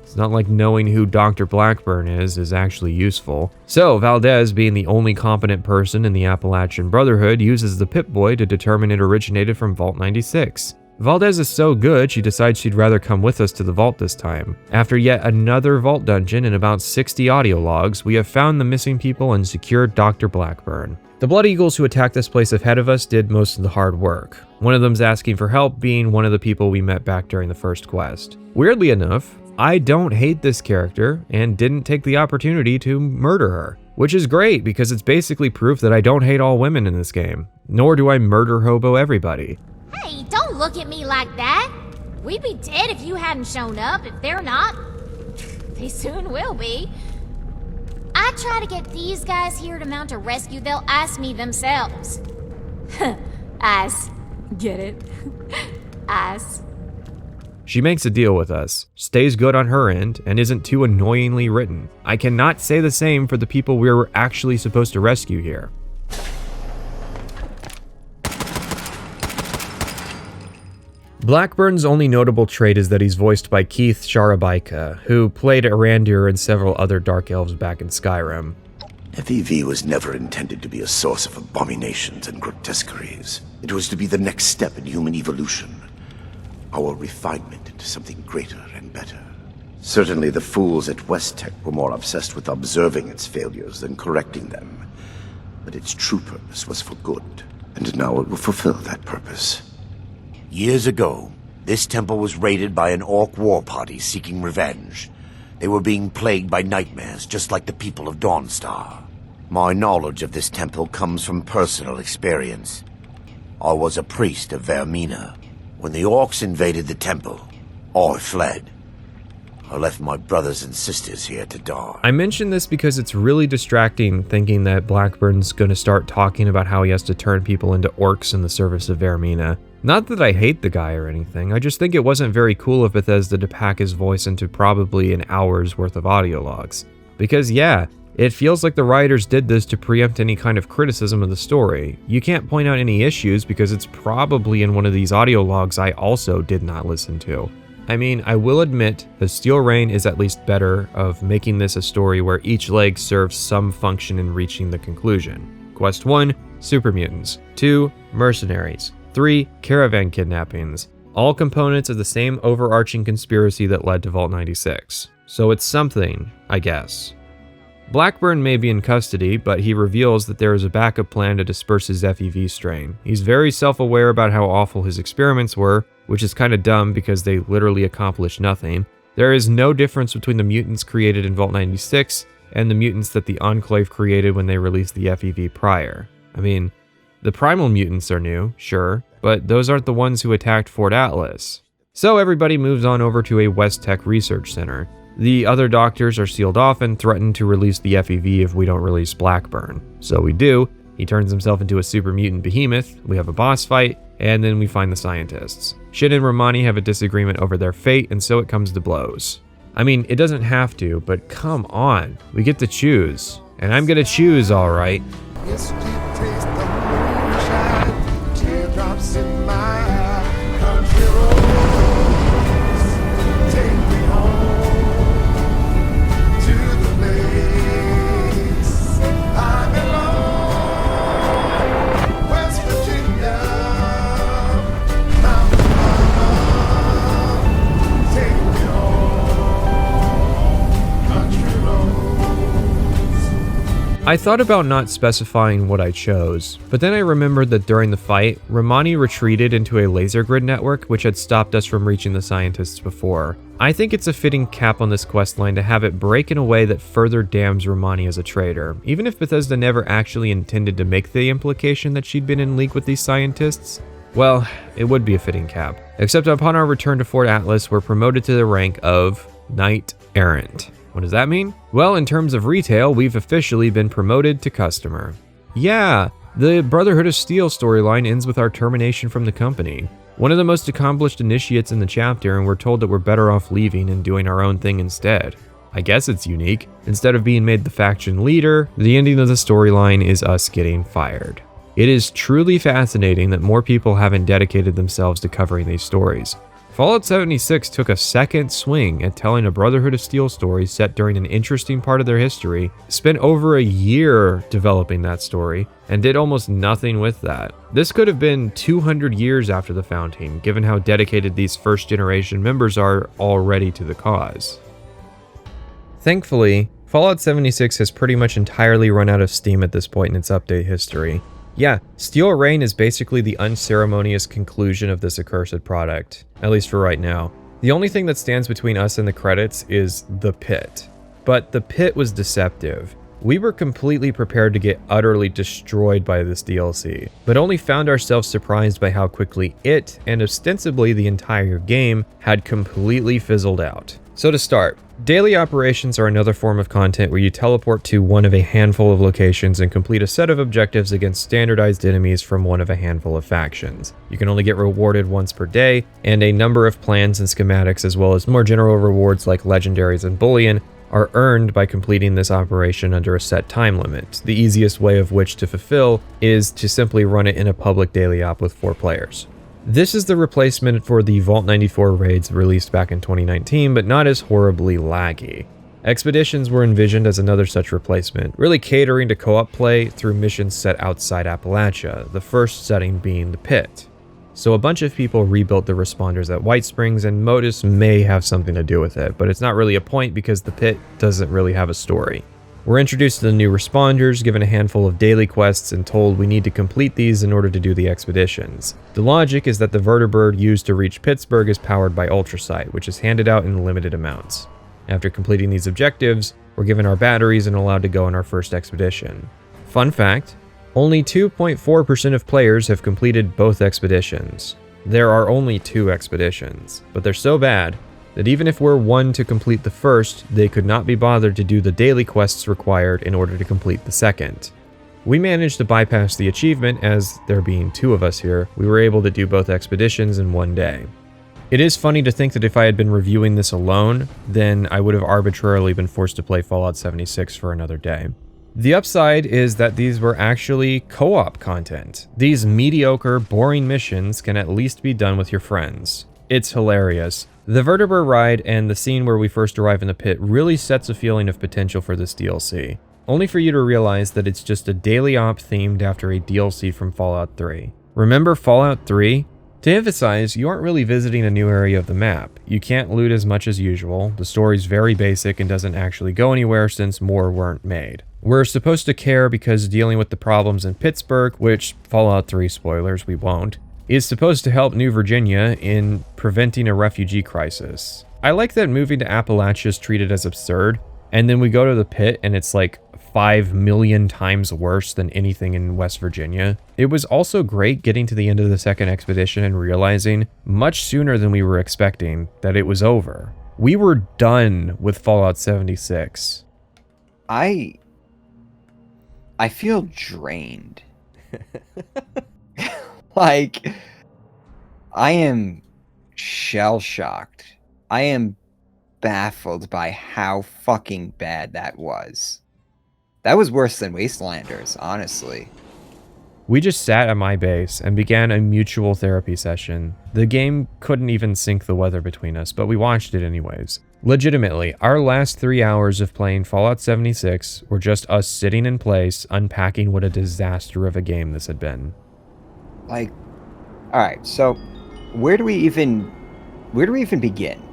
It's not like knowing who Dr. Blackburn is actually useful. So Valdez, being the only competent person in the Appalachian Brotherhood, uses the Pip-Boy to determine it originated from Vault 96. Valdez is so good, she decides she'd rather come with us to the vault this time. After yet another vault dungeon and about 60 audio logs, we have found the missing people and secured Dr. Blackburn. The Blood Eagles who attacked this place ahead of us did most of the hard work. One of them's asking for help, being one of the people we met back during the first quest. Weirdly enough, I don't hate this character and didn't take the opportunity to murder her, which is great because it's basically proof that I don't hate all women in this game, nor do I murder hobo everybody. Hey, don't look at me like that. We'd be dead if you hadn't shown up. If they're not, they soon will be. I try to get these guys here to mount a rescue, they'll ask me themselves. Ass. Get it? Ass. She makes a deal with us, stays good on her end, and isn't too annoyingly written. I cannot say the same for the people we were actually supposed to rescue here. Blackburn's only notable trait is that he's voiced by Keith Sharabaika, who played Arandir and several other Dark Elves back in Skyrim. FEV was never intended to be a source of abominations and grotesqueries. It was to be the next step in human evolution. Our refinement into something greater and better. Certainly the fools at Westtech were more obsessed with observing its failures than correcting them. But its true purpose was for good, and now it will fulfill that purpose. Years ago, this temple was raided by an orc war party seeking revenge. They were being plagued by nightmares, just like the people of Dawnstar. My knowledge of this temple comes from personal experience. I was a priest of Vermina. When the orcs invaded the temple, I fled. I left my brothers and sisters here to die. I mention this because it's really distracting thinking that Blackburn's gonna start talking about how he has to turn people into orcs in the service of Vermina. Not that I hate the guy or anything, I just think it wasn't very cool of Bethesda to pack his voice into probably an hour's worth of audio logs. Because yeah, it feels like the writers did this to preempt any kind of criticism of the story. You can't point out any issues because it's probably in one of these audio logs I also did not listen to. I mean, I will admit that Steel Rain is at least better of making this a story where each leg serves some function in reaching the conclusion. Quest 1, Super Mutants. 2, Mercenaries. 3, Caravan Kidnappings. All components of the same overarching conspiracy that led to Vault 96. So it's something, I guess. Blackburn may be in custody, but he reveals that there is a backup plan to disperse his FEV strain. He's very self-aware about how awful his experiments were, which is kind of dumb because they literally accomplished nothing. There is no difference between the mutants created in Vault 96 and the mutants that the Enclave created when they released the FEV prior. I mean, the primal mutants are new, sure, but those aren't the ones who attacked Fort Atlas. So everybody moves on over to a Westtech research center. The other doctors are sealed off and threaten to release the FEV if we don't release Blackburn. So we do. He turns himself into a super mutant behemoth, we have a boss fight, and then we find the scientists. Shin and Romani have a disagreement over their fate, and so it comes to blows. I mean, it doesn't have to, but come on. We get to choose. And I'm gonna choose, alright. Teardrops in my country roads. Take me home to the place I belong. West Virginia, Mountain Mama. Take me home, country roads. I thought about not specifying what I chose, but then I remembered that during the fight, Romani retreated into a laser grid network which had stopped us from reaching the scientists before. I think it's a fitting cap on this questline to have it break in a way that further damns Romani as a traitor, even if Bethesda never actually intended to make the implication that she'd been in league with these scientists. Well, it would be a fitting cap. Except upon our return to Fort Atlas, we're promoted to the rank of Knight Errant. What does that mean? Well, in terms of retail, we've officially been promoted to customer. Yeah, the Brotherhood of Steel storyline ends with our termination from the company. One of the most accomplished initiates in the chapter, and we're told that we're better off leaving and doing our own thing instead. I guess it's unique. Instead of being made the faction leader, the ending of the storyline is us getting fired. It is truly fascinating that more people haven't dedicated themselves to covering these stories. Fallout 76 took a second swing at telling a Brotherhood of Steel story set during an interesting part of their history, spent over a year developing that story, and did almost nothing with that. This could have been 200 years after the founding, given how dedicated these first generation members are already to the cause. Thankfully, Fallout 76 has pretty much entirely run out of steam at this point in its update history. Yeah, Steel Rain is basically the unceremonious conclusion of this accursed product, at least for right now. The only thing that stands between us and the credits is the pit. But the pit was deceptive. We were completely prepared to get utterly destroyed by this DLC, but only found ourselves surprised by how quickly it, and ostensibly the entire game, had completely fizzled out. So to start, daily operations are another form of content where you teleport to one of a handful of locations and complete a set of objectives against standardized enemies from one of a handful of factions. You can only get rewarded once per day, and a number of plans and schematics as well as more general rewards like legendaries and bullion are earned by completing this operation under a set time limit, the easiest way of which to fulfill is to simply run it in a public daily op with 4 players. This is the replacement for the Vault 94 raids released back in 2019, but not as horribly laggy. Expeditions were envisioned as another such replacement, really catering to co-op play through missions set outside Appalachia, the first setting being the pit. So a bunch of people rebuilt the responders at White Springs, and Modus may have something to do with it, but it's not really a point because the pit doesn't really have a story. We're introduced to the new responders, given a handful of daily quests, and told we need to complete these in order to do the expeditions. The logic is that the vertibird used to reach Pittsburgh is powered by ultrasight, which is handed out in limited amounts. After completing these objectives, we're given our batteries and allowed to go on our first expedition. Fun fact, only 2.4% of players have completed both expeditions. There are only 2 expeditions, but they're so bad that even if we're one to complete the first, they could not be bothered to do the daily quests required in order to complete the second. We managed to bypass the achievement as, there being 2 of us here, we were able to do both expeditions in one day. It is funny to think that if I had been reviewing this alone, then I would have arbitrarily been forced to play Fallout 76 for another day. The upside is that these were actually co-op content. These mediocre, boring missions can at least be done with your friends. It's hilarious. The vertibird ride and the scene where we first arrive in the pit really sets a feeling of potential for this DLC, only for you to realize that it's just a daily op themed after a DLC from Fallout 3. Remember Fallout 3? To emphasize, you aren't really visiting a new area of the map. You can't loot as much as usual, the story's very basic and doesn't actually go anywhere since more weren't made. We're supposed to care because dealing with the problems in Pittsburgh, which, Fallout 3 spoilers, we won't, is supposed to help New Virginia in preventing a refugee crisis. I like that moving to Appalachia is treated as absurd, and then we go to the pit and it's like 5 million times worse than anything in West Virginia. It was also great getting to the end of the second expedition and realizing, much sooner than we were expecting, that it was over. We were done with Fallout 76. I feel drained. Like, I am shell-shocked. I am baffled by how fucking bad that was. That was worse than Wastelanders, honestly. We just sat at my base and began a mutual therapy session. The game couldn't even sync the weather between us, but we watched it anyways. Legitimately, our last 3 hours of playing Fallout 76 were just us sitting in place, unpacking what a disaster of a game this had been. Like, all right, so where do we even begin?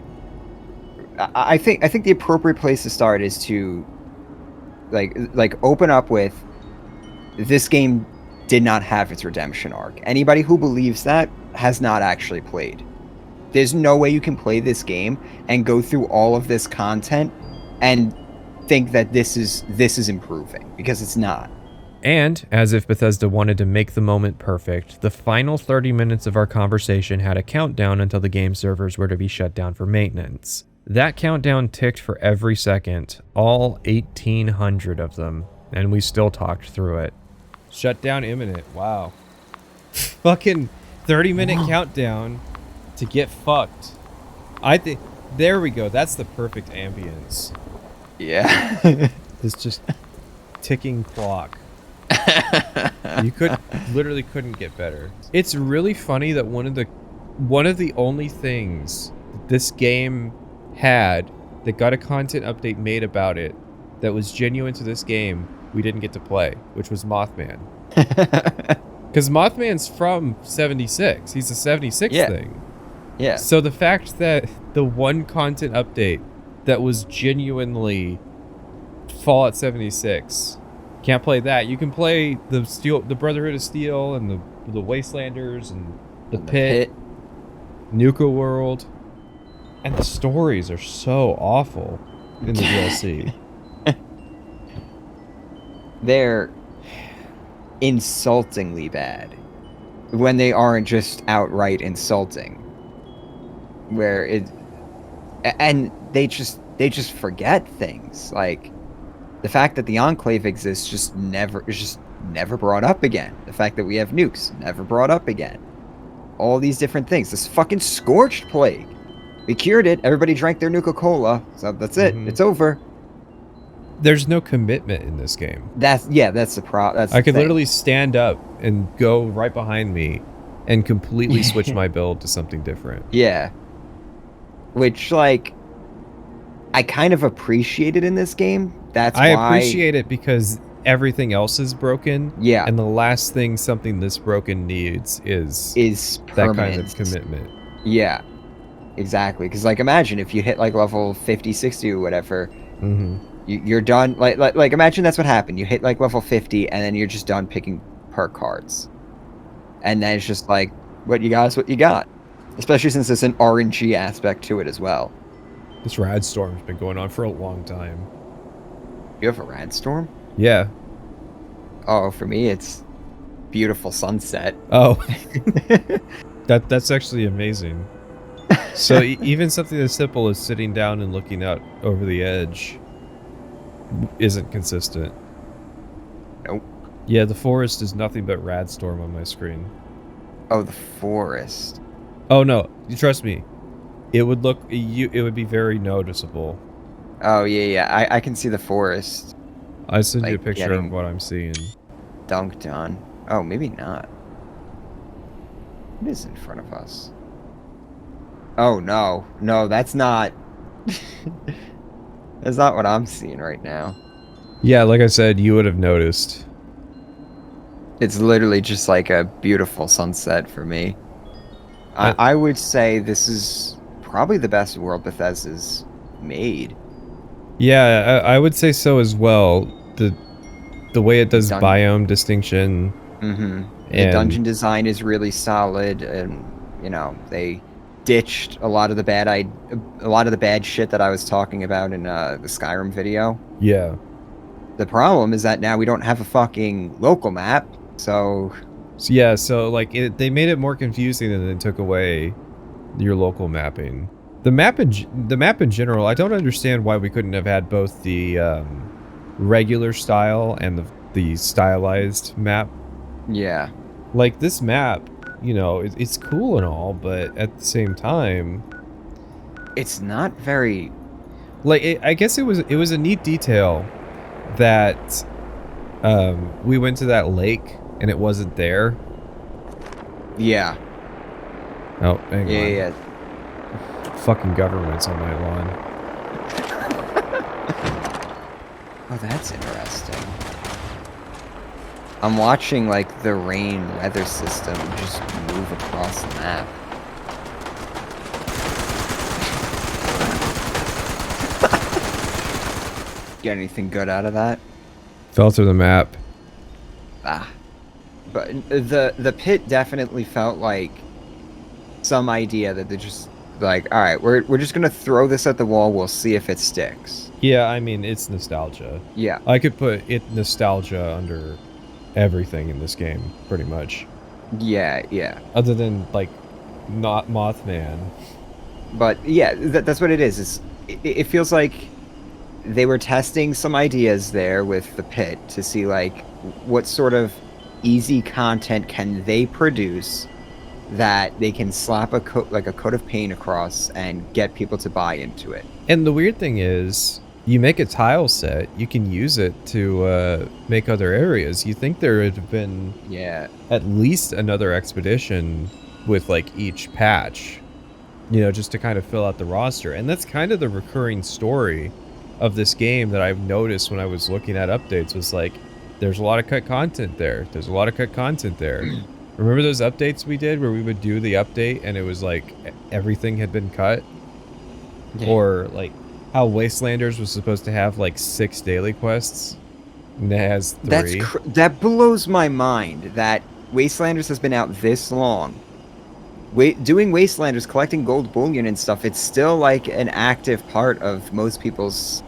I think the appropriate place to start is to like open up with, this game did not have its redemption arc. Anybody who believes that has not actually played. There's no way you can play this game and go through all of this content and think that this is improving, because it's not. And, as if Bethesda wanted to make the moment perfect, the final 30 minutes of our conversation had a countdown until the game servers were to be shut down for maintenance. That countdown ticked for every second, all 1,800 of them, and we still talked through it. Shutdown imminent, wow. Fucking 30-minute countdown to get fucked. I think, there we go, that's the perfect ambience. Yeah. This just ticking clock. You literally couldn't get better. It's really funny that one of the only things this game had that got a content update made about it that was genuine to this game, we didn't get to play, which was Mothman. Because Mothman's from 76. He's a 76 thing. Yeah. So the fact that the one content update that was genuinely Fallout 76, can't play that. You can play the Brotherhood of Steel and the Wastelanders and the Pit, Nuka World, and the stories are so awful in the DLC. They're insultingly bad when they aren't just outright insulting. And they just forget things. Like the fact that the Enclave exists is just never brought up again. The fact that we have nukes, never brought up again. All these different things. This fucking scorched plague. We cured it. Everybody drank their Nuka-Cola. So that's it. It's over. There's no commitment in this game. That's the problem. I could literally stand up and go right behind me and completely switch my build to something different. Yeah. Which, like, I kind of appreciate it in this game. I appreciate it because everything else is broken. Yeah. And the last thing something this broken needs is that kind of commitment. Yeah. Exactly. Because, like, imagine if you hit, like, level 50, 60 or whatever. You're done. Like, imagine that's what happened. You hit, like, level 50, and then you're just done picking perk cards. And then it's just like, what you got is what you got. Especially since there's an RNG aspect to it as well. This rad storm's been going on for a long time. You have a rad storm? Yeah. Oh, for me, it's beautiful sunset. Oh. That's actually amazing. So even something as simple as sitting down and looking out over the edge isn't consistent. Nope. Yeah, the forest is nothing but rad storm on my screen. Oh, the forest. Oh no, you trust me. It would be very noticeable. Oh yeah. I can see the forest. I sent you a picture of what I'm seeing. Dunked on. Oh, maybe not. What is in front of us? Oh no, that's not. That's not what I'm seeing right now. Yeah, like I said, you would have noticed. It's literally just like a beautiful sunset for me. I would say this is probably the best world Bethesda's made. Yeah, I would say so as well. The way it does biome distinction. The dungeon design is really solid, and they ditched a lot of the bad shit that I was talking about in the Skyrim video. Yeah. The problem is that now we don't have a fucking local map, so like they made it more confusing and then took away your local mapping. The map in general, I don't understand why we couldn't have had both the regular style and the stylized map. Yeah. Like this map, it's cool and all, but at the same time, it's not very. Like I guess it was a neat detail that we went to that lake and it wasn't there. Yeah. Oh, hang on. Yeah. Fucking government's on my lawn. Oh, that's interesting. I'm watching, like, the rain weather system just move across the map. Get anything good out of that? Fell through the map. But the pit definitely felt like some idea that they're just like, all right, we're just gonna throw this at the wall. We'll see if it sticks. Yeah, I mean, it's nostalgia. Yeah. I could put nostalgia under everything in this game, pretty much. Yeah. Other than, like, not Mothman. But, yeah, that's what it is. It feels like they were testing some ideas there with the pit to see, like, what sort of easy content can they produce that they can slap a coat of paint across and get people to buy into it. And the weird thing is, You make a tile set, you can use it to make other areas. You think there would have been at least another expedition with like each patch, you know, just to kind of fill out the roster. And that's kind of the recurring story of this game that I've noticed when I was looking at updates, was like, there's a lot of cut content there. There's a lot of cut content there. Remember those updates we did where we would do the update and it was like everything had been cut? Or like how Wastelanders was supposed to have like 6 daily quests and it has 3. That blows my mind that Wastelanders has been out this long. Doing Wastelanders, collecting gold bullion and stuff, it's still like an active part of most people's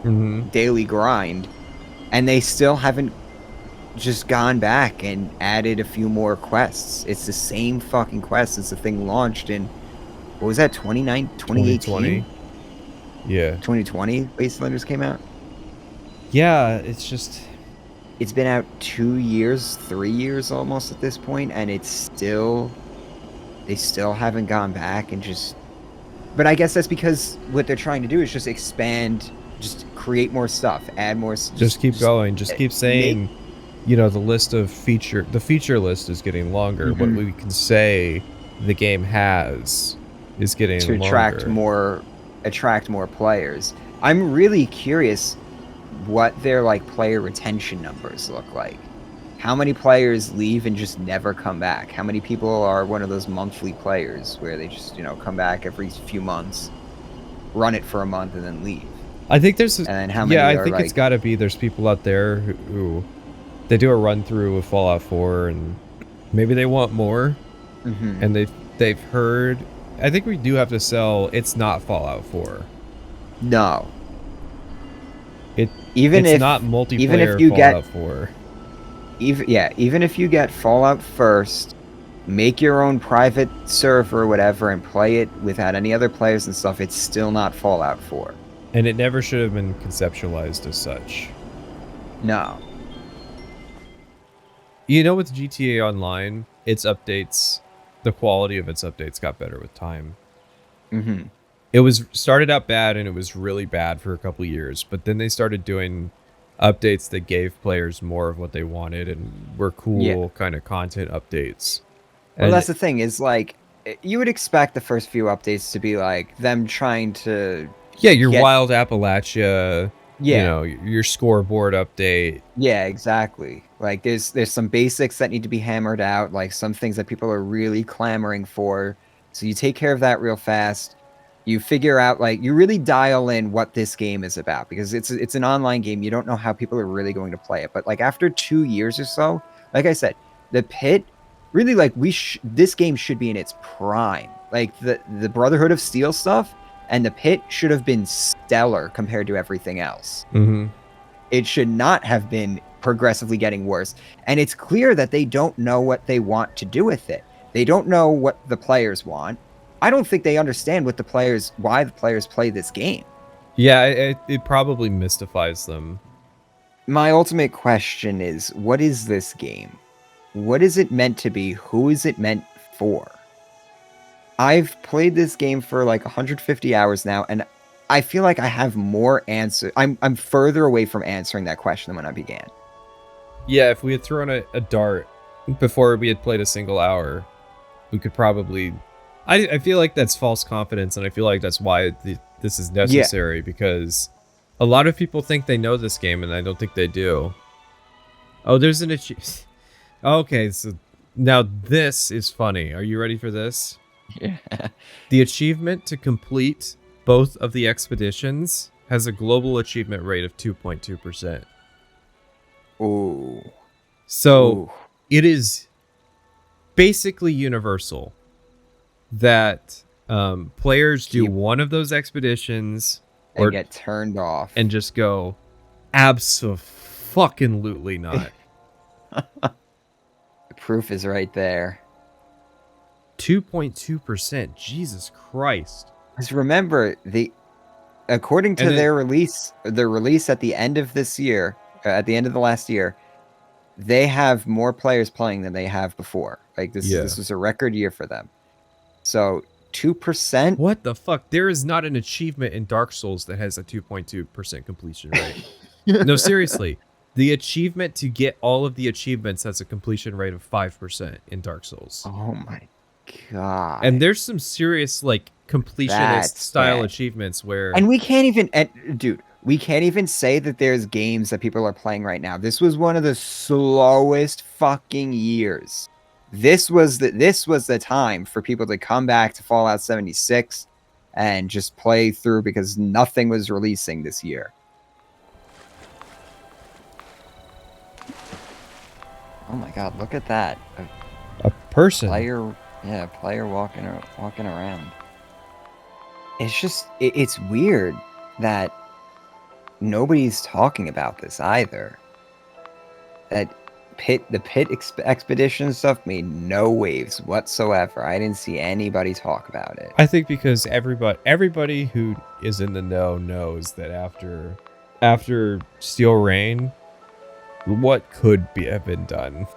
daily grind. And they still haven't just gone back and added a few more quests. It's the same fucking quest since the thing launched in, what was that, 2018? Yeah. 2020 Wastelanders came out? Yeah, it's just... It's been out 2 years, 3 years almost at this point, and it's still... They still haven't gone back and just... But I guess that's because what they're trying to do is just expand, just create more stuff, add more... Just keep going, just keep saying, you know, the feature list is getting longer. What we can say the game has is getting longer. To attract more players. I'm really curious what their like player retention numbers look like. How many players leave and just never come back? How many people are one of those monthly players where they just, you know, come back every few months, run it for a month, and then leave? I think there's... And then how many I are think like, it's got to be there's people out there who they do a run through with Fallout 4 and maybe they want more, and they've heard... I think we do have to sell it's not Fallout 4. No. It's if not multiplayer even if you Fallout 4. Even if you get Fallout first, make your own private server or whatever and play it without any other players and stuff, it's still not Fallout 4. And it never should have been conceptualized as such. No. You know, with GTA Online, its updates, the quality of its updates got better with time. It was started out bad and it was really bad for a couple years, but then they started doing updates that gave players more of what they wanted and were cool kind of content updates. Well, that's the thing, is like, you would expect the first few updates to be like them trying to... Yeah, your Wild Appalachia, Yeah. you know, your scoreboard update. Yeah, exactly. Like there's some basics that need to be hammered out, like some things that people are really clamoring for. So you take care of that real fast. You figure out, like, you really dial in what this game is about, because it's an online game. You don't know how people are really going to play it. But like after 2 years or so, like I said, the Pit really, like, this game should be in its prime. Like the Brotherhood of Steel stuff and the Pit should have been stellar compared to everything else. It should not have been progressively getting worse. And it's clear that they don't know what they want to do with it. They don't know what the players want. I don't think they understand why the players play this game. Yeah, it probably mystifies them. My ultimate question is, what is this game? What is it meant to be? Who is it meant for? I've played this game for like 150 hours now, and I feel like I have more answers. I'm further away from answering that question than when I began. Yeah, if we had thrown a dart before we had played a single hour, we could probably... I feel like that's false confidence, and I feel like that's why this is necessary, because a lot of people think they know this game, and I don't think they do. Oh, there's an achievement. Okay, so now this is funny. Are you ready for this? Yeah. The achievement to complete both of the expeditions has a global achievement rate of 2.2%. Ooh. So it is basically universal that players do one of those expeditions or get turned off and just go, abso-fucking-lutely not. The proof is right there. 2.2%. Jesus Christ. Because remember, according to their release, the release at the end of this year, at the end of the last year, they have more players playing than they have before. Like this was a record year for them. So 2%. What the fuck? There is not an achievement in Dark Souls that has a 2.2% completion rate. No, seriously. The achievement to get all of the achievements has a completion rate of 5% in Dark Souls. Oh my god. And there's some serious, like, completionist style achievements where... And we can't even... dude, we can't even say that there's games that people are playing right now. This was one of the slowest fucking years. This was the time for people to come back to Fallout 76 and just play through because nothing was releasing this year. Oh my god, look at that. A person. Player walking around. It's just, it's weird that nobody's talking about this either. That the Pitt expedition stuff made no waves whatsoever. I didn't see anybody talk about it. I think because everybody who is in the know knows that after Steel Rain, what could have been done?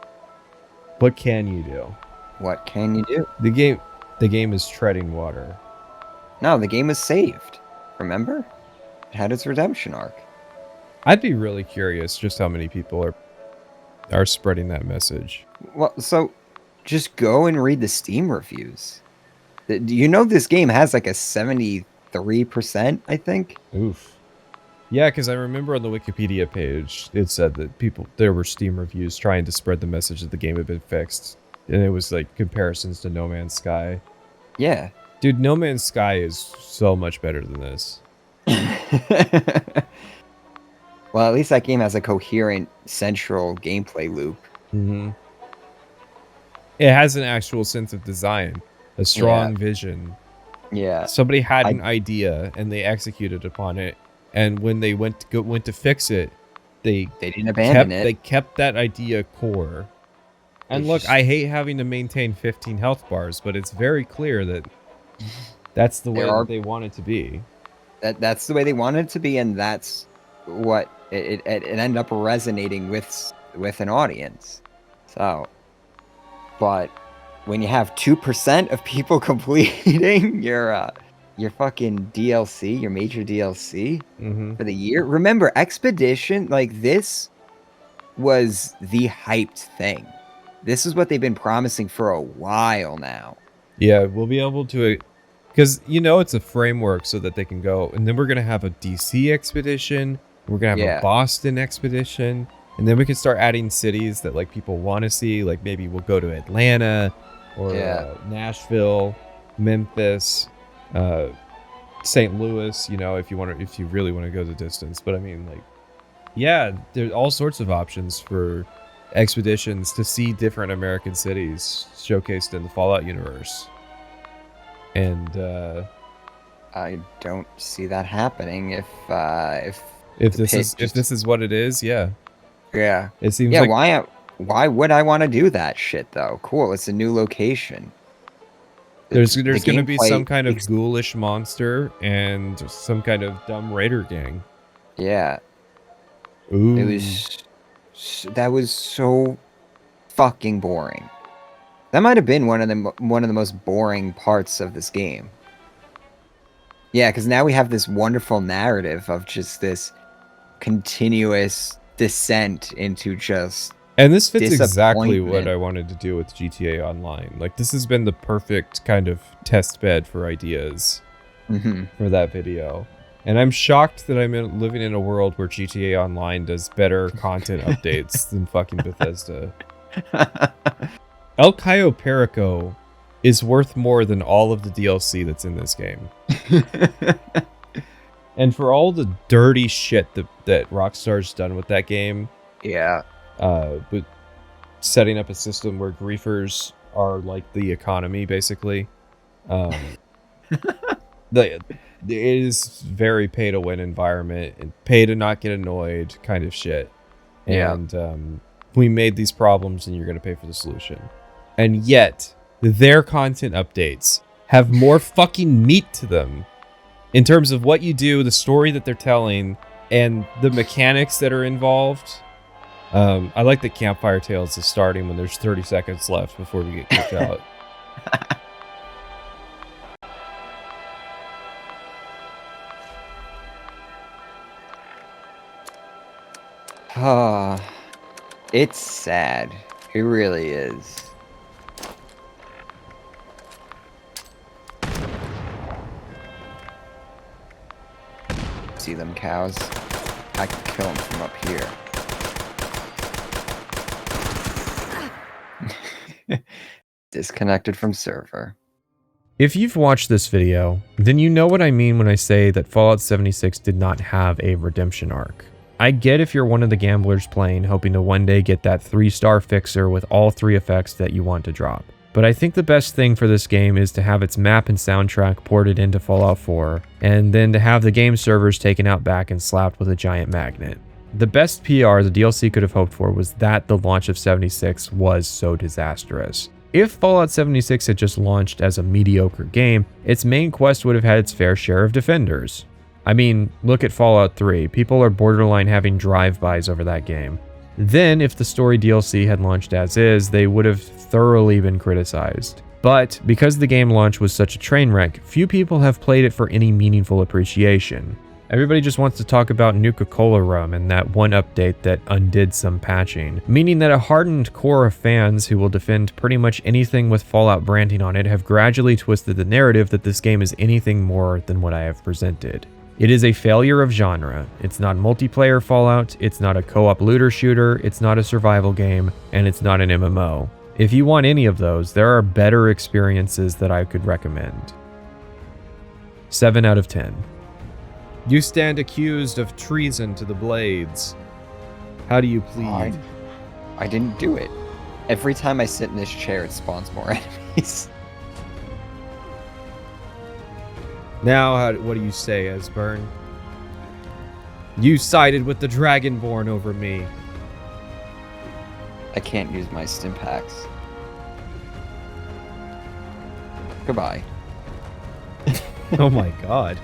What can you do? What can you do? The game is treading water. No, the game was saved. Remember? It had its redemption arc. I'd be really curious just how many people are spreading that message. Well, so just go and read the Steam reviews. You know this game has like a 73%, I think? Oof. Yeah, because I remember on the Wikipedia page, it said that there were Steam reviews trying to spread the message that the game had been fixed. And it was like comparisons to No Man's Sky. Yeah. Dude, No Man's Sky is so much better than this. Well, at least that game has a coherent central gameplay loop. Mm-hmm. It has an actual sense of design, a strong vision. Yeah. Somebody had an idea and they executed upon it. And when they went to fix it, they didn't abandon it. They kept that idea core. And look, I hate having to maintain 15 health bars, but it's very clear that that's the way that they want it to be. That's the way they want it to be, and that's what it ended up resonating with an audience. So, but when you have 2% of people completing your fucking DLC, your major DLC for the year. Remember, Expedition, like this was the hyped thing. This is what they've been promising for a while now. Yeah, we'll be able to, because it's a framework so that they can go, and then we're going to have a DC expedition, we're going to have a Boston expedition, and then we can start adding cities that like people want to see, like maybe we'll go to Atlanta or Nashville, Memphis, St. Louis, if you really want to go the distance. But I mean, like, yeah, there's all sorts of options for expeditions to see different American cities showcased in the Fallout universe. And I don't see that happening if this is what it is. Yeah. It seems like why would I want to do that shit though? Cool, it's a new location. There's going to be some kind of ghoulish monster and some kind of dumb raider gang. Yeah. Ooh. That was so fucking boring. That might have been one of the most boring parts of this game. Yeah, because now we have this wonderful narrative of just this continuous descent into just... And this fits exactly what I wanted to do with GTA Online. Like, this has been the perfect kind of test bed for ideas for that video. And I'm shocked that I'm living in a world where GTA Online does better content updates than fucking Bethesda. El Cayo Perico is worth more than all of the DLC that's in this game. And for all the dirty shit that Rockstar's done with that game... Yeah. With setting up a system where griefers are like the economy, basically. It is very pay to win environment and pay to not get annoyed kind of shit. And we made these problems and you're going to pay for the solution. And yet, their content updates have more fucking meat to them in terms of what you do, the story that they're telling, and the mechanics that are involved. I like that Campfire Tales is starting when there's 30 seconds left before we get kicked out. It's sad. It really is. See them cows? I can kill them from up here. Disconnected from server. If you've watched this video, then you know what I mean when I say that Fallout 76 did not have a redemption arc. I get if you're one of the gamblers playing, hoping to one day get that 3-star fixer with all 3 effects that you want to drop. But I think the best thing for this game is to have its map and soundtrack ported into Fallout 4, and then to have the game servers taken out back and slapped with a giant magnet. The best PR the DLC could have hoped for was that the launch of 76 was so disastrous. If Fallout 76 had just launched as a mediocre game, its main quest would have had its fair share of defenders. I mean, look at Fallout 3, people are borderline having drive-bys over that game. Then, if the story DLC had launched as is, they would have thoroughly been criticized. But, because the game launch was such a train wreck, few people have played it for any meaningful appreciation. Everybody just wants to talk about Nuka-Cola Rum and that one update that undid some patching, meaning that a hardened core of fans who will defend pretty much anything with Fallout branding on it have gradually twisted the narrative that this game is anything more than what I have presented. It is a failure of genre. It's not multiplayer Fallout, it's not a co-op looter shooter, it's not a survival game, and it's not an MMO. If you want any of those, there are better experiences that I could recommend. 7 out of 10. You stand accused of treason to the Blades. How do you plead? I didn't do it. Every time I sit in this chair, it spawns more enemies. Now, what do you say, Esbern? You sided with the Dragonborn over me. I can't use my stim packs. Goodbye. Oh my god.